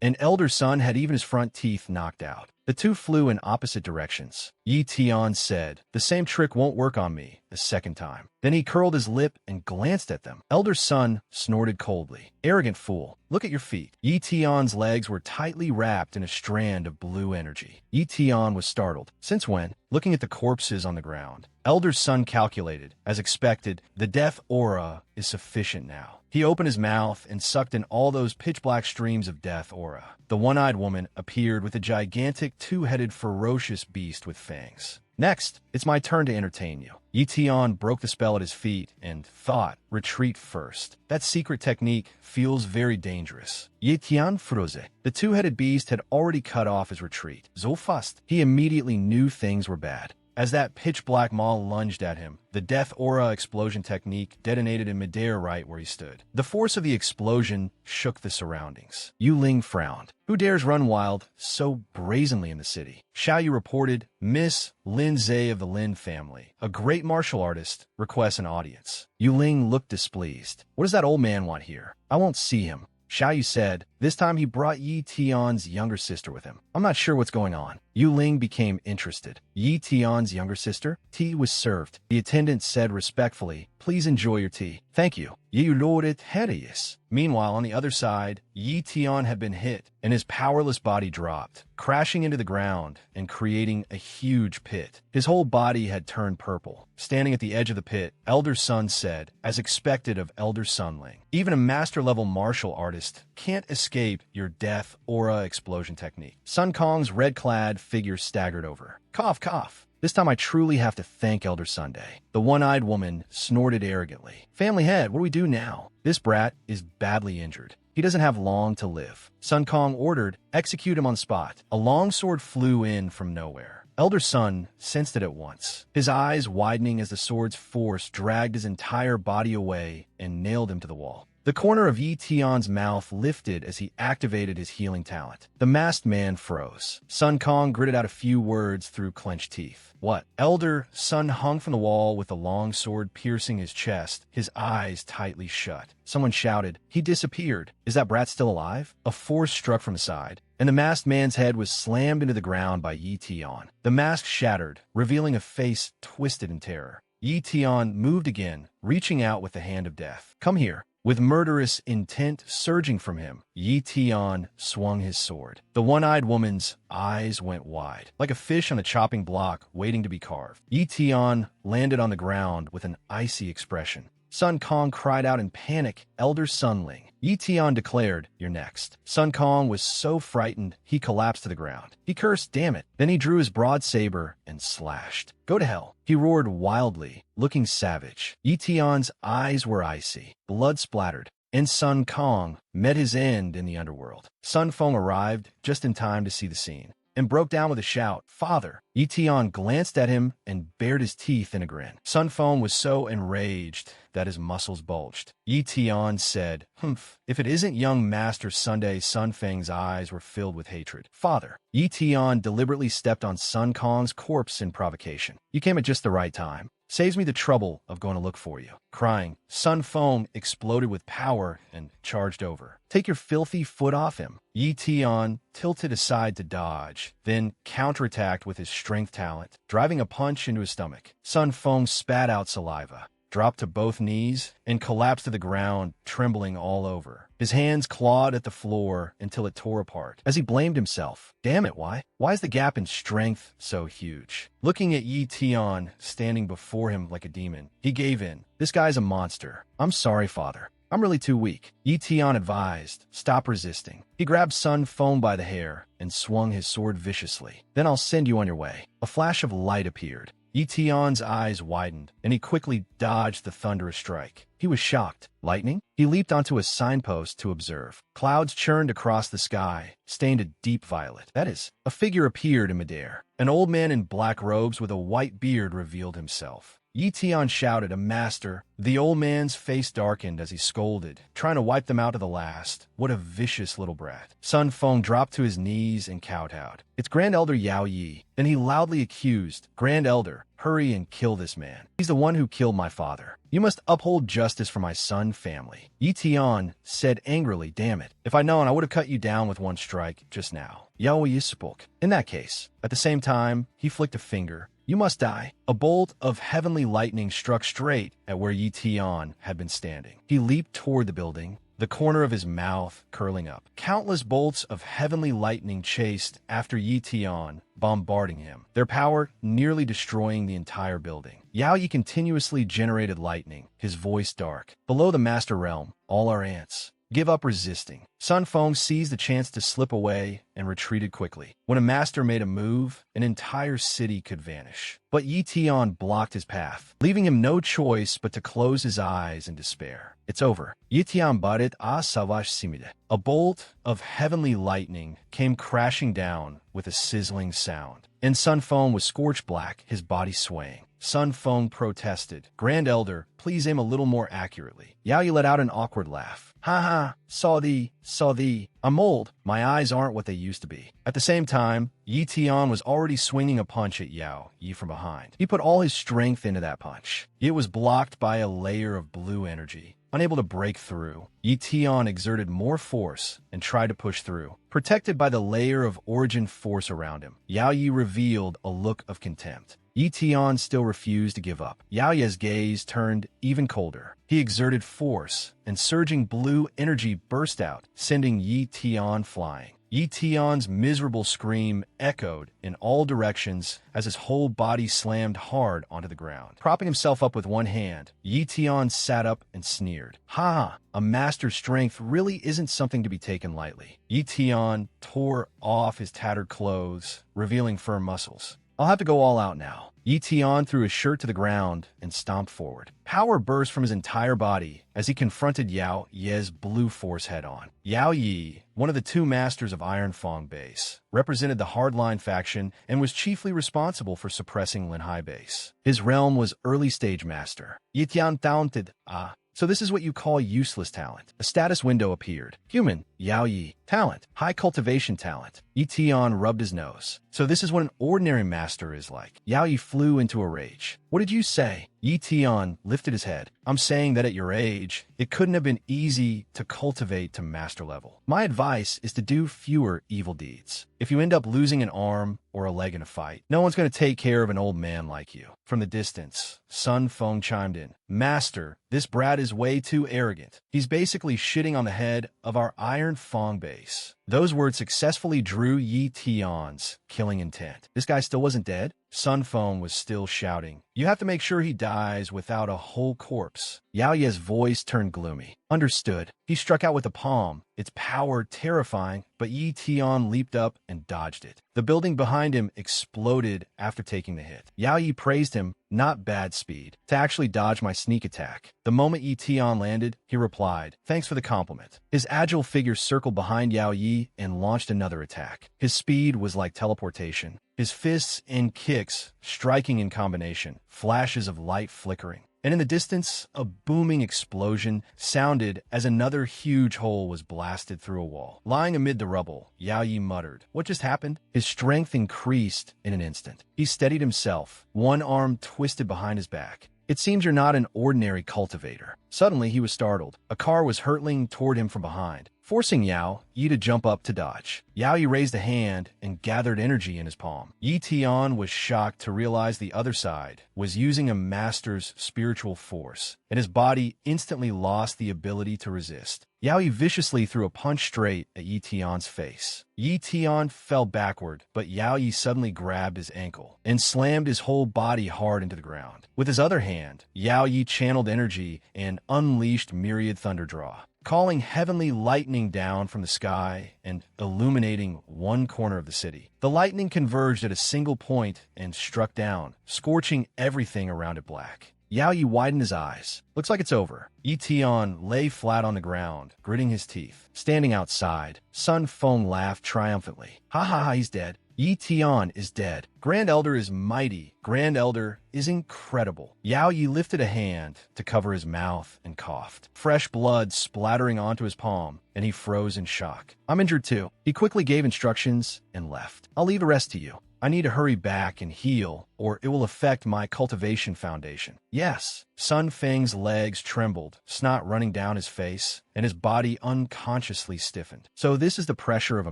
and Elder Sun had even his front teeth knocked out. The two flew in opposite directions. Yi Tian said, the same trick won't work on me a second time. Then he curled his lip and glanced at them. Elder Sun snorted coldly. Arrogant fool, look at your feet. Yi Tian's legs were tightly wrapped in a strand of blue energy. Yi Tian was startled. Since when? Looking at the corpses on the ground. Elder Sun calculated. As expected, the death aura is sufficient now. He opened his mouth and sucked in all those pitch-black streams of death aura. The one-eyed woman appeared with a gigantic, two-headed, ferocious beast with fangs. Next, it's my turn to entertain you. Yi Tian broke the spell at his feet and thought, retreat first. That secret technique feels very dangerous. Yi Tian froze. The two-headed beast had already cut off his retreat. So fast, he immediately knew things were bad. As that pitch-black maw lunged at him, the death aura explosion technique detonated in midair right where he stood. The force of the explosion shook the surroundings. Yu Ling frowned. Who dares run wild so brazenly in the city? Xiao Yu reported, Miss Lin Zhe of the Lin family, a great martial artist, requests an audience. Yu Ling looked displeased. What does that old man want here? I won't see him. Xiao Yu said. This time he brought Yi Tian's younger sister with him. I'm not sure what's going on. Yu Ling became interested. Yi Tian's younger sister? Tea was served. The attendant said respectfully, please enjoy your tea. Thank you. Yi loaded hideous. Meanwhile, on the other side, Yi Tian had been hit, and his powerless body dropped, crashing into the ground and creating a huge pit. His whole body had turned purple. Standing at the edge of the pit, Elder Sun said, as expected of Elder Sunling, even a master-level martial artist can't escape your death aura explosion technique. Sun Kong's red-clad figure staggered over. Cough, cough. This time I truly have to thank Elder Sunday. The one-eyed woman snorted arrogantly. Family head, what do we do now? This brat is badly injured. He doesn't have long to live. Sun Kong ordered, execute him on spot. A long sword flew in from nowhere. Elder Sun sensed it at once, his eyes widening as the sword's force dragged his entire body away and nailed him to the wall. The corner of Yi Tian's mouth lifted as he activated his healing talent. The masked man froze. Sun Kong gritted out a few words through clenched teeth. What? Elder Sun hung from the wall with the long sword piercing his chest, his eyes tightly shut. Someone shouted, he disappeared. Is that brat still alive? A force struck from the side, and the masked man's head was slammed into the ground by Yi Tian. The mask shattered, revealing a face twisted in terror. Yi Tian moved again, reaching out with the hand of death. Come here. With murderous intent surging from him, Yi Tian swung his sword. The one-eyed woman's eyes went wide, like a fish on a chopping block waiting to be carved. Yi Tian landed on the ground with an icy expression. Sun Kong cried out in panic, Elder Sunling. Yi Tian declared, you're next. Sun Kong was so frightened, he collapsed to the ground. He cursed, damn it. Then he drew his broad saber and slashed. Go to hell. He roared wildly, looking savage. Yi Tian's eyes were icy, blood splattered, and Sun Kong met his end in the underworld. Sun Feng arrived just in time to see the scene and broke down with a shout, Father! Yi Tian glanced at him and bared his teeth in a grin. Sun Feng was so enraged that his muscles bulged. Yi Tian said, Humph, if it isn't young Master Sunday, Sun Feng's eyes were filled with hatred. Father! Yi Tian deliberately stepped on Sun Kong's corpse in provocation. You came at just the right time. Saves me the trouble of going to look for you. Crying, Sun Feng exploded with power and charged over. Take your filthy foot off him. Yi Tian tilted aside to dodge, then counterattacked with his strength talent, driving a punch into his stomach. Sun Feng spat out saliva, dropped to both knees, and collapsed to the ground, trembling all over. His hands clawed at the floor until it tore apart. As he blamed himself, damn it, why? Why is the gap in strength so huge? Looking at Yi Tian standing before him like a demon, he gave in. This guy's a monster. I'm sorry, Father. I'm really too weak. Yi Tian advised, stop resisting. He grabbed Sun Feng by the hair and swung his sword viciously. Then I'll send you on your way. A flash of light appeared. Yi Tian's eyes widened, and he quickly dodged the thunderous strike. He was shocked. Lightning? He leaped onto a signpost to observe. Clouds churned across the sky, stained a deep violet. That is, a figure appeared in midair. An old man in black robes with a white beard revealed himself. Yi Tian shouted, "A master!" The old man's face darkened as he scolded, trying to wipe them out to the last. What a vicious little brat. Sun Feng dropped to his knees and kowtowed. "It's Grand Elder Yao Yi." Then he loudly accused, "Grand Elder, hurry and kill this man. He's the one who killed my father. You must uphold justice for my son family." Yi Tian said angrily, "Damn it. If I'd known, I would have cut you down with one strike just now." Yao Yi spoke. "In that case." At the same time, he flicked a finger. "You must die." A bolt of heavenly lightning struck straight at where Yi Tian had been standing. He leaped toward the building, the corner of his mouth curling up. Countless bolts of heavenly lightning chased after Yi Tian, bombarding him, their power nearly destroying the entire building. Yao Yi continuously generated lightning, his voice dark. "Below the Master Realm, all are ants. Give up resisting." Sun Feng seized the chance to slip away and retreated quickly. When a master made a move, an entire city could vanish. But Yi Tian blocked his path, leaving him no choice but to close his eyes in despair. "It's over." Yi Tian barit a savage simide. A bolt of heavenly lightning came crashing down with a sizzling sound, and Sun Feng was scorched black, his body swaying. Sun Feng protested, "Grand Elder, please aim a little more accurately." Yao Yi let out an awkward laugh. "Ha ha, saw thee. I'm old. My eyes aren't what they used to be." At the same time, Yi Tian was already swinging a punch at Yao Yi from behind. He put all his strength into that punch. It was blocked by a layer of blue energy. Unable to break through, Yi Tian exerted more force and tried to push through. Protected by the layer of origin force around him, Yao Yi revealed a look of contempt. Yi Tian still refused to give up. Yao Yi's gaze turned even colder. He exerted force, and surging blue energy burst out, sending Yi Tian flying. Yi Tian's miserable scream echoed in all directions as his whole body slammed hard onto the ground. Propping himself up with one hand, Yi Tian sat up and sneered. "Ha! A master's strength really isn't something to be taken lightly." Yi Tian tore off his tattered clothes, revealing firm muscles. "I'll have to go all out now." Yi Tian threw his shirt to the ground and stomped forward. Power burst from his entire body as he confronted Yao Yi's blue force head-on. Yao Yi, one of the two masters of Iron Fang Base, represented the hardline faction and was chiefly responsible for suppressing Linhai Base. His realm was early stage master. Yi Tian taunted, "Ah, so this is what you call useless talent." A status window appeared. "Human, Yao Yi. Talent, high cultivation talent." Yi Tian rubbed his nose. "So this is what an ordinary master is like." Yao Yi flew into a rage. "What did you say?" Yi Tian lifted his head. "I'm saying that at your age, it couldn't have been easy to cultivate to master level. My advice is to do fewer evil deeds. If you end up losing an arm or a leg in a fight, no one's going to take care of an old man like you." From the distance, Sun Feng chimed in. "Master, this brat is way too arrogant. He's basically shitting on the head of our Iron Fang Base." Those words successfully drew Yi Tian's killing intent. This guy still wasn't dead? Sun Feng was still shouting, "You have to make sure he dies without a whole corpse." Yao Yi's voice turned gloomy. "Understood." He struck out with the palm, its power terrifying, but Yi Tian leaped up and dodged it. The building behind him exploded after taking the hit. Yao Yi praised him, "Not bad speed, to actually dodge my sneak attack." The moment Yi Tian landed, he replied, "Thanks for the compliment." His agile figure circled behind Yao Yi and launched another attack. His speed was like teleportation. His fists and kicks striking in combination, flashes of light flickering. And in the distance, a booming explosion sounded as another huge hole was blasted through a wall. Lying amid the rubble, Yao Yi muttered, "What just happened?" His strength increased in an instant. He steadied himself, one arm twisted behind his back. "It seems you're not an ordinary cultivator." Suddenly, he was startled. A car was hurtling toward him from behind, forcing Yao Yi to jump up to dodge. Yao Yi raised a hand and gathered energy in his palm. Yi Tian was shocked to realize the other side was using a master's spiritual force, and his body instantly lost the ability to resist. Yao Yi viciously threw a punch straight at Yi Tian's face. Yi Tian fell backward, but Yao Yi suddenly grabbed his ankle and slammed his whole body hard into the ground. With his other hand, Yao Yi channeled energy and unleashed myriad thunderdraw, calling heavenly lightning down from the sky and illuminating one corner of the city. The lightning converged at a single point and struck down, scorching everything around it black. Yao Yi widened his eyes. "Looks like it's over." Yi Tian lay flat on the ground, gritting his teeth. Standing outside, Sun Feng laughed triumphantly. "Ha ha ha, he's dead." Yi Tian is dead. Grand Elder is mighty. Grand Elder is incredible. Yao Yi lifted a hand to cover his mouth and coughed. Fresh blood splattering onto his palm, and he froze in shock. I'm injured too. He quickly gave instructions and left. I'll leave the rest to you. I need to hurry back and heal, or it will affect my cultivation foundation. Yes. Sun Feng's legs trembled, snot running down his face, and his body unconsciously stiffened. So this is the pressure of a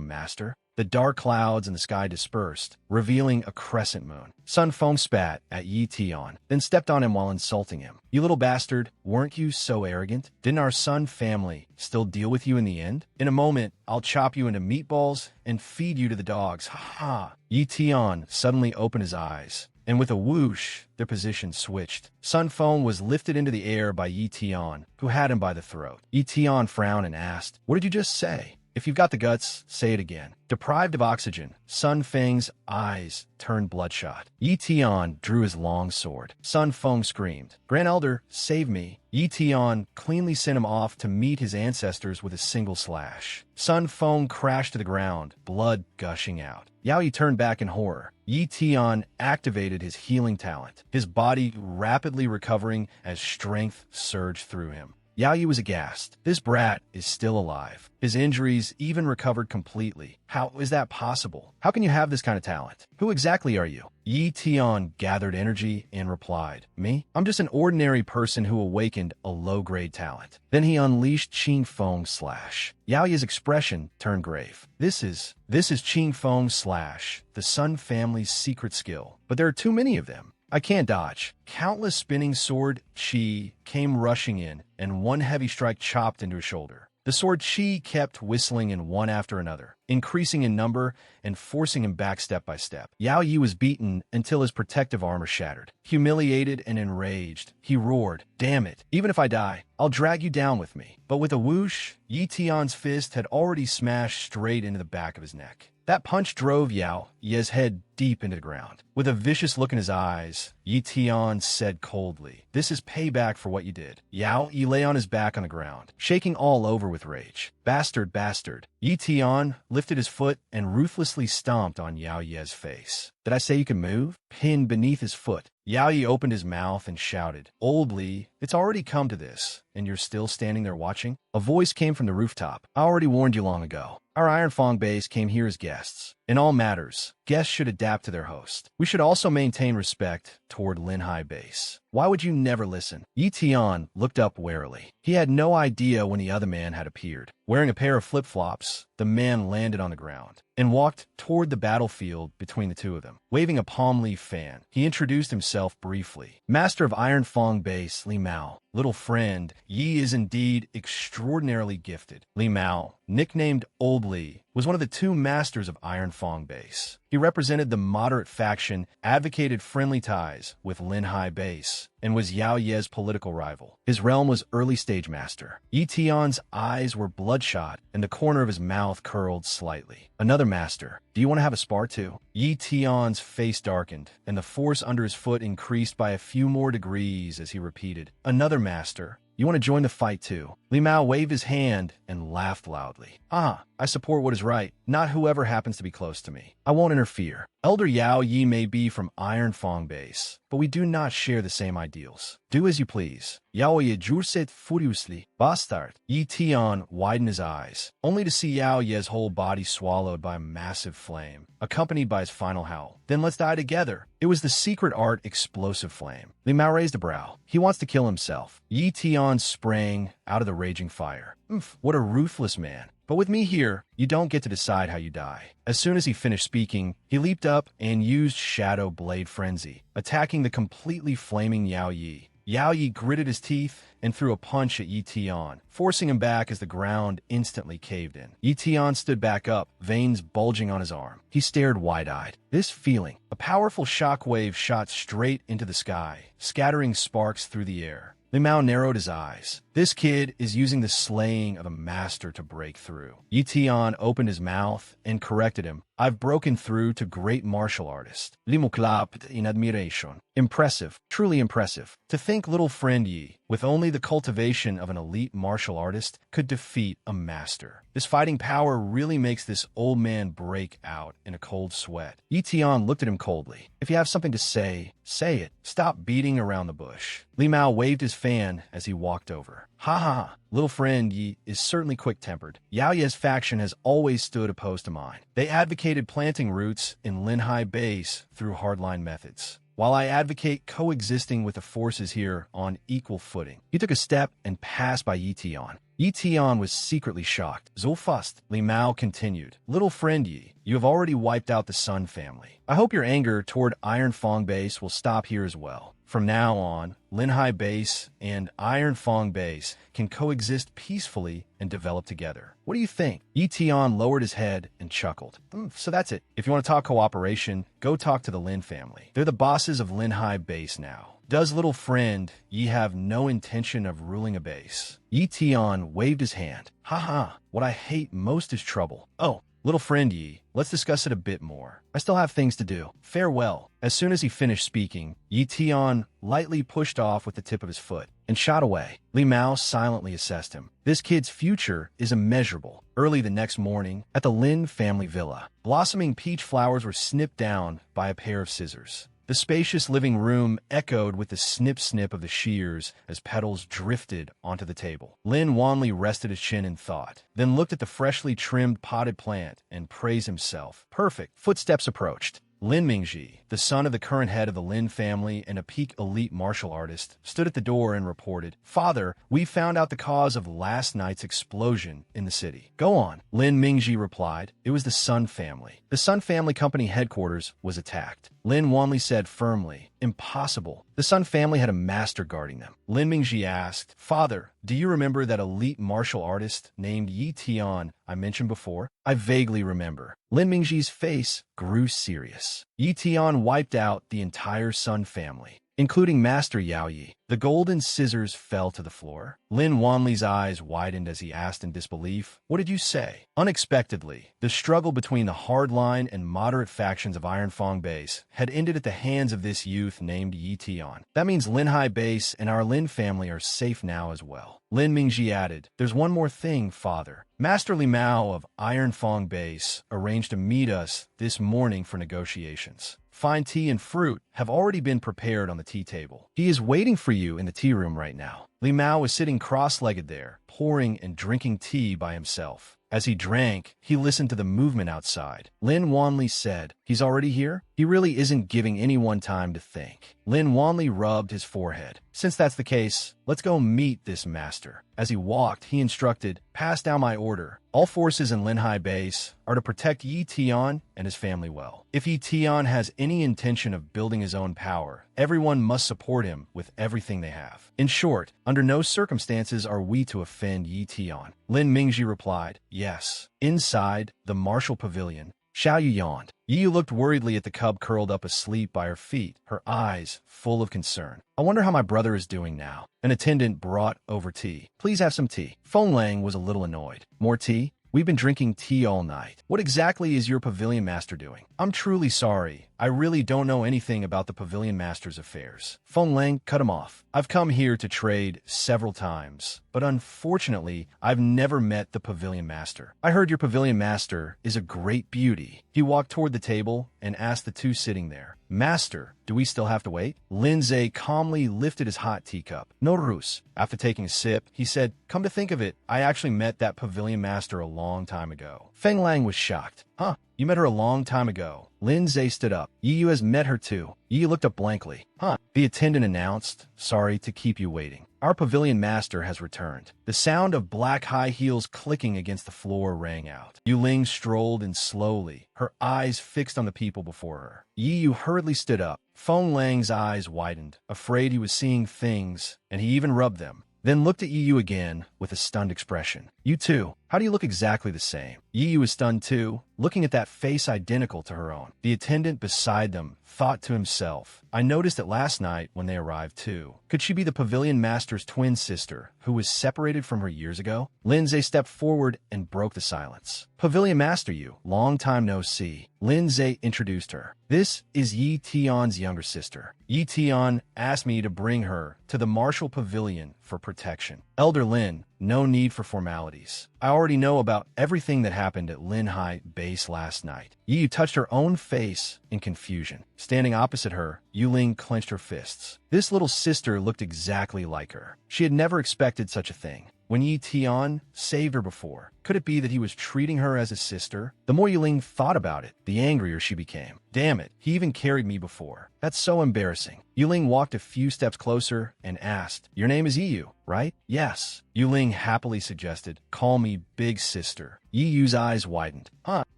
master? The dark clouds in the sky dispersed, revealing a crescent moon. Sun Feng spat at Yi Tian, then stepped on him while insulting him. You little bastard, weren't you so arrogant? Didn't our Sun family still deal with you in the end? In a moment, I'll chop you into meatballs and feed you to the dogs. Ha ha! Yi Tian suddenly opened his eyes, and with a whoosh, their position switched. Sun Feng was lifted into the air by Yi Tian, who had him by the throat. Yi Tian frowned and asked, "What did you just say?" If you've got the guts, say it again. Deprived of oxygen, Sun Feng's eyes turned bloodshot. Yi Tian drew his long sword. Sun Feng screamed, "Grand Elder, save me." Yi Tian cleanly sent him off to meet his ancestors with a single slash. Sun Feng crashed to the ground, blood gushing out. Yao Yi turned back in horror. Yi Tian activated his healing talent, his body rapidly recovering as strength surged through him. Yao Yi was aghast. This brat is still alive. His injuries even recovered completely. How is that possible? How can you have this kind of talent? Who exactly are you? Yi Tian gathered energy and replied, "Me? I'm just an ordinary person who awakened a low-grade talent." Then he unleashed Qing Feng Slash. Yao Yi's expression turned grave. This is Qing Feng Slash, the Sun family's secret skill. But there are too many of them. I can't dodge. Countless spinning sword chi came rushing in, and one heavy strike chopped into his shoulder. The sword chi kept whistling in one after another, increasing in number and forcing him back step by step. Yao Yi was beaten until his protective armor shattered. Humiliated and enraged, he roared, "Damn it! Even if I die, I'll drag you down with me." But with a whoosh, Yi Tian's fist had already smashed straight into the back of his neck. That punch drove Yao Yi's head deep into the ground. With a vicious look in his eyes, Yi Tian said coldly, "This is payback for what you did." Yao Yi lay on his back on the ground, shaking all over with rage. "Bastard, bastard." Yi Tian lifted his foot and ruthlessly stomped on Yao Yi's face. "Did I say you could move?" Pinned beneath his foot, Yao Yi opened his mouth and shouted, "Old Li, it's already come to this, and you're still standing there watching?" A voice came from the rooftop. "I already warned you long ago. Our Iron Fong base came here as guests. In all matters, guests should adapt to their host. We should also maintain respect toward Linhai base. Why would you never listen?" Yi Tian looked up warily. He had no idea when the other man had appeared. Wearing a pair of flip-flops, the man landed on the ground and walked toward the battlefield between the two of them. Waving a palm leaf fan, he introduced himself briefly. "Master of Iron Fong base, Li Mao. Little friend, Yi is indeed extraordinarily gifted." Li Mao, nicknamed Old Li, was one of the two masters of Iron Fong base. He represented the moderate faction, advocated friendly ties with Linhai base, and was Yao Yi's political rival. His realm was early stage master. Yi Tian's eyes were bloodshot, and the corner of his mouth curled slightly. "Another master. Do you want to have a spar too?" Yi Tian's face darkened, and the force under his foot increased by a few more degrees as he repeated, "Another master. You want to join the fight too?" Li Mao waved his hand and laughed loudly. "Ah, I support what is right, not whoever happens to be close to me. I won't interfere. Elder Yao Yi may be from Iron Fong base, but we do not share the same ideals. Do as you please." Yao Yi said furiously, "Bastard." Yi Tian widened his eyes, only to see Yao Yi's whole body swallowed by a massive flame, accompanied by his final howl. "Then let's die together." It was the secret art explosive flame. Li Mao raised a brow. He wants to kill himself. Yi Tian sprang out of the raging fire. What a ruthless man. But with me here, you don't get to decide how you die. As soon as he finished speaking, he leaped up and used Shadow Blade Frenzy, attacking the completely flaming Yao Yi. Yao Yi gritted his teeth and threw a punch at Yi Tian, forcing him back as the ground instantly caved in. Yi Tian stood back up, veins bulging on his arm. He stared wide-eyed. This feeling, a powerful shockwave shot straight into the sky, scattering sparks through the air. Li Mao narrowed his eyes. This kid is using the slaying of a master to break through. Yi Tian opened his mouth and corrected him. I've broken through to great martial artist. Limu clapped in admiration. Impressive, truly impressive. To think little friend Yi, with only the cultivation of an elite martial artist, could defeat a master. This fighting power really makes this old man break out in a cold sweat. Yi Tian looked at him coldly. If you have something to say, say it. Stop beating around the bush. Li Mao waved his fan as he walked over. Ha ha, little friend Yi is certainly quick-tempered. Yao Ye's faction has always stood opposed to mine. They advocated planting roots in Linhai base through hardline methods, while I advocate coexisting with the forces here on equal footing. He took a step and passed by Yi Tian. Yi Tian was secretly shocked. So fast, Li Mao continued. Little friend Yi, you have already wiped out the Sun family. I hope your anger toward Iron Fong base will stop here as well. From now on, Linhai base and Iron Fong base can coexist peacefully and develop together. What do you think? Yi Tian lowered his head and chuckled. So that's it. If you want to talk cooperation, go talk to the Lin family. They're the bosses of Linhai base now. Does little friend Yi have no intention of ruling a base? Yi Tian waved his hand. Ha ha, what I hate most is trouble. Oh, little friend Yi, let's discuss it a bit more. I still have things to do. Farewell. As soon as he finished speaking, Yi Tian lightly pushed off with the tip of his foot and shot away. Li Mao silently assessed him. This kid's future is immeasurable. Early the next morning, at the Lin family villa, blossoming peach flowers were snipped down by a pair of scissors. The spacious living room echoed with the snip-snip of the shears as petals drifted onto the table. Lin Wanli rested his chin in thought, then looked at the freshly trimmed potted plant and praised himself. Perfect. Footsteps approached. Lin Mingji, the son of the current head of the Lin family and a peak elite martial artist, stood at the door and reported, Father, we found out the cause of last night's explosion in the city. Go on. Lin Mingji replied, it was the Sun family. The Sun family company headquarters was attacked. Lin Wanli said firmly, impossible. The Sun family had a master guarding them. Lin Mingji asked, Father, do you remember that elite martial artist named Yi Tian I mentioned before? I vaguely remember. Lin Mingji's face grew serious. Yi Tian wiped out the entire Sun family, including Master Yao Yi. The golden scissors fell to the floor. Lin Wanli's eyes widened as he asked in disbelief, what did you say? Unexpectedly, the struggle between the hardline and moderate factions of Iron Fong base had ended at the hands of this youth named Yi Tian. That means Linhai base and our Lin family are safe now as well. Lin Mingji added, there's one more thing, Father. Master Li Mao of Iron Fong base arranged to meet us this morning for negotiations. Fine tea and fruit have already been prepared on the tea table. He is waiting for you in the tea room right now. Li Mao was sitting cross-legged there, pouring and drinking tea by himself. As he drank, he listened to the movement outside. Lin Wanli said, he's already here? He really isn't giving anyone time to think. Lin Wanli rubbed his forehead. Since that's the case, let's go meet this master. As he walked, he instructed, pass down my order. All forces in Linhai base are to protect Yi Tian and his family well. If Yi Tian has any intention of building his own power, everyone must support him with everything they have. In short, under no circumstances are we to offend Yi Tian. Lin Mingji replied, yes. Inside the martial pavilion, Xiao Yu yawned. Yi looked worriedly at the cub curled up asleep by her feet, her eyes full of concern. I wonder how my brother is doing now. An attendant brought over tea. Please have some tea. Feng Lang was a little annoyed. More tea? We've been drinking tea all night. What exactly is your pavilion master doing? I'm truly sorry. I really don't know anything about the pavilion master's affairs. Feng Lang cut him off. I've come here to trade several times, but unfortunately, I've never met the pavilion master. I heard your pavilion master is a great beauty. He walked toward the table and asked the two sitting there, Master, do we still have to wait? Lindsay calmly lifted his hot teacup. No ruse. After taking a sip, he said, come to think of it, I actually met that pavilion master a long time ago. Feng Lang was shocked. Huh? You met her a long time ago. Lindsay stood up. Yi has met her too. Yi looked up blankly. Huh? The attendant announced, sorry to keep you waiting. Our pavilion master has returned. The sound of black high heels clicking against the floor rang out. Yu Ling strolled in slowly, her eyes fixed on the people before her. Yi Yu hurriedly stood up. Feng Lang's eyes widened, afraid he was seeing things, and he even rubbed them. Then looked at Yi Yu again with a stunned expression. You too. How do you look exactly the same? Yi was stunned too, looking at that face identical to her own. The attendant beside them thought to himself, I noticed it last night when they arrived too. Could she be the pavilion master's twin sister, who was separated from her years ago? Lindsay stepped forward and broke the silence. Pavilion master, you, long time no see. Lindsay introduced her. This is Yi Tian's younger sister. Yi Tian asked me to bring her to the Martial Pavilion for protection. Elder Lin, no need for formalities. I already know about everything that happened at Lin Hai base last night. Yi touched her own face in confusion. Standing opposite her, Yuling clenched her fists. This little sister looked exactly like her. She had never expected such a thing. When Yi Tian saved her before, could it be that he was treating her as a sister? The more Yuling thought about it, the angrier she became. Damn it, he even carried me before. That's so embarrassing. Yuling walked a few steps closer and asked, Your name is Yu, right? Yes. Yuling happily suggested, Call me Big Sister. Yu's eyes widened.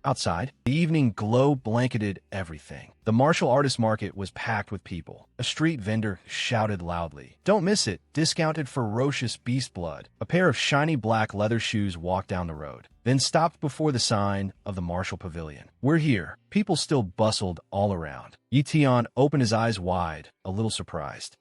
Outside, the evening glow blanketed everything. The martial artist market was packed with people. A street vendor shouted loudly, Don't miss it, discounted ferocious beast blood. A pair of shiny black leather shoes walked down the road, then stopped before the sign of the Martial Pavilion. We're here. People still bustled all around. Yi Tian opened his eyes wide, a little surprised.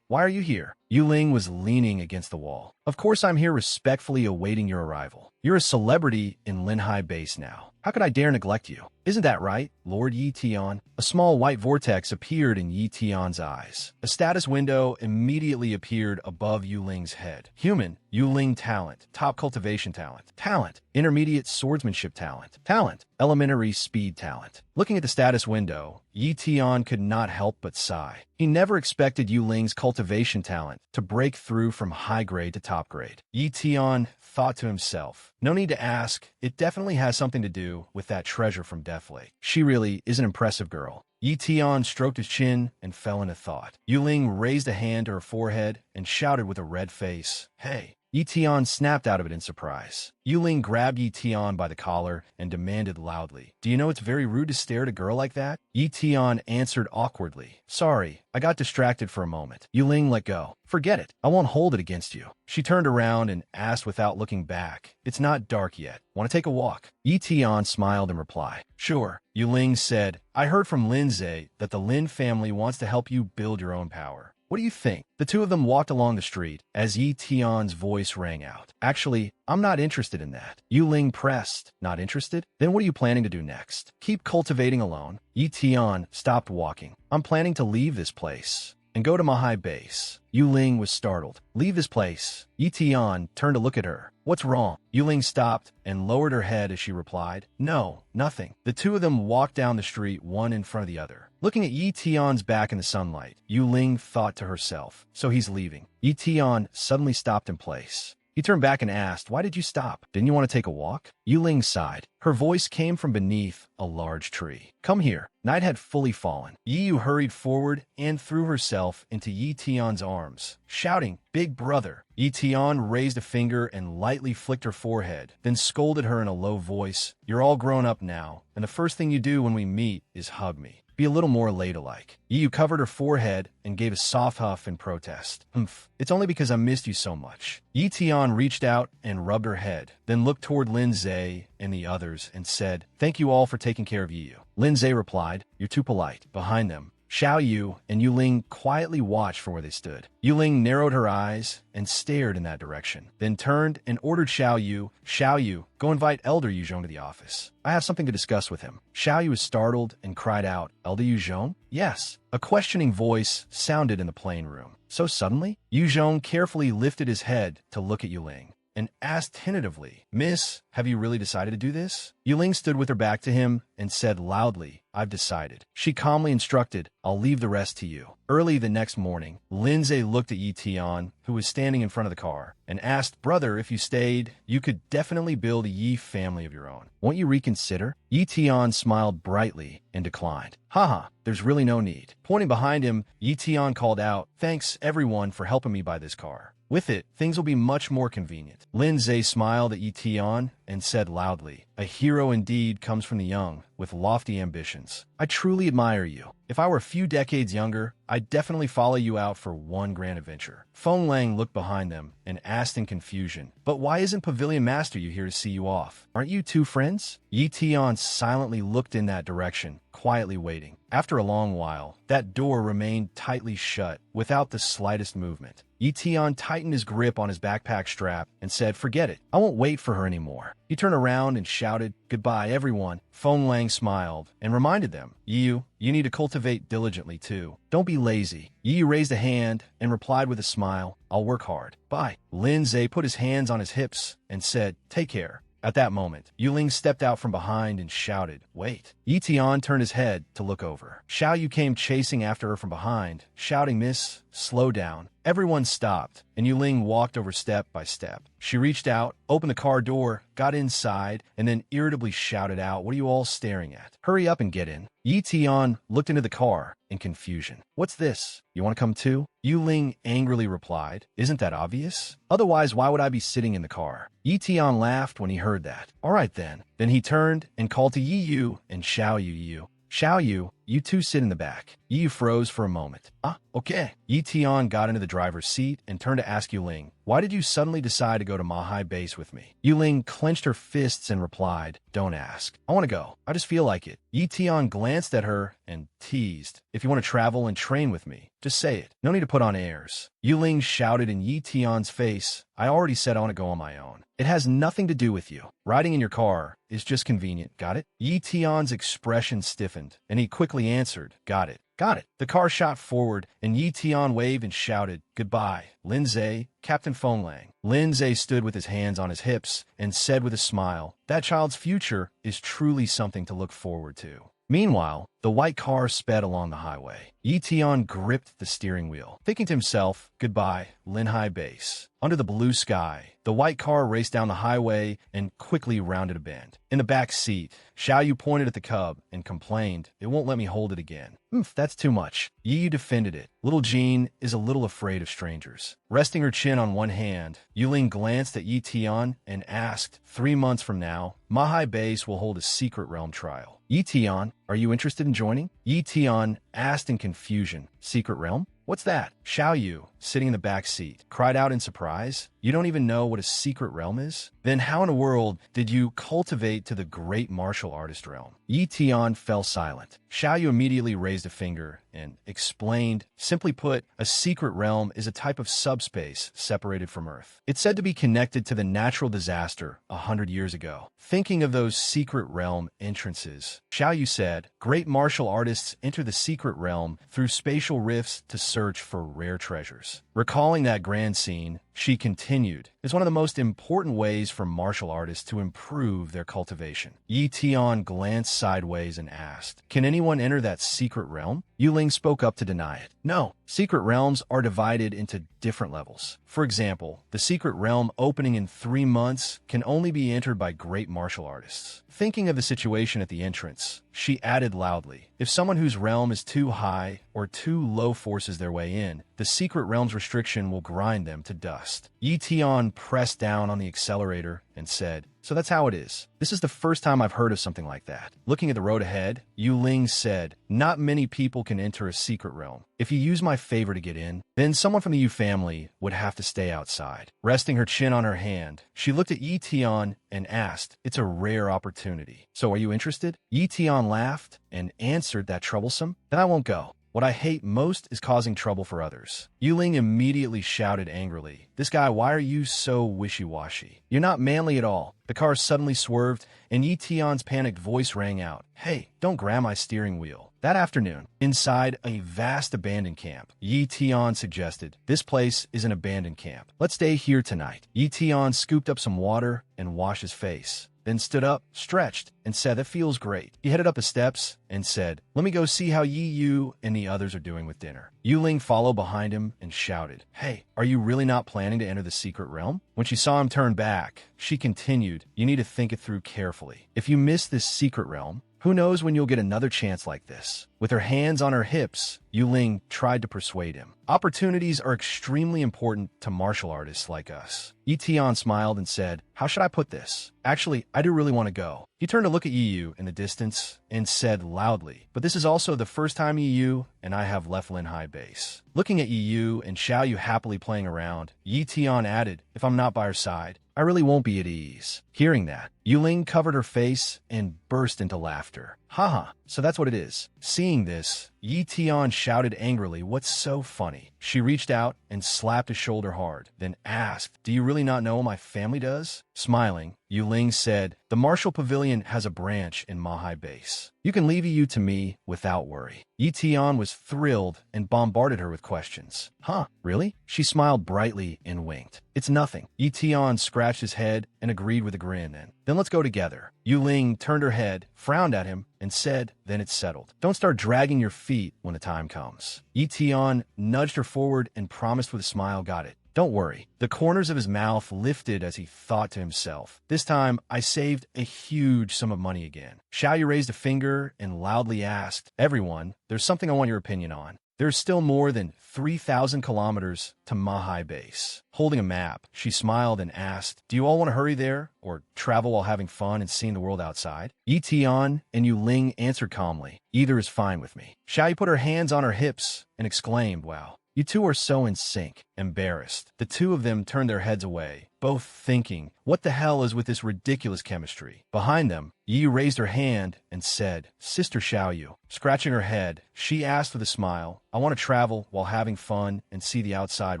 Why are you here? Yuling was leaning against the wall. Of course I'm here respectfully awaiting your arrival. You're a celebrity in Linhai base now. How could I dare neglect you? Isn't that right, Lord Yi Tian? A small white vortex appeared in Yi Tian's eyes. A status window immediately appeared above Yuling's head. Human, Yuling talent. Top cultivation talent. Talent. Intermediate swordsmanship talent. Talent. Elementary speed talent. Looking at the status window, Yi Tian could not help but sigh. He never expected Yuling's cultivation talent to break through from high grade to top grade. Yi Tian thought to himself, no need to ask, it definitely has something to do with that treasure from Death Lake. She really is an impressive girl. Yi Tian stroked his chin and fell into thought. Yuling raised a hand to her forehead and shouted with a red face, Hey! Yi Tian snapped out of it in surprise. Yuling grabbed Yi Tian by the collar and demanded loudly, Do you know it's very rude to stare at a girl like that? Yi Tian answered awkwardly, Sorry, I got distracted for a moment. Yuling let go. Forget it. I won't hold it against you. She turned around and asked without looking back, It's not dark yet. Want to take a walk? Yi Tian smiled in reply. Sure. Yuling said, I heard from Lindsay that the Lin family wants to help you build your own power. What do you think? The two of them walked along the street as Yi Tian's voice rang out. Actually, I'm not interested in that. Yuling pressed. Not interested? Then what are you planning to do next? Keep cultivating alone? Yi Tian stopped walking. I'm planning to leave this place and go to Mahai base. Yuling was startled. Leave this place. Yi Tian turned to look at her. What's wrong? Yuling stopped and lowered her head as she replied, No, nothing. The two of them walked down the street, one in front of the other. Looking at Yi Tian's back in the sunlight, Yuling thought to herself, So he's leaving. Yi Tian suddenly stopped in place. He turned back and asked, Why did you stop? Didn't you want to take a walk? Yuling sighed. Her voice came from beneath a large tree. Come here. Night had fully fallen. Yu hurried forward and threw herself into Yi Tian's arms, shouting, Big brother. Yi Tian raised a finger and lightly flicked her forehead, then scolded her in a low voice, You're all grown up now, and the first thing you do when we meet is hug me. Be a little more ladylike. Yu covered her forehead and gave a soft huff in protest. Humph, it's only because I missed you so much. Yi Tian reached out and rubbed her head, then looked toward Lindsay and the others and said, Thank you all for taking care of Yu. Lindsay replied, You're too polite. Behind them, Xiao Yu and Yuling quietly watched from where they stood. Yuling narrowed her eyes and stared in that direction, then turned and ordered Xiao Yu, go invite Elder Yuzhong to the office. I have something to discuss with him. Xiao Yu was startled and cried out, Elder Yuzhong? Yes. A questioning voice sounded in the plane room. So suddenly, Yuzhong carefully lifted his head to look at Yuling and asked tentatively, Miss, have you really decided to do this? Yuling stood with her back to him and said loudly, I've decided. She calmly instructed, I'll leave the rest to you. Early the next morning, Lindsay looked at Yi Tian, who was standing in front of the car, and asked, Brother, if you stayed, you could definitely build a Yi family of your own. Won't you reconsider? Yi Tian smiled brightly and declined. Haha, there's really no need. Pointing behind him, Yi Tian called out, Thanks everyone for helping me buy this car. With it, things will be much more convenient. Lindsay smiled at Yi Tian and said loudly, A hero indeed comes from the young, with lofty ambitions. I truly admire you. If I were a few decades younger, I'd definitely follow you out for one grand adventure. Feng Lang looked behind them and asked in confusion, "But why isn't Pavilion Master you here to see you off? Aren't you two friends?" Yi Tian silently looked in that direction, quietly waiting. After a long while, that door remained tightly shut, without the slightest movement. Yi Tian tightened his grip on his backpack strap and said, "Forget it. I won't wait for her anymore." He turned around and shouted, "Goodbye, everyone." Feng Lang smiled and reminded them, "You need to cultivate diligently too. Don't be lazy." Yi raised a hand and replied with a smile, "I'll work hard. Bye." Lin Zhe put his hands on his hips and said, "Take care." At that moment, Yuling stepped out from behind and shouted, "Wait." Yi Tian turned his head to look over. Xiao Yu came chasing after her from behind, shouting, "Miss, slow down." Everyone stopped, and Yuling walked over step by step. She reached out, opened the car door, got inside, and then irritably shouted out, "What are you all staring at? Hurry up and get in." Yi Tian looked into the car in confusion. "What's this? You want to come too?" Yuling angrily replied, "Isn't that obvious? Otherwise, why would I be sitting in the car?" Yi Tian laughed when he heard that. "All right then." Then he turned and called to Yi Yu and Xiao Yu. "Xiao Yu, you two sit in the back." Yi Yu froze for a moment. "Ah, okay." Yi Tian got into the driver's seat and turned to ask Yuling, "Why did you suddenly decide to go to Mahai Base with me?" Yuling clenched her fists and replied, "Don't ask. I want to go. I just feel like it." Yi Tian glanced at her and teased, "If you want to travel and train with me, just say it. No need to put on airs." Yuling shouted in Yi Tian's face, "I already said I want to go on my own. It has nothing to do with you. Riding in your car is just convenient, got it?" Yi Tian's expression stiffened, and he quickly answered, "Got it. Got it." The car shot forward, and Yi Tian waved and shouted, "Goodbye, Lin Zhe, Captain Feng Lang." Lin Zhe stood with his hands on his hips and said with a smile, "That child's future is truly something to look forward to." Meanwhile, the white car sped along the highway. Yi Tian gripped the steering wheel, thinking to himself, "Goodbye, Linhai Base." Under the blue sky, the white car raced down the highway and quickly rounded a bend. In the back seat, Xiao Yu pointed at the cub and complained, "It won't let me hold it again." That's too much." Yi Yu defended it. Little Jean is a little afraid of strangers. Resting her chin on one hand, Yuling glanced at Yi Tian and asked, 3 months from now, Mahai Base will hold a secret realm trial. Yi Tian, are you interested in joining?" Yi Tian asked in confusion, "Secret realm? What's that?" Xiao Yu, sitting in the back seat, cried out in surprise, "You don't even know what a secret realm is? Then how in the world did you cultivate to the great martial artist realm?" Yi Tian fell silent. Xiao Yu immediately raised a finger and explained, "Simply put, a secret realm is a type of subspace separated from Earth. It's said to be connected to the natural disaster 100 years ago." Thinking of those secret realm entrances, Xiao Yu said, "Great martial artists enter the secret realm through spatial rifts to search for rare treasures." Recalling that grand scene, she continued, "It's one of the most important ways for martial artists to improve their cultivation." Yi Tian glanced sideways and asked, "Can anyone enter that secret realm?" Yuling spoke up to deny it. "No, secret realms are divided into different levels. For example, the secret realm opening in 3 months can only be entered by great martial artists." Thinking of the situation at the entrance, she added loudly, "If someone whose realm is too high or too low forces their way in, the secret realm's restriction will grind them to dust." Yi Tian pressed down on the accelerator and said, "So that's how it is. This is the first time I've heard of something like that." Looking at the road ahead, Yu Ling said, "Not many people can enter a secret realm. If you use my favor to get in, then someone from the Yu family would have to stay outside." Resting her chin on her hand, she looked at Yi Tian and asked, "It's a rare opportunity. So are you interested?" Yi Tian laughed and answered, "That troublesome? Then I won't go. What I hate most is causing trouble for others." Yuling immediately shouted angrily, "This guy, why are you so wishy-washy? You're not manly at all." The car suddenly swerved, and Yi Tian's panicked voice rang out, "Hey, don't grab my steering wheel." That afternoon, inside a vast abandoned camp, Yi Tian suggested, "This place is an abandoned camp. Let's stay here tonight." Yi Tian scooped up some water and washed his face, then stood up, stretched, and said, "That feels great." He headed up the steps and said, Let me go see how Yi Yu and the others are doing with dinner. Yu Ling followed behind him and shouted, "Hey, are you really not planning to enter the secret realm?" When she saw him turn back, she continued, "You need to think it through carefully. If you miss this secret realm, who knows when you'll get another chance like this?" With her hands on her hips, Yu Ling tried to persuade him. Opportunities are extremely important to martial artists like us. Yi Tian smiled and said, "How should I put this? Actually, I do really want to go." He turned to look at Yi Yu in the distance and said loudly, "But this is also the first time Yi Yu and I have left Lin Hai base." Looking at Yi Yu and Xiao Yu happily playing around, Yi Tian added, "If I'm not by her side, I really won't be at ease." Hearing that, Yu Ling covered her face and burst into laughter. "Haha, so that's what it is." Seeing this, Yi Tian shouted angrily, "What's so funny?" She reached out and slapped his shoulder hard, then asked, "Do you really not know what my family does?" Smiling, Yu Ling said, "The Martial Pavilion has a branch in Mahai Base. You can leave Yi to me without worry." Yi Tian was thrilled and bombarded her with questions. "Huh, really?" She smiled brightly and winked. "It's nothing." Yi Tian scratched his head and agreed with a grin, and "Then let's go together." Yu Ling turned her head, frowned at him, and said, "Then it's settled. Don't start dragging your feet when the time comes." Yi Tian nudged her forward and promised with a smile, "Got it. Don't worry." The corners of his mouth lifted as he thought to himself, "This time, I saved a huge sum of money again." Xiao Yu raised a finger and loudly asked, "Everyone, there's something I want your opinion on. There's still more than 3,000 kilometers to Mahai Base." Holding a map, she smiled and asked, "Do you all want to hurry there, or travel while having fun and seeing the world outside?" Yi Tian and Yu Ling answered calmly, "Either is fine with me." Xiao Yu put her hands on her hips and exclaimed, "Wow. You two are so in sync." Embarrassed, the two of them turned their heads away, both thinking, "What the hell is with this ridiculous chemistry?" Behind them, Yi raised her hand and said, "Sister Xiao Yu." Scratching her head, she asked with a smile, "I want to travel while having fun and see the outside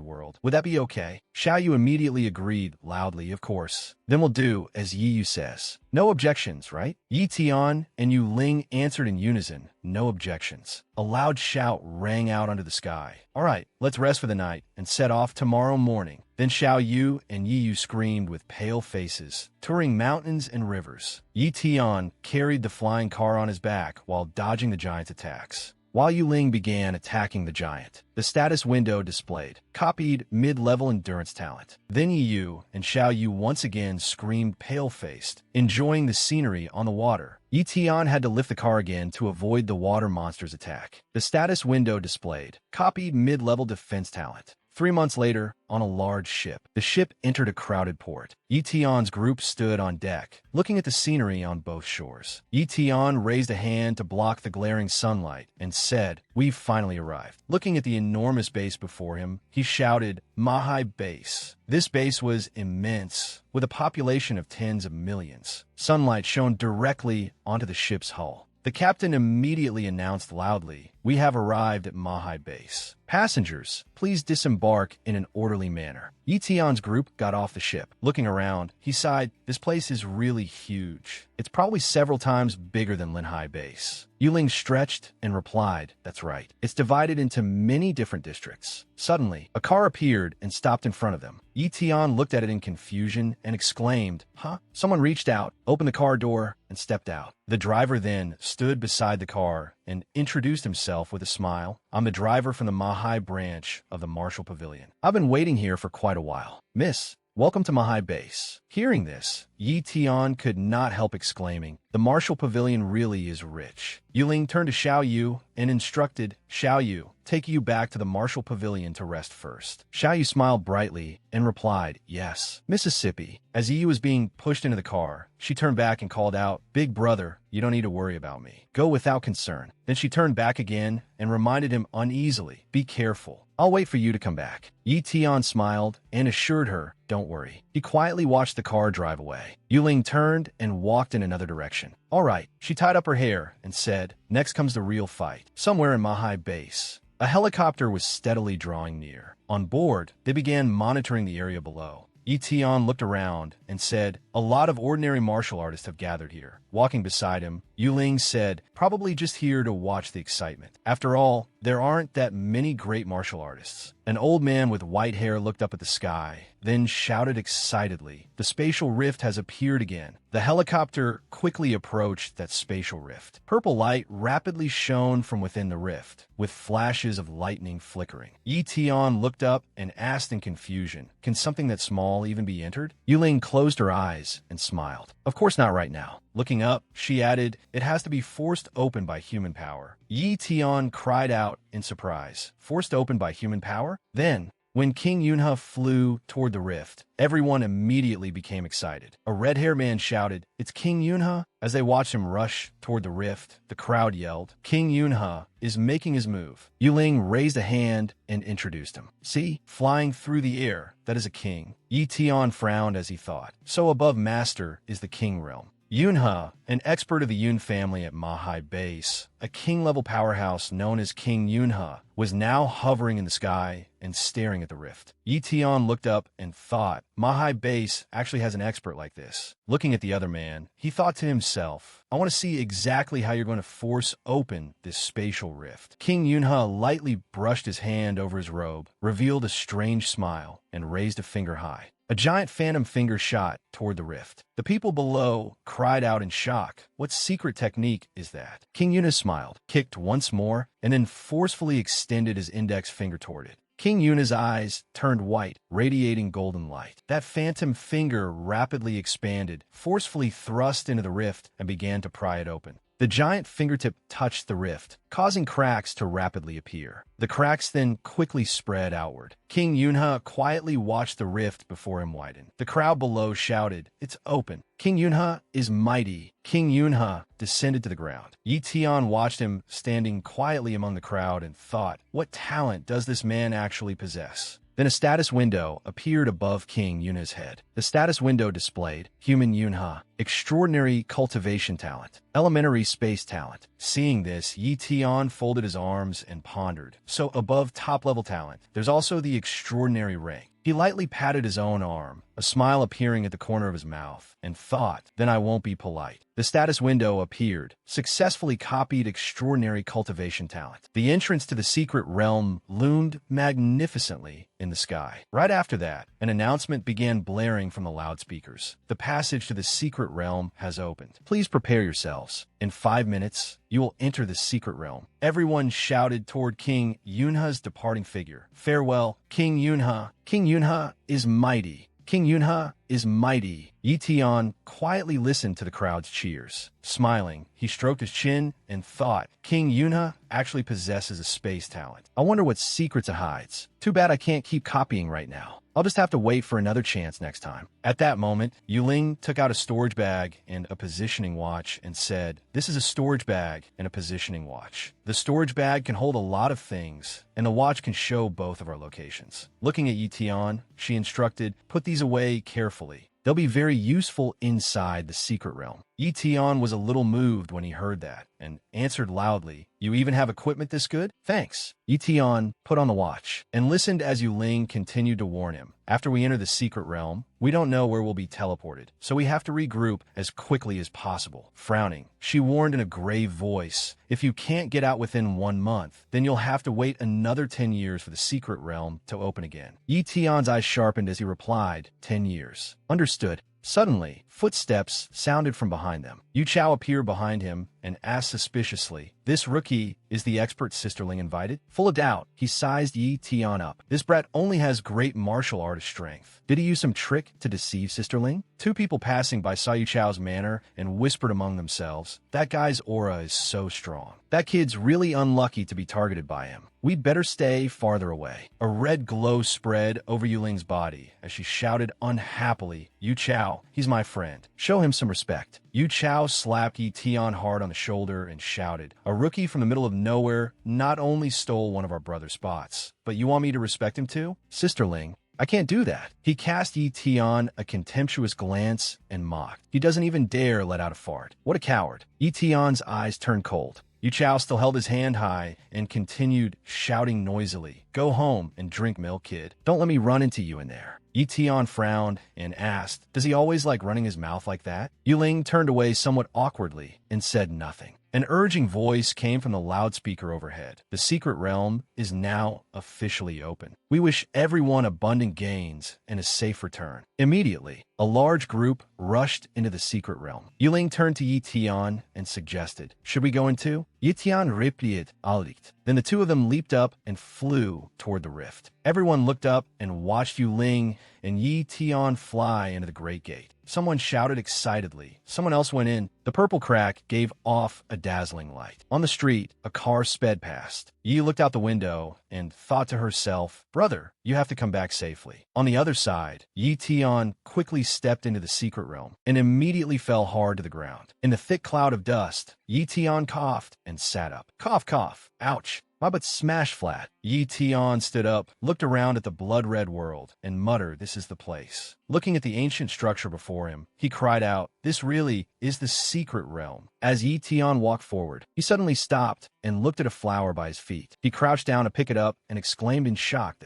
world. Would that be okay?" Xiao Yu immediately agreed loudly, "Of course." "Then we'll do as Yi Yu says." "No objections, right?" Yi Tian and Yu Ling answered in unison, "No objections." A loud shout rang out under the sky. "All right, let's rest for the night and set off tomorrow morning." Then Xiao Yu and Yi Yu screamed with pale faces, touring mountains and rivers. Yi Tian carried the flying car on his back while dodging the giant's attacks, while Yu Ling began attacking the giant. The status window displayed, copied mid-level endurance talent. Then Yi Yu and Xiao Yu once again screamed pale-faced, enjoying the scenery on the water. Yi Tian had to lift the car again to avoid the water monster's attack. The status window displayed, copied mid-level defense talent. 3 months later, on a large ship, the ship entered a crowded port. Yi Tian's group stood on deck, looking at the scenery on both shores. Yi Tian raised a hand to block the glaring sunlight and said, "We've finally arrived." Looking at the enormous base before him, he shouted, "Mahai Base." This base was immense, with a population of tens of millions. Sunlight shone directly onto the ship's hull. The captain immediately announced loudly, "We have arrived at Mahai Base. Passengers, please disembark in an orderly manner." Yi Tian's group got off the ship. Looking around, he sighed, "This place is really huge. It's probably several times bigger than Lin Hai Base." Yu Ling stretched and replied, "That's right. It's divided into many different districts." Suddenly, a car appeared and stopped in front of them. Yi Tian looked at it in confusion and exclaimed, "Huh?" Someone reached out, opened the car door, and stepped out. The driver then stood beside the car and introduced himself with a smile. "I'm the driver from the Mahai branch of the Martial Pavilion. I've been waiting here for quite a while. Miss, welcome to Mahai Base." Hearing this, Yi Tian could not help exclaiming, "The Martial Pavilion really is rich." Yu Ling turned to Xiao Yu and instructed, "Xiao Yu, take you back to the Martial Pavilion to rest first." Xiao Yu smiled brightly and replied, "Yes, Mississippi." As Yi was being pushed into the car, she turned back and called out, "Big brother, you don't need to worry about me. Go without concern." Then she turned back again and reminded him uneasily, "Be careful. I'll wait for you to come back." Yi Tian smiled and assured her, "Don't worry." He quietly watched the car drive away. Yu Ling turned and walked in another direction. "All right." She tied up her hair and said, "Next comes the real fight." Somewhere in Mahai Base, a helicopter was steadily drawing near. On board, they began monitoring the area below. Yi Tian looked around and said, "A lot of ordinary martial artists have gathered here." Walking beside him, Yu Ling said, "Probably just here to watch the excitement. After all, there aren't that many great martial artists. An old man with white hair looked up at the sky, then shouted excitedly, "The spatial rift has appeared again." The helicopter quickly approached that spatial rift. Purple light rapidly shone from within the rift, with flashes of lightning flickering. Yi Tian looked up and asked in confusion, "Can something that small even be entered?" Yuling closed her eyes and smiled. "Of course not right now." Looking up, she added, "It has to be forced open by human power." Yi Tian cried out in surprise. Forced open by human power? Then, when King Yunhe flew toward the rift, everyone immediately became excited. A red-haired man shouted, "It's King Yunhe!" As they watched him rush toward the rift, the crowd yelled, "King Yunhe is making his move." Yuling raised a hand and introduced him. "See, flying through the air, that is a king." Yi Tian frowned as he thought. So above Master is the king realm. Yunhe, an expert of the Yun family at Manhwa base, a king-level powerhouse known as King Yunhe, was now hovering in the sky and staring at the rift. Yi Tian looked up and thought, Manhwa base actually has an expert like this. Looking at the other man, he thought to himself, I want to see exactly how you're going to force open this spatial rift. King Yunhe lightly brushed his hand over his robe, revealed a strange smile, and raised a finger high. A giant phantom finger shot toward the rift. The people below cried out in shock. What secret technique is that? King Yunhe smiled, kicked once more, and then forcefully extended his index finger toward it. King Yuna's eyes turned white, radiating golden light. That phantom finger rapidly expanded, forcefully thrust into the rift, and began to pry it open. The giant fingertip touched the rift, causing cracks to rapidly appear. The cracks then quickly spread outward. King Yunhe quietly watched the rift before him widen. The crowd below shouted, "It's open." King Yunhe is mighty. King Yunhe descended to the ground. Yi Tian watched him standing quietly among the crowd and thought, what talent does this man actually possess? Then a status window appeared above King Yunhe's head. The status window displayed Human Yunhe, extraordinary cultivation talent, elementary space talent. Seeing this, Yi Tian folded his arms and pondered. So above top-level talent, there's also the extraordinary rank. He lightly patted his own arm, a smile appearing at the corner of his mouth, and thought, then I won't be polite. The status window appeared, successfully copied extraordinary cultivation talent. The entrance to the secret realm loomed magnificently in the sky. Right after that, an announcement began blaring from the loudspeakers. The passage to the secret realm has opened. Please prepare yourselves. In 5 minutes, you will enter the secret realm. Everyone shouted toward King Yunhe's departing figure. Farewell, King Yunhe. King Yunhe is mighty. King Yunhe is mighty. Yi Tian quietly listened to the crowd's cheers. Smiling, he stroked his chin and thought, King Yunhe actually possesses a space talent. I wonder what secrets it hides. Too bad I can't keep copying right now. I'll just have to wait for another chance next time. At that moment, Yuling took out a storage bag and a positioning watch and said, this is a storage bag and a positioning watch. The storage bag can hold a lot of things, and the watch can show both of our locations. Looking at Yi Tian, she instructed, put these away carefully. They'll be very useful inside the secret realm. Yi Tian was a little moved when he heard that and answered loudly, you even have equipment this good? Thanks. Yi Tian put on the watch and listened as Yuling continued to warn him. After we enter the secret realm, we don't know where we'll be teleported, so we have to regroup as quickly as possible. Frowning, she warned in a grave voice, if you can't get out within 1 month, then you'll have to wait another 10 years for the secret realm to open again. Yi Tian's eyes sharpened as he replied, 10 years. Understood. Suddenly, footsteps sounded from behind them. Yu Chao appeared behind him and asked suspiciously, this rookie is the expert sisterling invited? Full of doubt, he sized Yi Tian up. This brat only has great martial artist strength. Did he use some trick to deceive sisterling? 2 people passing by saw Yu Chao's manner and whispered among themselves, that guy's aura is so strong. That kid's really unlucky to be targeted by him. We'd better stay farther away. A red glow spread over Yuling's body as she shouted unhappily, Yu Chao, he's my friend. Show him some respect. Yu Chao slapped Yi Tian hard on the shoulder and shouted, a rookie from the middle of nowhere not only stole one of our brother's spots, but you want me to respect him too? Sisterling, I can't do that. He cast Yi Tian a contemptuous glance and mocked. He doesn't even dare let out a fart. What a coward. Yi Tian's eyes turned cold. Yu Chao still held his hand high and continued shouting noisily, go home and drink milk, kid. Don't let me run into you in there. Yi Tian frowned and asked, does he always like running his mouth like that? Yuling turned away somewhat awkwardly and said nothing. An urging voice came from the loudspeaker overhead. The secret realm is now officially open. We wish everyone abundant gains and a safe return. Immediately, a large group rushed into the secret realm. Yuling turned to Yi Tian and suggested, "Should we go in too?" Yi Tian replied, "Alright." Then the two of them leaped up and flew toward the rift. Everyone looked up and watched Yuling and Yi Tian fly into the great gate. Someone shouted excitedly. Someone else went in. The purple crack gave off a dazzling light. On the street, a car sped past. Yi looked out the window and thought to herself, "Brother, you have to come back safely." On the other side, Yi Tian quickly stepped into the secret realm and immediately fell hard to the ground. In the thick cloud of dust, Yi Tian coughed and sat up. Cough, cough. Ouch. My butt smashed flat. Yi Tian stood up, looked around at the blood-red world, and muttered, "This is the place." Looking at the ancient structure before him, he cried out, "This really is the secret realm." As Yi Tian walked forward, he suddenly stopped and looked at a flower by his feet. He crouched down to pick it up and exclaimed in shock,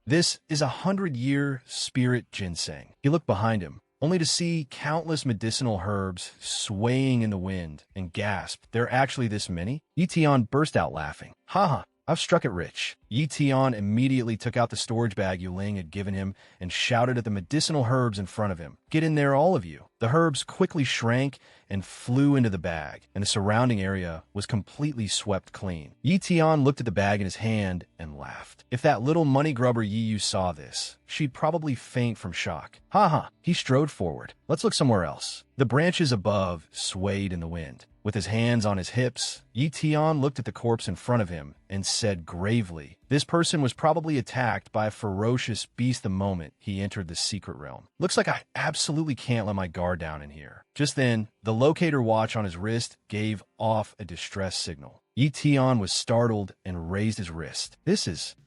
This is 100-year spirit ginseng." He looked behind him, only to see countless medicinal herbs swaying in the wind, and gasped, "There are actually this many?" Yi Tian burst out laughing. "Haha, I've struck it rich." Yi Tian immediately took out the storage bag Yuling had given him and shouted at the medicinal herbs in front of him, "Get in there, all of you." The herbs quickly shrank and flew into the bag, and the surrounding area was completely swept clean. Yi Tian looked at the bag in his hand and laughed. If that little money grubber Yi Yu saw this, she'd probably faint from shock. "Ha." He strode forward. "Let's look somewhere else." The branches above swayed in the wind. With his hands on his hips, Yi Tian looked at the corpse in front of him and said gravely, "This person was probably attacked by a ferocious beast the moment he entered the secret realm. Looks like I absolutely can't let my guard down in here." Just then, the locator watch on his wrist gave off a distress signal. Yi Tian was startled and raised his wrist.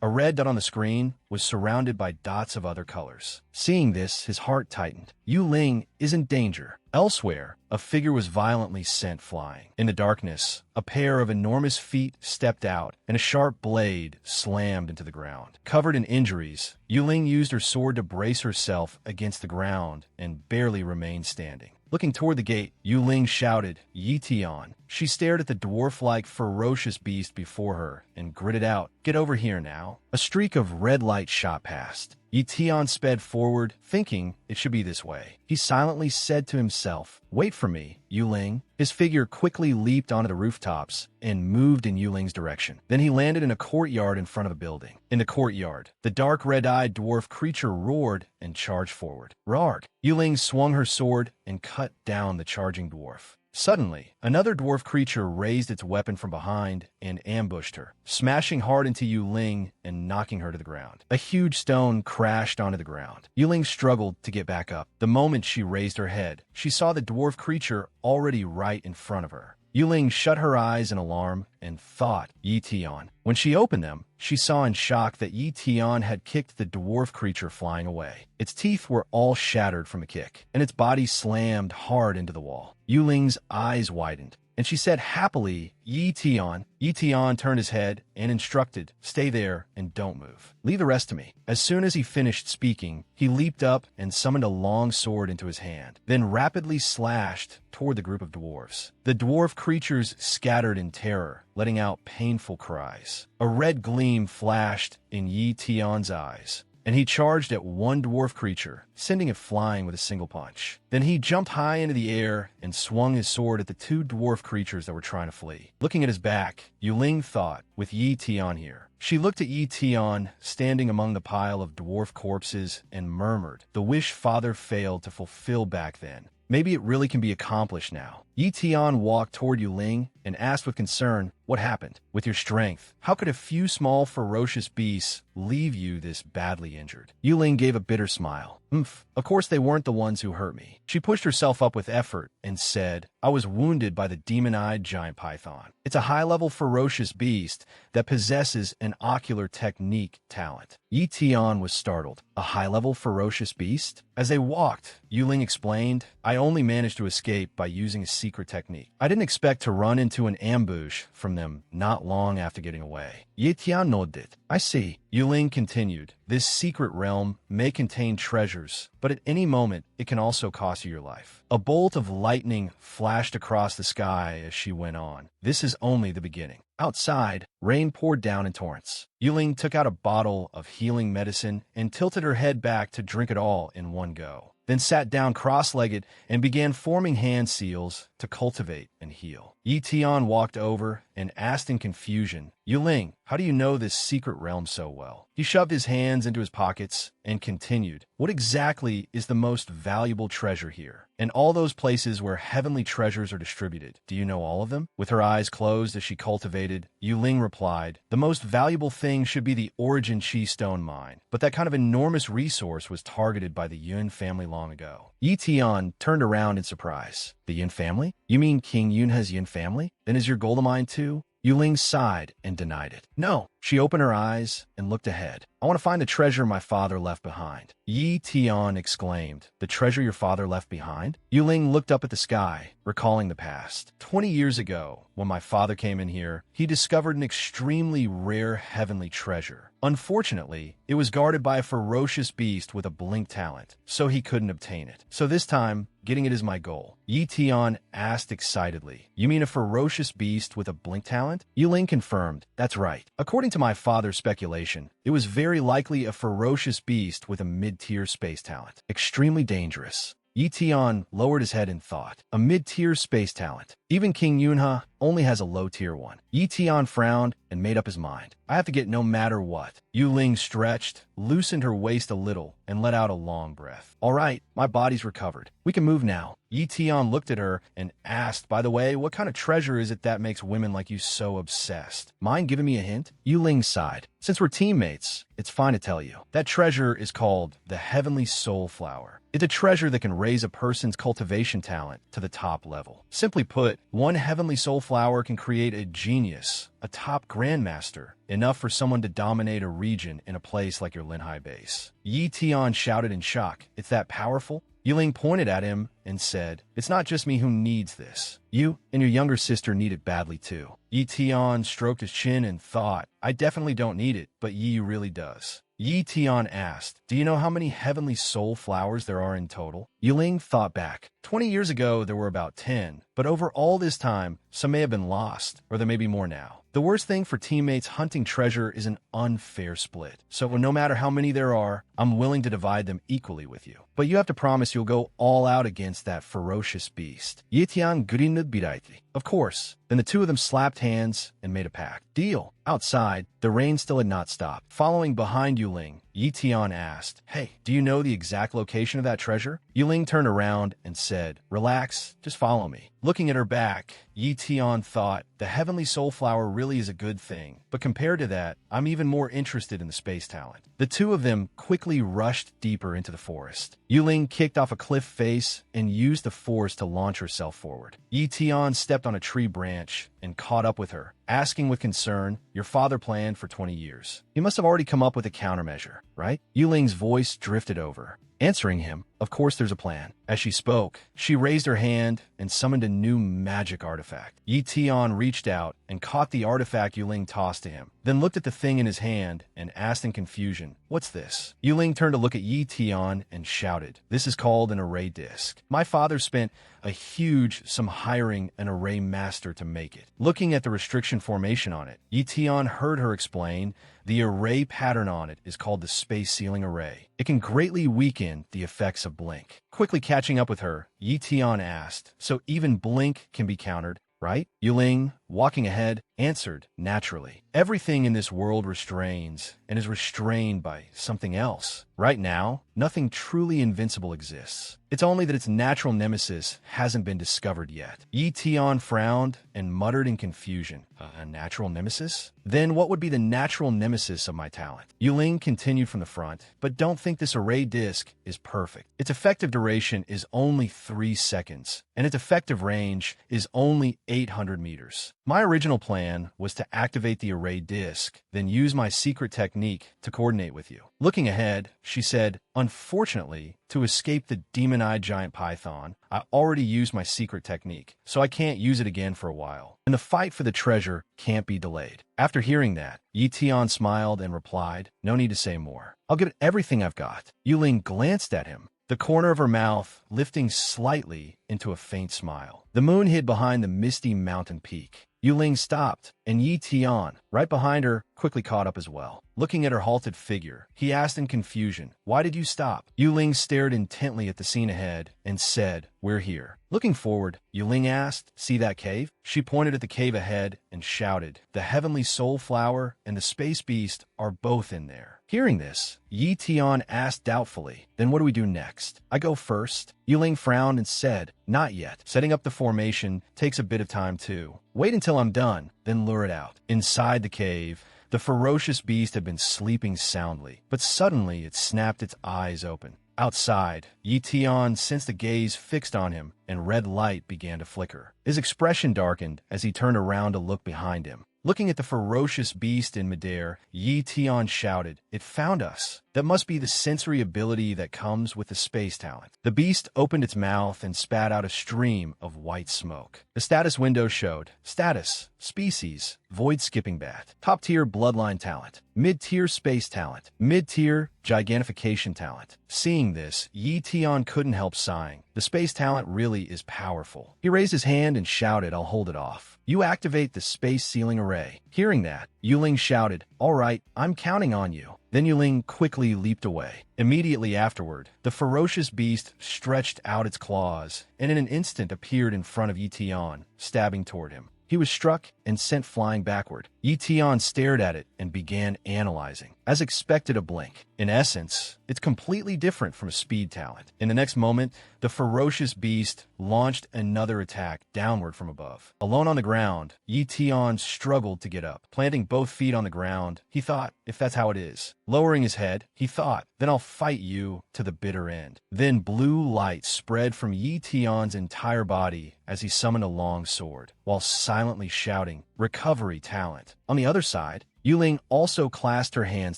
A red dot on the screen was surrounded by dots of other colors. Seeing this, his heart tightened. Yuling is in danger. Elsewhere, a figure was violently sent flying. In the darkness, a pair of enormous feet stepped out, and a sharp blade slammed into the ground. Covered in injuries, Yuling used her sword to brace herself against the ground and barely remained standing. Looking toward the gate, Yuling shouted, "Yi Tian." She stared at the dwarf-like ferocious beast before her and gritted out, "Get over here now." A streak of red light shot past. Yi Tian sped forward, thinking it should be this way. He silently said to himself, "Wait for me, Yuling." His figure quickly leaped onto the rooftops and moved in Yuling's direction. Then he landed in a courtyard in front of a building. In the courtyard, the dark red-eyed dwarf creature roared and charged forward. Roared. Yuling swung her sword and cut down the charging dwarf. Suddenly, another dwarf creature raised its weapon from behind and ambushed her, smashing hard into Yuling and knocking her to the ground. A huge stone crashed onto the ground. Yuling struggled to get back up. The moment she raised her head, she saw the dwarf creature already right in front of her. Yuling shut her eyes in alarm and thought Yi Tian. When she opened them, she saw in shock that Yi Tian had kicked the dwarf creature flying away. Its teeth were all shattered from a kick, and its body slammed hard into the wall. Yuling's eyes widened, and she said happily, "Yi Tian." Yi Tian turned his head and instructed, "Stay there and don't move. Leave the rest to me." As soon as he finished speaking, he leaped up and summoned a long sword into his hand, then rapidly slashed toward the group of dwarves. The dwarf creatures scattered in terror, letting out painful cries. A red gleam flashed in Yi Tian's eyes, and he charged at one dwarf creature, sending it flying with a single punch. Then he jumped high into the air and swung his sword at the two dwarf creatures that were trying to flee. Looking at his back, Yuling thought, with Yi Tian here. She looked at Yi Tian standing among the pile of dwarf corpses and murmured, "The wish father failed to fulfill back then. Maybe it really can be accomplished now." Yi Tian walked toward Yuling and asked with concern, "What happened? With your strength, how could a few small ferocious beasts leave you this badly injured?" Yuling gave a bitter smile. Of course they weren't the ones who hurt me." She pushed herself up with effort and said, "I was wounded by the demon-eyed giant python. It's a high-level ferocious beast that possesses an ocular technique talent." Yi Tian was startled. A high-level ferocious beast? As they walked, Yuling explained, "I only managed to escape by using a secret secret technique. I didn't expect to run into an ambush from them not long after getting away. Ye Tian nodded. I see. Yuling continued. This secret realm may contain treasures, but at any moment, it can also cost you your life. A bolt of lightning flashed across the sky as she went on. This is only the beginning. Outside, rain poured down in torrents. Yuling took out a bottle of healing medicine and tilted her head back to drink it all in one go, then sat down cross-legged and began forming hand seals to cultivate and heal. Yi Tian walked over and asked in confusion, Yuling, how do you know this secret realm so well? He shoved his hands into his pockets and continued, what exactly is the most valuable treasure here? And all those places where heavenly treasures are distributed, do you know all of them? With her eyes closed as she cultivated, Yuling replied, the most valuable thing should be the Origin Chi Stone mine, but that kind of enormous resource was targeted by the Yun family long ago. Yi Tian turned around in surprise. The Yun family? You mean King Yun has Yun family? Then is your gold mine too? Yuling sighed and denied it. No. She opened her eyes and looked ahead. I want to find the treasure my father left behind. Yi Tian exclaimed. The treasure your father left behind? Yuling looked up at the sky, recalling the past. 20 years ago, when my father came in here, he discovered an extremely rare heavenly treasure. Unfortunately, it was guarded by a ferocious beast with a blink talent, so he couldn't obtain it. So this time, getting it is my goal. Yi Tian asked excitedly. You mean a ferocious beast with a blink talent? Yuling confirmed. That's right. According to my father's speculation, it was very likely a ferocious beast with a mid-tier space talent. Extremely dangerous. Yi Tian lowered his head in thought. A mid-tier space talent. Even King Yunha only has a low-tier one. Yi Tian frowned and made up his mind. I have to get no matter what. Yuling stretched, loosened her waist a little, and let out a long breath. All right, my body's recovered. We can move now. Yi Tian looked at her and asked, by the way, what kind of treasure is it that makes women like you so obsessed? Mind giving me a hint? Yuling sighed. Since we're teammates, it's fine to tell you. That treasure is called the Heavenly Soul Flower. It's a treasure that can raise a person's cultivation talent to the top level. Simply put, one Heavenly Soul Flower can create a genius, a top grandmaster, enough for someone to dominate a region in a place like your Linhai base. Yi Tian shouted in shock. It's that powerful? Yuling pointed at him and said, it's not just me who needs this. You and your younger sister need it badly too. Yi Tian stroked his chin and thought, I definitely don't need it, but Yi really does. Yi Tian asked, do you know how many heavenly soul flowers there are in total? Yuling thought back. 20 years ago, there were about 10, but over all this time, some may have been lost, or there may be more now. The worst thing for teammates hunting treasure is an unfair split. So no matter how many there are, I'm willing to divide them equally with you. But you have to promise you'll go all out against that ferocious beast. Yi Tian grinned biraiti. Of course. Then the two of them slapped hands and made a pact. Deal. Outside, the rain still had not stopped. Following behind Yuling, Yi Tian asked, hey, do you know the exact location of that treasure? Yuling turned around and said, relax, just follow me. Looking at her back, Yi Tian thought, the Heavenly Soul Flower really is a good thing, but compared to that, I'm even more interested in the space talent. The two of them quickly rushed deeper into the forest. Yuling kicked off a cliff face and used the force to launch herself forward. Yi Tian stepped on a tree branch and caught up with her, asking with concern, your father planned for 20 years. He must have already come up with a countermeasure, right? Yuling's voice drifted over. Answering him, of course there's a plan. As she spoke, she raised her hand and summoned a new magic artifact. Yi Tian reached out and caught the artifact Yuling tossed to him, then looked at the thing in his hand and asked in confusion, what's this? Yuling turned to look at Yi Tian and shouted, this is called an array disc. My father spent a huge sum hiring an array master to make it. Looking at the restriction formation on it, Yi Tian heard her explain, the array pattern on it is called the space sealing array. It can greatly weaken the effects of blink. Quickly catching up with her, Yi Tian asked, so even blink can be countered, right? Yuling, walking ahead, answered naturally. Everything in this world restrains and is restrained by something else. Right now, nothing truly invincible exists. It's only that its natural nemesis hasn't been discovered yet. Yi Tian frowned and muttered in confusion. A natural nemesis? Then what would be the natural nemesis of my talent? Yuling continued from the front, but don't think this array disc is perfect. Its effective duration is only 3 seconds, and its effective range is only 800 meters. My original plan plan was to activate the array disk, then use my secret technique to coordinate with you. Looking ahead, she said, unfortunately, to escape the demon-eyed giant python, I already used my secret technique, so I can't use it again for a while. And the fight for the treasure can't be delayed. After hearing that, Yi Tian smiled and replied, no need to say more. I'll give it everything I've got. Yuling glanced at him, the corner of her mouth lifting slightly into a faint smile. The moon hid behind the misty mountain peak. Yuling stopped, and Yi Tian, right behind her, quickly caught up as well. Looking at her halted figure, he asked in confusion, why did you stop? Yuling stared intently at the scene ahead and said, we're here. Looking forward, Yuling asked, see that cave? She pointed at the cave ahead and shouted, the heavenly soul flower and the space beast are both in there. Hearing this, Yi Tian asked doubtfully, then what do we do next? I go first. Yuling frowned and said, not yet. Setting up the formation takes a bit of time too. Wait until I'm done, then lure it out. Inside the cave, the ferocious beast had been sleeping soundly, but suddenly it snapped its eyes open. Outside, Yi Tian sensed a gaze fixed on him, and red light began to flicker. His expression darkened as he turned around to look behind him. Looking at the ferocious beast in midair, Yi Tian shouted, it found us. That must be the sensory ability that comes with the space talent. The beast opened its mouth and spat out a stream of white smoke. The status window showed, status, species, void skipping bat, top-tier bloodline talent, mid-tier space talent, mid-tier gigantification talent. Seeing this, Yi Tian couldn't help sighing. The space talent really is powerful. He raised his hand and shouted, I'll hold it off. You activate the space sealing array. Hearing that, Yuling shouted, all right, I'm counting on you. Then Yuling quickly leaped away. Immediately afterward, the ferocious beast stretched out its claws and in an instant appeared in front of Yi Tian, stabbing toward him. He was struck and sent flying backward. Yi Tian stared at it and began analyzing. As expected, a blink. In essence, it's completely different from a speed talent. In the next moment, the ferocious beast launched another attack downward from above. Alone on the ground, Yi Tian struggled to get up. Planting both feet on the ground, he thought, if that's how it is. Lowering his head, he thought, then I'll fight you to the bitter end. Then blue light spread from Yi Tian's entire body as he summoned a long sword, while silently shouting, recovery talent. On the other side, Yuling also clasped her hands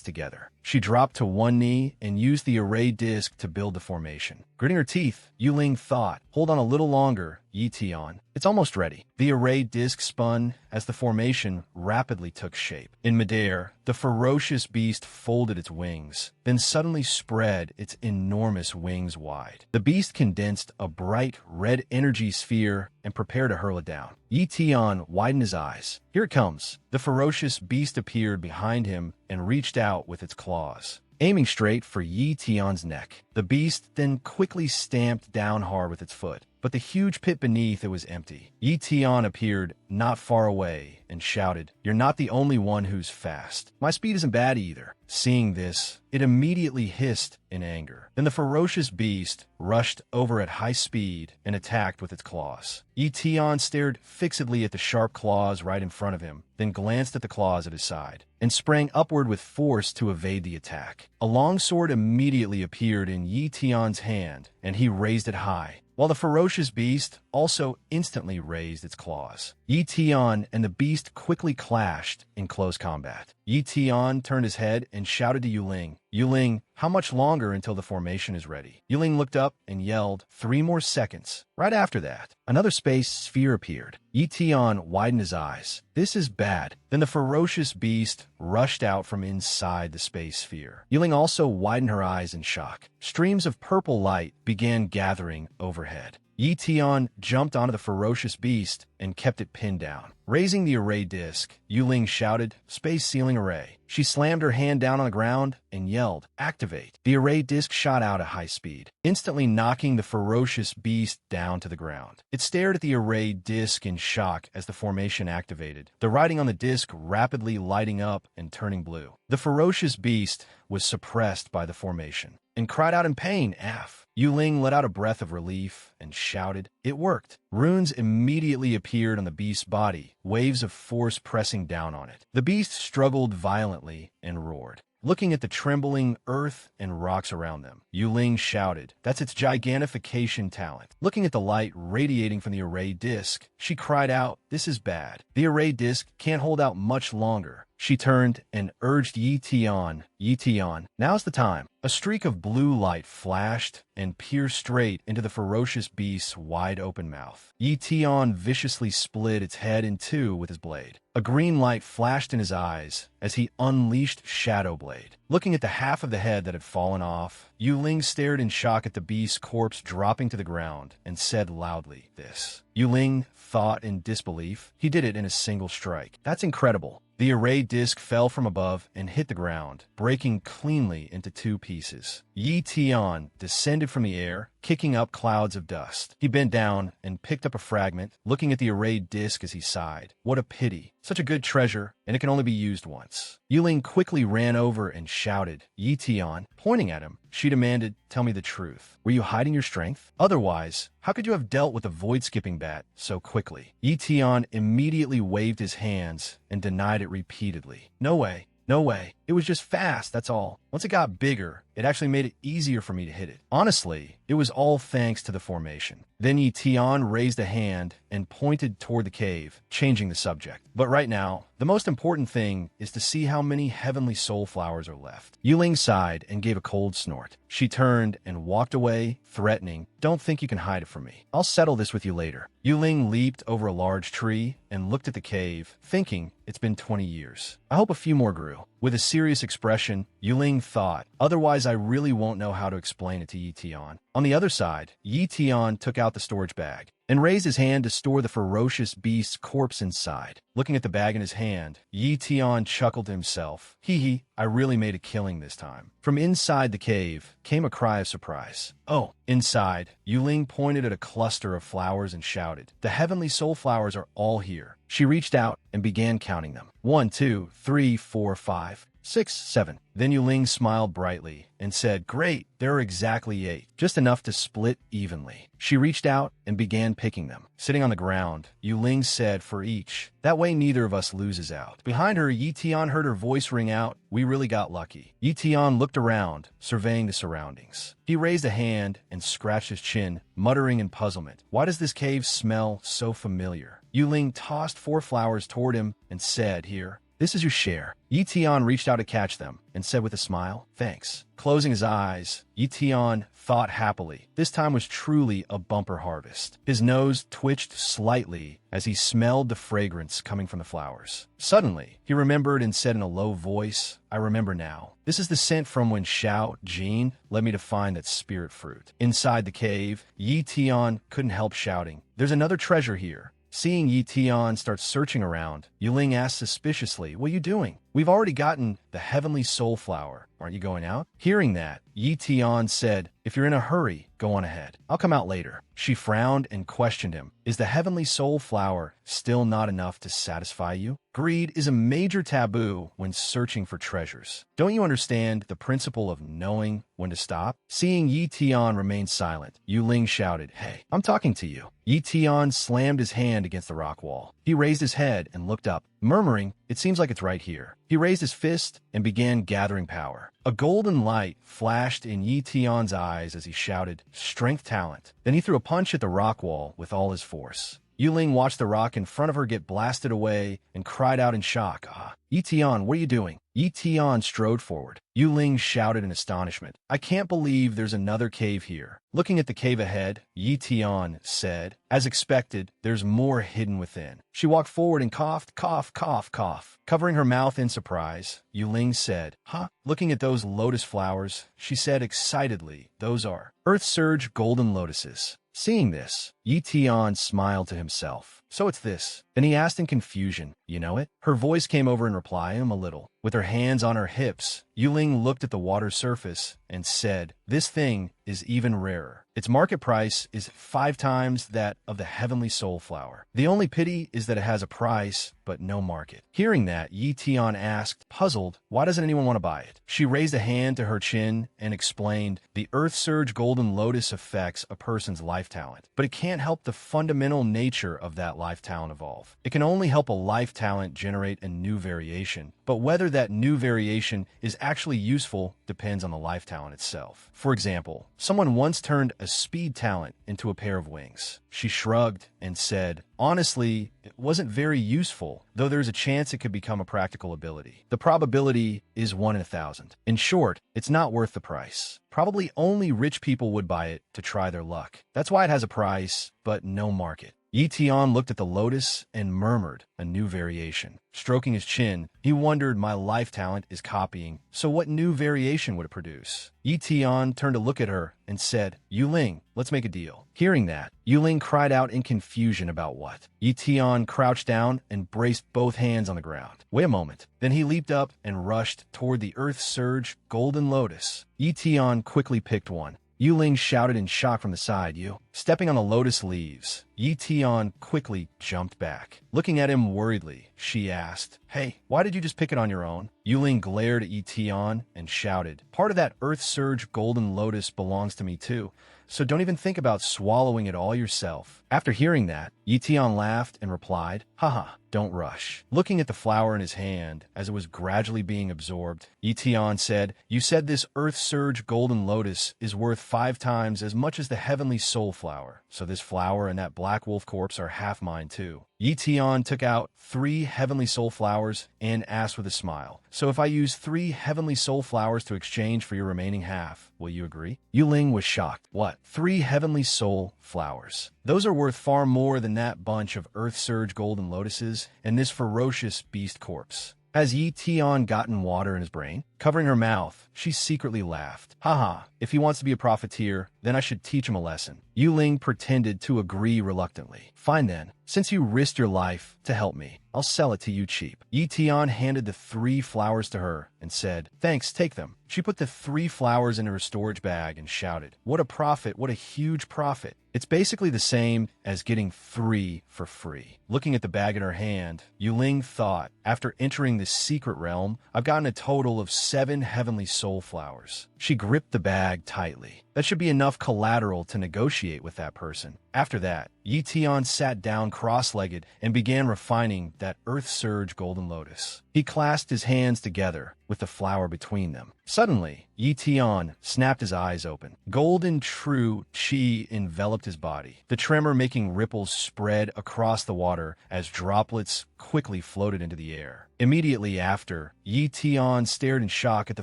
together. She dropped to one knee and used the array disc to build the formation. Gritting her teeth, Yuling thought, hold on a little longer, Yi Tian. It's almost ready. The array disc spun as the formation rapidly took shape. In midair, the ferocious beast folded its wings, then suddenly spread its enormous wings wide. The beast condensed a bright red energy sphere and prepared to hurl it down. Yi Tian widened his eyes. Here it comes. The ferocious beast appeared behind him and reached out with its claws, aiming straight for Yi Tian's neck. The beast then quickly stamped down hard with its foot, but the huge pit beneath it was empty. Yi Tian appeared not far away and shouted, you're not the only one who's fast. My speed isn't bad either. Seeing this, it immediately hissed in anger. Then the ferocious beast rushed over at high speed and attacked with its claws. Yi Tian stared fixedly at the sharp claws right in front of him, then glanced at the claws at his side, and sprang upward with force to evade the attack. A long sword immediately appeared in Yi Tian's hand, and he raised it high, while the ferocious beast also instantly raised its claws. Yi Tian and the beast quickly clashed in close combat. Yi Tian turned his head and shouted to Yuling, Yuling, how much longer until the formation is ready? Yuling looked up and yelled, 3 more seconds. Right after that, another space sphere appeared. Yi Tian widened his eyes. This is bad. Then the ferocious beast rushed out from inside the space sphere. Yuling also widened her eyes in shock. Streams of purple light began gathering overhead. Yi Tian jumped onto the ferocious beast and kept it pinned down. Raising the array disc, Yuling shouted, Space Sealing Array. She slammed her hand down on the ground and yelled, Activate. The array disc shot out at high speed, instantly knocking the ferocious beast down to the ground. It stared at the array disc in shock as the formation activated, the writing on the disc rapidly lighting up and turning blue. The ferocious beast was suppressed by the formation. and cried out in pain, "Af!" Yuling let out a breath of relief and shouted, "It worked!" Runes immediately appeared on the beast's body, waves of force pressing down on it. The beast struggled violently and roared. Looking at the trembling earth and rocks around them, Yuling shouted, "That's its gigantification talent." Looking at the light radiating from the array disk, she cried out, "This is bad. The array disk can't hold out much longer." She turned and urged Yi Tian, "Yi Tian, now's the time." A streak of blue light flashed and pierced straight into the ferocious beast's wide-open mouth. Yi Tian viciously split its head in two with his blade. A green light flashed in his eyes as he unleashed Shadow Blade. Looking at the half of the head that had fallen off, Yuling stared in shock at the beast's corpse dropping to the ground and said loudly, "This." Yuling thought in disbelief. He did it in a single strike. That's incredible. The array disc fell from above and hit the ground, breaking cleanly into two pieces. Yi Tian descended from the air, kicking up clouds of dust. He bent down and picked up a fragment, looking at the array disc as he sighed. What a pity. Such a good treasure, and it can only be used once. Yuling quickly ran over and shouted, "Yi Tian," pointing at him. She demanded, "Tell me the truth. Were you hiding your strength? Otherwise, how could you have dealt with the void-skipping bat so quickly?" Yi Tian immediately waved his hands and denied it repeatedly. "No way. No way. It was just fast, that's all. Once it got bigger, it actually made it easier for me to hit it. Honestly, it was all thanks to the formation." Then Yi Tian raised a hand and pointed toward the cave, changing the subject. "But right now, the most important thing is to see how many heavenly soul flowers are left." Yuling sighed and gave a cold snort. She turned and walked away, threatening, "Don't think you can hide it from me. I'll settle this with you later." Yuling leaped over a large tree and looked at the cave, thinking it's been 20 years. I hope a few more grew. With a serious expression, Yuling thought, "Otherwise I really won't know how to explain it to Yi Tian." On the other side, Yi Tian took out the storage bag and raised his hand to store the ferocious beast's corpse inside. Looking at the bag in his hand, Yi Tian chuckled to himself. Hee, I really made a killing this time." From inside the cave came a cry of surprise. "Oh!" Inside, Yuling pointed at a cluster of flowers and shouted, "The heavenly soul flowers are all here." She reached out and began counting them. 1, 2, 3, 4, 5, 6, 7. Then Yuling smiled brightly and said, "Great, there are exactly 8, just enough to split evenly." She reached out and began picking them. Sitting on the ground, Yuling said, "For each. That way neither of us loses out." Behind her, Yi Tian heard her voice ring out, "We really got lucky." Yi Tian looked around, surveying the surroundings. He raised a hand and scratched his chin, muttering in puzzlement, "Why does this cave smell so familiar?" Yuling tossed 4 flowers toward him and said, "Here. This is your share." Yi Tian reached out to catch them and said with a smile, "Thanks." Closing his eyes, Yi Tian thought happily. This time was truly a bumper harvest. His nose twitched slightly as he smelled the fragrance coming from the flowers. Suddenly, he remembered and said in a low voice, "I remember now. This is the scent from when Xiao Jin led me to find that spirit fruit." Inside the cave, Yi Tian couldn't help shouting, "There's another treasure here." Seeing Yi Tian start searching around, Yuling asked suspiciously, "What are you doing? We've already gotten the heavenly soul flower. Aren't you going out?" Hearing that, Yi Tian said, "If you're in a hurry, go on ahead. I'll come out later." She frowned and questioned him, "Is the heavenly soul flower still not enough to satisfy you? Greed is a major taboo when searching for treasures. Don't you understand the principle of knowing when to stop?" Seeing Yi Tian remain silent, Yuling shouted, "Hey, I'm talking to you." Yi Tian slammed his hand against the rock wall. He raised his head and looked up, murmuring, "It seems like it's right here." He raised his fist and began gathering power. A golden light flashed in Yi Tian's eyes as he shouted, "Strength talent." Then he threw a punch at the rock wall with all his force. Yuling watched the rock in front of her get blasted away and cried out in shock, "Ah, Yi Tian, what are you doing?" Yi Tian strode forward. Yuling shouted in astonishment, "I can't believe there's another cave here." Looking at the cave ahead, Yi Tian said, "As expected, there's more hidden within." She walked forward and coughed, cough, cough, cough. Covering her mouth in surprise, Yuling said, "Huh?" Looking at those lotus flowers, she said excitedly, "Those are Earth Surge golden lotuses." Seeing this, Yi Tian smiled to himself. So it's this. Then he asked in confusion, you know it? Her voice came over in reply, a little. With her hands on her hips, Yuling looked at the water's surface and said, this thing is even rarer. Its market price is 5 times that of the heavenly soul flower. The only pity is that it has a price, but no market. Hearing that, Yi Tian asked, puzzled, why doesn't anyone want to buy it? She raised a hand to her chin and explained, the Earth Surge Golden Lotus affects a person's life talent, but it can't help the fundamental nature of that life talent evolve. It can only help a life talent generate a new variation, but whether that new variation is actually useful depends on the life talent itself. For example, someone once turned a speed talent into a pair of wings. She shrugged and said, honestly, it wasn't very useful, though there's a chance it could become a practical ability. The probability is 1 in 1,000. In short, it's not worth the price. Probably only rich people would buy it to try their luck. That's why it has a price, but no market. Yi Tian looked at the lotus and murmured a new variation. Stroking his chin, he wondered, my life talent is copying, so what new variation would it produce? Yi Tian turned to look at her and said, Yuling, let's make a deal. Hearing that, Yuling cried out in confusion about what. Yi Tian crouched down and braced both hands on the ground. Wait a moment. Then he leaped up and rushed toward the Earth Surge Golden Lotus. Yi Tian quickly picked one. Yuling shouted in shock from the side, you. Stepping on the lotus leaves, Yi Tian quickly jumped back. Looking at him worriedly, she asked, hey, why did you just pick it on your own? Yuling glared at Yi Tian and shouted, part of that Earth Surge Golden Lotus belongs to me too, so don't even think about swallowing it all yourself. After hearing that, Yi Tian laughed and replied, haha, don't rush. Looking at the flower in his hand as it was gradually being absorbed, Yi Tian said, you said this Earth Surge Golden Lotus is worth 5 times as much as the Heavenly Soul Flower, so this flower and that Black Wolf corpse are half mine too. Yi Tian took out 3 Heavenly Soul Flowers and asked with a smile, so if I use 3 Heavenly Soul Flowers to exchange for your remaining half, will you agree? Yuling was shocked. What? 3 Heavenly Soul Flowers? Those are worth far more than that bunch of Earth Surge Golden Lotuses and this ferocious beast corpse. Has Yi Tian gotten water in his brain? Covering her mouth, she secretly laughed. Haha, if he wants to be a profiteer, then I should teach him a lesson. Yuling pretended to agree reluctantly. Fine then, since you risked your life to help me, I'll sell it to you cheap. Yi Tian handed the 3 flowers to her and said, thanks, take them. She put the 3 flowers into her storage bag and shouted, what a profit, what a huge profit. It's basically the same as getting 3 for free. Looking at the bag in her hand, Yuling thought, after entering this secret realm, I've gotten a total of 7 Heavenly Soul Flowers. She gripped the bag tightly. That should be enough collateral to negotiate with that person. After that, Yi Tian sat down cross-legged and began refining that Earth Surge Golden Lotus. He clasped his hands together with the flower between them. Suddenly, Yi Tian snapped his eyes open. Golden true chi enveloped his body, the tremor making ripples spread across the water as droplets quickly floated into the air. Immediately after, Yi Tian stared in shock at the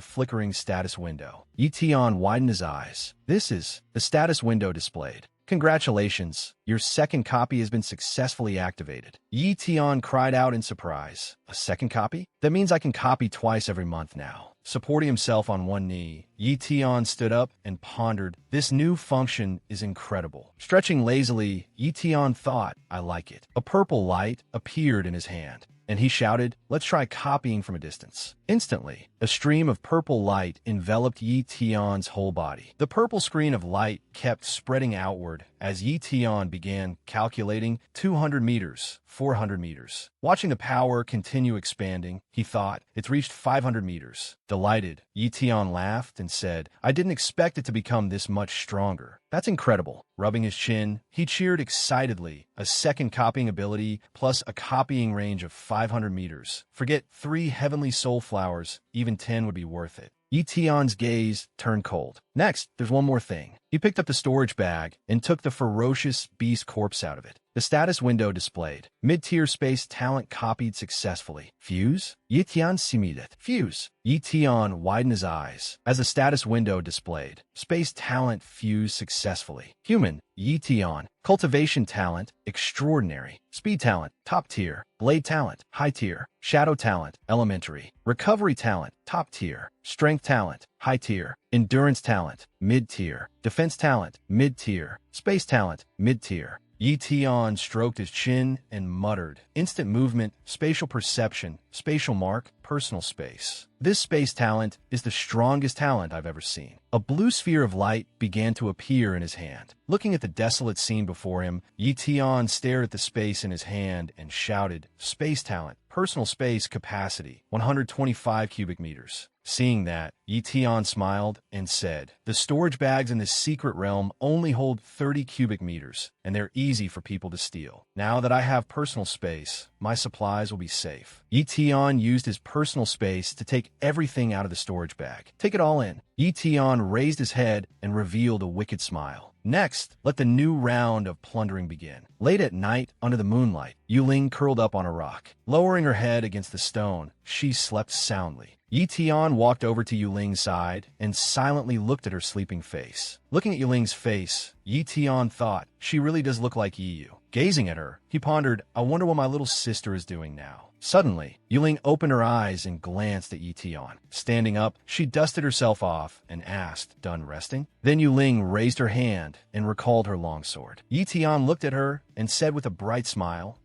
flickering status window. Yi Tian widened his eyes. This is the status window displayed. Congratulations, your second copy has been successfully activated. Yi Tian cried out in surprise. A second copy? That means I can copy twice every month now. Supporting himself on one knee, Yi Tian stood up and pondered, this new function is incredible. Stretching lazily, Yi Tian thought, I like it. A purple light appeared in his hand, and he shouted, let's try copying from a distance. Instantly, a stream of purple light enveloped Yi Tian's whole body. The purple screen of light kept spreading outward as Yi Tian began calculating 200 meters, 400 meters. Watching the power continue expanding, he thought, it's reached 500 meters. Delighted, Yi Tian laughed and said, I didn't expect it to become this much stronger. That's incredible. Rubbing his chin, he cheered excitedly. A second copying ability plus a copying range of 500 meters. Forget 3 Heavenly Soul Flowers, even 10 would be worth it. Yi Tian's gaze turned cold. Next, there's one more thing. He picked up the storage bag and took the ferocious beast corpse out of it. The status window displayed. Mid-tier space talent copied successfully. Fuse? Yi Tian simulated. Fuse. Yi Tian widened his eyes as the status window displayed. Space talent fused successfully. Human. Yi Tian. Cultivation talent, extraordinary. Speed talent, top tier. Blade talent, high tier. Shadow talent, elementary. Recovery talent, top tier. Strength talent, high tier. Endurance talent, mid tier. Defense talent, mid tier. Space talent, mid tier. Yi Tian stroked his chin and muttered, instant movement, spatial perception, spatial mark, personal space. This space talent is the strongest talent I've ever seen. A blue sphere of light began to appear in his hand. Looking at the desolate scene before him, Yi Tian stared at the space in his hand and shouted, space talent, personal space capacity, 125 cubic meters. Seeing that, Yi Tian smiled and said, the storage bags in this secret realm only hold 30 cubic meters, and they're easy for people to steal. Now that I have personal space, my supplies will be safe. Yi Tian used his personal space to take everything out of the storage bag. Take it all in. Yi Tian raised his head and revealed a wicked smile. Next, let the new round of plundering begin. Late at night, under the moonlight, Yuling curled up on a rock. Lowering her head against the stone, she slept soundly. Yi Tian walked over to Yuling's side and silently looked at her sleeping face. Looking at Yuling's face, Yi Tian thought, she really does look like Yi Yu. Gazing at her, he pondered, I wonder what my little sister is doing now. Suddenly, Yuling opened her eyes and glanced at Yi Tian. Standing up, she dusted herself off and asked, done resting? Then Yuling raised her hand and recalled her longsword. Yi Tian looked at her and said with a bright smile,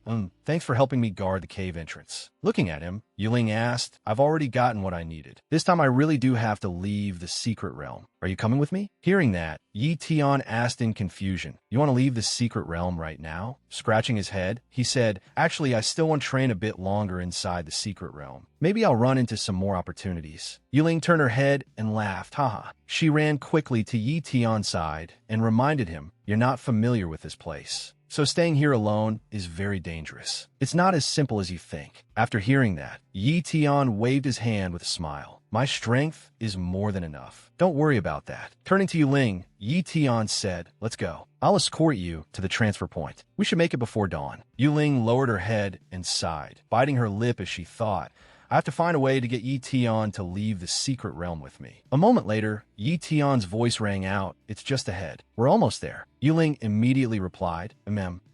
thanks for helping me guard the cave entrance. Looking at him, Yuling asked, I've already gotten what I needed. This time I really do have to leave the secret realm. Are you coming with me? Hearing that, Yi Tian asked in confusion, you want to leave the secret realm right now? Scratching his head, he said, actually, I still want to train a bit longer inside the secret realm. Maybe I'll run into some more opportunities. Yuling turned her head and laughed, haha. She ran quickly to Yi Tian's side and reminded him, you're not familiar with this place. So staying here alone is very dangerous. It's not as simple as you think. After hearing that, Yi Tian waved his hand with a smile. My strength is more than enough. Don't worry about that. Turning to Yuling, Yi Tian said, let's go. I'll escort you to the transfer point. We should make it before dawn. Yuling lowered her head and sighed, biting her lip as she thought, I have to find a way to get Yi Tian to leave the secret realm with me. A moment later, Yi Tian's voice rang out, it's just ahead. We're almost there. Yuling immediately replied,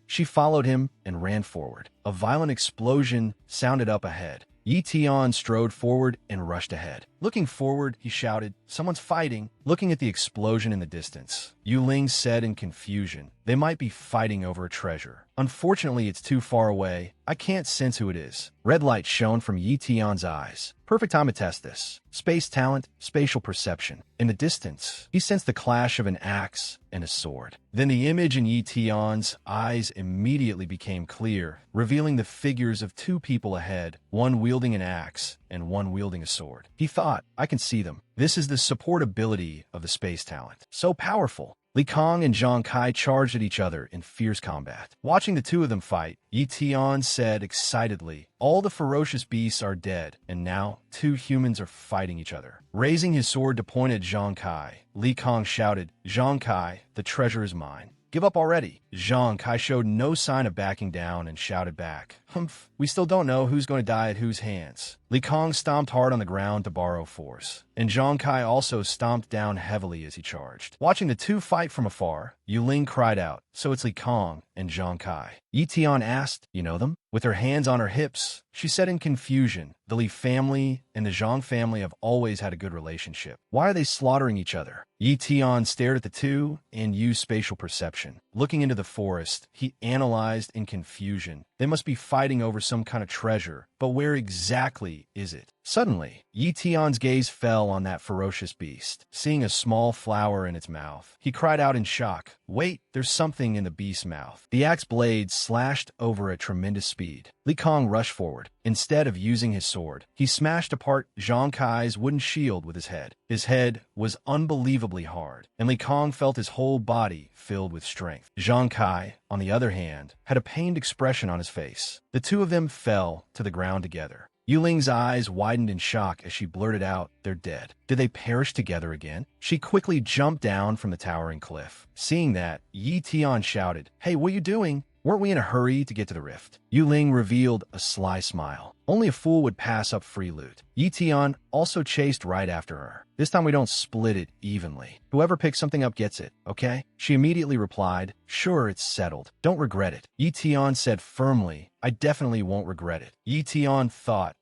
She followed him and ran forward. A violent explosion sounded up ahead. Yi Tian strode forward and rushed ahead. Looking forward, he shouted, someone's fighting. Looking at the explosion in the distance, Yuling said in confusion, they might be fighting over a treasure. Unfortunately, it's too far away. I can't sense who it is. Red light shone from Yi Tian's eyes. Perfect time to test this. Space talent, spatial perception. In the distance, he sensed the clash of an axe and a sword. Then the image in Yi Tian's eyes immediately became clear, revealing the figures of two people ahead, one wielding an axe and one wielding a sword. He thought, I can see them. This is the support ability of the space talent. So powerful. Li Kong and Zhang Kai charged at each other in fierce combat. Watching the two of them fight, Yi Tian said excitedly, all the ferocious beasts are dead, and now two humans are fighting each other. Raising his sword to point at Zhang Kai, Li Kong shouted, Zhang Kai, the treasure is mine. Give up already. Zhang Kai showed no sign of backing down and shouted back, Humph, we still don't know who's going to die at whose hands. Li Kong stomped hard on the ground to borrow force, and Zhang Kai also stomped down heavily as he charged. Watching the two fight from afar, Yuling cried out, so it's Li Kong and Zhang Kai. Yi Tian asked, you know them? With her hands on her hips, she said in confusion, the Li family and the Zhang family have always had a good relationship. Why are they slaughtering each other? Yi Tian stared at the two and used spatial perception. Looking into the forest, he analyzed in confusion. They must be fighting over some kind of treasure, but where exactly is it? Suddenly, Yi Tian's gaze fell on that ferocious beast. Seeing a small flower in its mouth, he cried out in shock, wait, there's something in the beast's mouth. The axe blade slashed over at tremendous speed. Li Kong rushed forward. Instead of using his sword, he smashed apart Zhang Kai's wooden shield with his head. His head was unbelievably hard, and Li Kong felt his whole body filled with strength. Zhang Kai, on the other hand, had a pained expression on his face. The two of them fell to the ground together. Yuling's eyes widened in shock as she blurted out, they're dead. Did they perish together again? She quickly jumped down from the towering cliff. Seeing that, Yi Tian shouted, hey, what are you doing? Weren't we in a hurry to get to the rift? Yuling revealed a sly smile. Only a fool would pass up free loot. Yi Tian also chased right after her. This time we don't split it evenly. Whoever picks something up gets it, okay? She immediately replied, sure, it's settled. Don't regret it. Yi Tian said firmly, I definitely won't regret it. Yi Tian thought,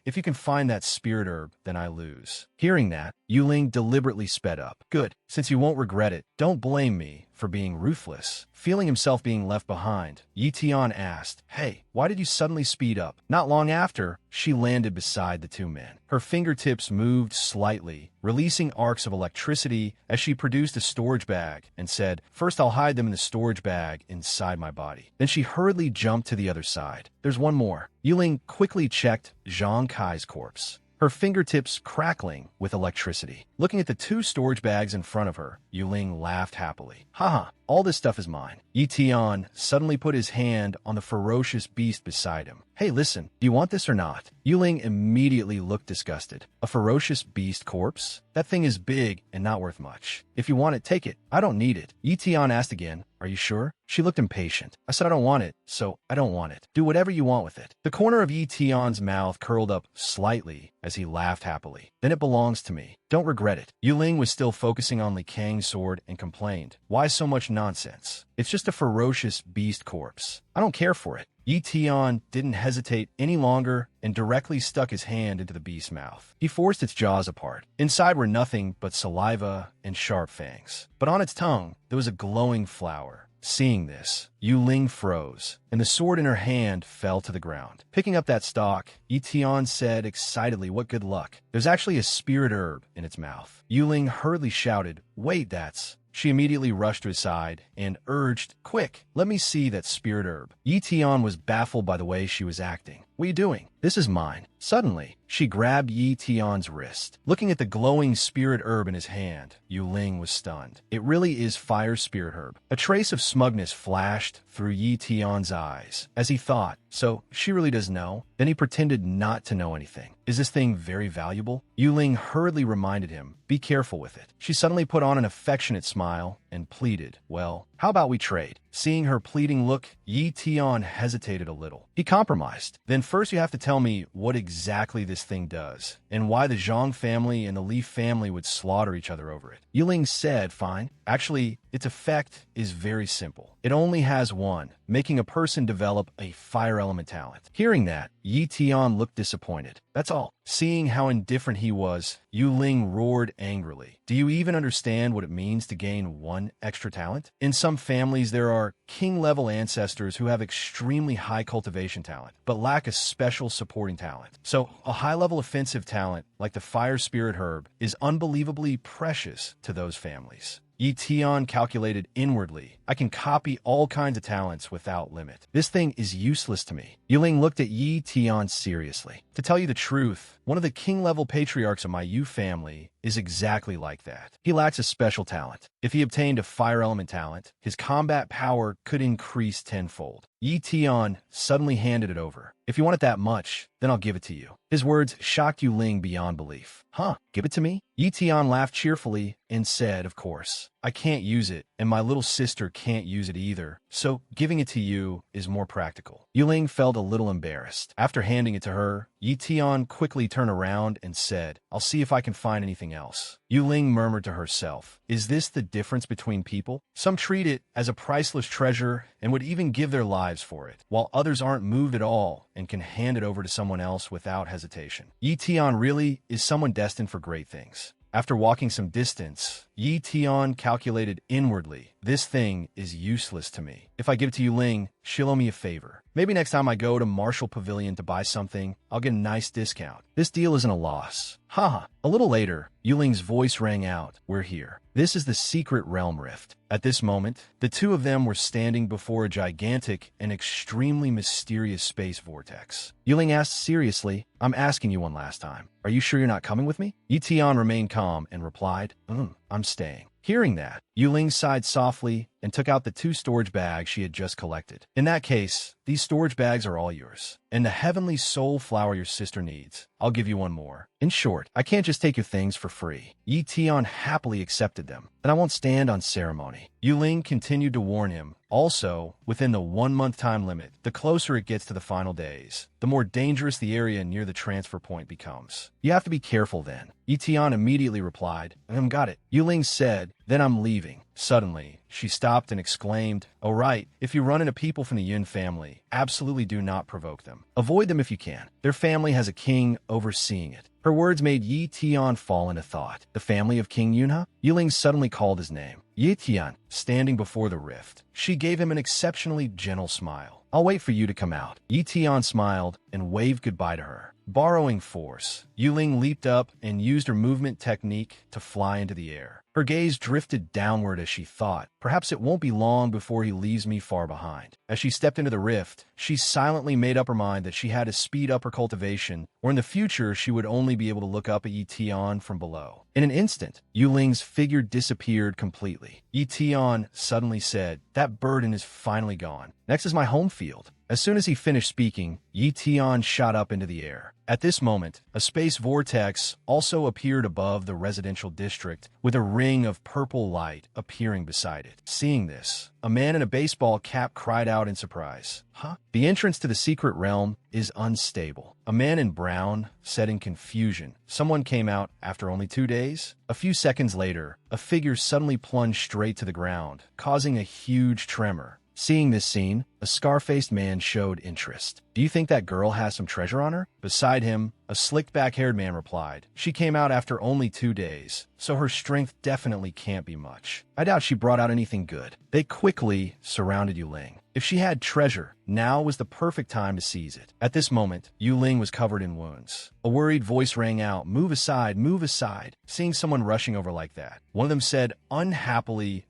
if you can find that spirit herb, then I lose. Hearing that, Yuling deliberately sped up. Good, since you won't regret it, don't blame me for being ruthless. Feeling himself being left behind, Yi Tian asked, hey, why did you suddenly speed up? Not long after, she landed beside the two men. Her fingertips moved slightly, releasing arcs of electricity as she produced a storage bag and said, first I'll hide them in the storage bag inside my body. Then she hurriedly jumped to the other side. There's one more. Yuling quickly checked Zhang Kai's corpse, her fingertips crackling with electricity. Looking at the two storage bags in front of her, Yuling laughed happily. Haha, all this stuff is mine. Yi Tian suddenly put his hand on the ferocious beast beside him. Hey, listen, do you want this or not? Yuling immediately looked disgusted. A ferocious beast corpse? That thing is big and not worth much. If you want it, take it. I don't need it. Yi Tian asked again, are you sure? She looked impatient. I said I don't want it, so I don't want it. Do whatever you want with it. The corner of Yi Tian's mouth curled up slightly as he laughed happily. Then it belongs to me. Don't regret it. Yuling was still focusing on Li Kang's sword and complained, why so much nonsense? It's just a ferocious beast corpse. I don't care for it. Yi Tian didn't hesitate any longer and directly stuck his hand into the beast's mouth. He forced its jaws apart. Inside were nothing but saliva and sharp fangs. But on its tongue, there was a glowing flower. Seeing this, Yuling froze, and the sword in her hand fell to the ground. Picking up that stalk, Yi Tian said excitedly, what good luck. There's actually a spirit herb in its mouth. Yuling hurriedly shouted, wait, that's... She immediately rushed to his side and urged, quick, let me see that spirit herb. Yi Tian was baffled by the way she was acting. What are you doing? This is mine. Suddenly, she grabbed Yi Tian's wrist. Looking at the glowing spirit herb in his hand, Yuling was stunned. It really is fire spirit herb. A trace of smugness flashed through Yi Tian's eyes as he thought, so she really does know? Then he pretended not to know anything. Is this thing very valuable? Yuling hurriedly reminded him, be careful with it. She suddenly put on an affectionate smile and pleaded, well, how about we trade? Seeing her pleading look, Yi Tian hesitated a little. He compromised. Then first you have to tell me what exactly this thing does, and why the Zhang family and the Li family would slaughter each other over it. Yuling said, fine. Actually, its effect is very simple. It only has one, making a person develop a fire element talent. Hearing that, Yi Tian looked disappointed. That's all. Seeing how indifferent he was, Yuling roared angrily. Do you even understand what it means to gain one extra talent? In some families, there are king-level ancestors who have extremely high cultivation talent, but lack a special supporting talent. So, a high-level offensive talent, like the fire spirit herb, is unbelievably precious to those families. Yi Tian calculated inwardly. I can copy all kinds of talents without limit. This thing is useless to me. Yuling looked at Yi Tian seriously. To tell you the truth, one of the king-level patriarchs of my Yu family is exactly like that. He lacks a special talent. If he obtained a fire element talent, his combat power could increase tenfold. Yi Tian suddenly handed it over. If you want it that much, then I'll give it to you. His words shocked Yuling beyond belief. Huh, give it to me? Yi Tian laughed cheerfully and said, of course. I can't use it, and my little sister can't use it either, so giving it to you is more practical. Yuling felt a little embarrassed. After handing it to her, Yi Tian quickly turned around and said, I'll see if I can find anything else. Yuling murmured to herself, is this the difference between people? Some treat it as a priceless treasure and would even give their lives for it, while others aren't moved at all and can hand it over to someone else without hesitation. Yi Tian really is someone destined for great things. After walking some distance, Yi Tian calculated inwardly, this thing is useless to me. If I give it to Yuling, she'll owe me a favor. Maybe next time I go to Marshall Pavilion to buy something, I'll get a nice discount. This deal isn't a loss. Haha. A little later, Yuling's voice rang out, we're here. This is the secret realm rift. At this moment, the two of them were standing before a gigantic and extremely mysterious space vortex. Yuling asked seriously, I'm asking you one last time. Are you sure you're not coming with me? Yi Tian remained calm and replied, I'm staying. Hearing that, Yuling sighed softly and took out the 2 storage bags she had just collected. In that case, these storage bags are all yours. And the heavenly soul flower your sister needs, I'll give you one more. In short, I can't just take your things for free. Yi Tian happily accepted them, and I won't stand on ceremony. Yu Ling continued to warn him. Also, within the 1-month time limit, the closer it gets to the final days, the more dangerous the area near the transfer point becomes. You have to be careful then. Yi Tian immediately replied, got it. Yu Ling said, then I'm leaving. Suddenly, she stopped and exclaimed, oh right, if you run into people from the Yun family, absolutely do not provoke them. Avoid them if you can. Their family has a king overseeing it. Her words made Yi Tian fall into thought. The family of King Yunha? Yu Ling suddenly called his name. Yi Tian, standing before the rift. She gave him an exceptionally gentle smile. I'll wait for you to come out. Yi Tian smiled and waved goodbye to her. Borrowing force, Yu Ling leaped up and used her movement technique to fly into the air. Her gaze drifted downward as she thought, perhaps it won't be long before he leaves me far behind. As she stepped into the rift, she silently made up her mind that she had to speed up her cultivation, or in the future she would only be able to look up at Yi Tian from below. In an instant, Yu Ling's figure disappeared completely. Yi Tian suddenly said, that burden is finally gone. Next is my home field. As soon as he finished speaking, Yi Tian shot up into the air. At this moment, a space vortex also appeared above the residential district, with a ring of purple light appearing beside it. Seeing this, a man in a baseball cap cried out in surprise. Huh? The entrance to the secret realm is unstable. A man in brown said in confusion. Someone came out after only 2 days? A few seconds later, a figure suddenly plunged straight to the ground, causing a huge tremor. Seeing this scene, a scar-faced man showed interest. Do you think that girl has some treasure on her? Beside him, a slicked back-haired man replied. She came out after only 2 days, so her strength definitely can't be much. I doubt she brought out anything good. They quickly surrounded Yu Ling. If she had treasure, now was the perfect time to seize it. At this moment, Yu Ling was covered in wounds. A worried voice rang out, move aside, move aside. Seeing someone rushing over like that, one of them said unhappily,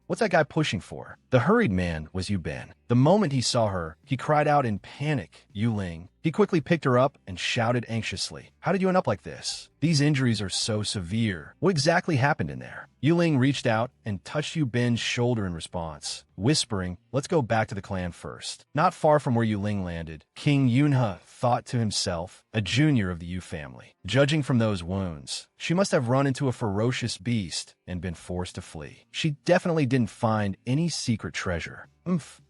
what's that guy pushing for? The hurried man was Yu Ben. The moment he saw her, he cried out in panic, Yu Ling. He quickly picked her up and shouted anxiously, how did you end up like this? These injuries are so severe. What exactly happened in there? Yu Ling reached out and touched Yu Ben's shoulder in response, whispering, let's go back to the clan first. Not far from where Yu Ling landed, King Yunha thought to himself, a junior of the Yu family. Judging from those wounds, she must have run into a ferocious beast and been forced to flee. She definitely didn't find any secret treasure.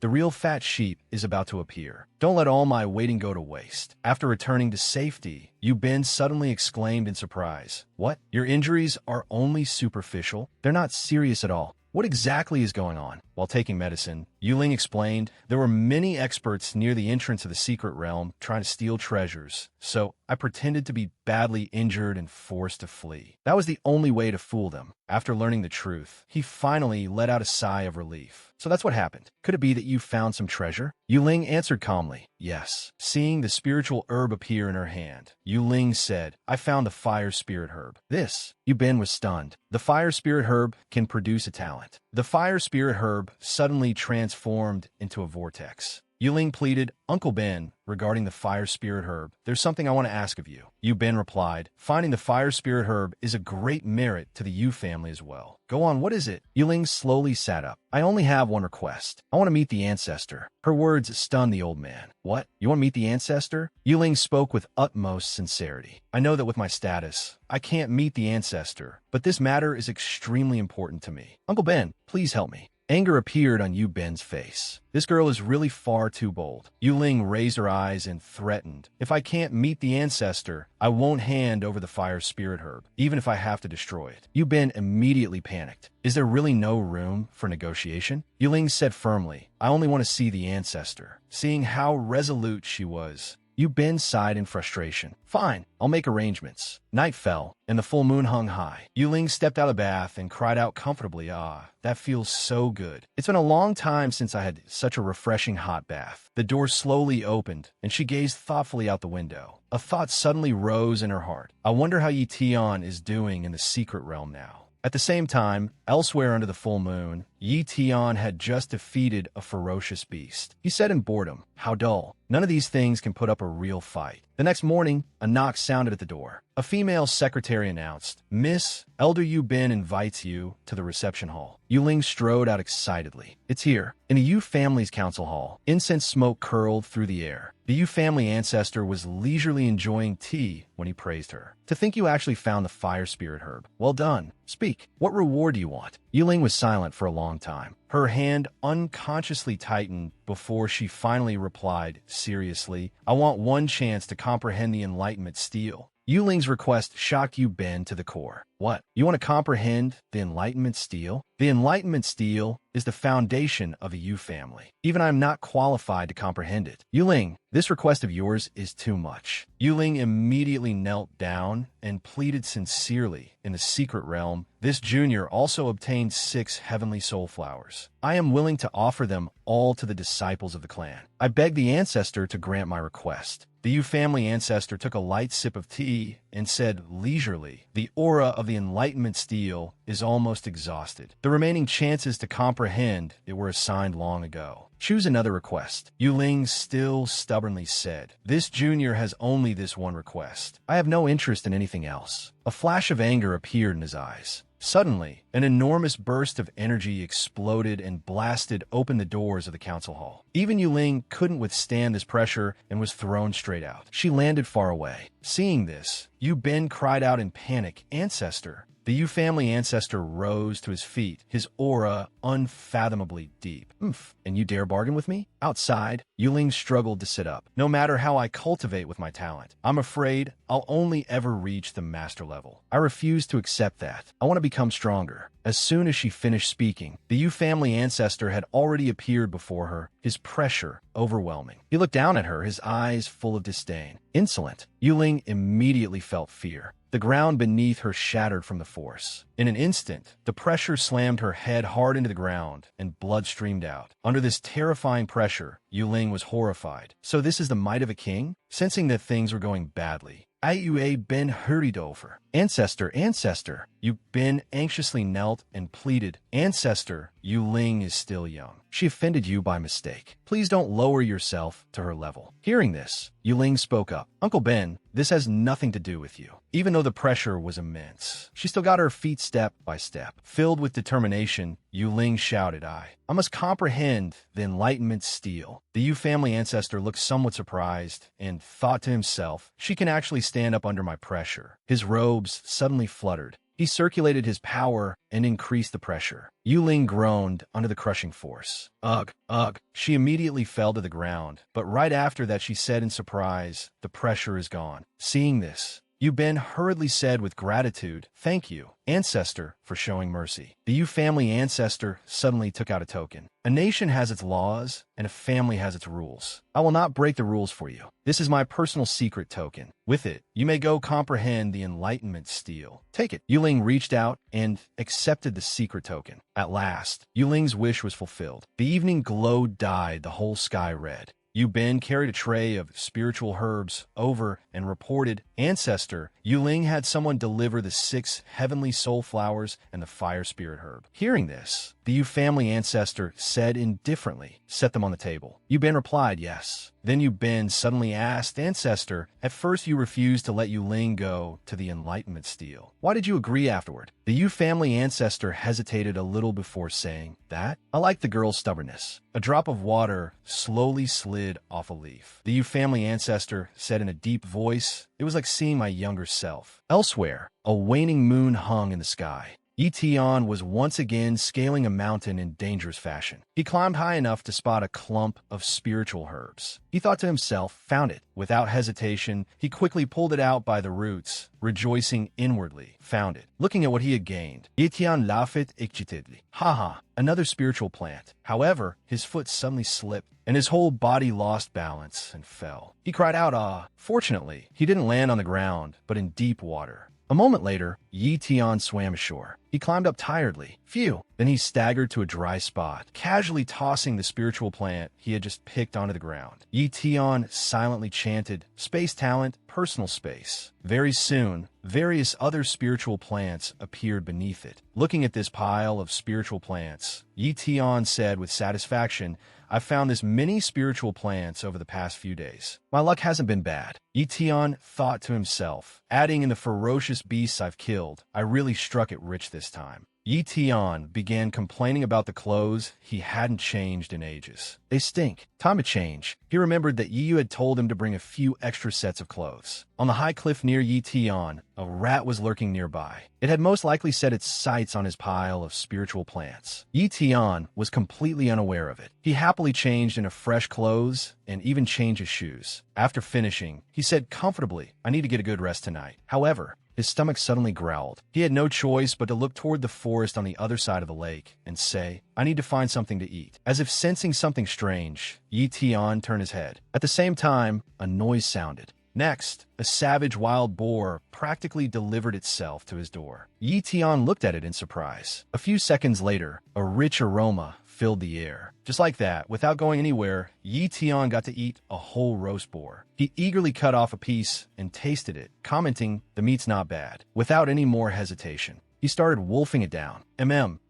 The real fat sheep is about to appear. Don't let all my waiting go to waste. After returning to safety, Yu Ben suddenly exclaimed in surprise. What? Your injuries are only superficial? They're not serious at all. What exactly is going on? While taking medicine, Yu Ling explained, there were many experts near the entrance of the secret realm trying to steal treasures, so I pretended to be badly injured and forced to flee. That was the only way to fool them. After learning the truth, he finally let out a sigh of relief. So that's what happened. Could it be that you found some treasure? Yu Ling answered calmly, yes. Seeing the spiritual herb appear in her hand, Yu Ling said, I found the fire spirit herb. This. Yu Ben was stunned. The fire spirit herb can produce a talent. The fire spirit herb suddenly transformed into a vortex. Yu Ling pleaded, Uncle Ben, regarding the fire spirit herb, there's something I want to ask of you. Yu Ben replied, finding the fire spirit herb is a great merit to the Yu family as well. Go on, what is it? Yu Ling slowly sat up. I only have one request. I want to meet the ancestor. Her words stunned the old man. What? You want to meet the ancestor? Yu Ling spoke with utmost sincerity. I know that with my status, I can't meet the ancestor, but this matter is extremely important to me. Uncle Ben, please help me. Anger appeared on Yu Ben's face. This girl is really far too bold. Yu Ling raised her eyes and threatened, if I can't meet the ancestor, I won't hand over the fire spirit herb, even if I have to destroy it. Yu Ben immediately panicked. Is there really no room for negotiation? Yu Ling said firmly, I only want to see the ancestor. Seeing how resolute she was, Yu Ben sighed in frustration. Fine, I'll make arrangements. Night fell, and the full moon hung high. Yu Ling stepped out of the bath and cried out comfortably, ah, that feels so good. It's been a long time since I had such a refreshing hot bath. The door slowly opened, and she gazed thoughtfully out the window. A thought suddenly rose in her heart. I wonder how Yi Tian is doing in the secret realm now. At the same time, elsewhere under the full moon, Yi Tian had just defeated a ferocious beast. He said in boredom, "How dull. None of these things can put up a real fight." The next morning, a knock sounded at the door. A female secretary announced, "Miss, Elder Yu Bin invites you to the reception hall." Yu Ling strode out excitedly. "It's here, in the Yu family's council hall." Incense smoke curled through the air. The Yu family ancestor was leisurely enjoying tea when he praised her. "To think you actually found the fire spirit herb. Well done. Speak. What reward do you want?" Yu Ling was silent for a long time. Her hand unconsciously tightened before she finally replied seriously, "I want one chance to comprehend the Enlightenment steel." Yu Ling's request shocked Yu Ben to the core. "What? You want to comprehend the Enlightenment steel?" "The Enlightenment steel is the foundation of the Yu family. Even I am not qualified to comprehend it." "Yu Ling, this request of yours is too much." Yu Ling immediately knelt down and pleaded sincerely. "In the secret realm, this junior also obtained 6 heavenly soul flowers. I am willing to offer them all to the disciples of the clan. I beg the ancestor to grant my request." The Yu family ancestor took a light sip of tea and said leisurely, "The aura of the Enlightenment steel is almost exhausted. The remaining chances to comprehend it were assigned long ago. Choose another request." Yu Ling still stubbornly said, "This junior has only this one request. I have no interest in anything else." A flash of anger appeared in his eyes. Suddenly, an enormous burst of energy exploded and blasted open the doors of the council hall. Even Yu Ling couldn't withstand this pressure and was thrown straight out. She landed far away. Seeing this, Yu Ben cried out in panic, "Ancestor!" The Yu family ancestor rose to his feet, his aura unfathomably deep. "Oomph, and you dare bargain with me?" Outside, Yu Ling struggled to sit up. "No matter how I cultivate with my talent, I'm afraid I'll only ever reach the master level. I refuse to accept that. I want to become stronger." As soon as she finished speaking, the Yu family ancestor had already appeared before her, his pressure overwhelming. He looked down at her, his eyes full of disdain. Insolent. Yu Ling immediately felt fear. The ground beneath her shattered from the force. In an instant, the pressure slammed her head hard into the ground, and blood streamed out. Under this terrifying pressure, Yu Ling was horrified. So this is the might of a king? Sensing that things were going badly, Ayue Ben hurried over. "Ancestor, ancestor!" Yu Ben anxiously knelt and pleaded, "Ancestor, Yu Ling is still young. She offended you by mistake. Please don't lower yourself to her level." Hearing this, Yu Ling spoke up. "Uncle Ben, this has nothing to do with you." Even though the pressure was immense, she still got her feet step by step. Filled with determination, Yu Ling shouted, I must comprehend the Enlightenment steel." The Yu family ancestor looked somewhat surprised and thought to himself, "She can actually stand up under my pressure." His robes suddenly fluttered. He circulated his power and increased the pressure. Yu Ling groaned under the crushing force. Ugh, ugh. She immediately fell to the ground, but right after that she said in surprise, "The pressure is gone." Seeing this, Yu Ben hurriedly said with gratitude, "Thank you, ancestor, for showing mercy." The Yu family ancestor suddenly took out a token. "A nation has its laws, and a family has its rules. I will not break the rules for you. This is my personal secret token. With it, you may go comprehend the Enlightenment steel. Take it." Yu Ling reached out and accepted the secret token. At last, Yu Ling's wish was fulfilled. The evening glow dyed the whole sky red. Yu Ben carried a tray of spiritual herbs over and reported, "Ancestor, Yu Ling had someone deliver the 6 heavenly soul flowers and the fire spirit herb." Hearing this, the Yu family ancestor said indifferently, "Set them on the table." Yu Ben replied, "Yes." Then Yu Ben suddenly asked, "Ancestor, at first you refused to let Yu Ling go to the Enlightenment steel. Why did you agree afterward?" The Yu family ancestor hesitated a little before saying, "That? I like the girl's stubbornness." A drop of water slowly slid off a leaf. The Yu family ancestor said in a deep voice, "It was like seeing my younger self." Elsewhere, a waning moon hung in the sky. Yi Tian was once again scaling a mountain in dangerous fashion. He climbed high enough to spot a clump of spiritual herbs. He thought to himself, "Found it." Without hesitation, he quickly pulled it out by the roots, rejoicing inwardly. Found it. Looking at what he had gained, Yi Tian laughed excitedly. "Ha, another spiritual plant." However, his foot suddenly slipped, and his whole body lost balance and fell. He cried out, "Ah!" Fortunately, he didn't land on the ground, but in deep water. A moment later, Yi Tian swam ashore. He climbed up tiredly. Phew. Then he staggered to a dry spot, casually tossing the spiritual plant he had just picked onto the ground. Yi Tian silently chanted, "Space talent, personal space." Very soon, various other spiritual plants appeared beneath it. Looking at this pile of spiritual plants, Yi Tian said with satisfaction, "I've found this many spiritual plants over the past few days. My luck hasn't been bad." Yi Tian thought to himself, adding, "In the ferocious beasts I've killed, I really struck it rich this time." Yi Tian began complaining about the clothes he hadn't changed in ages. "They stink. Time to change." He remembered that Yi had told him to bring a few extra sets of clothes. On the high cliff near Yi Tian, a rat was lurking nearby. It had most likely set its sights on his pile of spiritual plants. Yi Tian was completely unaware of it. He happily changed into fresh clothes and even changed his shoes. After finishing, he said comfortably, "I need to get a good rest tonight." However, his stomach suddenly growled. He had no choice but to look toward the forest on the other side of the lake and say, "I need to find something to eat." As if sensing something strange, Yi Tian turned his head. At the same time, a noise sounded. Next, a savage wild boar practically delivered itself to his door. Yi Tian looked at it in surprise. A few seconds later, a rich aroma filled the air. Just like that, without going anywhere, Yi Tian got to eat a whole roast boar. He eagerly cut off a piece and tasted it, commenting, "The meat's not bad." Without any more hesitation, he started wolfing it down.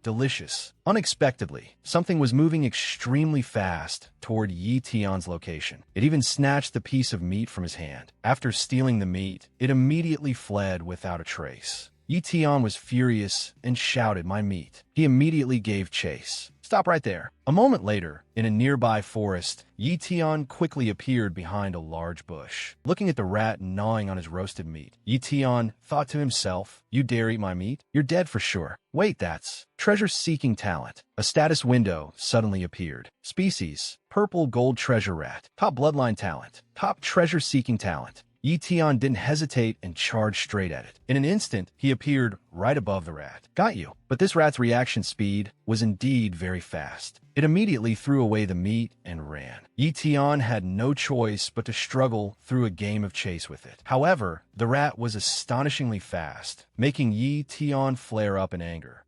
Delicious. Unexpectedly, something was moving extremely fast toward Yi Tian's location. It even snatched the piece of meat from his hand. After stealing the meat, it immediately fled without a trace. Yi Tian was furious and shouted, "My meat." He immediately gave chase. "Stop right there." A moment later, in a nearby forest, Yi Tian quickly appeared behind a large bush. Looking at the rat gnawing on his roasted meat, Yi Tian thought to himself, "You dare eat my meat? You're dead for sure." Wait, that's treasure-seeking talent. A status window suddenly appeared. Species: purple gold treasure rat. Top bloodline talent. Top treasure-seeking talent. Yi Tian didn't hesitate and charged straight at it. In an instant, he appeared right above the rat. "Got you." But this rat's reaction speed was indeed very fast. It immediately threw away the meat and ran. Yi Tian had no choice but to struggle through a game of chase with it. However, the rat was astonishingly fast, making Yi Tian flare up in anger.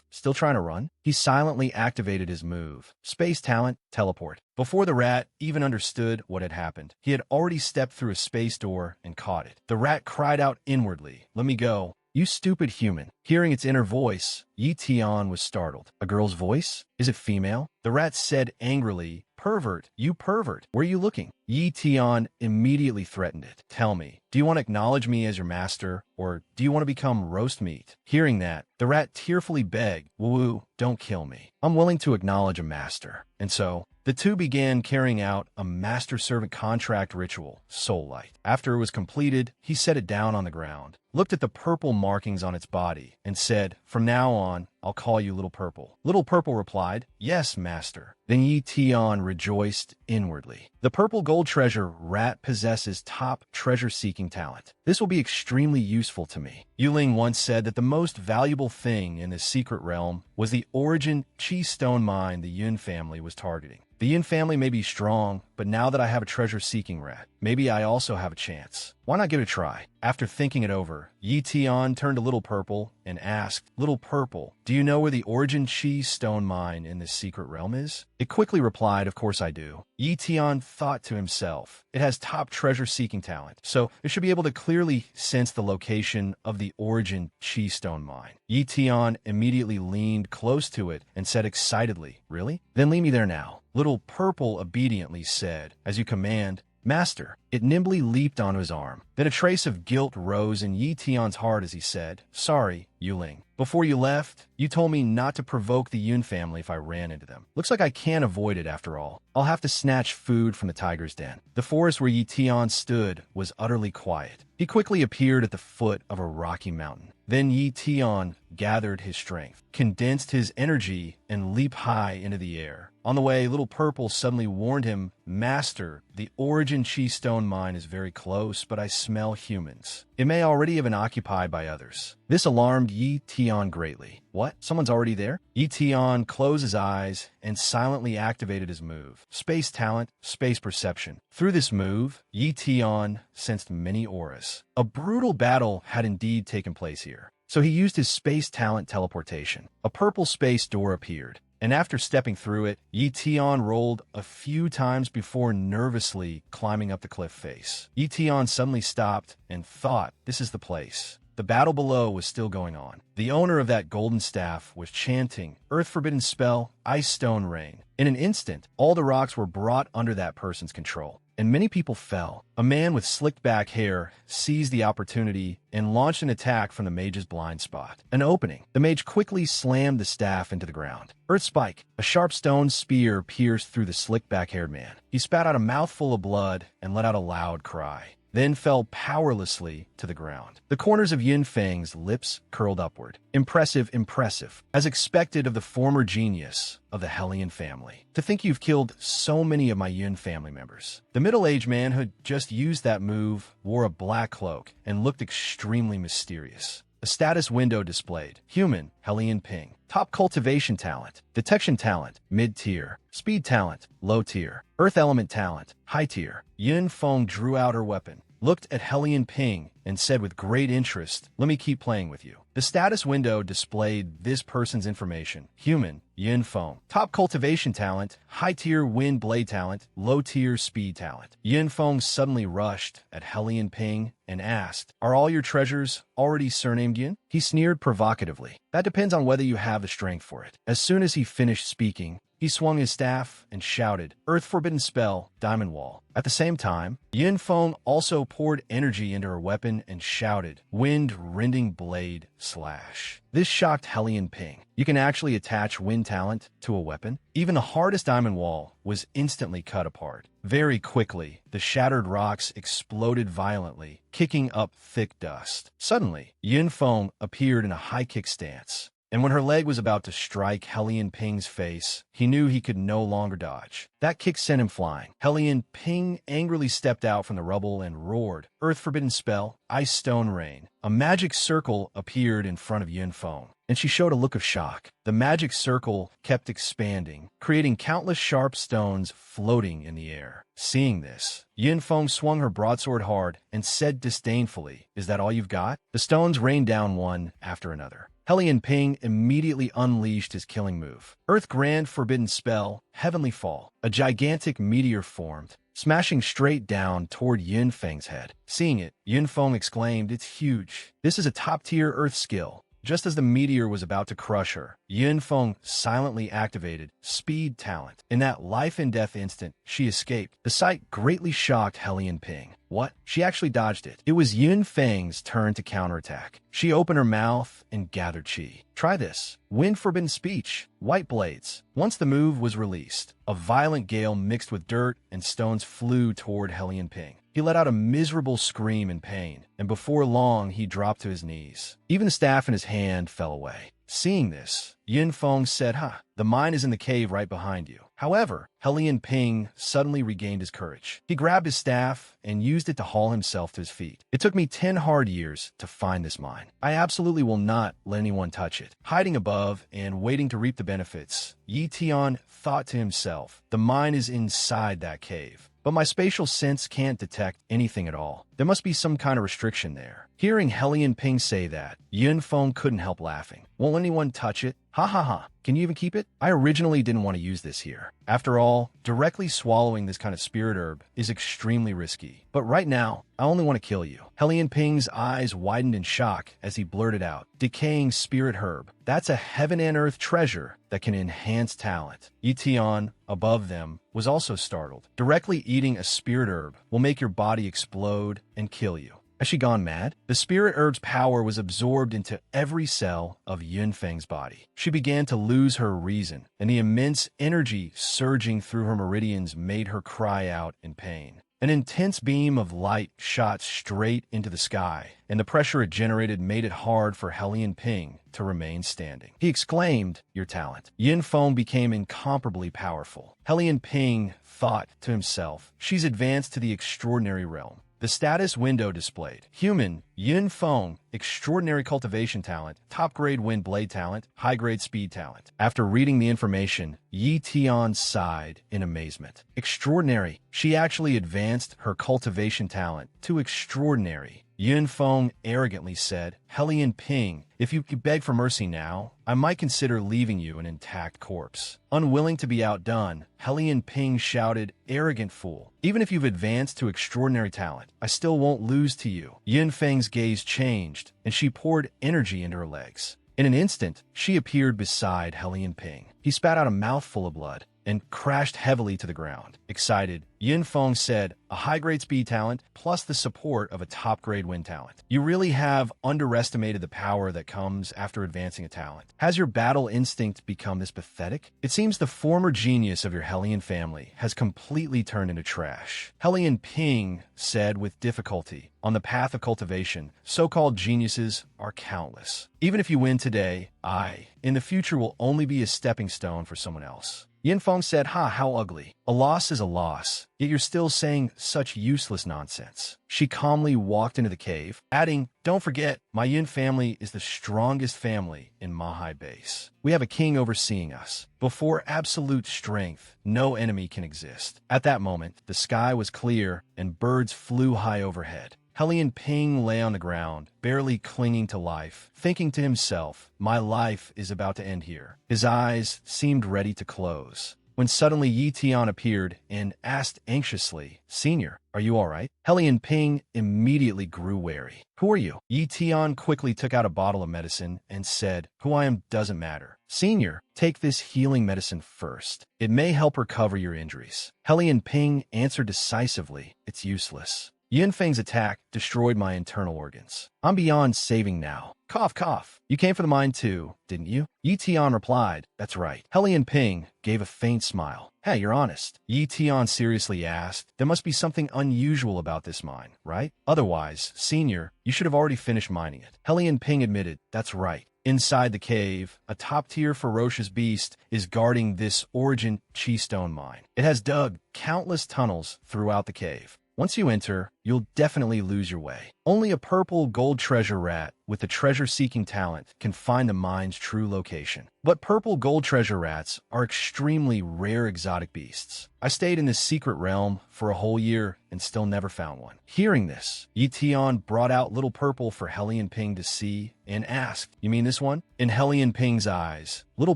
Still trying to run? He silently activated his move. Space talent, teleport. Before the rat even understood what had happened, he had already stepped through a space door and caught it. The rat cried out inwardly, "Let me go. You stupid human." Hearing its inner voice, Yi Tian was startled. A girl's voice? Is it female? The rat said angrily, "Pervert, you pervert. Where are you looking?" Yi Tian immediately threatened it. "Tell me, do you want to acknowledge me as your master, or do you want to become roast meat?" Hearing that, the rat tearfully begged, "Woo, don't kill me. I'm willing to acknowledge a master." And so, the two began carrying out a master-servant contract ritual, Soul Light. After it was completed, he set it down on the ground, looked at the purple markings on its body, and said, "From now on, I'll call you Little Purple." Little Purple replied, "Yes, master." Then Yi Tian rejoiced inwardly. The purple gold treasure rat possesses top treasure-seeking talent. This will be extremely useful to me. Yuling once said that the most valuable thing in this secret realm was the origin chi stone mine the Yun family was targeting. The Yin family may be strong, but now that I have a treasure-seeking rat, maybe I also have a chance. Why not give it a try? After thinking it over, Yi Tian turned to Little Purple and asked, "Little Purple, do you know where the origin chi stone mine in this secret realm is?" It quickly replied, "Of course I do." Yi Tian thought to himself, it has top treasure-seeking talent, so it should be able to clearly sense the location of the origin chi stone mine. Yi Tian immediately leaned close to it and said excitedly, "Really? Then lead me there now." Little Purple obediently said, "As you command, master." It nimbly leaped onto his arm. Then a trace of guilt rose in Yi Tian's heart as he said, "Sorry, Yuling. Before you left, you told me not to provoke the Yun family if I ran into them. Looks like I can't avoid it after all. I'll have to snatch food from the tiger's den." The forest where Yi Tian stood was utterly quiet. He quickly appeared at the foot of a rocky mountain. Then Yi Tian gathered his strength, condensed his energy, and leaped high into the air. On the way, Little Purple suddenly warned him, "Master, the origin chi stone mine is very close, but I smell humans. It may already have been occupied by others." This alarmed Yi Tian greatly. What? Someone's already there? Yi Tian closed his eyes and silently activated his move. Space talent, space perception. Through this move, Yi Tian sensed many auras. A brutal battle had indeed taken place here. so he used his space talent teleportation. A purple space door appeared, and after stepping through it, Yi Tian rolled a few times before nervously climbing up the cliff face. Yi Tian suddenly stopped and thought, this is the place. The battle below was still going on. The owner of that golden staff was chanting, Earth Forbidden Spell, Ice Stone Rain. In an instant, all the rocks were brought under that person's control, and many people fell. A man with slicked back hair seized the opportunity and launched an attack from the mage's blind spot. An opening. The mage quickly slammed the staff into the ground. Earth Spike. A sharp stone spear pierced through the slick back-haired man. He spat out a mouthful of blood and let out a loud cry, then fell powerlessly to the ground. The corners of Yin Feng's lips curled upward. Impressive, impressive. As expected of the former genius of the Hellion family. To think you've killed so many of my Yin family members. The middle-aged man who had just used that move wore a black cloak and looked extremely mysterious. A status window displayed. Human, Hellion Ping. Top cultivation talent. Detection talent, mid-tier. Speed talent, low-tier. Earth element talent, high-tier. Yin Feng drew out her weapon, looked at Hellion Ping, and said with great interest, let me keep playing with you. The status window displayed this person's information. Human, Yin Feng. Top cultivation talent, high-tier wind blade talent, low-tier speed talent. Yin Feng suddenly rushed at Hellion Ping and asked, are all your treasures already surnamed Yin? He sneered provocatively. That depends on whether you have the strength for it. As soon as he finished speaking, he swung his staff and shouted, Earth Forbidden Spell, Diamond Wall. At the same time, Yin Feng also poured energy into her weapon and shouted, Wind Rending Blade Slash. This shocked Hellion Ping. You can actually attach wind talent to a weapon? Even the hardest diamond wall was instantly cut apart. Very quickly, the shattered rocks exploded violently, kicking up thick dust. Suddenly, Yin Feng appeared in a high kick stance. And when her leg was about to strike Hellion Ping's face, he knew he could no longer dodge. That kick sent him flying. Hellion Ping angrily stepped out from the rubble and roared, Earth Forbidden Spell, Ice Stone Rain. A magic circle appeared in front of Yin Feng, and she showed a look of shock. The magic circle kept expanding, creating countless sharp stones floating in the air. Seeing this, Yin Feng swung her broadsword hard and said disdainfully, is that all you've got? The stones rained down one after another. Hellion Ping immediately unleashed his killing move. Earth Grand Forbidden Spell, Heavenly Fall. A gigantic meteor formed, smashing straight down toward Yin Feng's head. Seeing it, Yin Feng exclaimed, it's huge. This is a top-tier Earth skill. Just as the meteor was about to crush her, Yin Feng silently activated Speed Talent. In that life-and-death instant, she escaped. The sight greatly shocked Hellion Ping. What? She actually dodged it. It was Yin Feng's turn to counterattack. She opened her mouth and gathered chi. Try this. Wind Forbidden Speech. White Blades. Once the move was released, a violent gale mixed with dirt and stones flew toward Hellion Ping. He let out a miserable scream in pain, and before long he dropped to his knees. Even the staff in his hand fell away. Seeing this, Yin Feng said, the mine is in the cave right behind you. However, Hellion Ping suddenly regained his courage. He grabbed his staff and used it to haul himself to his feet. It took me 10 hard years to find this mine. I absolutely will not let anyone touch it. Hiding above and waiting to reap the benefits, Yi Tian thought to himself, the mine is inside that cave. But my spatial sense can't detect anything at all. There must be some kind of restriction there. Hearing Hellion Ping say that, Yin Feng couldn't help laughing. Won't anyone touch it? Ha ha ha. Can you even keep it? I originally didn't want to use this here. After all, directly swallowing this kind of spirit herb is extremely risky. But right now, I only want to kill you. Hellion Ping's eyes widened in shock as he blurted out, Decaying Spirit Herb. That's a heaven and earth treasure that can enhance talent. Yi Tian, above them, was also startled. Directly eating a spirit herb will make your body explode and kill you. Has she gone mad? The spirit herb's power was absorbed into every cell of Yin Feng's body. She began to lose her reason, and the immense energy surging through her meridians made her cry out in pain. An intense beam of light shot straight into the sky, and the pressure it generated made it hard for Hellion Ping to remain standing. He exclaimed, your talent. Yin Feng became incomparably powerful. Hellion Ping thought to himself, she's advanced to the extraordinary realm. The status window displayed. Human, Yun Feng, extraordinary cultivation talent, top-grade wind blade talent, high-grade speed talent. After reading the information, Yi Tian sighed in amazement. Extraordinary. She actually advanced her cultivation talent to extraordinary. Yun Feng arrogantly said, Hellion Ping, if you could beg for mercy now, I might consider leaving you an intact corpse. Unwilling to be outdone, Hellion Ping shouted, Arrogant fool. Even if you've advanced to extraordinary talent, I still won't lose to you. Yun Feng's gaze changed, and she poured energy into her legs. In an instant, she appeared beside Hellion Ping. He spat out a mouthful of blood and crashed heavily to the ground. Excited, Yun Feng said, a high-grade speed talent plus the support of a top-grade wind talent. You really have underestimated the power that comes after advancing a talent. Has your battle instinct become this pathetic? It seems the former genius of your Hellion family has completely turned into trash. Hellion Ping said with difficulty, on the path of cultivation, so-called geniuses are countless. Even if you win today, I, in the future, will only be a stepping stone for someone else. Yin Feng said, how ugly. A loss is a loss, yet you're still saying such useless nonsense. She calmly walked into the cave, adding, don't forget, my Yin family is the strongest family in Mahai Base. We have a king overseeing us. Before absolute strength, no enemy can exist. At that moment, the sky was clear and birds flew high overhead. Hellion Ping lay on the ground, barely clinging to life, thinking to himself, my life is about to end here. His eyes seemed ready to close, when suddenly Yi Tian appeared and asked anxiously, Senior, are you all right? Hellion Ping immediately grew wary. Who are you? Yi Tian quickly took out a bottle of medicine and said, who I am doesn't matter. Senior, take this healing medicine first. It may help recover your injuries. Hellion Ping answered decisively, it's useless. Yin Feng's attack destroyed my internal organs. I'm beyond saving now. Cough, cough. You came for the mine too, didn't you? Yi Tian replied, that's right. Hellion Ping gave a faint smile. Hey, you're honest. Yi Tian seriously asked, there must be something unusual about this mine, right? Otherwise, Senior, you should have already finished mining it. Hellion Ping admitted, that's right. Inside the cave, a top-tier ferocious beast is guarding this Origin Chi Stone mine. It has dug countless tunnels throughout the cave. Once you enter, you'll definitely lose your way. Only a purple gold treasure rat with a treasure-seeking talent can find the mine's true location. But purple gold treasure rats are extremely rare exotic beasts. I stayed in this secret realm for a whole year and still never found one. Hearing this, Yi Tian brought out Little Purple for Hellion Ping to see and asked, you mean this one? In Hellion Ping's eyes, Little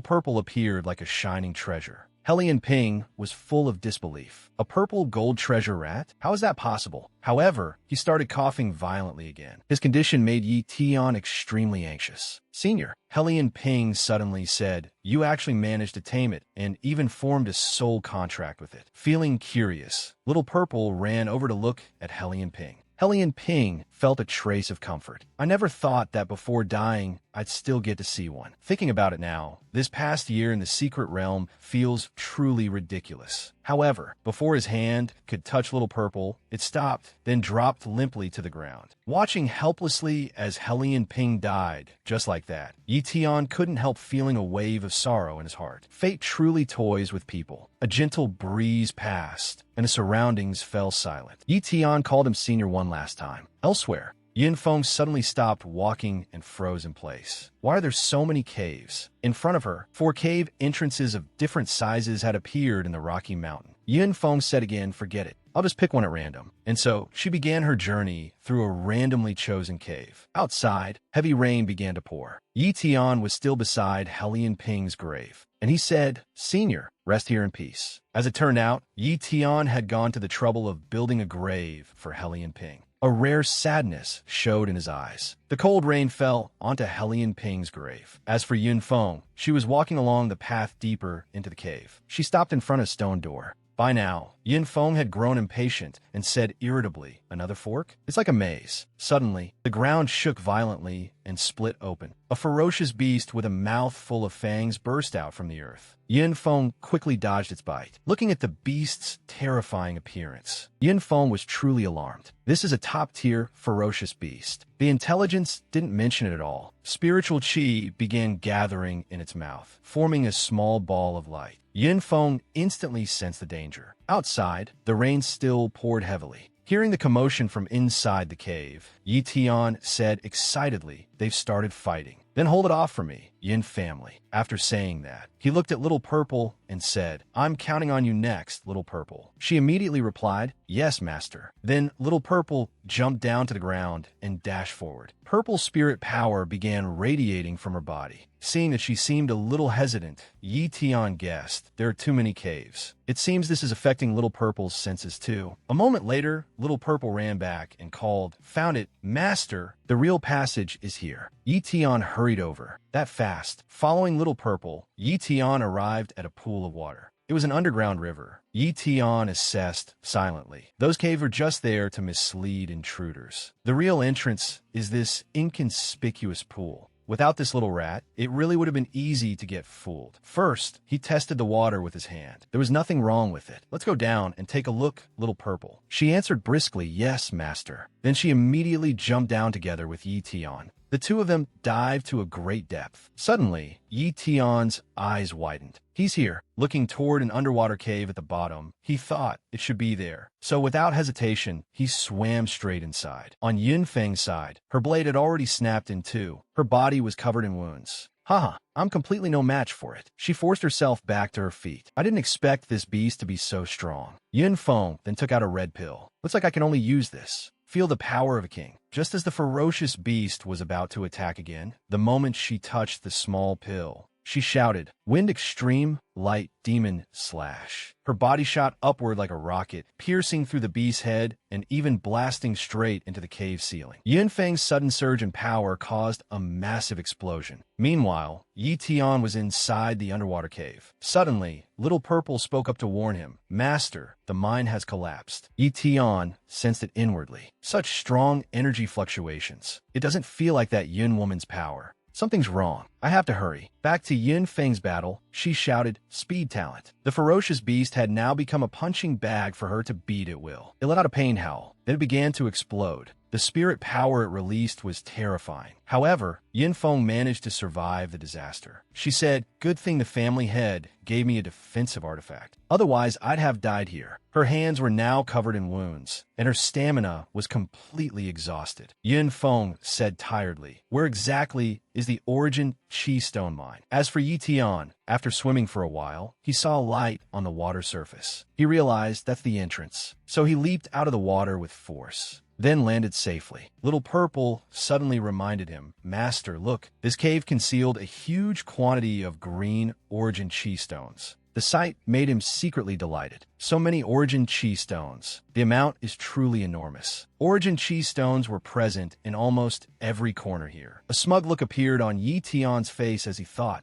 Purple appeared like a shining treasure. Hellion Ping was full of disbelief. A purple gold treasure rat? How is that possible? However, he started coughing violently again. His condition made Yi Tian extremely anxious. Senior, Hellion Ping suddenly said, you actually managed to tame it and even formed a soul contract with it. Feeling curious, Little Purple ran over to look at Hellion Ping. Hellion Ping felt a trace of comfort. I never thought that before dying, I'd still get to see one. Thinking about it now, this past year in the secret realm feels truly ridiculous. However, before his hand could touch Little Purple, it stopped, then dropped limply to the ground. Watching helplessly as Hellion Ping died, just like that, Yi Tian couldn't help feeling a wave of sorrow in his heart. Fate truly toys with people. A gentle breeze passed, and the surroundings fell silent. Yi Tian called him Senior one last time. Elsewhere, Yin Feng suddenly stopped walking and froze in place. Why are there so many caves? In front of her, 4 cave entrances of different sizes had appeared in the rocky mountain. Yin Feng said again, forget it. I'll just pick one at random. And so, she began her journey through a randomly chosen cave. Outside, heavy rain began to pour. Yi Tian was still beside Hellion Ping's grave, and he said, Senior, rest here in peace. As it turned out, Yi Tian had gone to the trouble of building a grave for Hellion Ping. A rare sadness showed in his eyes. The cold rain fell onto Hellion Ping's grave. As for Yun Feng, she was walking along the path deeper into the cave. She stopped in front of a stone door. By now, Yin Feng had grown impatient and said irritably, another fork? It's like a maze. Suddenly, the ground shook violently and split open. A ferocious beast with a mouth full of fangs burst out from the earth. Yin Feng quickly dodged its bite. Looking at the beast's terrifying appearance, Yin Feng was truly alarmed. This is a top-tier, ferocious beast. The intelligence didn't mention it at all. Spiritual chi began gathering in its mouth, forming a small ball of light. Yin Feng instantly sensed the danger. Outside, the rain still poured heavily. Hearing the commotion from inside the cave, Yi Tian said excitedly, "They've started fighting. Then hold it off for me, Yin family." After saying that, he looked at Little Purple and said, "I'm counting on you next, Little Purple." She immediately replied, "Yes, master." Then Little Purple jumped down to the ground and dashed forward. Purple spirit power began radiating from her body. Seeing that she seemed a little hesitant, Yi Tian guessed, "There are too many caves." It seems this is affecting Little Purple's senses too. A moment later, Little Purple ran back and called, "Found it, master! The real passage is here." Yi Tian hurried over. That fast, following Little Purple, Yi Tian arrived at a pool of water. It was an underground river. Yi Tian assessed silently. Those caves are just there to mislead intruders. The real entrance is this inconspicuous pool. Without this little rat, it really would have been easy to get fooled. First, he tested the water with his hand. There was nothing wrong with it. "Let's go down and take a look, Little Purple." She answered briskly, "Yes, master." Then she immediately jumped down together with Yi Tian. The two of them dived to a great depth. Suddenly, Yi Tian's eyes widened. "He's here." Looking toward an underwater cave at the bottom, he thought it should be there. So without hesitation, he swam straight inside. On Yin Feng's side, her blade had already snapped in two. Her body was covered in wounds. "Haha, I'm completely no match for it." She forced herself back to her feet. "I didn't expect this beast to be so strong." Yin Feng then took out a red pill. "Looks like I can only use this. Feel the power of a king." Just as the ferocious beast was about to attack again, the moment she touched the small pill, she shouted, "Wind Extreme, Light Demon Slash." Her body shot upward like a rocket, piercing through the beast's head and even blasting straight into the cave ceiling. Yin Feng's sudden surge in power caused a massive explosion. Meanwhile, Yi Tian was inside the underwater cave. Suddenly, Little Purple spoke up to warn him, "Master, the mine has collapsed." Yi Tian sensed it inwardly. Such strong energy fluctuations. It doesn't feel like that Yin woman's power. Something's wrong. I have to hurry. Back to Yin Feng's battle, she shouted, "Speed talent." The ferocious beast had now become a punching bag for her to beat at will. It let out a pain howl. Then it began to explode. The spirit power it released was terrifying. However, Yin Feng managed to survive the disaster. She said, "Good thing the family head gave me a defensive artifact. Otherwise, I'd have died here." Her hands were now covered in wounds, and her stamina was completely exhausted. Yin Feng said tiredly, "Where exactly is the Origin Chi Stone mine?" As for Yi Tian, after swimming for a while, he saw a light on the water surface. He realized that's the entrance, so he leaped out of the water with force, then landed safely. Little Purple suddenly reminded him, "Master, look, this cave concealed a huge quantity of green Origin Chi stones." The sight made him secretly delighted. So many Origin Chi stones. The amount is truly enormous. Origin Chi stones were present in almost every corner here. A smug look appeared on Yi Tian's face as he thought,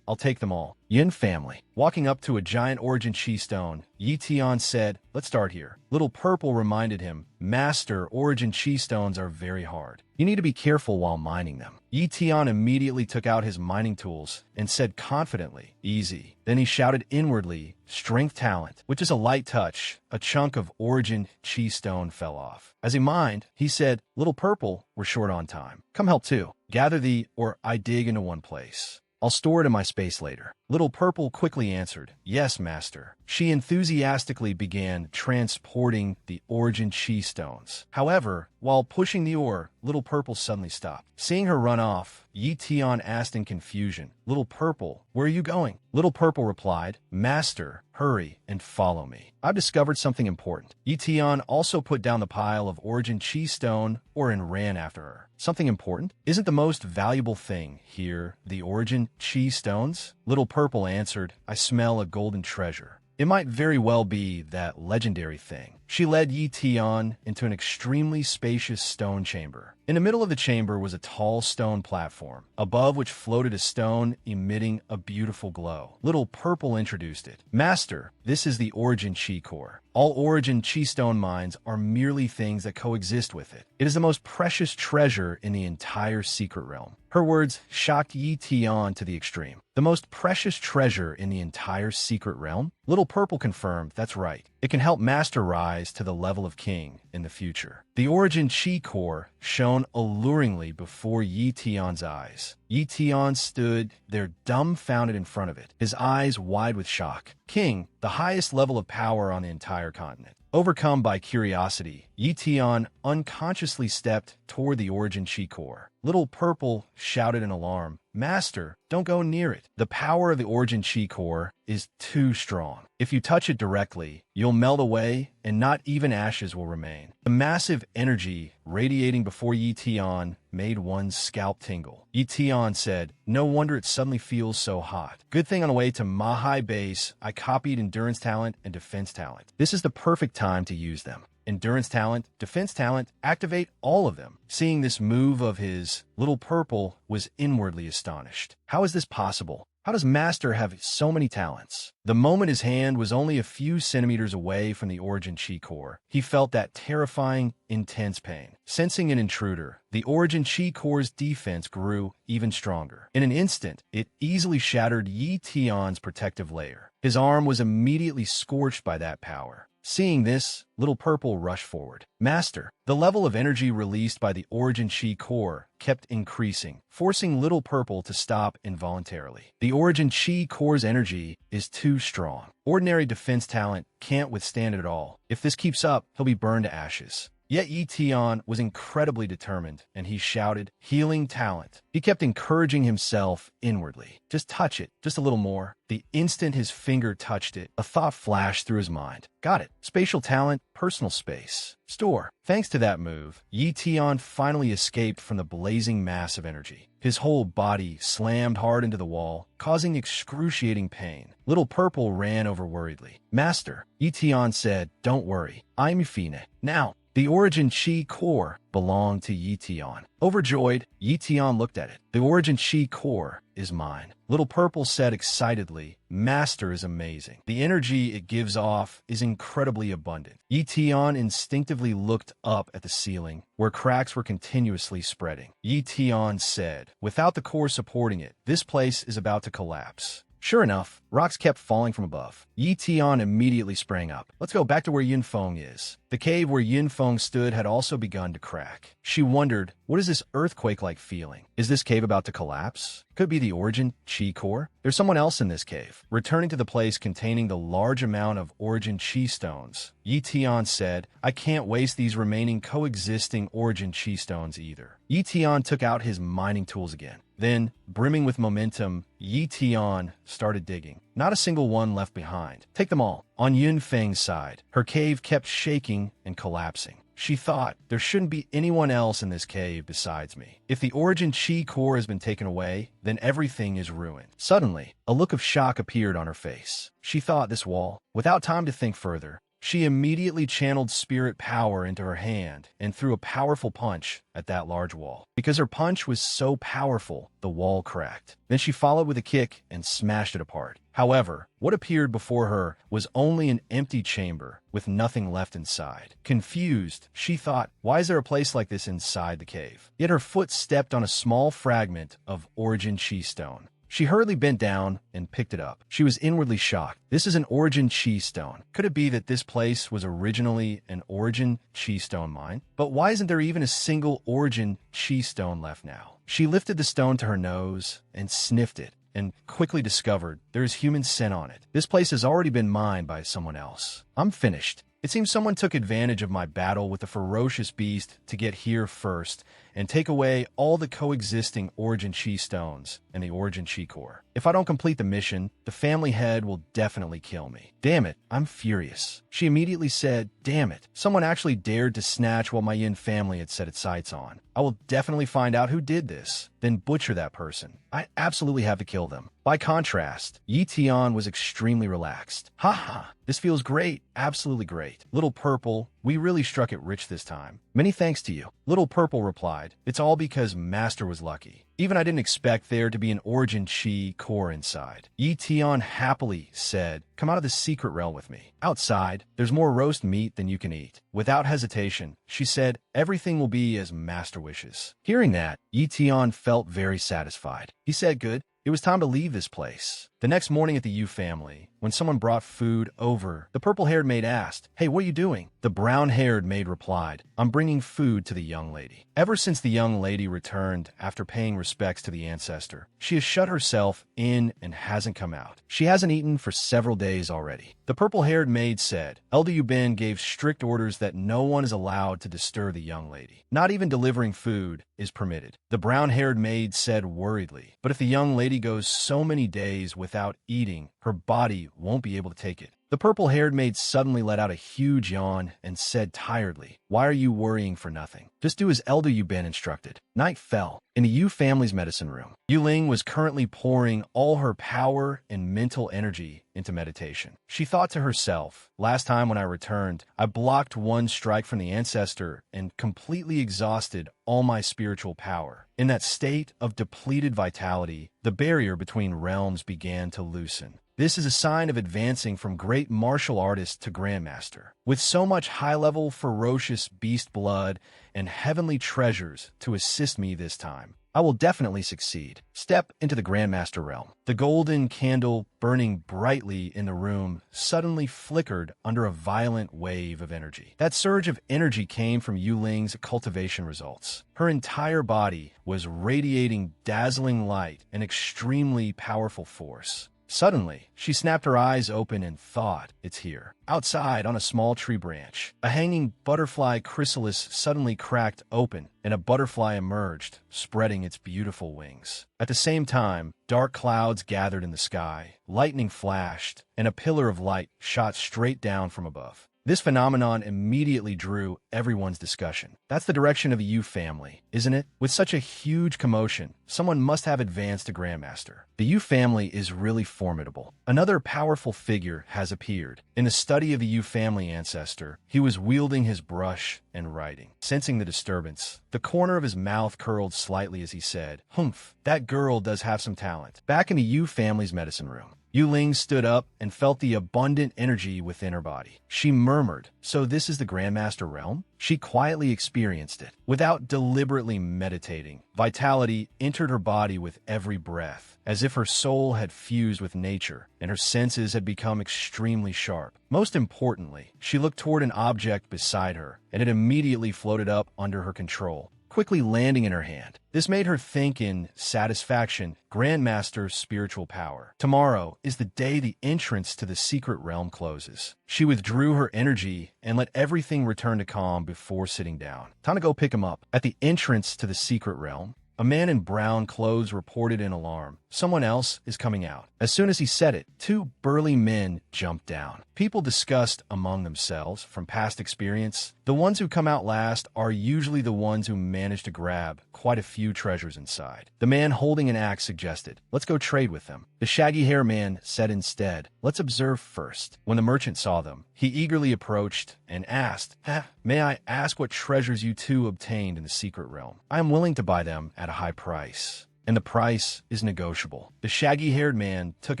I'll take them all." Yin family. Walking up to a giant Origin Chi stone, Yi Tian said, "Let's start here." Little Purple reminded him, "Master, Origin Chi stones are very hard. You need to be careful while mining them." Yi Tian immediately took out his mining tools and said confidently, "Easy." Then he shouted inwardly, "Strength talent," which is a light touch. A chunk of Origin Chi stone fell off. As he mined, he said, "Little Purple, we're short on time. Come help too. Gather the, or I dig into one place. I'll store it in my space later." Little Purple quickly answered, "Yes, master." She enthusiastically began transporting the Origin Chi stones. However, while pushing the ore, Little Purple suddenly stopped. Seeing her run off, Yi Tian asked in confusion, "Little Purple, where are you going?" Little Purple replied, "Master, hurry and follow me. I've discovered something important." Yi Tian also put down the pile of Origin Chi stone and ran after her. "Something important? Isn't the most valuable thing here the Origin Chi stones?" Little Purple answered, "I smell a golden treasure. It might very well be that legendary thing." She led Yi Tian into an extremely spacious stone chamber. In the middle of the chamber was a tall stone platform, above which floated a stone emitting a beautiful glow. Little Purple introduced it. "Master, this is the Origin Chi core. All Origin Chi stone mines are merely things that coexist with it. It is the most precious treasure in the entire secret realm." Her words shocked Yi Tian to the extreme. The most precious treasure in the entire secret realm? Little Purple confirmed, "That's right. It can help Master rise to the level of king in the future." The Origin Chi core shone alluringly before Yi Tian's eyes. Yi Tian stood there dumbfounded in front of it, his eyes wide with shock. King, the highest level of power on the entire continent. Overcome by curiosity, Yi Tian unconsciously stepped toward the origin chi core. Little Purple shouted in alarm, "Master, don't go near it. The power of the origin chi core is too strong. If you touch it directly, you'll melt away and not even ashes will remain." The massive energy radiating before Yi Tian made one's scalp tingle. Yi Tian said, "No wonder it suddenly feels so hot. Good thing on the way to Mahai Base, I copied endurance talent and defense talent. This is the perfect time to use them. Endurance talent, defense talent, activate all of them." Seeing this move of his, Little Purple was inwardly astonished. How is this possible? How does Master have so many talents? The moment his hand was only a few centimeters away from the origin chi core, he felt that terrifying, intense pain. Sensing an intruder, the origin chi core's defense grew even stronger. In an instant, it easily shattered Yi Tian's protective layer. His arm was immediately scorched by that power. Seeing this, Little Purple rushed forward. "Master!" The level of energy released by the origin chi core kept increasing, forcing Little Purple to stop involuntarily. The origin chi core's energy is too strong. Ordinary defense talent can't withstand it at all. If this keeps up, he'll be burned to ashes. Yet Yi Tian was incredibly determined, and he shouted, "Healing talent." He kept encouraging himself inwardly. Just touch it, just a little more. The instant his finger touched it, a thought flashed through his mind. Got it. Spatial talent, personal space. Store. Thanks to that move, Yi Tian finally escaped from the blazing mass of energy. His whole body slammed hard into the wall, causing excruciating pain. Little Purple ran over worriedly. "Master," Yi Tian said, "don't worry. I'm Yufine. Now." The origin chi core belonged to Yi Tian. Overjoyed, Yi Tian looked at it. "The origin chi core is mine." Little Purple said excitedly, "Master is amazing. The energy it gives off is incredibly abundant." Yi Tian instinctively looked up at the ceiling, where cracks were continuously spreading. Yi Tian said, "Without the core supporting it, this place is about to collapse." Sure enough, rocks kept falling from above. Yi Tian immediately sprang up. "Let's go back to where Yunfeng is." The cave where Yunfeng stood had also begun to crack. She wondered, what is this earthquake-like feeling? Is this cave about to collapse? Could be the origin chi core? There's someone else in this cave. Returning to the place containing the large amount of origin chi stones, Yi Tian said, "I can't waste these remaining coexisting origin chi stones either." Yi Tian took out his mining tools again. Then, brimming with momentum, Yi Tian started digging. Not a single one left behind. Take them all. On Yunfeng's side, her cave kept shaking and collapsing. She thought, there shouldn't be anyone else in this cave besides me. If the origin chi core has been taken away, then everything is ruined. Suddenly, a look of shock appeared on her face. She thought this wall. Without time to think further, she immediately channeled spirit power into her hand and threw a powerful punch at that large wall. Because her punch was so powerful, the wall cracked. Then she followed with a kick and smashed it apart. However, what appeared before her was only an empty chamber with nothing left inside. Confused, she thought, why is there a place like this inside the cave? Yet her foot stepped on a small fragment of origin chi stone. She hurriedly bent down and picked it up. She was inwardly shocked. This is an origin chi stone. Could it be that this place was originally an origin chi stone mine? But why isn't there even a single origin chi stone left now? She lifted the stone to her nose and sniffed it, and quickly discovered there is human scent on it. This place has already been mined by someone else. I'm finished. It seems someone took advantage of my battle with the ferocious beast to get here first and take away all the coexisting origin chi stones and the origin chi core. If I don't complete the mission, the family head will definitely kill me. Damn it, I'm furious. She immediately said, damn it, someone actually dared to snatch what my Yin family had set its sights on. I will definitely find out who did this, then butcher that person. I absolutely have to kill them. By contrast, Yi Tian was extremely relaxed. Haha, this feels great, absolutely great. Little Purple, we really struck it rich this time. Many thanks to you. Little Purple replied, it's all because Master was lucky. Even I didn't expect there to be an origin chi core inside. Yi Tian happily said, come out of the secret realm with me. Outside, there's more roast meat than you can eat. Without hesitation, she said, everything will be as Master wishes. Hearing that, Yi Tian felt very satisfied. He said, good. It was time to leave this place. The next morning at the Yu family, when someone brought food over, the purple-haired maid asked, "Hey, what are you doing?" The brown-haired maid replied, "I'm bringing food to the young lady." Ever since the young lady returned after paying respects to the ancestor, she has shut herself in and hasn't come out. She hasn't eaten for several days already. The purple-haired maid said, Elder Yubin gave strict orders that no one is allowed to disturb the young lady. Not even delivering food is permitted. The brown-haired maid said worriedly, but if the young lady goes so many days without eating, her body won't be able to take it. The purple-haired maid suddenly let out a huge yawn and said tiredly, "Why are you worrying for nothing? Just do as Elder Yubin instructed." Night fell. In the Yu family's medicine room, Yu Ling was currently pouring all her power and mental energy into meditation. She thought to herself, "Last time when I returned, I blocked one strike from the ancestor and completely exhausted all my spiritual power." In that state of depleted vitality, the barrier between realms began to loosen. This is a sign of advancing from great martial artist to grandmaster. With so much high-level, ferocious beast blood and heavenly treasures to assist me this time, I will definitely succeed. Step into the grandmaster realm. The golden candle burning brightly in the room suddenly flickered under a violent wave of energy. That surge of energy came from Yu Ling's cultivation results. Her entire body was radiating dazzling light and extremely powerful force. Suddenly, she snapped her eyes open and thought, "It's here." Outside, on a small tree branch, a hanging butterfly chrysalis suddenly cracked open, and a butterfly emerged, spreading its beautiful wings. At the same time, dark clouds gathered in the sky, lightning flashed, and a pillar of light shot straight down from above. This phenomenon immediately drew everyone's discussion. That's the direction of the Yu family, isn't it? With such a huge commotion, someone must have advanced to Grandmaster. The Yu family is really formidable. Another powerful figure has appeared. In the study of the Yu family ancestor, he was wielding his brush and writing. Sensing the disturbance, the corner of his mouth curled slightly as he said, "Humph, that girl does have some talent." Back in the Yu family's medicine room, Yu Ling stood up and felt the abundant energy within her body. She murmured, "So this is the Grandmaster realm?" She quietly experienced it. Without deliberately meditating, vitality entered her body with every breath, as if her soul had fused with nature and her senses had become extremely sharp. Most importantly, she looked toward an object beside her, and it immediately floated up under her control, quickly landing in her hand. This made her think in satisfaction, Grandmaster's spiritual power. Tomorrow is the day the entrance to the secret realm closes. She withdrew her energy and let everything return to calm before sitting down. Time to go pick him up. At the entrance to the secret realm, a man in brown clothes reported in alarm. Someone else is coming out. As soon as he said it, two burly men jumped down. People discussed among themselves from past experience. The ones who come out last are usually the ones who manage to grab quite a few treasures inside. The man holding an axe suggested, "Let's go trade with them." The shaggy hair man said instead, "Let's observe first." When the merchant saw them, he eagerly approached and asked, "May I ask what treasures you two obtained in the secret realm? I am willing to buy them at a high price." And the price is negotiable. The shaggy-haired man took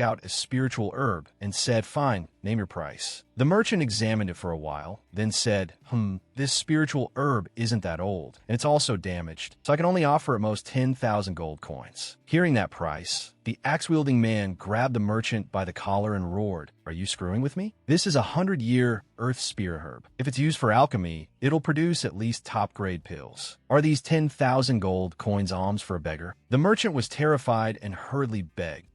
out a spiritual herb and said, "Fine, name your price." The merchant examined it for a while, then said, "This spiritual herb isn't that old, and it's also damaged, so I can only offer at most 10,000 gold coins." Hearing that price, the axe-wielding man grabbed the merchant by the collar and roared, "Are you screwing with me? This is a 100-year earth spear herb. If it's used for alchemy, it'll produce at least top-grade pills. Are these 10,000 gold coins alms for a beggar?" The merchant was terrified and hurriedly begged,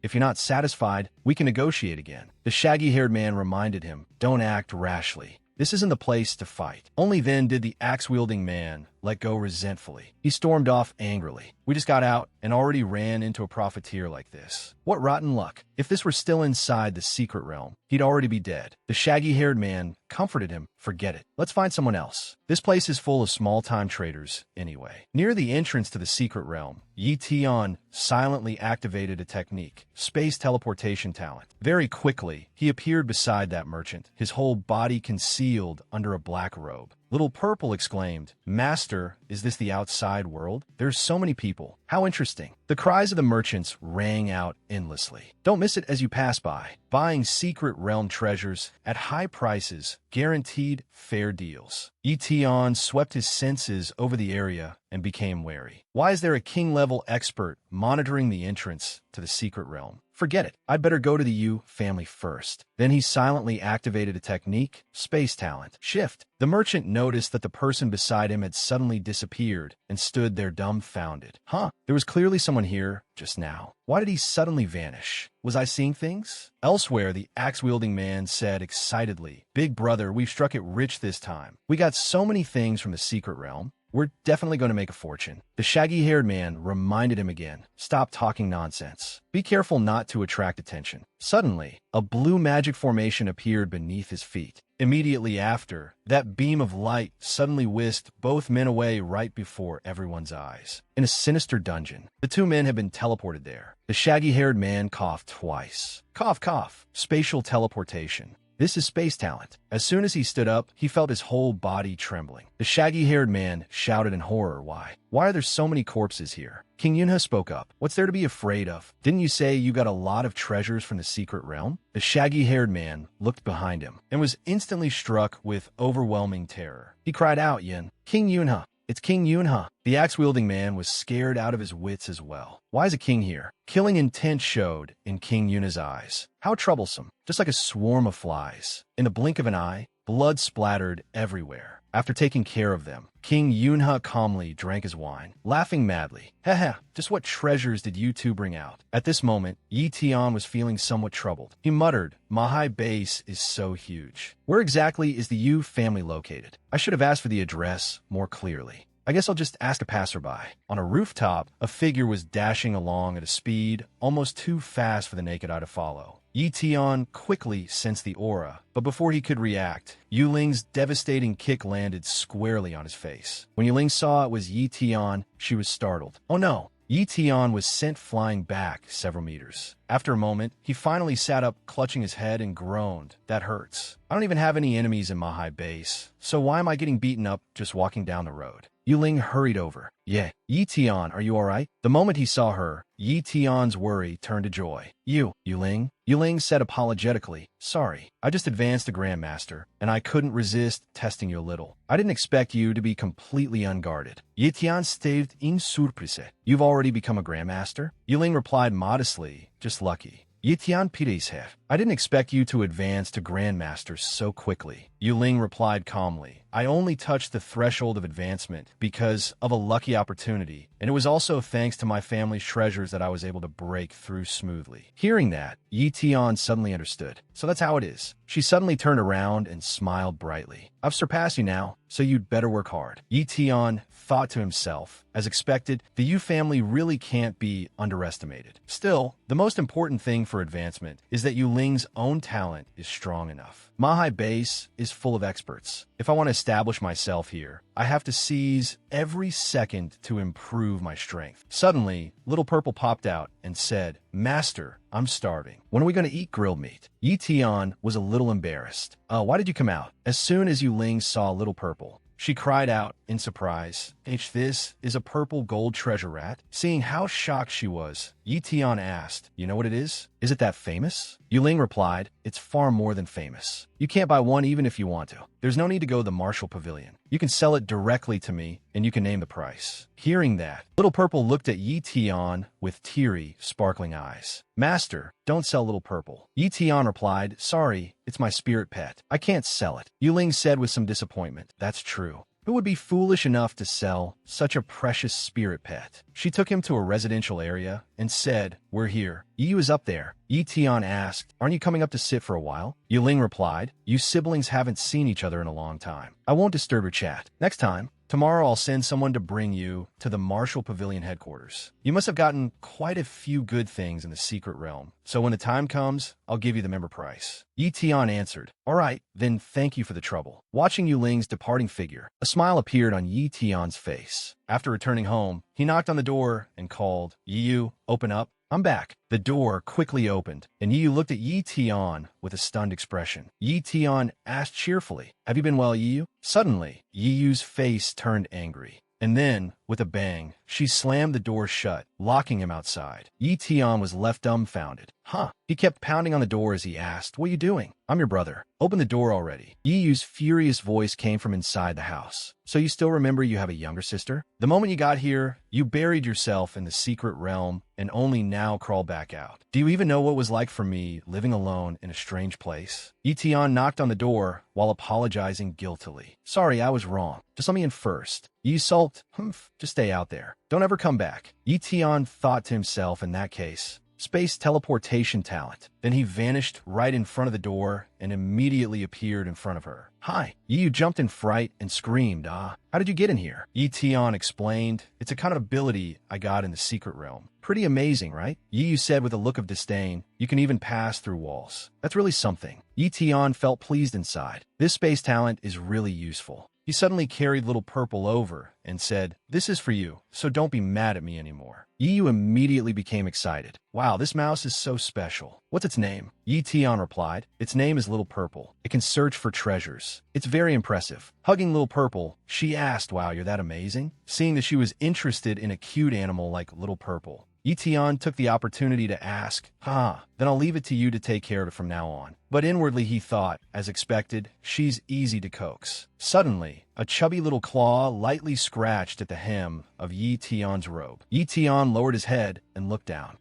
If you're not satisfied, we can negotiate again." The shaggy-haired man reminded him, "Don't act rashly. This isn't the place to fight." Only then did the axe-wielding man let go resentfully. He stormed off angrily. "We just got out and already ran into a profiteer like this. What rotten luck. If this were still inside the secret realm, he'd already be dead." The shaggy-haired man comforted him, "Forget it. Let's find someone else. This place is full of small-time traders anyway." Near the entrance to the secret realm, Yi Tian silently activated a technique, space teleportation talent. Very quickly, he appeared beside that merchant, his whole body concealed under a black robe. Little Purple exclaimed, "Master, is this the outside world? There's so many people. How interesting." The cries of the merchants rang out endlessly. Don't miss it as you pass by. Buying secret realm treasures at high prices, guaranteed fair deals. Yi Tian swept his senses over the area and became wary. Why is there a king-level expert monitoring the entrance to the secret realm? Forget it. I'd better go to the Yu family first. Then he silently activated a technique, space talent, shift. The merchant noticed that the person beside him had suddenly disappeared and stood there dumbfounded. Huh, there was clearly someone here just now. Why did he suddenly vanish? Was I seeing things? Elsewhere, the axe-wielding man said excitedly, "Big brother, we've struck it rich this time. We got so many things from the secret realm. We're definitely going to make a fortune." The shaggy-haired man reminded him again, "Stop talking nonsense. Be careful not to attract attention." Suddenly, a blue magic formation appeared beneath his feet. Immediately after, that beam of light suddenly whisked both men away right before everyone's eyes. In a sinister dungeon, the two men had been teleported there. The shaggy-haired man coughed twice. Cough, cough. Spatial teleportation. This is space talent. As soon as he stood up, he felt his whole body trembling. The shaggy-haired man shouted in horror, Why are there so many corpses here?" King Yunha spoke up. "What's there to be afraid of? Didn't you say you got a lot of treasures from the secret realm?" The shaggy-haired man looked behind him and was instantly struck with overwhelming terror. He cried out, "King Yunha! It's King Yunha." The axe-wielding man was scared out of his wits as well. Why is a king here? Killing intent showed in King Yunha's eyes. How troublesome. Just like a swarm of flies. In the blink of an eye, blood splattered everywhere. After taking care of them, King Yunha calmly drank his wine, laughing madly. Haha, just what treasures did you two bring out? At this moment, Yi Tian was feeling somewhat troubled. He muttered, "Manhwa base is so huge. Where exactly is the Yu family located? I should have asked for the address more clearly. I guess I'll just ask a passerby." On a rooftop, a figure was dashing along at a speed almost too fast for the naked eye to follow. Yi Tian quickly sensed the aura, but before he could react, Yu Ling's devastating kick landed squarely on his face. When Yu Ling saw it was Yi Tian, she was startled. Oh no! Yi Tian was sent flying back several meters. After a moment, he finally sat up, clutching his head, and groaned. "That hurts. I don't even have any enemies in Manhwa base, so why am I getting beaten up just walking down the road?" Yu Ling hurried over. "Yeah, Yi Tian, are you alright?" The moment he saw her, Yi Tian's worry turned to joy. Yu Ling? Yu Ling said apologetically, "Sorry, I just advanced to Grandmaster, and I couldn't resist testing you a little. I didn't expect you to be completely unguarded." Yi Tian staved in surprise. "You've already become a Grandmaster?" Yu Ling replied modestly, "Just lucky." Yi Tian Pideshev, "I didn't expect you to advance to Grandmaster so quickly." Yu Ling replied calmly, "I only touched the threshold of advancement because of a lucky opportunity, and it was also thanks to my family's treasures that I was able to break through smoothly." Hearing that, Yi Tian suddenly understood. So that's how it is. She suddenly turned around and smiled brightly. "I've surpassed you now, so you'd better work hard." Yi Tian thought to himself. As expected, the Yu family really can't be underestimated. Still, the most important thing for advancement is that Yu Ling's own talent is strong enough. Manhwa base is full of experts. If I want to establish myself here, I have to seize every second to improve my strength. Suddenly, Little Purple popped out and said, "Master, I'm starving. When are we going to eat grilled meat?" Yi Tian was a little embarrassed. Why did you come out?" As soon as Yu Ling saw Little Purple, she cried out in surprise, This is a purple gold treasure rat?" Seeing how shocked she was, Yi Tian asked, "You know what it is? Is it that famous?" Yu Ling replied, "It's far more than famous. You can't buy one even if you want to. There's no need to go to the Marshall Pavilion. You can sell it directly to me, and you can name the price." Hearing that, Little Purple looked at Yi Tian with teary, sparkling eyes. "Master, don't sell Little Purple." Yi Tian replied, "Sorry, it's my spirit pet. I can't sell it." Yu Ling said with some disappointment, "That's true. Who would be foolish enough to sell such a precious spirit pet?" She took him to a residential area and said, "We're here. Yi is up there." Yi Tian asked, "Aren't you coming up to sit for a while?" Yu Ling replied, "You siblings haven't seen each other in a long time. I won't disturb your chat. Next time, tomorrow I'll send someone to bring you to the Marshall Pavilion headquarters. You must have gotten quite a few good things in the secret realm, so when the time comes, I'll give you the member price." Yi Tian answered, "All right, then thank you for the trouble." Watching Yu Ling's departing figure, a smile appeared on Yi Tian's face. After returning home, he knocked on the door and called, "Yu, open up. I'm back." The door quickly opened, and Yu looked at Yi Tian with a stunned expression. Yi Tian asked cheerfully, "Have you been well, Yu?" Suddenly, Yu's face turned angry. And then, with a bang, She slammed the door shut, locking him outside. Yi Tian was left dumbfounded. Huh? He kept pounding on the door as he asked, "What are you doing?" "I'm your brother. Open the door already." Yi Yu's furious voice came from inside the house. "So you still remember you have a younger sister? The moment you got here, you buried yourself in the secret realm and only now crawl back out. Do you even know what it was like for me living alone in a strange place?" Yi Tian knocked on the door while apologizing guiltily. "Sorry, I was wrong. Just let me in first." Yi sulked. "Humph, just stay out there. Don't ever come back." Yi Tian thought to himself, in that case, space teleportation talent. Then he vanished right in front of the door and immediately appeared in front of her. "Hi." Yi Yu jumped in fright and screamed, "Ah, how did you get in here?" Yi Tian explained, "It's a kind of ability I got in the secret realm. Pretty amazing, right?" Yi Yu said with a look of disdain, "You can even pass through walls. That's really something." Yi Tian felt pleased inside. This space talent is really useful. He suddenly carried Little Purple over and said, "This is for you, so don't be mad at me anymore." Yi Yu immediately became excited. "Wow, this mouse is so special. What's its name?" Yi Tian replied, "Its name is Little Purple. It can search for treasures. It's very impressive." Hugging Little Purple, she asked, "Wow, you're that amazing?" Seeing that she was interested in a cute animal like Little Purple, Yi Tian took the opportunity to ask, then I'll leave it to you to take care of it from now on." But inwardly he thought, as expected, she's easy to coax. Suddenly, a chubby little claw lightly scratched at the hem of Yi Tian's robe. Yi Tian lowered his head and looked down.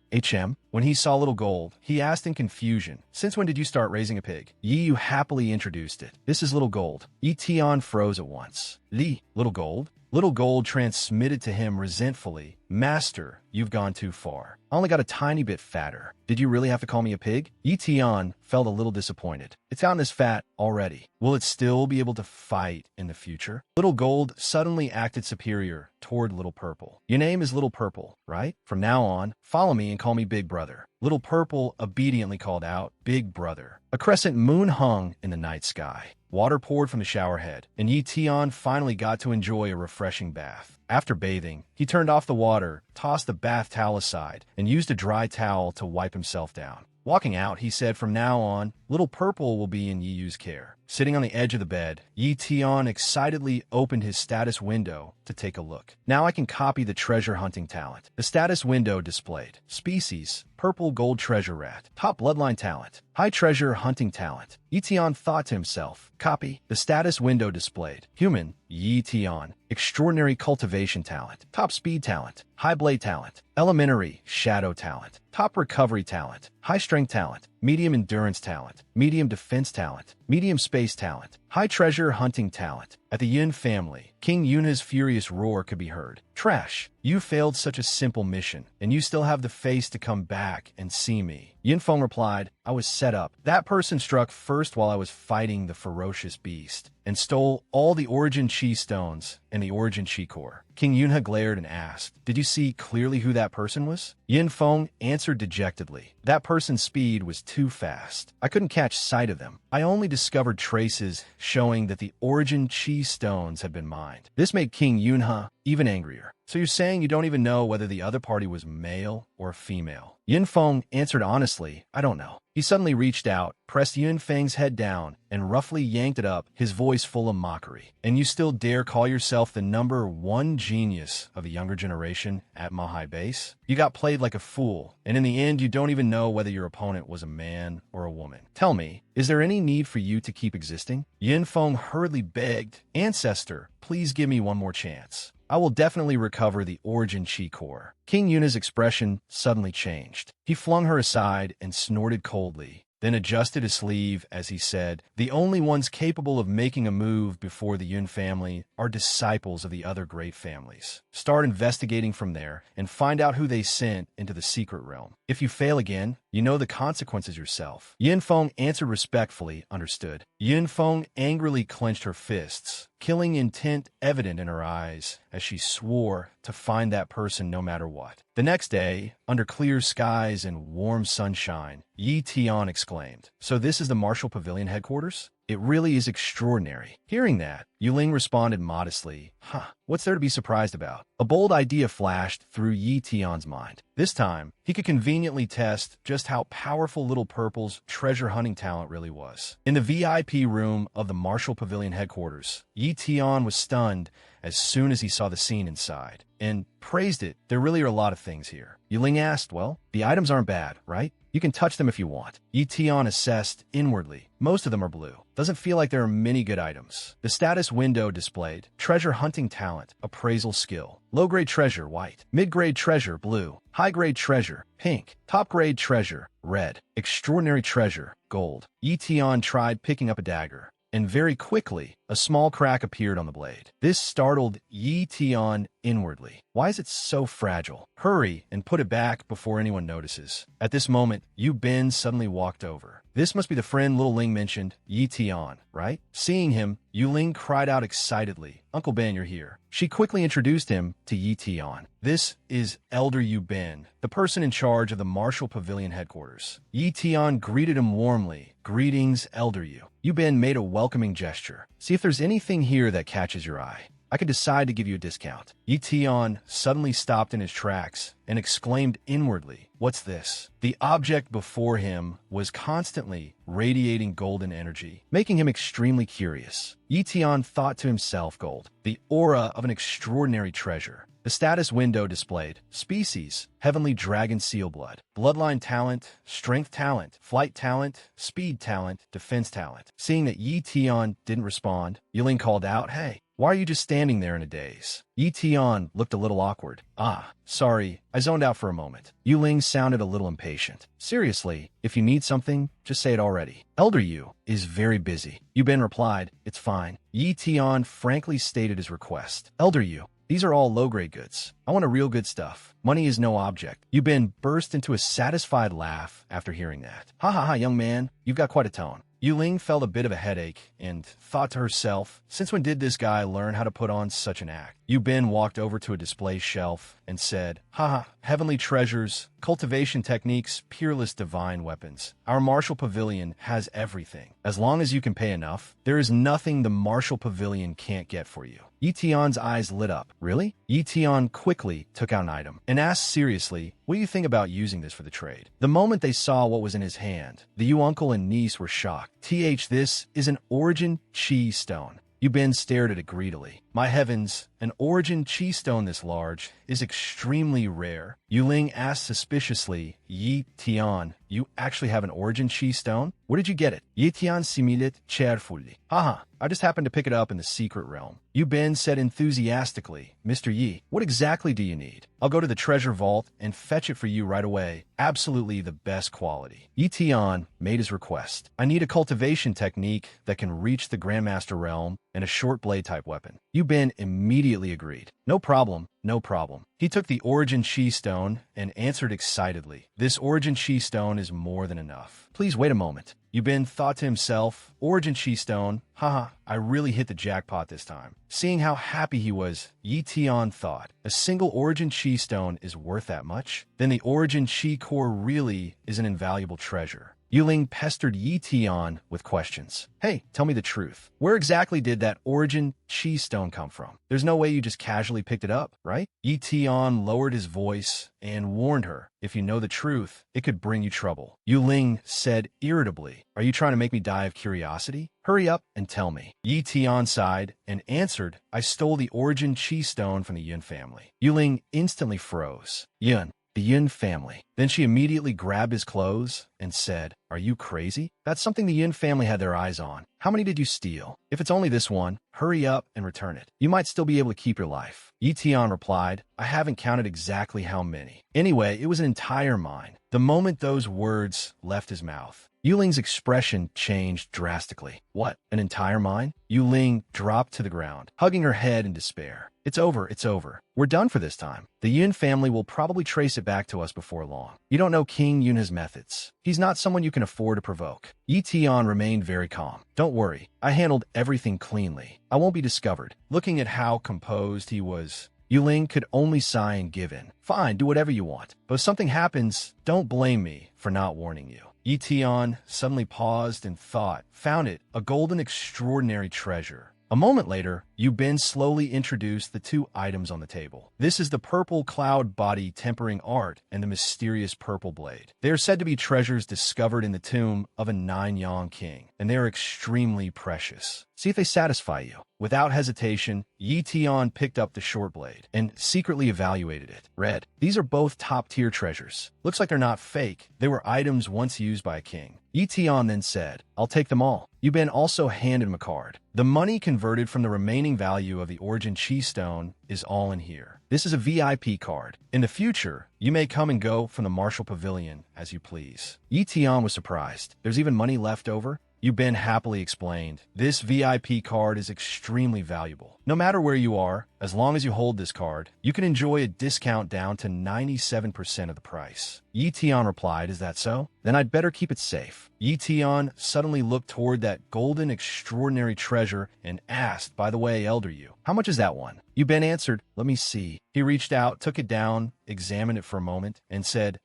When he saw Little Gold, he asked in confusion, "Since when did you start raising a pig?" Yi Yu happily introduced it. "This is Little Gold." Yi Tian froze at once. Little Gold?" Little Gold transmitted to him resentfully, "Master, you've gone too far. I only got a tiny bit fatter. Did you really have to call me a pig?" Yi Tian felt a little disappointed. "It's gotten this fat already. Will it still be able to fight in the future?" Little Gold suddenly acted superior toward Little Purple. "Your name is Little Purple, right? From now on, follow me and call me Big Brother." Little Purple obediently called out, "Big Brother." A crescent moon hung in the night sky. Water poured from the shower head, and Yi Tian finally got to enjoy a refreshing bath. After bathing, he turned off the water, tossed the bath towel aside, and used a dry towel to wipe himself down. Walking out, he said, "From now on, Little Purple will be in Yi Yu's care." Sitting on the edge of the bed, Yi Tian excitedly opened his status window to take a look. "Now I can copy the treasure hunting talent." The status window displayed: Species, Purple Gold Treasure Rat. Top Bloodline Talent, High Treasure Hunting Talent. Yi Tian thought to himself, "Copy." The status window displayed: Human, Yi Tian. Extraordinary Cultivation Talent. Top Speed Talent, High Blade Talent. Elementary Shadow Talent. Top Recovery Talent, High Strength Talent. Medium Endurance Talent, Medium Defense Talent, Medium Space Talent, High Treasure Hunting Talent. At the Yin family, King Yunha's furious roar could be heard. "Trash! You failed such a simple mission, and you still have the face to come back and see me." Yin Feng replied, "I was set up. That person struck first while I was fighting the ferocious beast, and stole all the Origin Chi stones and the Origin Chi core." King Yunha glared and asked, "Did you see clearly who that person was?" Yin Feng answered dejectedly, "That person's speed was too fast. I couldn't catch sight of them. I only discovered traces showing that the Origin Chi stones had been mined." This made King Yunha even angrier. "So you're saying you don't even know whether the other party was male or female?" Yin Feng answered honestly, "I don't know." He suddenly reached out, pressed Yun Feng's head down, and roughly yanked it up, his voice full of mockery. "And you still dare call yourself the #1 genius of the younger generation at Mahai Base? You got played like a fool, and in the end you don't even know whether your opponent was a man or a woman. Tell me, is there any need for you to keep existing?" Yin Feng hurriedly begged, "Ancestor, please give me one more chance. I will definitely recover the Origin Chi core." King Yuna's expression suddenly changed. He flung her aside and snorted coldly, then adjusted his sleeve as he said, "The only ones capable of making a move before the Yun family are disciples of the other great families. Start investigating from there and find out who they sent into the secret realm. If you fail again, you know the consequences yourself." Yin Feng answered respectfully, "Understood." Yin Feng angrily clenched her fists, killing intent evident in her eyes as she swore to find that person no matter what. The next day, under clear skies and warm sunshine, Yi Tian exclaimed, "So this is the Martial Pavilion headquarters? It really is extraordinary." Hearing that, Yuling responded modestly, "What's there to be surprised about?" A bold idea flashed through Yi Tian's mind. This time, he could conveniently test just how powerful Little Purple's treasure hunting talent really was. In the VIP room of the Martial Pavilion headquarters, Yi Tian was stunned as soon as he saw the scene inside, and praised it. There really are a lot of things here. Yuling asked, well, the items aren't bad, right? You can touch them if you want. Yi Tian assessed inwardly. Most of them are blue. Doesn't feel like there are many good items. The status window displayed treasure hunting talent, appraisal skill. Low-grade treasure, white. Mid-grade treasure, blue. High-grade treasure, pink. Top-grade treasure, red. Extraordinary treasure, gold. Yi Tian tried picking up a dagger, and very quickly, a small crack appeared on the blade. This startled Yi Tian inwardly. Why is it so fragile? Hurry and put it back before anyone notices. At this moment, Yu Bin suddenly walked over. This must be the friend Little Ling mentioned, Yi Tian, right? Seeing him, Yu Ling cried out excitedly, Uncle Ben, you're here. She quickly introduced him to Yi Tian. This is Elder Yu Bin, the person in charge of the Martial Pavilion headquarters. Yi Tian greeted him warmly. Greetings, Elder Yu. Yu Bin made a welcoming gesture. See if there's anything here that catches your eye. I could decide to give you a discount. Yi Tian suddenly stopped in his tracks and exclaimed inwardly, what's this? The object before him was constantly radiating golden energy, making him extremely curious. Yi Tian thought to himself, gold, the aura of an extraordinary treasure. The status window displayed species, heavenly dragon seal blood, bloodline talent, strength talent, flight talent, speed talent, defense talent. Seeing that Yi Tian didn't respond, Yiling called out, hey, why are you just standing there in a daze? Yi Tian looked a little awkward. Ah, sorry, I zoned out for a moment. Yiling sounded a little impatient. Seriously, if you need something, just say it already. Elder Yu is very busy. Yu Bin replied, it's fine. Yi Tian frankly stated his request. Elder Yu, these are all low-grade goods. I want a real good stuff. Money is no object. Yu Bin burst into a satisfied laugh after hearing that. Ha ha ha, young man, you've got quite a tone. Yuling felt a bit of a headache and thought to herself, since when did this guy learn how to put on such an act? Yu Bin walked over to a display shelf and said, haha, heavenly treasures, cultivation techniques, peerless divine weapons. Our Martial Pavilion has everything. As long as you can pay enough, there is nothing the Martial Pavilion can't get for you. Yi Tian's eyes lit up. Really? Yi Tian quickly took out an item and asked seriously, what do you think about using this for the trade? The moment they saw what was in his hand, the Yu uncle and niece were shocked. This is an Origin Chi stone. Yu Bin stared at it greedily. My heavens, an Origin Chi stone this large is extremely rare. Yuling asked suspiciously, Yi Tian, you actually have an Origin Chi stone? Where did you get it? Yi Tian similed cheerfully. Haha, I just happened to pick it up in the secret realm. Yu Bin said enthusiastically, Mr. Yi, what exactly do you need? I'll go to the treasure vault and fetch it for you right away. Absolutely the best quality. Yi Tian made his request. I need a cultivation technique that can reach the Grandmaster realm and a short blade type weapon. Yu Bin immediately agreed. No problem, no problem. He took the Origin Chi stone and answered excitedly. This Origin Chi stone is more than enough. Please wait a moment. Yu Bin thought to himself, Origin Chi stone, haha, I really hit the jackpot this time. Seeing how happy he was, Yi Tian thought, a single Origin Chi stone is worth that much? Then the Origin Chi core really is an invaluable treasure. Yuling pestered Yi Tian with questions. Hey, tell me the truth. Where exactly did that Origin Chi stone come from? There's no way you just casually picked it up, right? Yi Tian lowered his voice and warned her, if you know the truth, it could bring you trouble. Yuling said irritably, are you trying to make me die of curiosity? Hurry up and tell me. Yi Tian sighed and answered, I stole the Origin Chi stone from the Yun family. Yuling instantly froze. Yun, the Yun family. Then she immediately grabbed his clothes and said, are you crazy? That's something the Yun family had their eyes on. How many did you steal? If it's only this one, hurry up and return it. You might still be able to keep your life. Yi Tian replied, I haven't counted exactly how many. Anyway, it was an entire mine. The moment those words left his mouth, Yuling's expression changed drastically. What, an entire mine? Yuling dropped to the ground, hugging her head in despair. It's over, it's over. We're done for this time. The Yun family will probably trace it back to us before long. You don't know King Yun's methods. He's not someone you can afford to provoke. Yi Tian remained very calm. Don't worry, I handled everything cleanly. I won't be discovered. Looking at how composed he was, Yuling could only sigh and give in. Fine, do whatever you want. But if something happens, don't blame me for not warning you. Yi Tian suddenly paused and thought, found it, a golden extraordinary treasure. A moment later, Yu Bin slowly introduced the two items on the table. This is the purple cloud body tempering art and the mysterious purple blade. They are said to be treasures discovered in the tomb of a Nine-Yang king. and they are extremely precious. See if they satisfy you. Without hesitation, Yi Tian picked up the short blade and secretly evaluated it. Read, these are both top-tier treasures. Looks like they're not fake. They were items once used by a king. Yi Tian then said, I'll take them all. Yuben also handed him a card. The money converted from the remaining value of the Origin Chi Stone is all in here. This is a VIP card. In the future, you may come and go from the Martial Pavilion as you please. Yi Tian was surprised. There's even money left over? Yuben happily explained, this VIP card is extremely valuable. No matter where you are, as long as you hold this card, you can enjoy a discount down to 97% of the price. Yi Tian replied, is that so? Then I'd better keep it safe. Yi Tian suddenly looked toward that golden extraordinary treasure and asked, by the way, Elder Yu, how much is that one? Yuben answered, let me see. He reached out, took it down, examined it for a moment, and said,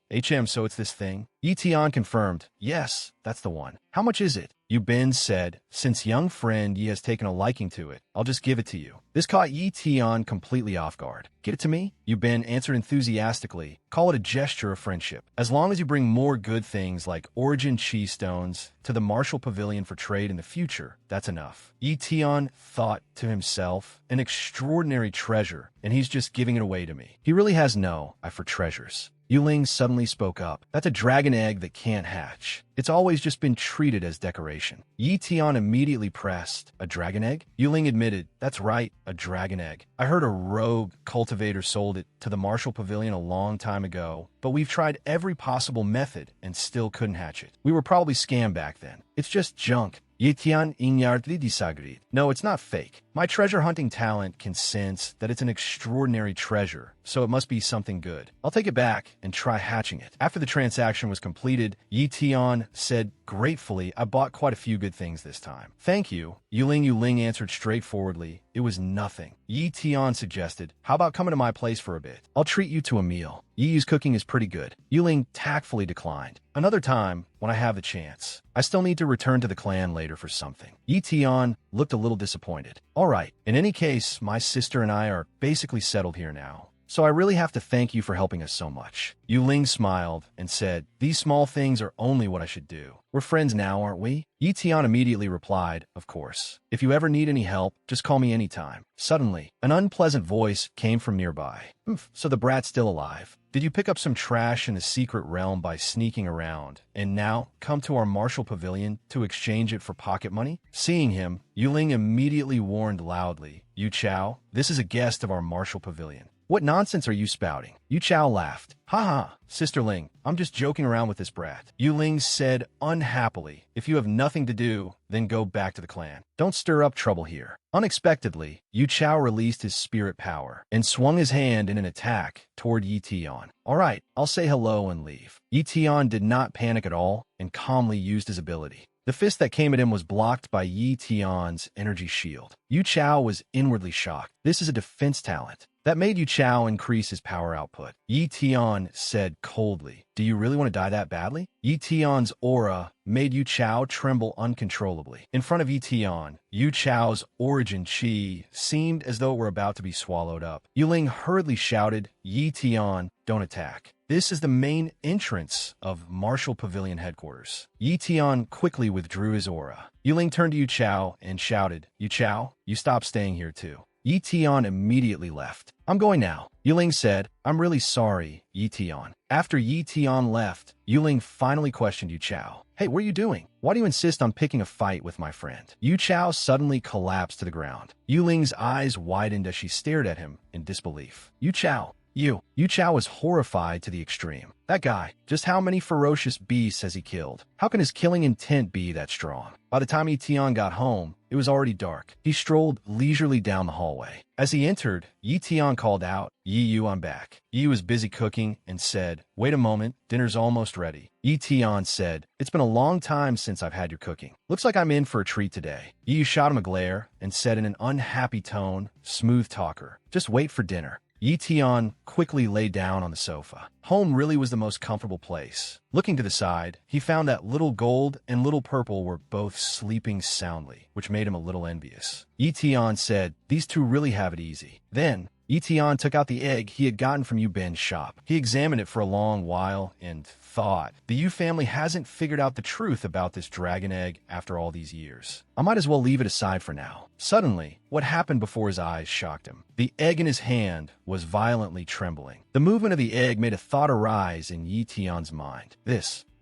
so it's this thing? Yi Tian confirmed, yes, that's the one. How much is it? Yuben said, since young friend Yi has taken a liking to it, I'll just give it to you. This caught Yi Tian completely off guard. Get it to me? Yuben answered enthusiastically, call it a gesture of friendship. As long as you bring more good things like Origin Chi Stones to the Martial Pavilion for trade in the future, that's enough. Yi Tian thought to himself, an extraordinary treasure, and he's just giving it away to me. He really has no eye for treasures. Yuling suddenly spoke up. That's a dragon egg that can't hatch. It's always just been treated as decoration. Yi Tian immediately pressed, a dragon egg? Yuling admitted, that's right, a dragon egg. I heard a rogue cultivator sold it to the Martial Pavilion a long time ago, but we've tried every possible method and still couldn't hatch it. We were probably scammed back then. It's just junk. Yi Tian ignardly disagreed. No, it's not fake. My treasure hunting talent can sense that it's an extraordinary treasure, so it must be something good. I'll take it back and try hatching it. After the transaction was completed, Yi Tian said gratefully, I bought quite a few good things this time. Thank you. Yuling answered straightforwardly, it was nothing. Yi Tian suggested, how about coming to my place for a bit? I'll treat you to a meal. Yi Yu's cooking is pretty good. Yuling tactfully declined. Another time, when I have the chance. I still need to return to the clan later for something. Yi Tian looked a little disappointed. All right, in any case, my sister and I are basically settled here now. So I really have to thank you for helping us so much. Yuling smiled and said, these small things are only what I should do. We're friends now, aren't we? Yi Tian immediately replied, of course. If you ever need any help, just call me anytime. Suddenly, an unpleasant voice came from nearby. So the brat's still alive. Did you pick up some trash in the secret realm by sneaking around, and now come to our Martial Pavilion to exchange it for pocket money? Seeing him, Yuling immediately warned loudly, Yu Chao, this is a guest of our Martial Pavilion. What nonsense are you spouting? Yu Chao laughed. Ha, Sister Ling, I'm just joking around with this brat. Yuling said unhappily, if you have nothing to do, then go back to the clan. Don't stir up trouble here. Unexpectedly, Yu Chao released his spirit power and swung his hand in an attack toward Yi Tian. All right, I'll say hello and leave. Yi Tian did not panic at all and calmly used his ability. The fist that came at him was blocked by Yi Tian's energy shield. Yu Chao was inwardly shocked. This is a defense talent. That made Yu Chao increase his power output. Yi Tian said coldly, do you really want to die that badly? Yi Tian's aura made Yu Chao tremble uncontrollably. In front of Yi Tian, Yu Chao's origin chi seemed as though it were about to be swallowed up. Yuling hurriedly shouted, Yi Tian, don't attack. This is the main entrance of Martial Pavilion headquarters. Yi Tian quickly withdrew his aura. Yuling turned to Yu Chao and shouted, Yu Chao, you stop staying here too. Yi Tian immediately left. I'm going now. Yuling said, I'm really sorry, Yi Tian. After Yi Tian left, Yuling finally questioned Yu Chao. Hey, what are you doing? Why do you insist on picking a fight with my friend? Yu Chao suddenly collapsed to the ground. Yuling's eyes widened as she stared at him in disbelief. Yu Chao. Yu Chao was horrified to the extreme. That guy, just how many ferocious beasts has he killed? How can his killing intent be that strong? By the time Yi Tian got home, it was already dark. He strolled leisurely down the hallway. As he entered, Yi Tian called out, Yi Yu, I'm back. Yi was busy cooking and said, wait a moment, dinner's almost ready. Yi Tian said, it's been a long time since I've had your cooking. Looks like I'm in for a treat today. Yi Yu shot him a glare and said in an unhappy tone, smooth talker, just wait for dinner. Yi Tian quickly lay down on the sofa. Home really was the most comfortable place. Looking to the side, he found that Little Gold and Little Purple were both sleeping soundly, which made him a little envious. Yi Tian said, these two really have it easy. Then, Yi took out the egg he had gotten from Yu Ben's shop. He examined it for a long while and thought, the Yu family hasn't figured out the truth about this dragon egg after all these years. I might as well leave it aside for now. Suddenly, what happened before his eyes shocked him. The egg in his hand was violently trembling. The movement of the egg made a thought arise in Yi Tian's mind.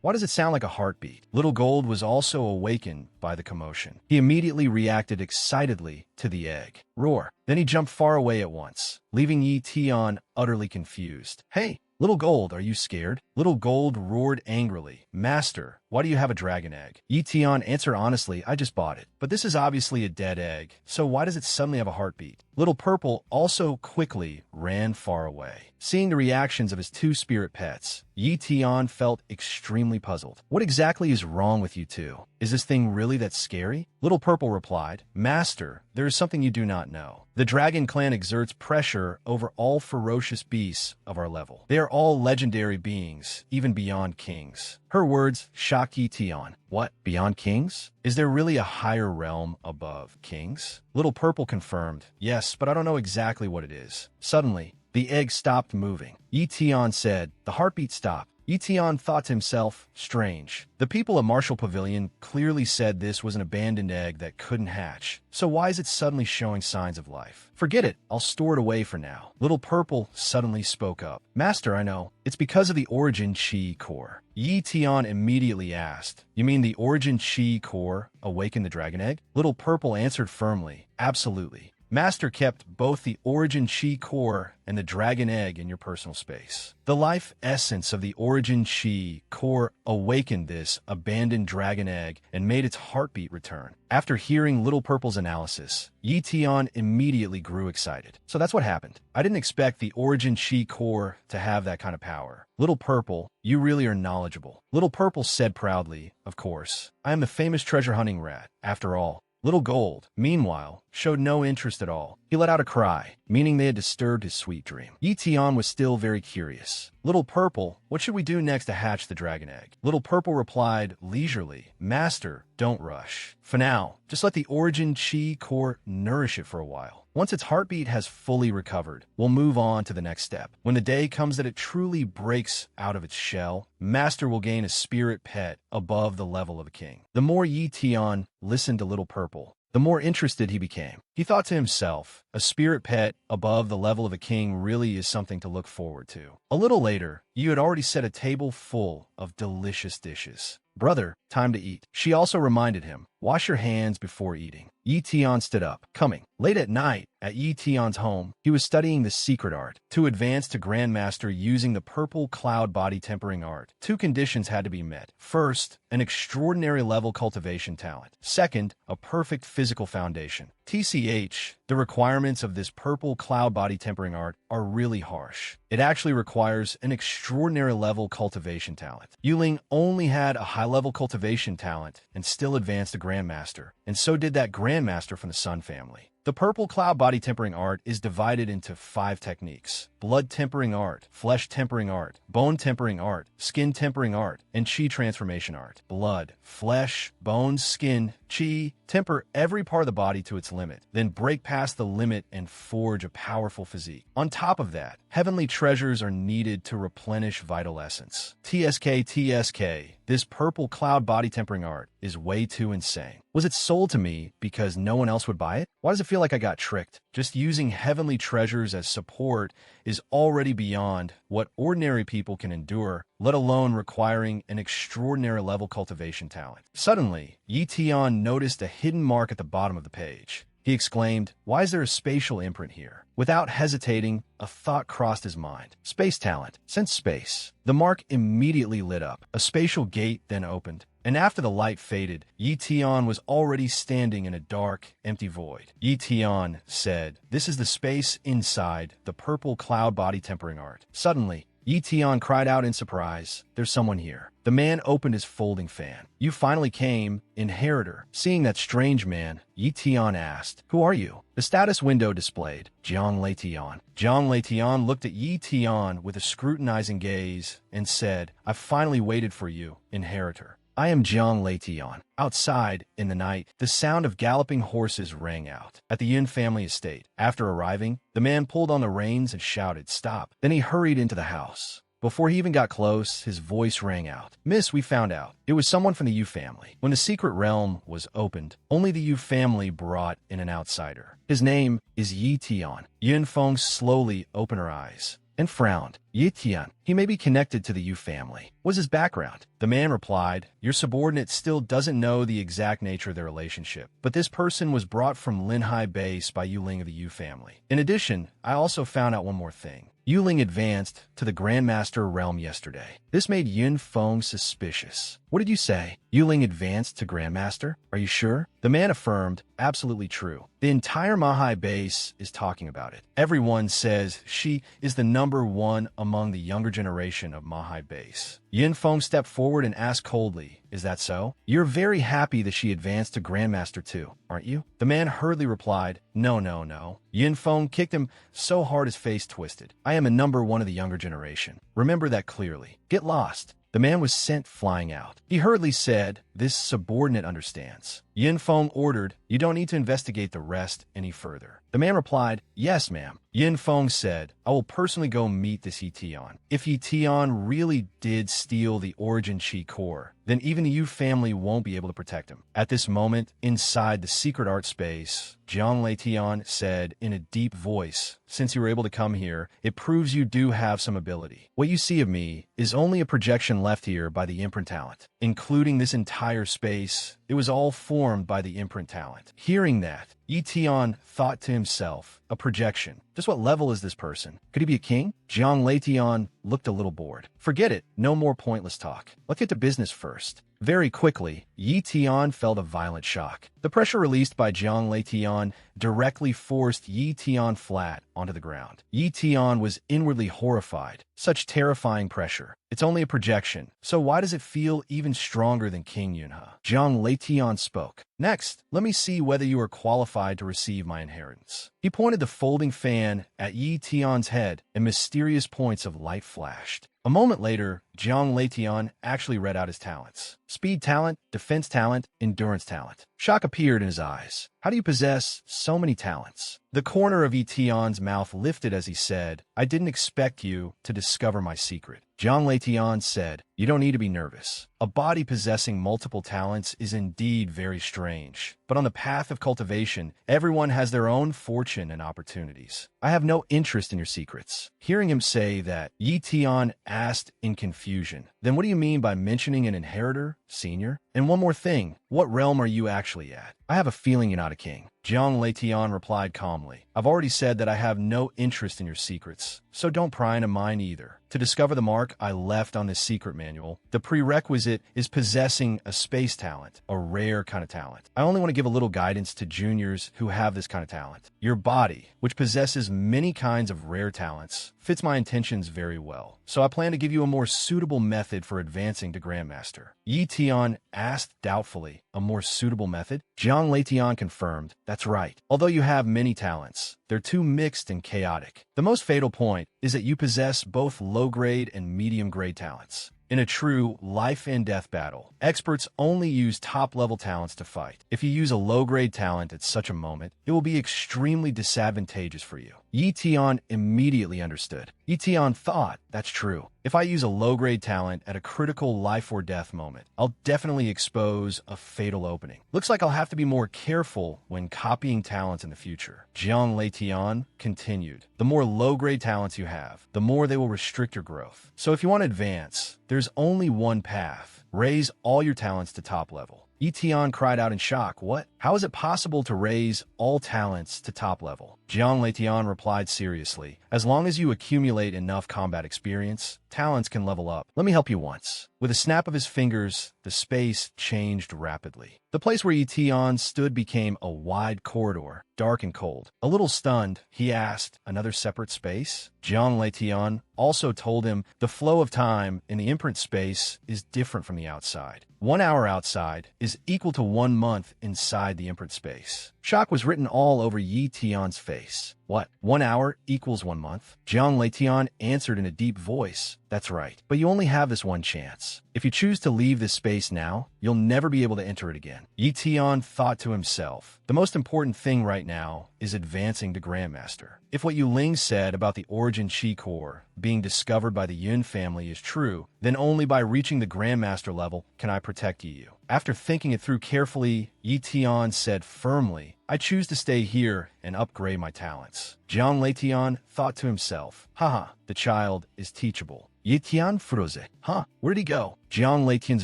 Why does it sound like a heartbeat? Little Gold was also awakened by the commotion. He immediately reacted excitedly to the egg. Roar. Then he jumped far away at once, leaving Yi Tian utterly confused. Hey! Little Gold, are you scared? Little Gold roared angrily. Master, why do you have a dragon egg? Yi Tian answered honestly, I just bought it. But this is obviously a dead egg, so why does it suddenly have a heartbeat? Little Purple also quickly ran far away. Seeing the reactions of his two spirit pets, Yi Tian felt extremely puzzled. What exactly is wrong with you two? Is this thing really that scary? Little Purple replied, Master, there is something you do not know. The Dragon Clan exerts pressure over all ferocious beasts of our level. They are all legendary beings, even beyond kings. Her words shocked Yi Tian. What? Beyond kings? Is there really a higher realm above kings? Little Purple confirmed, yes, but I don't know exactly what it is. Suddenly, the egg stopped moving. Yi Tian said, the heartbeat stopped. Yi Tian thought to himself, strange. The people at Marshall Pavilion clearly said this was an abandoned egg that couldn't hatch. So why is it suddenly showing signs of life? Forget it. I'll store it away for now. Little Purple suddenly spoke up. Master, I know. It's because of the Origin Chi core. Yi Tian immediately asked, you mean the Origin Chi core awakened the dragon egg? Little Purple answered firmly, absolutely. Master kept both the Origin Chi core and the dragon egg in your personal space. The life essence of the Origin Chi core awakened this abandoned dragon egg and made its heartbeat return. After hearing Little Purple's analysis, Yi Tian immediately grew excited. So that's what happened. I didn't expect the Origin Chi core to have that kind of power. Little Purple, you really are knowledgeable. Little Purple said proudly, of course. I am the famous treasure hunting rat, after all. Little Gold, meanwhile, showed no interest at all. He let out a cry, meaning they had disturbed his sweet dream. Yi Tian was still very curious. Little Purple, what should we do next to hatch the dragon egg? Little Purple replied leisurely, Master, don't rush. For now, just let the Origin Chi core nourish it for a while. Once its heartbeat has fully recovered, we'll move on to the next step. When the day comes that it truly breaks out of its shell, Master will gain a spirit pet above the level of a king. The more Yi Tian listened to Little Purple, the more interested he became. He thought to himself, a spirit pet above the level of a king really is something to look forward to. A little later, you had already set a table full of delicious dishes. Brother, time to eat. She also reminded him, wash your hands before eating. Yi Tian stood up. Coming. Late at night, at Yi Tian's home, he was studying the secret art. To advance to Grandmaster using the purple cloud body tempering art, two conditions had to be met. First, an extraordinary level cultivation talent. Second, a perfect physical foundation. TCH, the requirements of this purple cloud body tempering art are really harsh. It actually requires an extraordinary level cultivation talent. Yuling only had a high-level cultivation talent and still advanced to Grandmaster, and so did that Grandmaster from the Sun family. The purple cloud body tempering art is divided into 5 techniques: blood tempering art, flesh tempering art, bone tempering art, skin tempering art, and chi transformation art. Blood, flesh, bones, skin, chi, temper every part of the body to its limit, then break past the limit and forge a powerful physique. On top of that, heavenly treasures are needed to replenish vital essence. TSK, this purple cloud body tempering art is way too insane. Was it sold to me because no one else would buy it? Why does it feel like I got tricked? Just using heavenly treasures as support is already beyond what ordinary people can endure, let alone requiring an extraordinary level cultivation talent. Suddenly, Yi Tian noticed a hidden mark at the bottom of the page. He exclaimed, why is there a spatial imprint here? Without hesitating, a thought crossed his mind. Space talent. Sense space. The mark immediately lit up. A spatial gate then opened, and after the light faded, Yi Tian was already standing in a dark, empty void. Yi Tian said, this is the space inside the purple cloud body tempering art. Suddenly, Yi Tian cried out in surprise, there's someone here. The man opened his folding fan. You finally came, Inheritor. Seeing that strange man, Yi Tian asked, who are you? The status window displayed, Jiang Lei Tian. Jiang Lei Tian looked at Yi Tian with a scrutinizing gaze and said, I've finally waited for you, Inheritor. I am Jiang Leition. Outside, in the night, the sound of galloping horses rang out. At the Yin family estate, after arriving, the man pulled on the reins and shouted, "Stop." Then he hurried into the house. Before he even got close, his voice rang out. "Miss, we found out. It was someone from the Yu family." When the secret realm was opened, only the Yu family brought in an outsider. His name is Yi Tian. Yin Feng slowly opened her eyes and frowned. Yi Tian, he may be connected to the Yu family. What's his background? The man replied, "Your subordinate still doesn't know the exact nature of their relationship, but this person was brought from Linhai base by Yu Ling of the Yu family. In addition, I also found out one more thing. Yu Ling advanced to the Grandmaster realm yesterday." This made Yin Feng suspicious. "What did you say? Yu Ling advanced to Grandmaster? Are you sure?" The man affirmed, "Absolutely true. The entire Mahai base is talking about it. Everyone says she is the #1 among the younger generation of Mahai base." Yin Feng stepped forward and asked coldly, "Is that so? You're very happy that she advanced to Grandmaster too, aren't you?" The man hurriedly replied, No. Yin Feng kicked him so hard his face twisted. "I am a #1 of the younger generation. Remember that clearly. Get lost." The man was sent flying out. He hurriedly said, "This subordinate understands." Yin Feng ordered, "You don't need to investigate the rest any further." The man replied, "Yes, ma'am." Yin Feng said, "I will personally go meet this Yi Tian. If Yi Tian really did steal the Origin Chi core, then even the Yu family won't be able to protect him." At this moment, inside the secret art space, Jiang Leition said in a deep voice, "Since you were able to come here, it proves you do have some ability. What you see of me is only a projection left here by the imprint talent. Including this entire space, it was all formed by the imprint talent." Hearing that, Yi Tian thought to himself, "A projection. Just what level is this person? Could he be a king?" Jiang Leition looked a little bored. "Forget it. No more pointless talk. Let's get to business first." Very quickly, Yi Tian felt a violent shock. The pressure released by Jiang Leition directly forced Yi Tian flat onto the ground. Yi Tian was inwardly horrified. Such terrifying pressure. It's only a projection, so why does it feel even stronger than King Yunhe? Jiang Leition spoke. "Next, let me see whether you are qualified to receive my inheritance." He pointed the folding fan at Yi Tian's head, and mysterious points of light flashed. A moment later, Jiang Leition actually read out his talents. Speed talent, defense talent, endurance talent. Shock appeared in his eyes. "How do you possess so many talents?" The corner of Yi Tian's mouth lifted as he said, "I didn't expect you to discover my secret." Jiang Leition said, "You don't need to be nervous. A body possessing multiple talents is indeed very strange. But on the path of cultivation, everyone has their own fortune and opportunities. I have no interest in your secrets." Hearing him say that, Yi Tian asked in confusion, "Then what do you mean by mentioning an inheritor, senior? And one more thing, what realm are you actually at? I have a feeling you're not a king." Jiang Leition replied calmly, "I've already said that I have no interest in your secrets, so don't pry into mine either. To discover the mark I left on this secret manual, the prerequisite is possessing a space talent, a rare kind of talent. I only want to give a little guidance to juniors who have this kind of talent. Your body, which possesses many kinds of rare talents, fits my intentions very well, so I plan to give you a more suitable method for advancing to Grandmaster." Yi Tian asked doubtfully, "A more suitable method?" Jiang Leition confirmed, "That's right. Although you have many talents, they're too mixed and chaotic. The most fatal point is that you possess both low-grade and medium-grade talents. In a true life-and-death battle, experts only use top-level talents to fight. If you use a low-grade talent at such a moment, it will be extremely disadvantageous for you." Yi Tian immediately understood. Yi Tian thought, "That's true. If I use a low-grade talent at a critical life-or-death moment, I'll definitely expose a fatal opening. Looks like I'll have to be more careful when copying talents in the future." Jiang Leition continued, "The more low-grade talents you have, the more they will restrict your growth. So if you want to advance, there's only one path. Raise all your talents to top level." Yi Tian cried out in shock, "What? How is it possible to raise all talents to top level?" Jiang Leition replied seriously, "As long as you accumulate enough combat experience, talents can level up. Let me help you once." With a snap of his fingers, the space changed rapidly. The place where Yi Tian stood became a wide corridor, dark and cold. A little stunned, he asked, "Another separate space?" Jiang Leition also told him the flow of time in the imprint space is different from the outside. 1 hour outside is equal to 1 month inside the imprint space. Shock was written all over Yi Tian's face. What, 1 hour equals 1 month? Jiang Leitian answered in a deep voice. That's right, but you only have this one chance. If you choose to leave this space now, you'll never be able to enter it again. Yi Tian thought to himself, the most important thing right now is advancing to Grandmaster. If what Yu Ling said about the origin Qi core being discovered by the Yun family is true, then only by reaching the Grandmaster level can I protect Yi Yu. After thinking it through carefully, Yi Tian said firmly, I choose to stay here and upgrade my talents. Jiang Leitian thought to himself, haha, the child is teachable. Yi Tian froze. Huh, where'd he go? Jiang Leitian's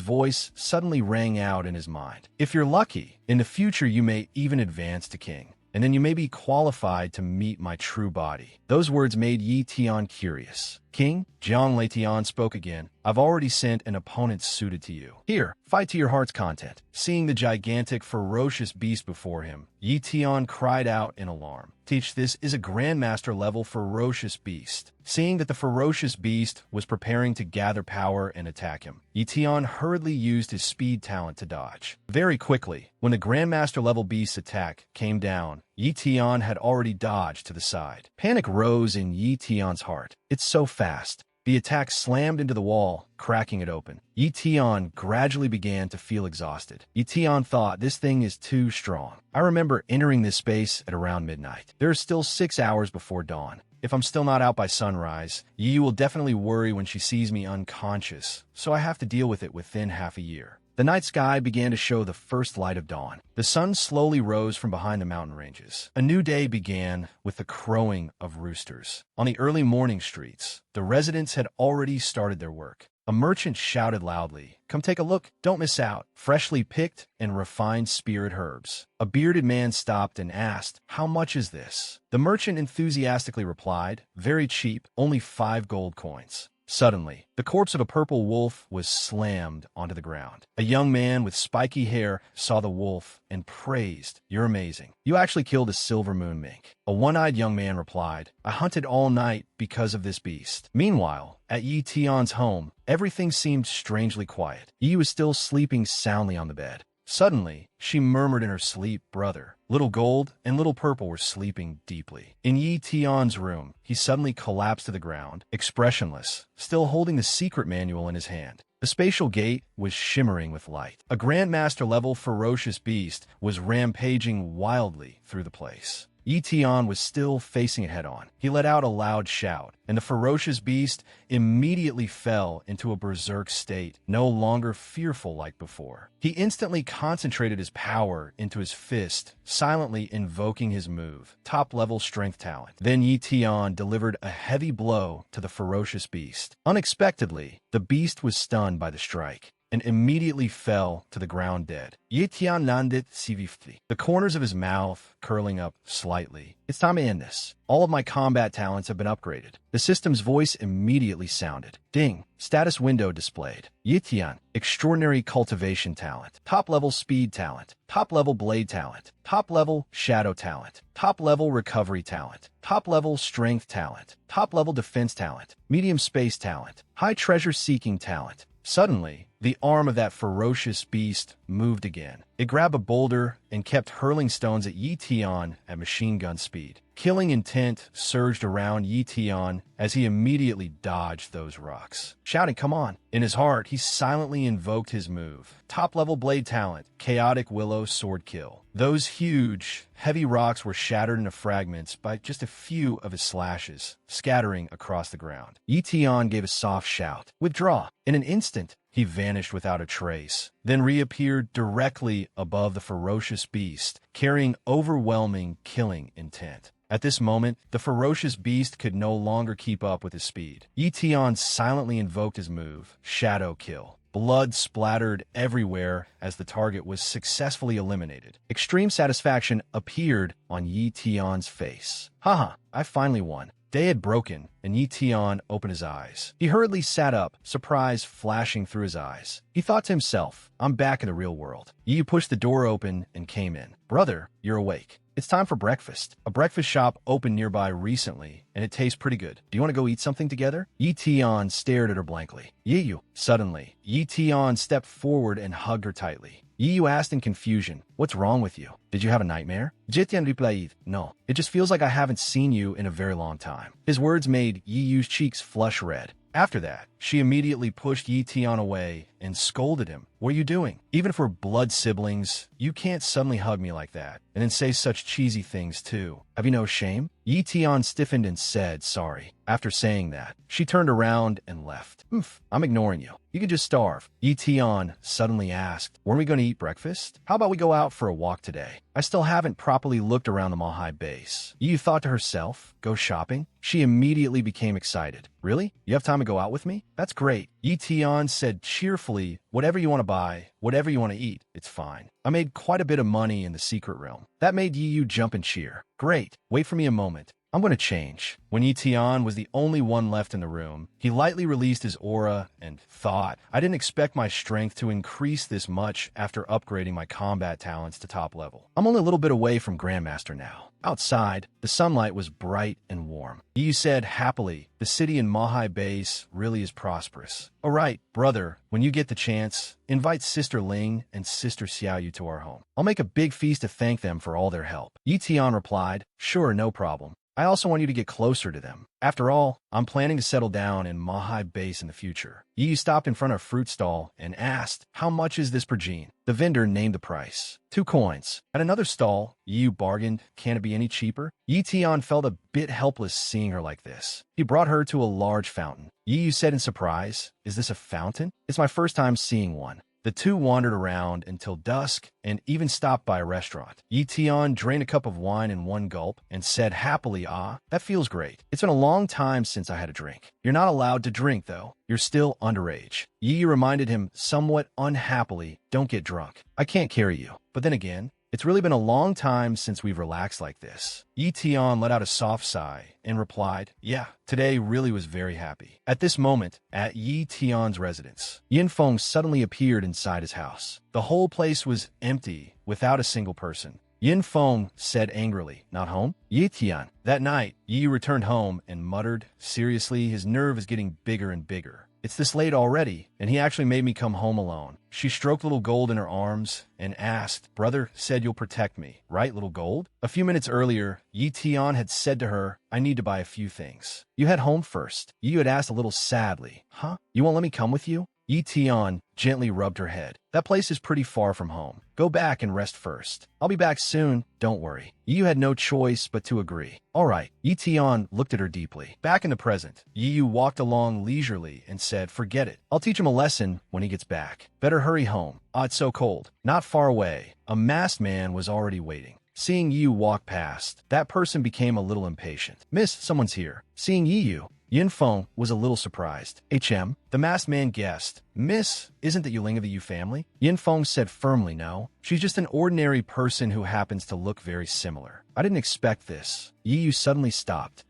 voice suddenly rang out in his mind. If you're lucky, in the future you may even advance to king, and then you may be qualified to meet my true body. Those words made Yi Tian curious. King, Jiang Leitian spoke again. I've already sent an opponent suited to you. Here, fight to your heart's content. Seeing the gigantic, ferocious beast before him, Yi Tian cried out in alarm. Teach, this is a Grandmaster-level ferocious beast. Seeing that the ferocious beast was preparing to gather power and attack him, Yi Tian hurriedly used his speed talent to dodge. Very quickly, when the Grandmaster-level beast's attack came down, Yi Tian had already dodged to the side. Panic rose in Yi Tian's heart. It's so fast. The attack slammed into the wall, cracking it open. Yi Tian gradually began to feel exhausted. Yi Tian thought, this thing is too strong. I remember entering this space at around midnight. There are still 6 hours before dawn. If I'm still not out by sunrise, Yi will definitely worry when she sees me unconscious, so I have to deal with it within half a year. The night sky began to show the first light of dawn. The sun slowly rose from behind the mountain ranges. A new day began with the crowing of roosters. On the early morning streets, the residents had already started their work. A merchant shouted loudly, come take a look, don't miss out. Freshly picked and refined spirit herbs. A bearded man stopped and asked, how much is this? The merchant enthusiastically replied, very cheap, only 5 gold coins. Suddenly, the corpse of a purple wolf was slammed onto the ground. A young man with spiky hair saw the wolf and praised, you're amazing. You actually killed a silver moon mink. A one-eyed young man replied, I hunted all night because of this beast. Meanwhile, at Yi Tian's home, everything seemed strangely quiet. Yi was still sleeping soundly on the bed. Suddenly, she murmured in her sleep, brother. Little Gold and Little Purple were sleeping deeply. In Yi Tian's room, he suddenly collapsed to the ground, expressionless, still holding the secret manual in his hand. The spatial gate was shimmering with light. A Grandmaster-level ferocious beast was rampaging wildly through the place. Yi Tian was still facing it head-on. He let out a loud shout, and the ferocious beast immediately fell into a berserk state, no longer fearful like before. He instantly concentrated his power into his fist, silently invoking his move, top-level strength talent. Then Yi Tian delivered a heavy blow to the ferocious beast. Unexpectedly, the beast was stunned by the strike and immediately fell to the ground dead. Yi Tian landed swiftly, the corners of his mouth curling up slightly. It's time to end this. All of my combat talents have been upgraded. The system's voice immediately sounded. Ding. Status window displayed. Yi Tian, extraordinary cultivation talent. Top-level speed talent. Top-level blade talent. Top-level shadow talent. Top-level recovery talent. Top-level strength talent. Top-level defense talent. Medium space talent. High treasure-seeking talent. Suddenly, the arm of that ferocious beast moved again. It grabbed a boulder and kept hurling stones at Yi Tian at machine gun speed. Killing intent surged around Yi Tian as he immediately dodged those rocks. Shouting, come on! In his heart, he silently invoked his move. Top-level blade talent, Chaotic Willow Sword Kill. Those huge, heavy rocks were shattered into fragments by just a few of his slashes, scattering across the ground. Yi Tian gave a soft shout. Withdraw! In an instant, he vanished without a trace, then reappeared directly above the ferocious beast, carrying overwhelming killing intent. At this moment, the ferocious beast could no longer keep up with his speed. Yi Tian silently invoked his move, Shadow Kill. Blood splattered everywhere as the target was successfully eliminated. Extreme satisfaction appeared on Yi Tian's face. Haha, I finally won. Day had broken, and Yi Tian opened his eyes. He hurriedly sat up, surprise flashing through his eyes. He thought to himself, I'm back in the real world. Yi pushed the door open and came in. Brother, you're awake. It's time for breakfast. A breakfast shop opened nearby recently, and it tastes pretty good. Do you want to go eat something together? Yi Tian stared at her blankly. Yi. Suddenly, Yi Tian stepped forward and hugged her tightly. Yi Yu asked in confusion. What's wrong with you? Did you have a nightmare? Jitian replied, no. It just feels like I haven't seen you in a very long time. His words made Yi Yu's cheeks flush red. After that, she immediately pushed Yi Tian away and scolded him. What are you doing? Even if we're blood siblings, you can't suddenly hug me like that, and then say such cheesy things too. Have you no shame? Yi Tian stiffened and said sorry. After saying that, she turned around and left. I'm ignoring you. You can just starve. Yi Tian suddenly asked, weren't we going to eat breakfast? How about we go out for a walk today? I still haven't properly looked around the Manhwa base. Yi Yu thought to herself, go shopping? She immediately became excited. Really? You have time to go out with me? That's great. Yi Tian said cheerfully, whatever you want to buy, whatever you want to eat, it's fine. I made quite a bit of money in the secret realm. That made Yi Yu jump and cheer. Great. Wait for me a moment. I'm going to change. When Yi Tian was the only one left in the room, he lightly released his aura and thought, I didn't expect my strength to increase this much after upgrading my combat talents to top level. I'm only a little bit away from Grandmaster now. Outside, the sunlight was bright and warm. Yi Yu said happily, the city in Manhwa base really is prosperous. All right, brother, when you get the chance, invite Sister Ling and Sister Xiaoyu to our home. I'll make a big feast to thank them for all their help. Yi Tian replied, sure, no problem. I also want you to get closer to them. After all, I'm planning to settle down in Manhwa base in the future. Yi Yu stopped in front of a fruit stall and asked, how much is this per gene? The vendor named the price. 2 coins. At another stall, Yi Yu bargained, can it be any cheaper? Yi Tian felt a bit helpless seeing her like this. He brought her to a large fountain. Yi Yu said in surprise, is this a fountain? It's my first time seeing one. The two wandered around until dusk and even stopped by a restaurant. Yi Tian drained a cup of wine in one gulp and said happily, that feels great. It's been a long time since I had a drink. You're not allowed to drink, though. You're still underage. Yi Yu reminded him somewhat unhappily, don't get drunk. I can't carry you. But then again, it's really been a long time since we've relaxed like this. Yi Tian let out a soft sigh and replied, yeah, today really was very happy. At this moment, at Yi Tian's residence, Yin Feng suddenly appeared inside his house. The whole place was empty, without a single person. Yin Feng said angrily, not home? Yi Tian. That night, Yi returned home and muttered, seriously, his nerve is getting bigger and bigger. It's this late already, and he actually made me come home alone. She stroked little Gold in her arms and asked, brother said you'll protect me, right, little Gold? A few minutes earlier, Yi Tian had said to her, I need to buy a few things. You head home first. Yi Yu had asked a little sadly, huh? You won't let me come with you? Yi Tian gently rubbed her head. That place is pretty far from home. Go back and rest first. I'll be back soon, don't worry. Yi Yu had no choice but to agree. All right. Yi Tian looked at her deeply. Back in the present, Yi Yu walked along leisurely and said, forget it. I'll teach him a lesson when he gets back. Better hurry home. It's so cold. Not far away, a masked man was already waiting. Seeing Yi Yu walk past, that person became a little impatient. Miss, someone's here. Seeing Yi Yu, Yin Feng was a little surprised. The masked man guessed. Miss, isn't that Yuling of the Yu family? Yin Feng said firmly no. She's just an ordinary person who happens to look very similar. I didn't expect this. Yi Yu suddenly stopped.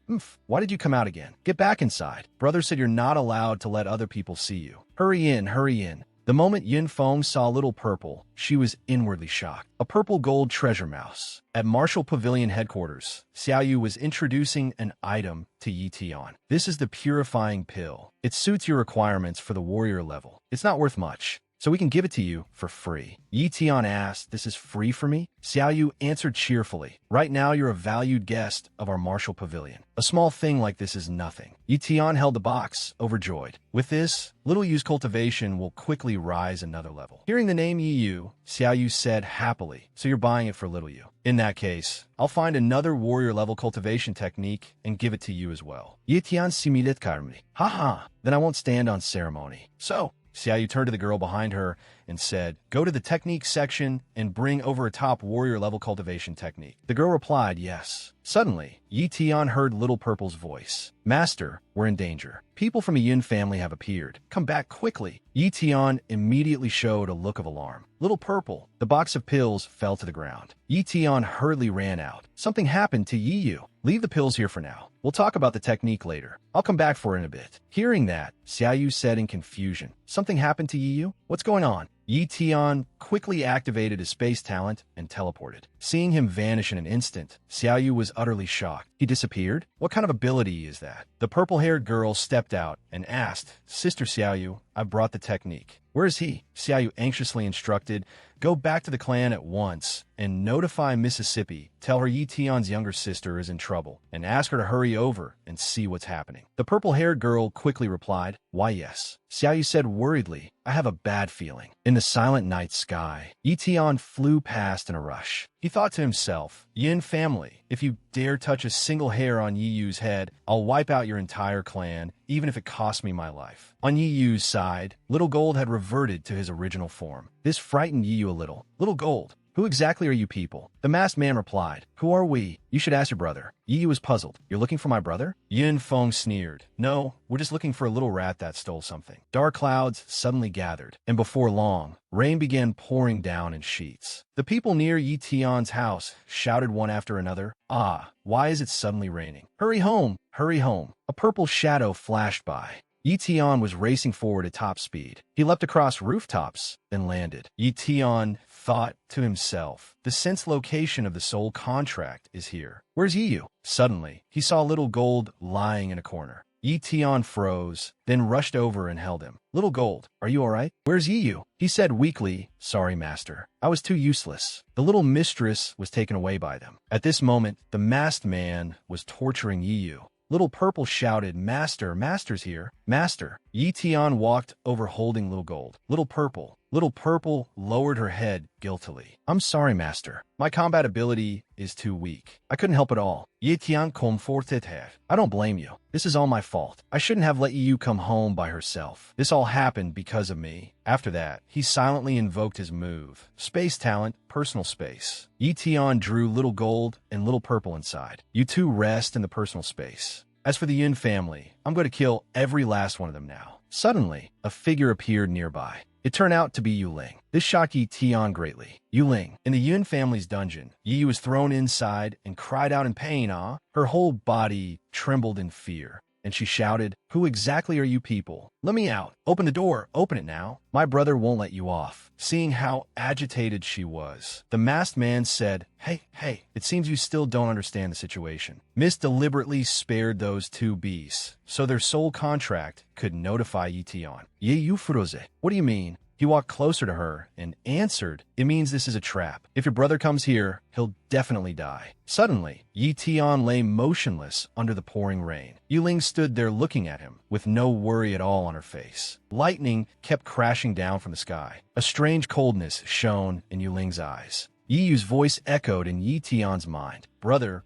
Why did you come out again? Get back inside. Brother said you're not allowed to let other people see you. Hurry in, hurry in. The moment Yin Feng saw Little Purple, she was inwardly shocked. A purple gold treasure mouse. At Martial Pavilion headquarters, Xiaoyu was introducing an item to Yi Tian. This is the purifying pill. It suits your requirements for the warrior level. It's not worth much, so we can give it to you for free. Yi Tian asked, this is free for me? Xiaoyu answered cheerfully, right now you're a valued guest of our Martial Pavilion. A small thing like this is nothing. Yi Tian held the box, overjoyed. With this, Little Yu's cultivation will quickly rise another level. Hearing the name Yi Yu, Xiaoyu said happily, so you're buying it for Little Yu. In that case, I'll find another warrior level cultivation technique and give it to you as well. Yi Tian similet karmi. Haha, then I won't stand on ceremony. So, Xiaoyu turned to the girl behind her and said, go to the technique section and bring over a top warrior level cultivation technique. The girl replied, yes. Suddenly, Yi Tian heard Little Purple's voice. Master, we're in danger. People from a Yin family have appeared. Come back quickly. Yi Tian immediately showed a look of alarm. Little Purple, the box of pills fell to the ground. Yi Tian hurriedly ran out. Something happened to Yi Yu. Leave the pills here for now. We'll talk about the technique later. I'll come back for it in a bit. Hearing that, Xiaoyu said in confusion, something happened to Yi Yu? What's going on? Yi Tian quickly activated his space talent and teleported. Seeing him vanish in an instant, Xiaoyu was utterly shocked. He disappeared? What kind of ability is that? The purple-haired girl stepped out and asked, Sister Xiaoyu, I brought the technique. Where is he? Xiaoyu anxiously instructed, Go back to the clan at once and notify Mississippi. Tell her Yi Tian's younger sister is in trouble and ask her to hurry over and see what's happening. The purple-haired girl quickly replied, Why yes. Xiaoyu said worriedly, I have a bad feeling. In the silent night sky, Yi Tian flew past in a rush. He thought to himself, Yin family, if you dare touch a single hair on Yi Yu's head, I'll wipe out your entire clan, even if it costs me my life. On Yi Yu's side, Little Gold had reverted to his original form. This frightened Yi Yu a little. Little Gold, who exactly are you people? The masked man replied, Who are we? You should ask your brother. Yi Yu was puzzled. You're looking for my brother? Yin Feng sneered. No, we're just looking for a little rat that stole something. Dark clouds suddenly gathered, and before long, rain began pouring down in sheets. The people near Yi Tian's house shouted one after another, Ah, why is it suddenly raining? Hurry home! Hurry home! A purple shadow flashed by. Yi Tian was racing forward at top speed. He leapt across rooftops, then landed. Yi Tian thought to himself, the sense location of the soul contract is here. Where's Yi Yu? Suddenly, he saw Little Gold lying in a corner. Yi Tian froze, then rushed over and held him. Little Gold, are you all right? Where's Yi Yu? He said weakly, Sorry, master. I was too useless. The little mistress was taken away by them. At this moment, the masked man was torturing Yi Yu. Little Purple shouted, Master, Master's here. Master. Yi Tian walked over holding Little Gold. Little Purple lowered her head guiltily. I'm sorry, Master. My combat ability is too weak. I couldn't help it all. Yi Tian comforted her. I don't blame you. This is all my fault. I shouldn't have let Yi Yu come home by herself. This all happened because of me. After that, he silently invoked his move. Space talent, personal space. Yi Tian drew Little Gold and Little Purple inside. You two rest in the personal space. As for the Yin family, I'm going to kill every last one of them now. Suddenly, a figure appeared nearby. It turned out to be Yu Ling. This shocked Yi Tian greatly. Yu Ling. In the Yun family's dungeon, Yi was thrown inside and cried out in pain, Her whole body trembled in fear, and she shouted, Who exactly are you people? Let me out. Open the door. Open it now. My brother won't let you off. Seeing how agitated she was, the masked man said, Hey, it seems you still don't understand the situation. Miss deliberately spared those two beasts, so their soul contract could notify Yi Tian. Ye yu furoze. What do you mean? He walked closer to her and answered, It means this is a trap. If your brother comes here, he'll definitely die. Suddenly, Yi Tian lay motionless under the pouring rain. Yu Ling stood there looking at him, with no worry at all on her face. Lightning kept crashing down from the sky. A strange coldness shone in Yu Ling's eyes. Yi Yu's voice echoed in Yi Tian's mind. Brother.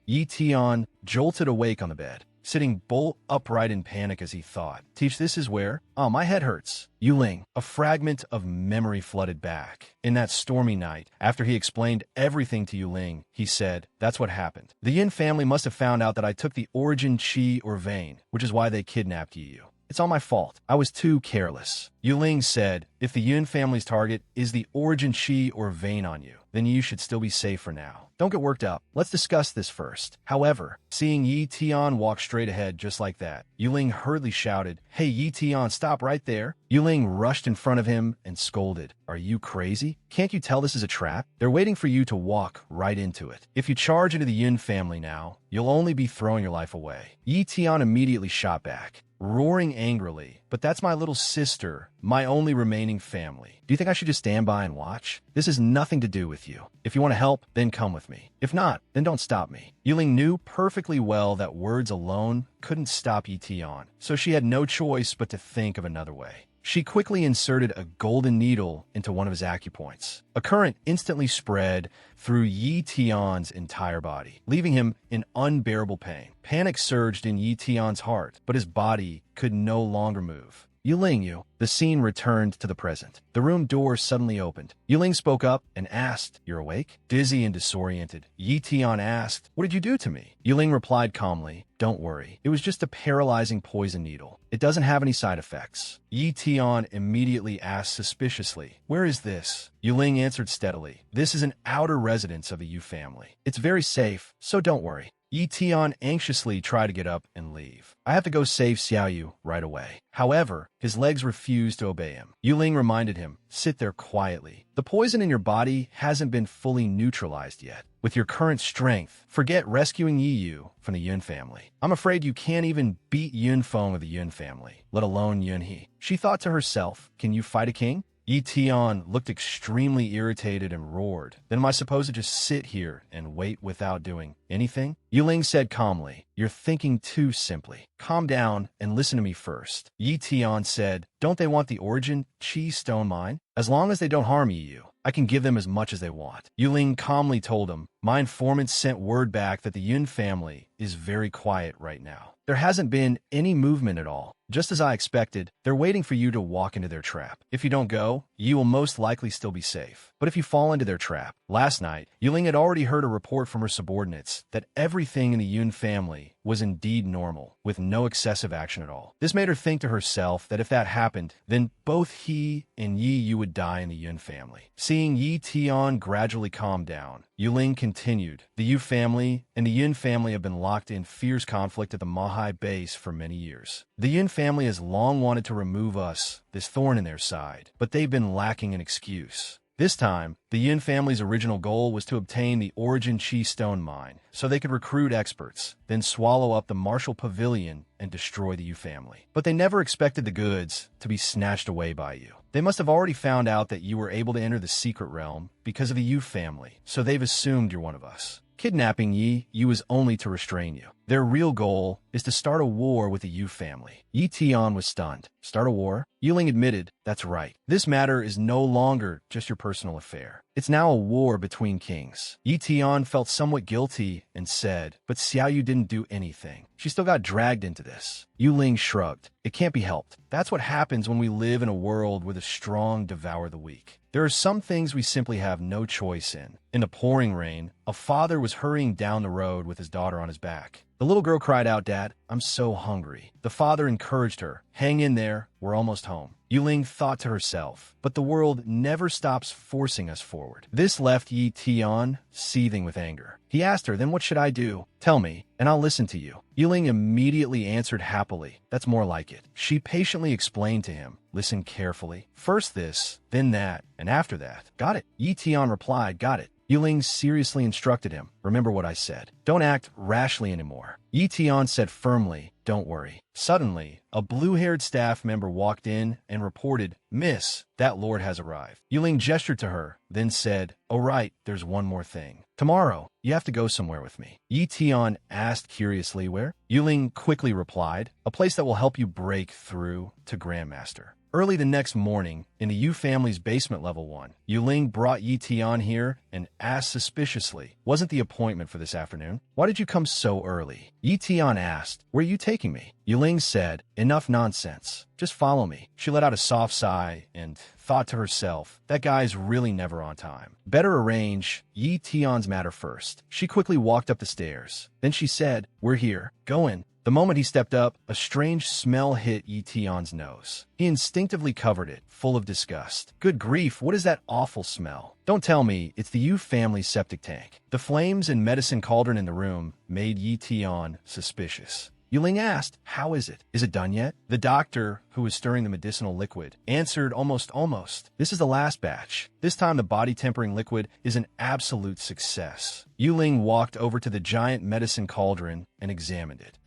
Yi Tian jolted awake on the bed, sitting bolt upright in panic as he thought. Teach, this is where? Oh, my head hurts. Yu Ling. A fragment of memory flooded back. In that stormy night, after he explained everything to Yu Ling, he said, That's what happened. The Yin family must have found out that I took the origin chi or vein, which is why they kidnapped Yi Yu. It's all my fault. I was too careless. Yu Ling said, If the Yun family's target is the origin chi or vein on you, then you should still be safe for now. Don't get worked up. Let's discuss this first. However, seeing Yi Tian walk straight ahead just like that, Yu Ling hurriedly shouted, Hey Yi Tian, stop right there. Yu Ling rushed in front of him and scolded, Are you crazy? Can't you tell this is a trap? They're waiting for you to walk right into it. If you charge into the Yun family now, you'll only be throwing your life away. Yi Tian immediately shot back, roaring angrily, But that's my little sister, my only remaining family. Do you think I should just stand by and watch? This has nothing to do with you. If you want to help, then come with me. If not, then don't stop me. Yu Ling knew perfectly well that words alone couldn't stop Yi Tian, so she had no choice but to think of another way. She quickly inserted a golden needle into one of his acupoints. A current instantly spread through Yi Tian's entire body, leaving him in unbearable pain. Panic surged in Yi Tian's heart, but his body could no longer move. Yu Ling. The scene returned to the present. The room door suddenly opened. Yu Ling spoke up and asked, You're awake? Dizzy and disoriented, Yi Tian asked, What did you do to me? Yu Ling replied calmly, Don't worry. It was just a paralyzing poison needle. It doesn't have any side effects. Yi Tian immediately asked suspiciously, Where is this? Yu Ling answered steadily, This is an outer residence of the Yu family. It's very safe, so don't worry. Yi Tian anxiously tried to get up and leave. I have to go save Xiaoyu right away. However, his legs refused to obey him. Yuling reminded him, sit there quietly. The poison in your body hasn't been fully neutralized yet. With your current strength, forget rescuing Yi Yu from the Yun family. I'm afraid you can't even beat Yun Feng of the Yun family, let alone Yun He. She thought to herself, can you fight a king? Yi Tian looked extremely irritated and roared. Then am I supposed to just sit here and wait without doing anything? Yuling said calmly, you're thinking too simply. Calm down and listen to me first. Yi Tian said, don't they want the origin Qi stone mine? As long as they don't harm Yi Yu, I can give them as much as they want. Yuling calmly told him, my informant sent word back that the Yun family is very quiet right now. There hasn't been any movement at all. Just as I expected, they're waiting for you to walk into their trap. If you don't go, you will most likely still be safe. But if you fall into their trap, last night, Yuling had already heard a report from her subordinates that everything in the Yun family was indeed normal, with no excessive action at all. This made her think to herself that if that happened, then both he and Yi Yu would die in the Yun family. Seeing Yi Tian gradually calm down, Yuling continued, the Yu family and the Yun family have been locked in fierce conflict at the Mahai base for many years. The Yun family has long wanted to remove us, this thorn in their side, but they've been lacking an excuse. This time, the Yin family's original goal was to obtain the Origin Qi Stone Mine, so they could recruit experts, then swallow up the Martial Pavilion and destroy the Yu family. But they never expected the goods to be snatched away by you. They must have already found out that you were able to enter the secret realm because of the Yu family, so they've assumed you're one of us. Kidnapping Yi Yu is only to restrain you. Their real goal is to start a war with the Yu family. Yi Tian was stunned. Start a war? Yuling admitted, that's right. This matter is no longer just your personal affair. It's now a war between kings. Yi Tian felt somewhat guilty and said, but Xiaoyu didn't do anything. She still got dragged into this. Yuling shrugged. It can't be helped. That's what happens when we live in a world where the strong devour the weak. There are some things we simply have no choice in. In the pouring rain, a father was hurrying down the road with his daughter on his back. The little girl cried out, Dad, I'm so hungry. The father encouraged her, hang in there, we're almost home. Yuling thought to herself, but the world never stops forcing us forward. This left Yi Tian seething with anger. He asked her, then what should I do? Tell me, and I'll listen to you. Yuling immediately answered happily, that's more like it. She patiently explained to him, listen carefully. First this, then that, and after that. Got it. Yi Tian replied, got it. Yuling seriously instructed him, remember what I said. Don't act rashly anymore. Yi Tian said firmly, don't worry. Suddenly, a blue-haired staff member walked in and reported, Miss, that lord has arrived. Yuling gestured to her, then said, oh right, there's one more thing. Tomorrow, you have to go somewhere with me. Yi Tian asked curiously where? Yuling quickly replied, a place that will help you break through to Grandmaster. Early the next morning, in the Yu family's basement level 1, Yuling brought Yi Tian here and asked suspiciously, wasn't the appointment for this afternoon? Why did you come so early? Yi Tian asked, where are you taking me? Yuling said, enough nonsense. Just follow me. She let out a soft sigh and thought to herself, that guy's really never on time. Better arrange Yi Tian's matter first. She quickly walked up the stairs. Then she said, we're here. Go in. The moment he stepped up, a strange smell hit Yi Tian's nose. He instinctively covered it, full of disgust. Good grief, what is that awful smell? Don't tell me it's the Yu family's septic tank. The flames and medicine cauldron in the room made Yi Tian suspicious. Yuling asked, how is it? Is it done yet? The doctor, who was stirring the medicinal liquid, answered almost. This is the last batch. This time the body-tempering liquid is an absolute success. Yuling walked over to the giant medicine cauldron and examined it.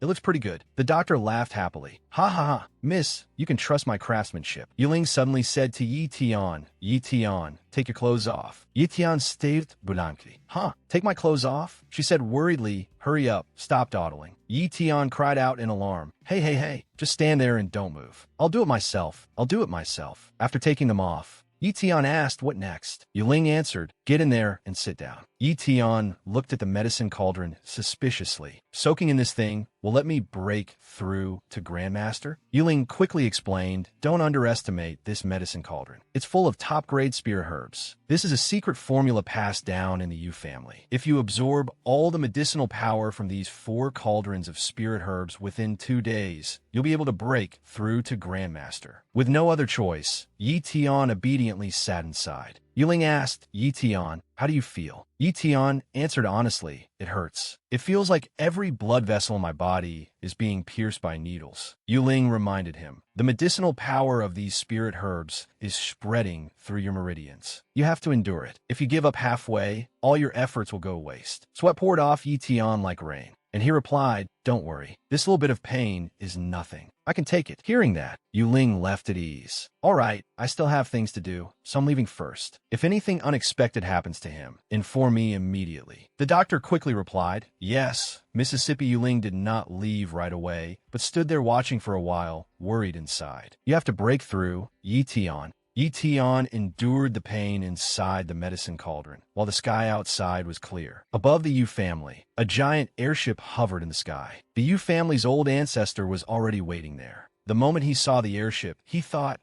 It looks pretty good. The doctor laughed happily. Ha ha ha, miss, you can trust my craftsmanship. Yuling suddenly said to Yi Tian, take your clothes off. Yi Tian staved blankly. Huh, take my clothes off? She said worriedly, hurry up, stop dawdling. Yi Tian cried out in alarm. Hey, just stand there and don't move. I'll do it myself. After taking them off, Yi Tian asked, what next? Yuling answered, get in there and sit down. Yi Tian looked at the medicine cauldron suspiciously. Soaking in this thing will let me break through to Grandmaster? Yuling quickly explained, don't underestimate this medicine cauldron. It's full of top-grade spirit herbs. This is a secret formula passed down in the Yu family. If you absorb all the medicinal power from these 4 cauldrons of spirit herbs within 2 days, you'll be able to break through to Grandmaster. With no other choice, Yi Tian obediently sat inside. Yuling asked Yi Tian, how do you feel? Yi Tian answered honestly, it hurts. It feels like every blood vessel in my body is being pierced by needles. Yuling reminded him, the medicinal power of these spirit herbs is spreading through your meridians. You have to endure it. If you give up halfway, all your efforts will go waste. Sweat poured off Yi Tian like rain. And he replied, don't worry, this little bit of pain is nothing. I can take it. Hearing that, Yuling left at ease. All right, I still have things to do, so I'm leaving first. If anything unexpected happens to him, inform me immediately. The doctor quickly replied, yes. Mississippi Yuling did not leave right away, but stood there watching for a while, worried inside. You have to break through, Yi Tian. Yi Tian endured the pain inside the medicine cauldron, while the sky outside was clear. Above the Yu family, a giant airship hovered in the sky. The Yu family's old ancestor was already waiting there. The moment he saw the airship, he thought,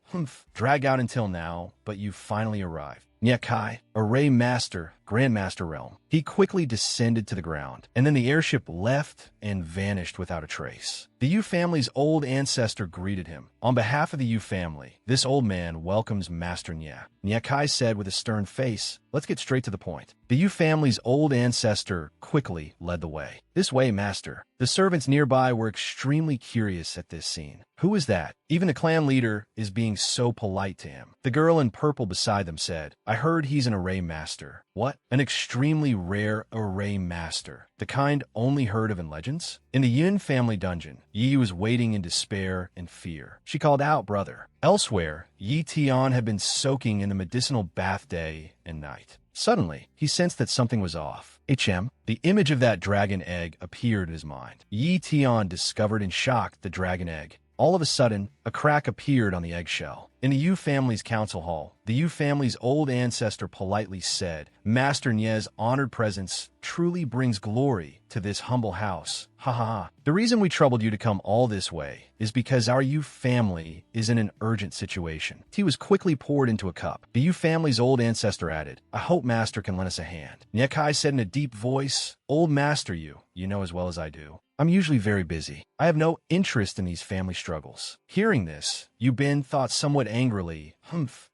drag out until now, but you finally arrived. Nyekai, Array Master, Grandmaster Realm. He quickly descended to the ground, and then the airship left and vanished without a trace. The Yu family's old ancestor greeted him. On behalf of the Yu family, this old man welcomes Master Nya. Nyekai said with a stern face, let's get straight to the point. The Yu family's old ancestor quickly led the way. This way, Master. The servants nearby were extremely curious at this scene. Who is that? Even the clan leader is being so polite to him. The girl in purple beside them said, I heard he's an array master. What? An extremely rare array master. The kind only heard of in legends? In the Yin family dungeon, Yi was waiting in despair and fear. She called out, brother. Elsewhere, Yi Tian had been soaking in the medicinal bath day and night. Suddenly, he sensed that something was off. The image of that dragon egg appeared in his mind. Yi Tian discovered in shock the dragon egg. All of a sudden, a crack appeared on the eggshell. In the Yu family's council hall, the Yu family's old ancestor politely said, Master Nye's honored presence truly brings glory to this humble house. Ha ha ha. The reason we troubled you to come all this way is because our Yu family is in an urgent situation. Tea was quickly poured into a cup. The Yu family's old ancestor added, I hope Master can lend us a hand. Nyekai said in a deep voice, Old Master Yu, you know as well as I do. I'm usually very busy. I have no interest in these family struggles. Hearing this, Yu Bin thought somewhat angrily,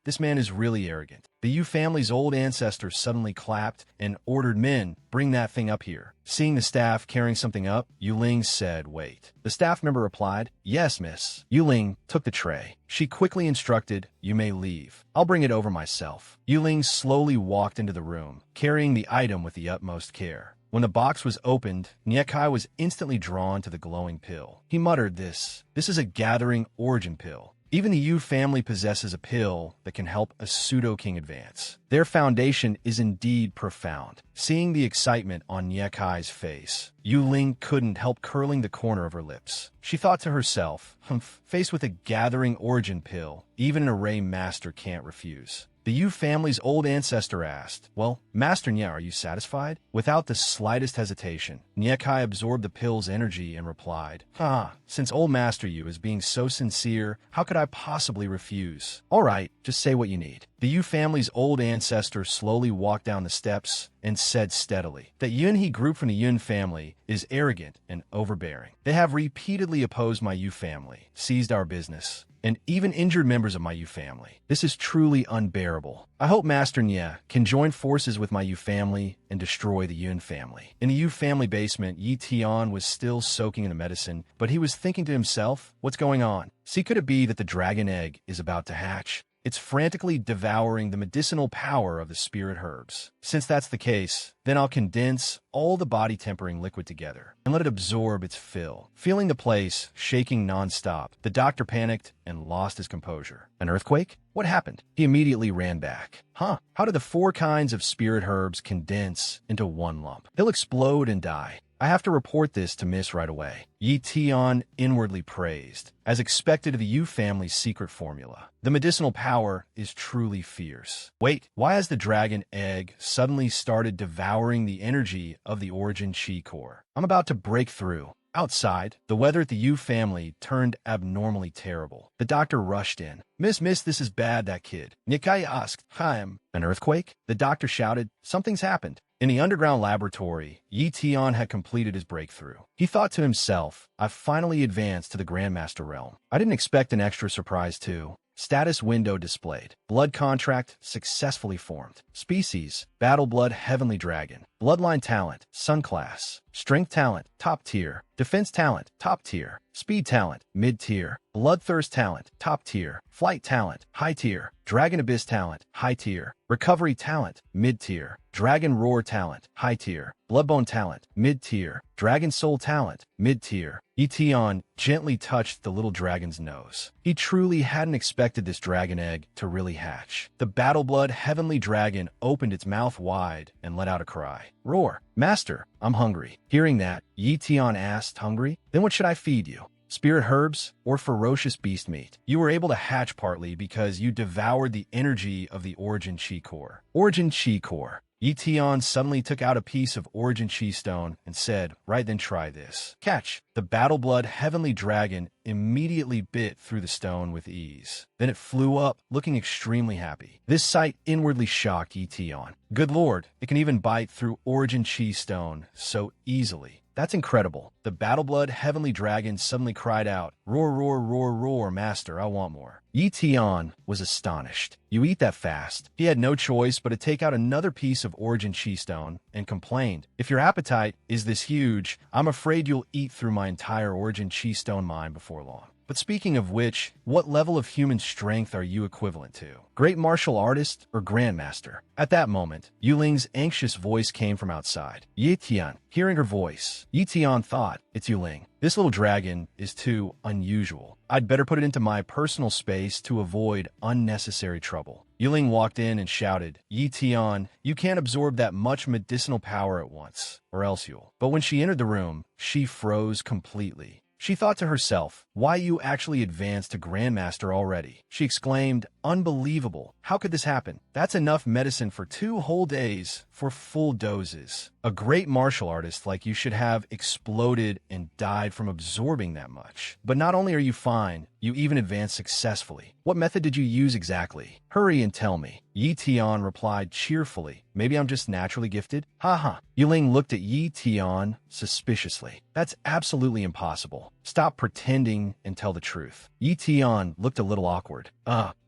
this man is really arrogant. The Yu family's old ancestor suddenly clapped and ordered men, bring that thing up here. Seeing the staff carrying something up, Yuling said, wait. The staff member replied, yes, miss. Yuling took the tray. She quickly instructed, you may leave. I'll bring it over myself. Yuling slowly walked into the room, carrying the item with the utmost care. When the box was opened, Nyekai was instantly drawn to the glowing pill. He muttered this is a gathering origin pill. Even the Yu family possesses a pill that can help a pseudo-king advance. Their foundation is indeed profound. Seeing the excitement on Nyekai's face, Yuling couldn't help curling the corner of her lips. She thought to herself, faced with a gathering origin pill, even an array master can't refuse. The Yu family's old ancestor asked, well, Master Nya, are you satisfied? Without the slightest hesitation, Nyekai absorbed the pill's energy and replied, since old Master Yu is being so sincere, how could I possibly refuse? All right, just say what you need. The Yu family's old ancestor slowly walked down the steps and said steadily that Yunhee group from the Yun family is arrogant and overbearing. They have repeatedly opposed my Yu family, seized our business, and even injured members of my Yu family. This is truly unbearable. I hope Master Nya can join forces with my Yu family and destroy the Yun family. In the Yu family basement, Yi Tian was still soaking in the medicine, but he was thinking to himself, what's going on? See, could it be that the dragon egg is about to hatch? It's frantically devouring the medicinal power of the spirit herbs. Since that's the case, then I'll condense all the body-tempering liquid together and let it absorb its fill. Feeling the place shaking non-stop, the doctor panicked and lost his composure. An earthquake? What happened? He immediately ran back. How did the 4 kinds of spirit herbs condense into one lump? They'll explode and die. I have to report this to Miss right away. Yi Tian inwardly praised, as expected of the Yu family's secret formula. The medicinal power is truly fierce. Wait, why has the dragon egg suddenly started devouring the energy of the origin chi core? I'm about to break through. Outside, the weather at the Yu family turned abnormally terrible. The doctor rushed in. Miss, this is bad, that kid. Nikai asked, an earthquake? The doctor shouted, something's happened. In the underground laboratory, Yi Tian had completed his breakthrough. He thought to himself, I've finally advanced to the Grandmaster realm. I didn't expect an extra surprise too. Status window displayed. Blood contract successfully formed. Species, Battle Blood Heavenly Dragon. Bloodline talent, Sun class. Strength talent, top tier. Defense talent, top tier. Speed talent, mid tier. Bloodthirst talent, top tier. Flight talent, high tier. Dragon Abyss talent, high tier. Recovery talent, mid tier. Dragon Roar talent, high tier. Bloodbone talent, mid tier. Dragon Soul talent, mid tier. Eteon gently touched the little dragon's nose. He truly hadn't expected this dragon egg to really hatch. The Battle Blood Heavenly Dragon opened its mouth wide and let out a cry. Roar, Master, I'm hungry. Hearing that, Eteon asked, hungry? Then what should I feed you? Spirit herbs, or ferocious beast meat? You were able to hatch partly because you devoured the energy of the Origin Chi Core. Origin Chi Core. Eteon suddenly took out a piece of Origin Chi Stone and said, right then try this. Catch. The Battle Blood Heavenly Dragon immediately bit through the stone with ease. Then it flew up, looking extremely happy. This sight inwardly shocked Eteon. Good lord, it can even bite through Origin Chi Stone so easily. That's incredible. The Battle Blood Heavenly Dragon suddenly cried out, roar, roar, roar, roar, master, I want more. Eteon was astonished. You eat that fast? He had no choice but to take out another piece of Origin Chi Stone and complained, if your appetite is this huge, I'm afraid you'll eat through my entire Origin Chi Stone mine before long. But speaking of which, what level of human strength are you equivalent to? Great martial artist or grandmaster? At that moment, Yuling's anxious voice came from outside. Eteon, hearing her voice, Eteon thought, it's Yuling. This little dragon is too unusual. I'd better put it into my personal space to avoid unnecessary trouble. Yuling walked in and shouted, Eteon, you can't absorb that much medicinal power at once, or else you'll. But when she entered the room, she froze completely. She thought to herself, why you actually advanced to Grandmaster already? She exclaimed, unbelievable. How could this happen? That's enough medicine for 2 whole days for full doses. A great martial artist like you should have exploded and died from absorbing that much. But not only are you fine, you even advanced successfully. What method did you use exactly? Hurry and tell me. Eteon replied cheerfully, maybe I'm just naturally gifted? Haha. Yuling looked at Eteon suspiciously. That's absolutely impossible. Stop pretending and tell the truth. Eteon looked a little awkward.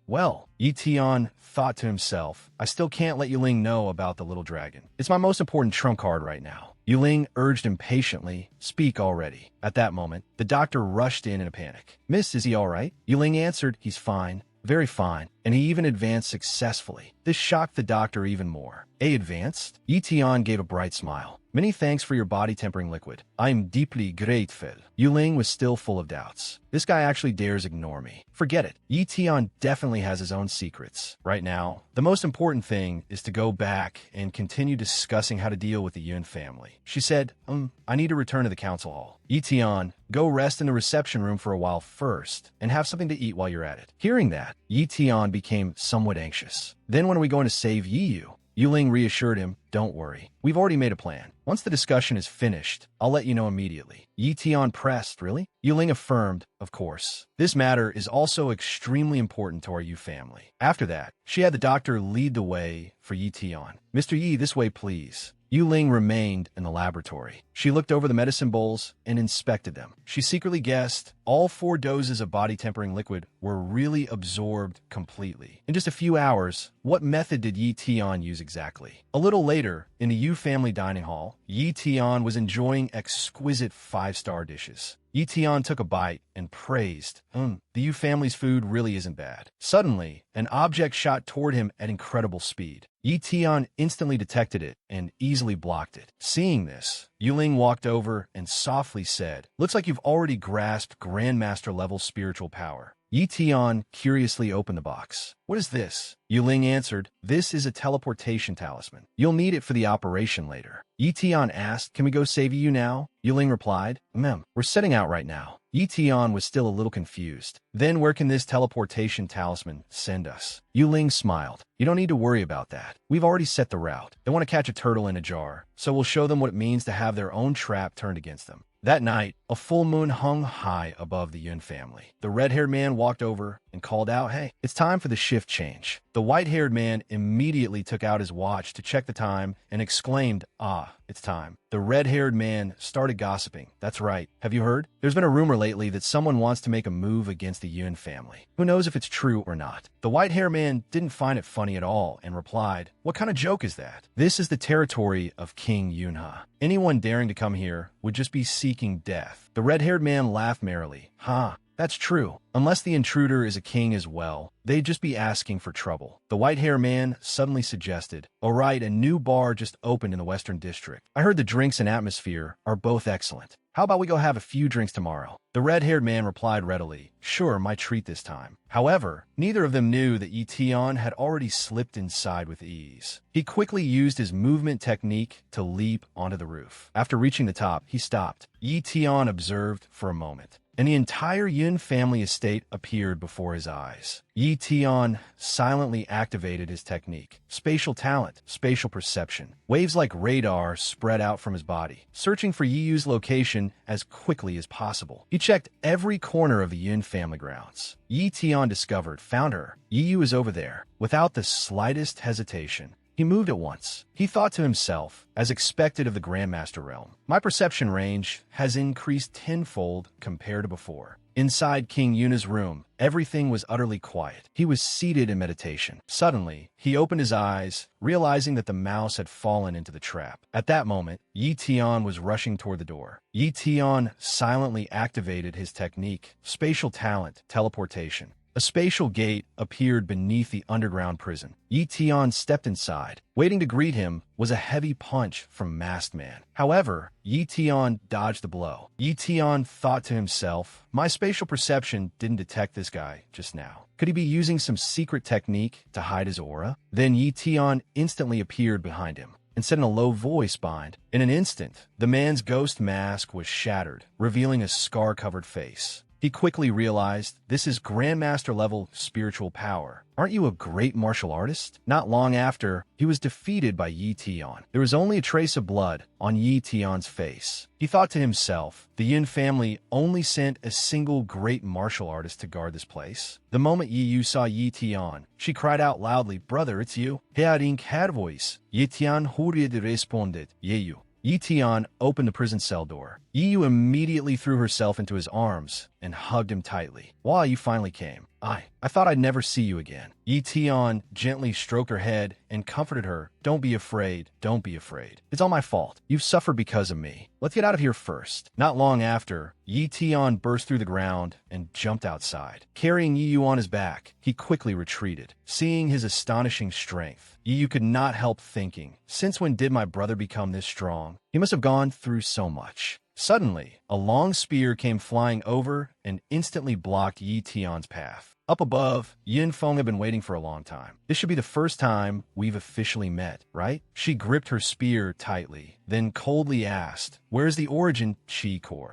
Well, Eteon thought to himself, I still can't let Yuling know about the little dragon. It's my most important trump card right now. Yuling urged impatiently, speak already. At that moment, the doctor rushed in a panic. Miss, is he all right? Yuling answered, he's fine. Very fine, and he even advanced successfully. This shocked the doctor even more. Advanced? Eteon gave a bright smile. Many thanks for your body-tempering liquid. I am deeply grateful. Yuling was still full of doubts. This guy actually dares ignore me. Forget it. Eteon definitely has his own secrets. Right now, the most important thing is to go back and continue discussing how to deal with the Yun family. She said, I need to return to the council hall. Eteon, go rest in the reception room for a while first, and have something to eat while you're at it. Hearing that, Eteon became somewhat anxious. Then when are we going to save Yiyu? Yuling reassured him, don't worry. We've already made a plan. Once the discussion is finished, I'll let you know immediately. Eteon pressed, really? Yuling affirmed, of course. This matter is also extremely important to our Yu family. After that, she had the doctor lead the way for Eteon. Mr. Yi, this way, please. Yuling remained in the laboratory. She looked over the medicine bowls and inspected them. She secretly guessed all 4 doses of body-tempering liquid were really absorbed completely. In just a few hours, what method did Eteon use exactly? A little later, in the Yu family dining hall, Eteon was enjoying exquisite 5-star dishes. Eteon took a bite and praised, the Yu family's food really isn't bad. Suddenly, an object shot toward him at incredible speed. Eteon instantly detected it and easily blocked it. Seeing this, Yuling walked over and softly said, looks like you've already grasped Grandmaster-level spiritual power. Eteon curiously opened the box. What is this? Yuling answered, this is a teleportation talisman. You'll need it for the operation later. Eteon asked, can we go save you now? Yuling replied, we're setting out right now. Eteon was still a little confused. Then where can this teleportation talisman send us? Yuling smiled. You don't need to worry about that. We've already set the route. They want to catch a turtle in a jar, so we'll show them what it means to have their own trap turned against them. That night, a full moon hung high above the Yun family. The red-haired man walked over and called out, hey, it's time for the shift change. The white-haired man immediately took out his watch to check the time and exclaimed, it's time. The red-haired man started gossiping. That's right. Have you heard? There's been a rumor lately that someone wants to make a move against the Yun family. Who knows if it's true or not? The white-haired man didn't find it funny at all and replied, "What kind of joke is that? This is the territory of King Yunha. Anyone daring to come here would just be seeking death." The red-haired man laughed merrily. "Huh. That's true. Unless the intruder is a king as well, they'd just be asking for trouble." The white-haired man suddenly suggested, "Oh right, a new bar just opened in the Western District. I heard the drinks and atmosphere are both excellent. How about we go have a few drinks tomorrow?" The red-haired man replied readily, "Sure, my treat this time." However, neither of them knew that Yi Tian had already slipped inside with ease. He quickly used his movement technique to leap onto the roof. After reaching the top, he stopped. Yi Tian observed for a moment, and the entire Yun family estate appeared before his eyes. Yi Tian silently activated his technique. Spatial talent, spatial perception. Waves like radar spread out from his body, searching for Yi Yu's location as quickly as possible. He checked every corner of the Yun family grounds. Yi Tian found her. Yi Yu is over there. Without the slightest hesitation, he moved at once. He thought to himself, as expected of the Grandmaster realm, "My perception range has increased tenfold compared to before." Inside King Yuna's room, everything was utterly quiet. He was seated in meditation. Suddenly, he opened his eyes, realizing that the mouse had fallen into the trap. At that moment, Yi Tian was rushing toward the door. Yi Tian silently activated his technique, spatial talent, teleportation. A spatial gate appeared beneath the underground prison. Yi Tian stepped inside. Waiting to greet him was a heavy punch from Masked Man. However, Yi Tian dodged the blow. Yi Tian thought to himself, "My spatial perception didn't detect this guy just now. Could he be using some secret technique to hide his aura?" Then Yi Tian instantly appeared behind him and said in a low voice, "Bind." In an instant, the man's ghost mask was shattered, revealing a scar-covered face. He quickly realized, this is Grandmaster-level spiritual power. "Aren't you a great martial artist?" Not long after, he was defeated by Yi Tian. There was only a trace of blood on Yi Tian's face. He thought to himself, the Yin family only sent a single great martial artist to guard this place. The moment Yi Yu saw Yi Tian, she cried out loudly, "Brother, it's you." "Hearing her voice." Yi Tian hurried responded, "Yi Yu." Yi Tian opened the prison cell door. Yi Yu immediately threw herself into his arms and hugged him tightly. "Why, you finally came. I thought I'd never see you again." Yi Tian gently stroked her head and comforted her. "Don't be afraid. Don't be afraid. It's all my fault. You've suffered because of me. Let's get out of here first." Not long after, Yi Tian burst through the ground and jumped outside. Carrying Yi Yu on his back, he quickly retreated. Seeing his astonishing strength, Yi Yu could not help thinking, since when did my brother become this strong? He must have gone through so much. Suddenly, a long spear came flying over and instantly blocked Yi Tian's path. Up above, Yin Feng had been waiting for a long time. "This should be the first time we've officially met, right?" She gripped her spear tightly, then coldly asked, "Where's the origin Chi core?"